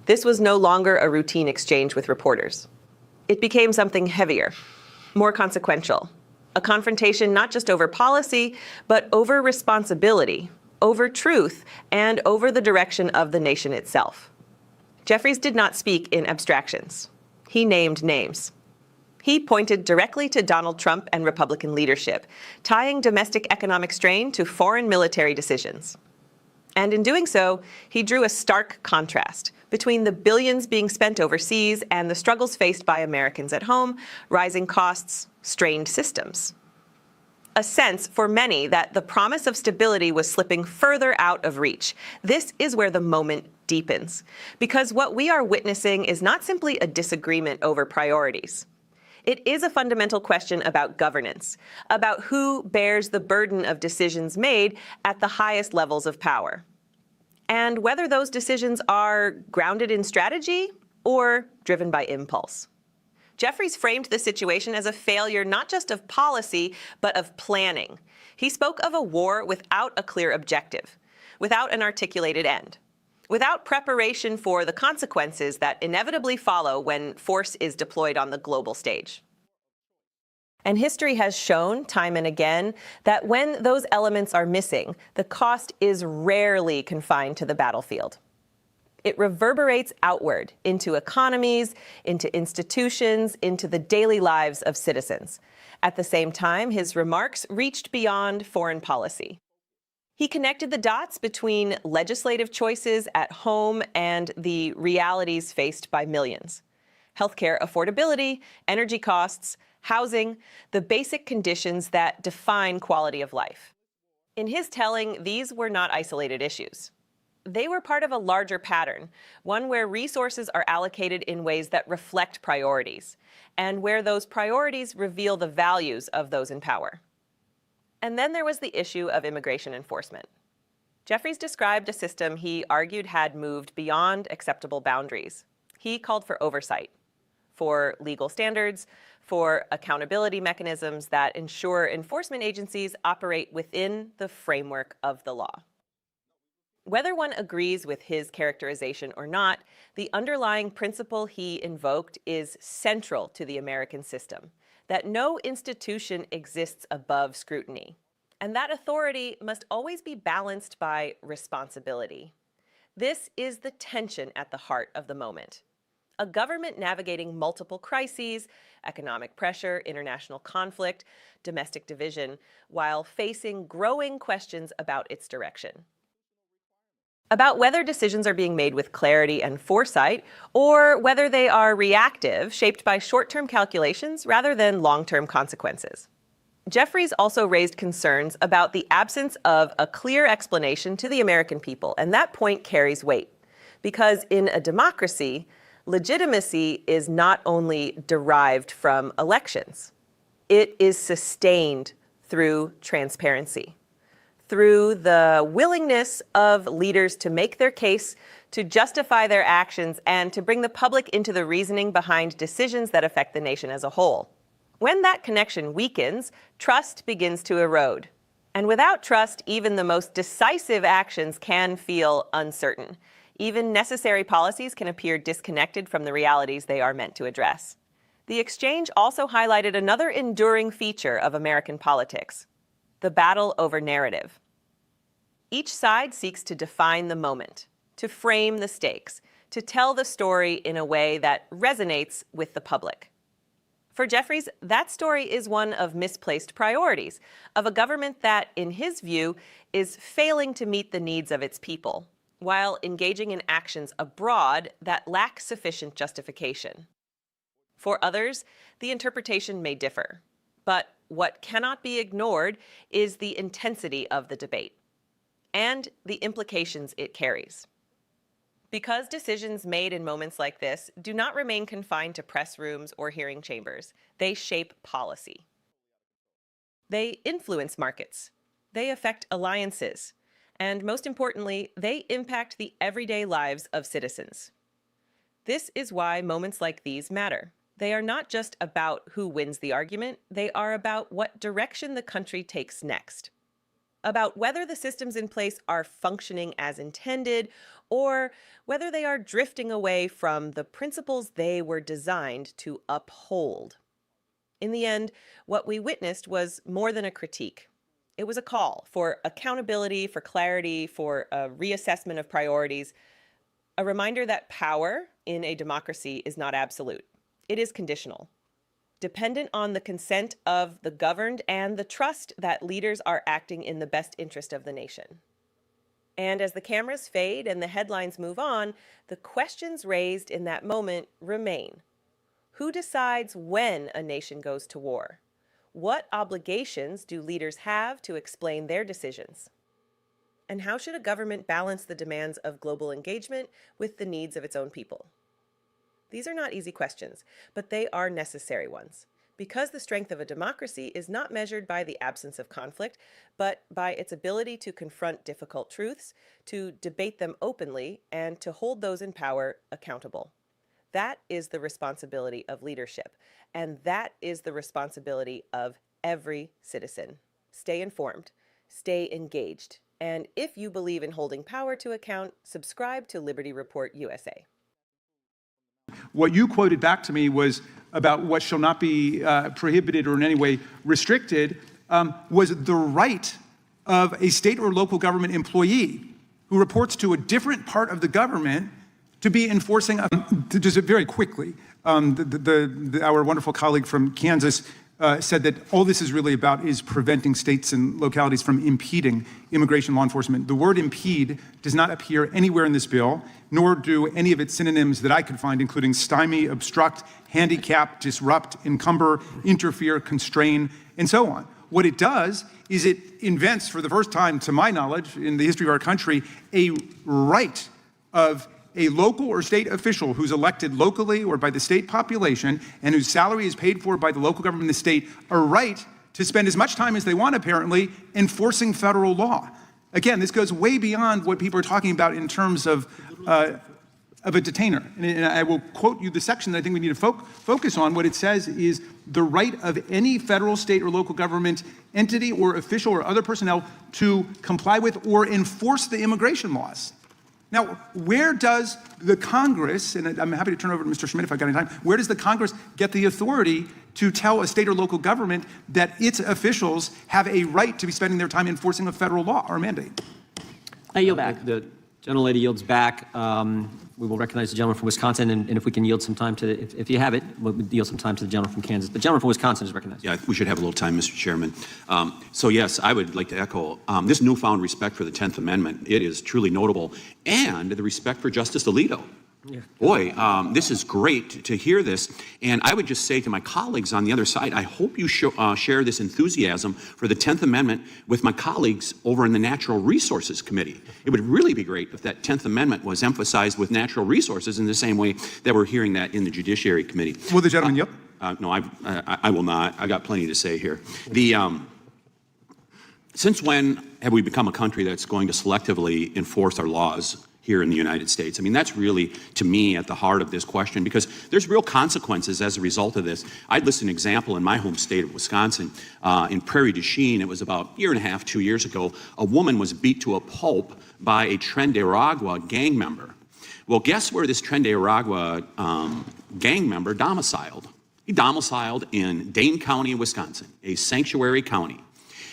This was no longer a routine exchange with reporters. It became something heavier, more consequential, a confrontation not just over policy, but over responsibility, over truth, and over the direction of the nation itself. Jeffries did not speak in abstractions. He named names. He pointed directly to Donald Trump and Republican leadership, tying domestic economic strain to foreign military decisions. And in doing so, he drew a stark contrast between the billions being spent overseas and the struggles faced by Americans at home, rising costs, strained systems. A sense for many that the promise of stability was slipping further out of reach. This is where the moment deepens, because what we are witnessing is not simply a disagreement over priorities. It is a fundamental question about governance, about who bears the burden of decisions made at the highest levels of power, and whether those decisions are grounded in strategy or driven by impulse. Jeffries framed the situation as a failure not just of policy, but of planning. He spoke of a war without a clear objective, without an articulated end, without preparation for the consequences that inevitably follow when force is deployed on the global stage. And history has shown time and again that when those elements are missing, the cost is rarely confined to the battlefield. It reverberates outward into economies, into institutions, into the daily lives of citizens. At the same time, his remarks reached beyond foreign policy. He connected the dots between legislative choices at home and the realities faced by millions. Healthcare affordability, energy costs, housing, the basic conditions that define quality of life. In his telling, these were not isolated issues. They were part of a larger pattern, one where resources are allocated in ways that reflect priorities, and where those priorities reveal the values of those in power. And then there was the issue of immigration enforcement. Jeffries described a system he argued had moved beyond acceptable boundaries. He called for oversight, for legal standards, for accountability mechanisms that ensure enforcement agencies operate within the framework of the law. Whether one agrees with his characterization or not, the underlying principle he invoked is central to the American system, that no institution exists above scrutiny, and that authority must always be balanced by responsibility. This is the tension at the heart of the moment. A government navigating multiple crises, economic pressure, international conflict, domestic division, while facing growing questions about its direction. About whether decisions are being made with clarity and foresight, or whether they are reactive, shaped by short-term calculations rather than long-term consequences. Jeffries also raised concerns about the absence of a clear explanation to the American people, and that point carries weight. Because in a democracy, legitimacy is not only derived from elections, it is sustained through transparency, through the willingness of leaders to make their case, to justify their actions, and to bring the public into the reasoning behind decisions that affect the nation as a whole. When that connection weakens, trust begins to erode. And without trust, even the most decisive actions can feel uncertain. Even necessary policies can appear disconnected from the realities they are meant to address. The exchange also highlighted another enduring feature of American politics: the battle over narrative. Each side seeks to define the moment, to frame the stakes, to tell the story in a way that resonates with the public. For Jeffries, that story is one of misplaced priorities, of a government that, in his view, is failing to meet the needs of its people, while engaging in actions abroad that lack sufficient justification. For others, the interpretation may differ, but what cannot be ignored is the intensity of the debate and the implications it carries. Because decisions made in moments like this do not remain confined to press rooms or hearing chambers, they shape policy. They influence markets. They affect alliances. And most importantly, they impact the everyday lives of citizens. This is why moments like these matter. They are not just about who wins the argument, they are about what direction the country takes next. About whether the systems in place are functioning as intended, or whether they are drifting away from the principles they were designed to uphold. In the end, what we witnessed was more than a critique. It was a call for accountability, for clarity, for a reassessment of priorities, a reminder that power in a democracy is not absolute. It is conditional, dependent on the consent of the governed and the trust that leaders are acting in the best interest of the nation. And as the cameras fade and the headlines move on, the questions raised in that moment remain. Who decides when a nation goes to war? What obligations do leaders have to explain their decisions? And how should a government balance the demands of global engagement with the needs of its own people? These are not easy questions, but they are necessary ones, because the strength of a democracy is not measured by the absence of conflict, but by its ability to confront difficult truths, to debate them openly, and to hold those in power accountable. That is the responsibility of leadership, and that is the responsibility of every citizen. Stay informed, stay engaged, and if you believe in holding power to account, subscribe to Liberty Report USA. What you quoted back to me was about what shall not be prohibited or in any way restricted was the right of a state or local government employee who reports to a different part of the government to be enforcing, just very quickly, our wonderful colleague from Kansas said that all this is really about is preventing states and localities from impeding immigration law enforcement. The word impede does not appear anywhere in this bill, nor do any of its synonyms that I could find, including stymie, obstruct, handicap, disrupt, encumber, interfere, constrain, and so on. What it does is it invents, for the first time to my knowledge in the history of our country, a right of a local or state official who's elected locally or by the state population and whose salary is paid for by the local government in the state, a right to spend as much time as they want, apparently, enforcing federal law. Again, this goes way beyond what people are talking about in terms of a detainer. And I will quote you the section that I think we need to focus on. What it says is the right of any federal, state, or local government entity or official or other personnel to comply with or enforce the immigration laws. Now, where does the Congress, and I'm happy to turn over to Mr. Schmidt if I've got any time, where does the Congress get the authority to tell a state or local government that its officials have a right to be spending their time enforcing a federal law or mandate? I yield back. The gentlelady yields back. We will recognize the gentleman from Wisconsin, and if we can yield some time to, if you have it, we'll yield some time to the gentleman from Kansas. The gentleman from Wisconsin is recognized. Yeah, we should have a little time, Mr. Chairman. So yes, I would like to echo this newfound respect for the 10th Amendment. It is truly notable, and the respect for Justice Alito. Yeah. Boy, this is great to hear this. And I would just say to my colleagues on the other side, I hope you share this enthusiasm for the 10th Amendment with my colleagues over in the Natural Resources Committee. It would really be great if that 10th Amendment was emphasized with natural resources in the same way that we're hearing that in the Judiciary Committee. Will the gentleman yield? No, I will not. I got plenty to say here. Since when have we become a country that's going to selectively enforce our laws here in the United States? I mean, that's really, to me, at the heart of this question, because there's real consequences as a result of this. I'd list an example in my home state of Wisconsin. In Prairie du Chien, it was about a year and a half, 2 years ago, a woman was beat to a pulp by a Tren de Aragua gang member. Well, guess where this Tren de Aragua gang member domiciled? He domiciled in Dane County, Wisconsin, a sanctuary county.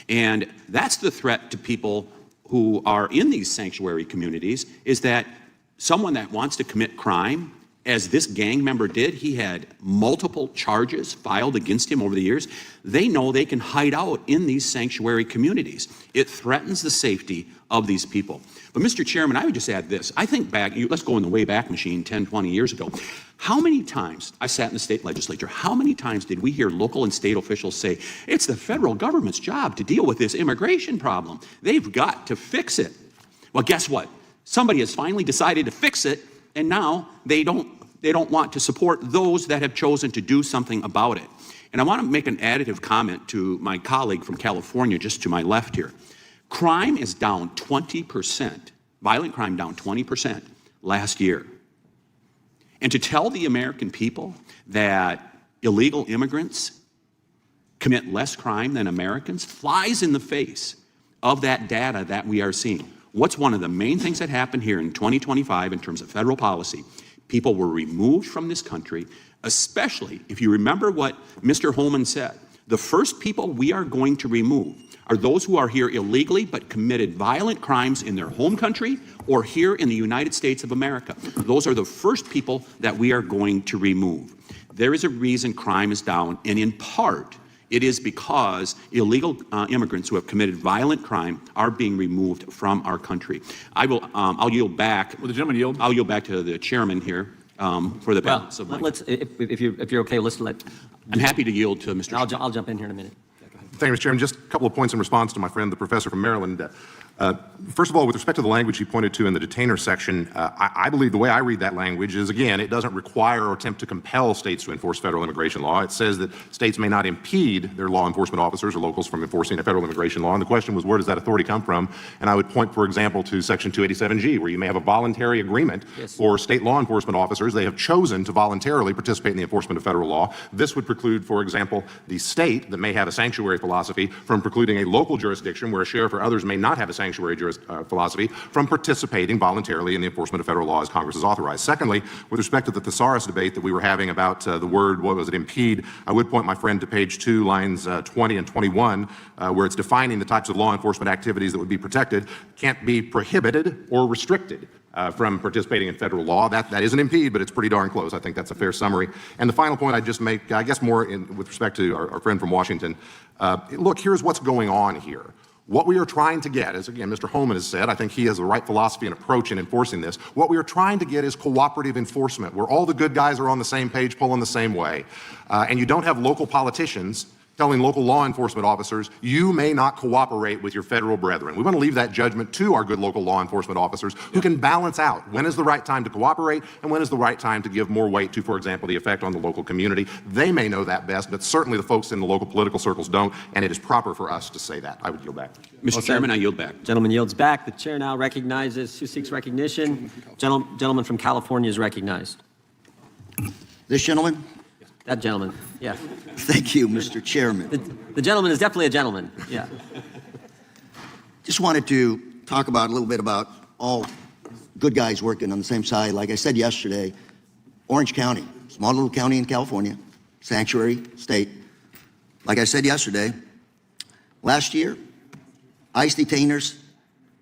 And that's the threat to people who are in these sanctuary communities, is that someone that wants to commit crime, as this gang member did, he had multiple charges filed against him over the years, they know they can hide out in these sanctuary communities. It threatens the safety of these people. But Mr. Chairman, I would just add this. I think back, let's go in the way back machine 10, 20 years ago. How many times, I sat in the state legislature, how many times did we hear local and state officials say, it's the federal government's job to deal with this immigration problem. They've got to fix it. Well, guess what? Somebody has finally decided to fix it, and now they don't want to support those that have chosen to do something about it. And I want to make an additive comment to my colleague from California, just to my left here. Crime is down 20%, violent crime down 20% last year. And to tell the American people that illegal immigrants commit less crime than Americans flies in the face of that data that we are seeing. What's one of the main things that happened here in 2025 in terms of federal policy? People were removed from this country, especially if you remember what Mr. Holman said. The first people we are going to remove are those who are here illegally but committed violent crimes in their home country or here in the United States of America. Those are the first people that we are going to remove. There is a reason crime is down, and in part, it is because illegal immigrants who have committed violent crime are being removed from our country. I'll yield back. Will the gentleman yield? I'll yield back to the chairman here for the balance of my. If you're okay, let's let. I'm happy to yield to Mr. I'll jump in here in a minute. Thank you, Mr. Chairman. Just a couple of points in response to my friend, the professor from Maryland. First of all, with respect to the language he pointed to in the detainer section, I believe the way I read that language is, again, it doesn't require or attempt to compel states to enforce federal immigration law. It says that states may not impede their law enforcement officers or locals from enforcing a federal immigration law. And the question was, where does that authority come from? And I would point, for example, to Section 287G, where you may have a voluntary agreement for state law enforcement officers. They have chosen to voluntarily participate in the enforcement of federal law. This would preclude, for example, the state that may have a sanctuary philosophy from precluding a local jurisdiction where a sheriff or others may not have a sanctuary philosophy from participating voluntarily in the enforcement of federal law as Congress has authorized. Secondly, with respect to the thesaurus debate that we were having about the word, what was it, impede, I would point my friend to page 2, lines 20 and 21, where it's defining the types of law enforcement activities that would be protected, can't be prohibited or restricted from participating in federal law. That isn't impede, but it's pretty darn close. I think that's a fair summary. And the final point I'd just make, I guess more with respect to our friend from Washington, look, here's what's going on here. What we are trying to get, as again Mr. Holman has said, I think he has the right philosophy and approach in enforcing this. What we are trying to get is cooperative enforcement, where all the good guys are on the same page, pulling the same way. And you don't have local politicians telling local law enforcement officers, you may not cooperate with your federal brethren. We want to leave that judgment to our good local law enforcement officers who can balance out when is the right time to cooperate and when is the right time to give more weight to, for example, the effect on the local community. They may know that best, but certainly the folks in the local political circles don't, and it is proper for us to say that. I would yield back. Mr. Chairman, I yield back. Gentleman yields back. The chair now recognizes who seeks recognition. Gentleman from California is recognized. This gentleman? That gentleman, yeah. Thank you, Mr. Chairman. The gentleman is definitely a gentleman, yeah. Just wanted to talk about a little bit about all good guys working on the same side. Like I said yesterday, Orange County, small little county in California, sanctuary state. Like I said yesterday, last year, ICE detainers,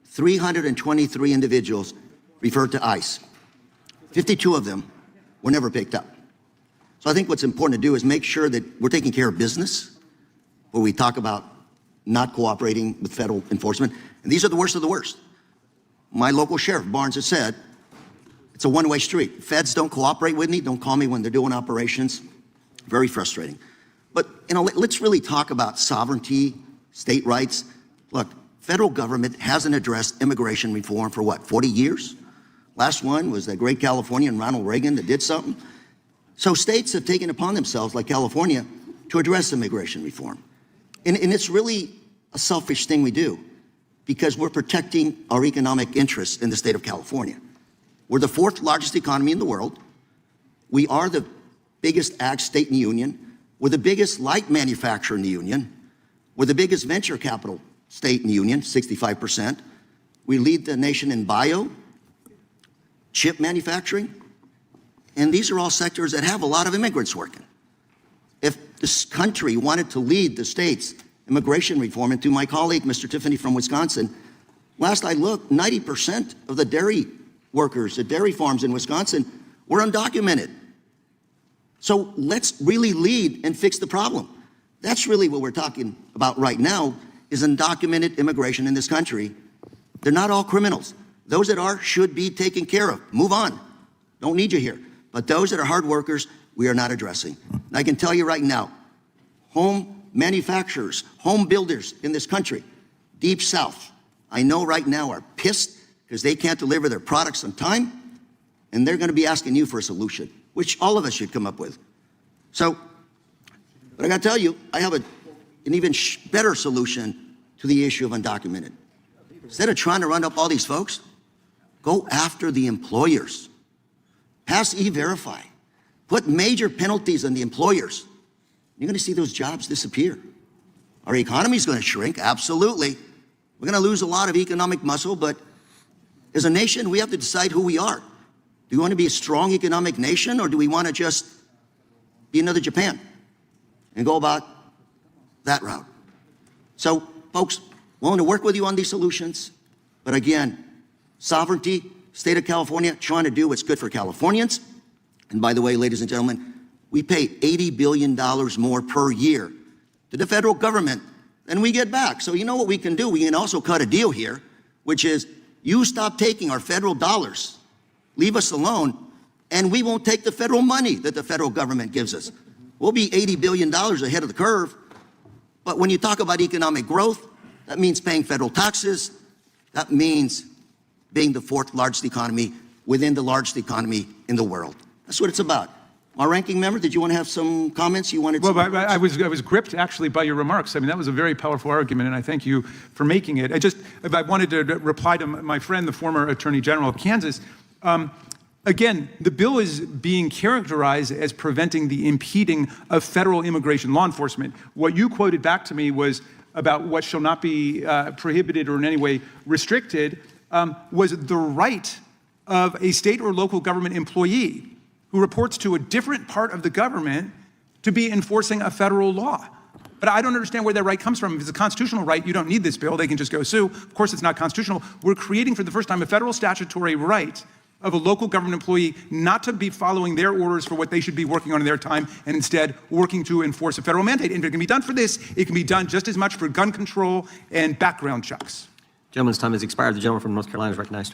323 individuals referred to ICE. 52 of them were never picked up. So I think what's important to do is make sure that we're taking care of business, where we talk about not cooperating with federal enforcement. And these are the worst of the worst. My local sheriff, Barnes, has said, it's a one-way street. Feds don't cooperate with me, don't call me when they're doing operations. Very frustrating. But, let's really talk about sovereignty, state rights. Look, federal government hasn't addressed immigration reform for 40 years? Last one was that great Californian, Ronald Reagan, that did something. So states have taken upon themselves, like California, to address immigration reform. And it's really a selfish thing we do, because we're protecting our economic interests in the state of California. We're the 4th largest economy in the world. We are the biggest ag state in the union. We're the biggest light manufacturer in the union. We're the biggest venture capital state in the union, 65%. We lead the nation in bio, chip manufacturing, and these are all sectors that have a lot of immigrants working. If this country wanted to lead the state's immigration reform, and to my colleague, Mr. Tiffany from Wisconsin, last I looked, 90% of the dairy workers at dairy farms in Wisconsin were undocumented. So let's really lead and fix the problem. That's really what we're talking about right now, is undocumented immigration in this country. They're not all criminals. Those that are should be taken care of. Move on. Don't need you here. But those that are hard workers, we are not addressing. And I can tell you right now, home manufacturers, home builders in this country, deep south, I know right now are pissed because they can't deliver their products on time, and they're going to be asking you for a solution, which all of us should come up with. So, but I got to tell you, I have an even better solution to the issue of undocumented. Instead of trying to run up all these folks, go after the employers. Pass E-Verify. Put major penalties on the employers. You're going to see those jobs disappear. Our economy is going to shrink, absolutely. We're going to lose a lot of economic muscle, but as a nation, we have to decide who we are. Do we want to be a strong economic nation, or do we want to just be another Japan and go about that route? So, folks, willing to work with you on these solutions, but again, sovereignty, state of California, trying to do what's good for Californians. And by the way, ladies and gentlemen, we pay $80 billion more per year to the federal government than we get back. So you know what we can do? We can also cut a deal here, which is you stop taking our federal dollars, leave us alone, and we won't take the federal money that the federal government gives us. We'll be $80 billion ahead of the curve. But when you talk about economic growth, that means paying federal taxes. That means being the 4th largest economy within the largest economy in the world. That's what it's about. My ranking member, did you want to have some comments? You wanted. Well, I was gripped actually by your remarks. I mean, that was a very powerful argument, and I thank you for making it. I wanted to reply to my friend, the former Attorney General of Kansas. Again, the bill is being characterized as preventing the impeding of federal immigration law enforcement. What you quoted back to me was about what shall not be prohibited or in any way restricted was the right of a state or local government employee who reports to a different part of the government to be enforcing a federal law. But I don't understand where that right comes from. If it's a constitutional right, you don't need this bill. They can just go sue. Of course, it's not constitutional. We're creating for the first time a federal statutory right of a local government employee not to be following their orders for what they should be working on in their time, and instead working to enforce a federal mandate. And if it can be done for this, it can be done just as much for gun control and background checks. Gentleman's time has expired. The gentleman from North Carolina is recognized.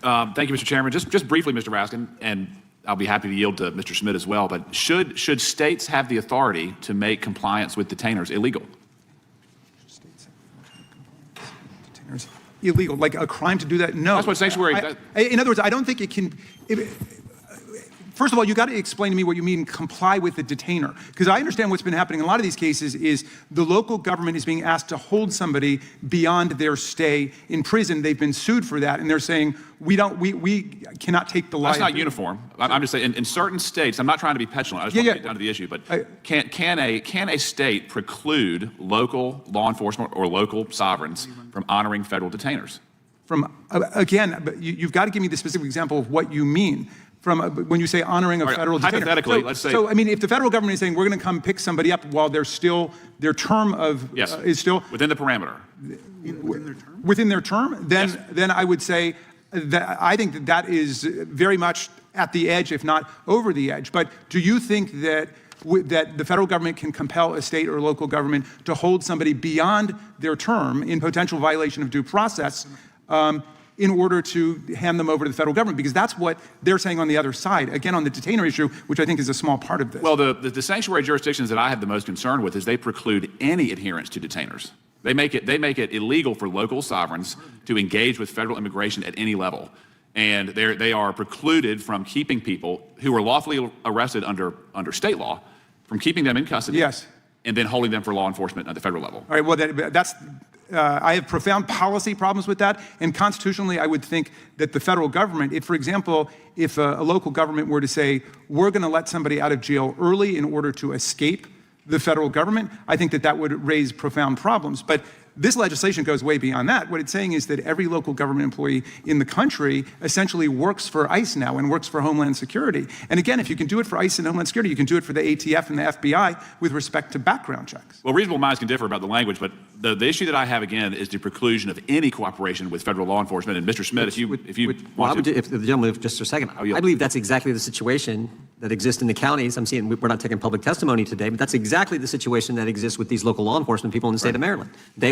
Thank you, Mr. Chairman. Just briefly, Mr. Raskin, and I'll be happy to yield to Mr. Schmidt as well, but should states have the authority to make compliance with detainers illegal? Detainers illegal, like a crime to do that? No. That's what sanctuary. In other words, I don't think it can. first of all, you got to explain to me what you mean comply with the detainer. Because I understand what's been happening in a lot of these cases is the local government is being asked to hold somebody beyond their stay in prison. They've been sued for that, and they're saying, we cannot take the life. That's not uniform. I'm just saying, in certain states, I'm not trying to be petulant, I just want to get down to the issue, but can a state preclude local law enforcement or local sovereigns from honoring federal detainers? Again, you've got to give me the specific example of what you mean. When you say honoring a federal detainer. Hypothetically, let's say. So, I mean, if the federal government is saying we're going to come pick somebody up while they're still, their term of, is still. Within the parameter. Within their term, then I would say that I think that is very much at the edge, if not over the edge. But do you think that the federal government can compel a state or local government to hold somebody beyond their term in potential violation of due process in order to hand them over to the federal government? Because that's what they're saying on the other side, again, on the detainer issue, which I think is a small part of this. Well, the sanctuary jurisdictions that I have the most concern with is they preclude any adherence to detainers. They make it illegal for local sovereigns to engage with federal immigration at any level. And they are precluded from keeping people who are lawfully arrested under state law, from keeping them in custody. Yes. And then holding them for law enforcement at the federal level. All right, well, that's I have profound policy problems with that, and constitutionally, I would think that the federal government, for example, if a local government were to say, we're going to let somebody out of jail early in order to escape the federal government, I think that would raise profound problems. But this legislation goes way beyond that. What it's saying is that every local government employee in the country essentially works for ICE now and works for Homeland Security. And again, if you can do it for ICE and Homeland Security, you can do it for the ATF and the FBI with respect to background checks. Well, reasonable minds can differ about the language, but the issue that I have, again, is the preclusion of any cooperation with federal law enforcement. And Mr. Schmidt, if the gentleman, just a second, I believe that's exactly the situation that exists in the counties. I'm seeing, we're not taking public testimony today, but that's exactly the situation that exists with these local law enforcement people in the state of Maryland. They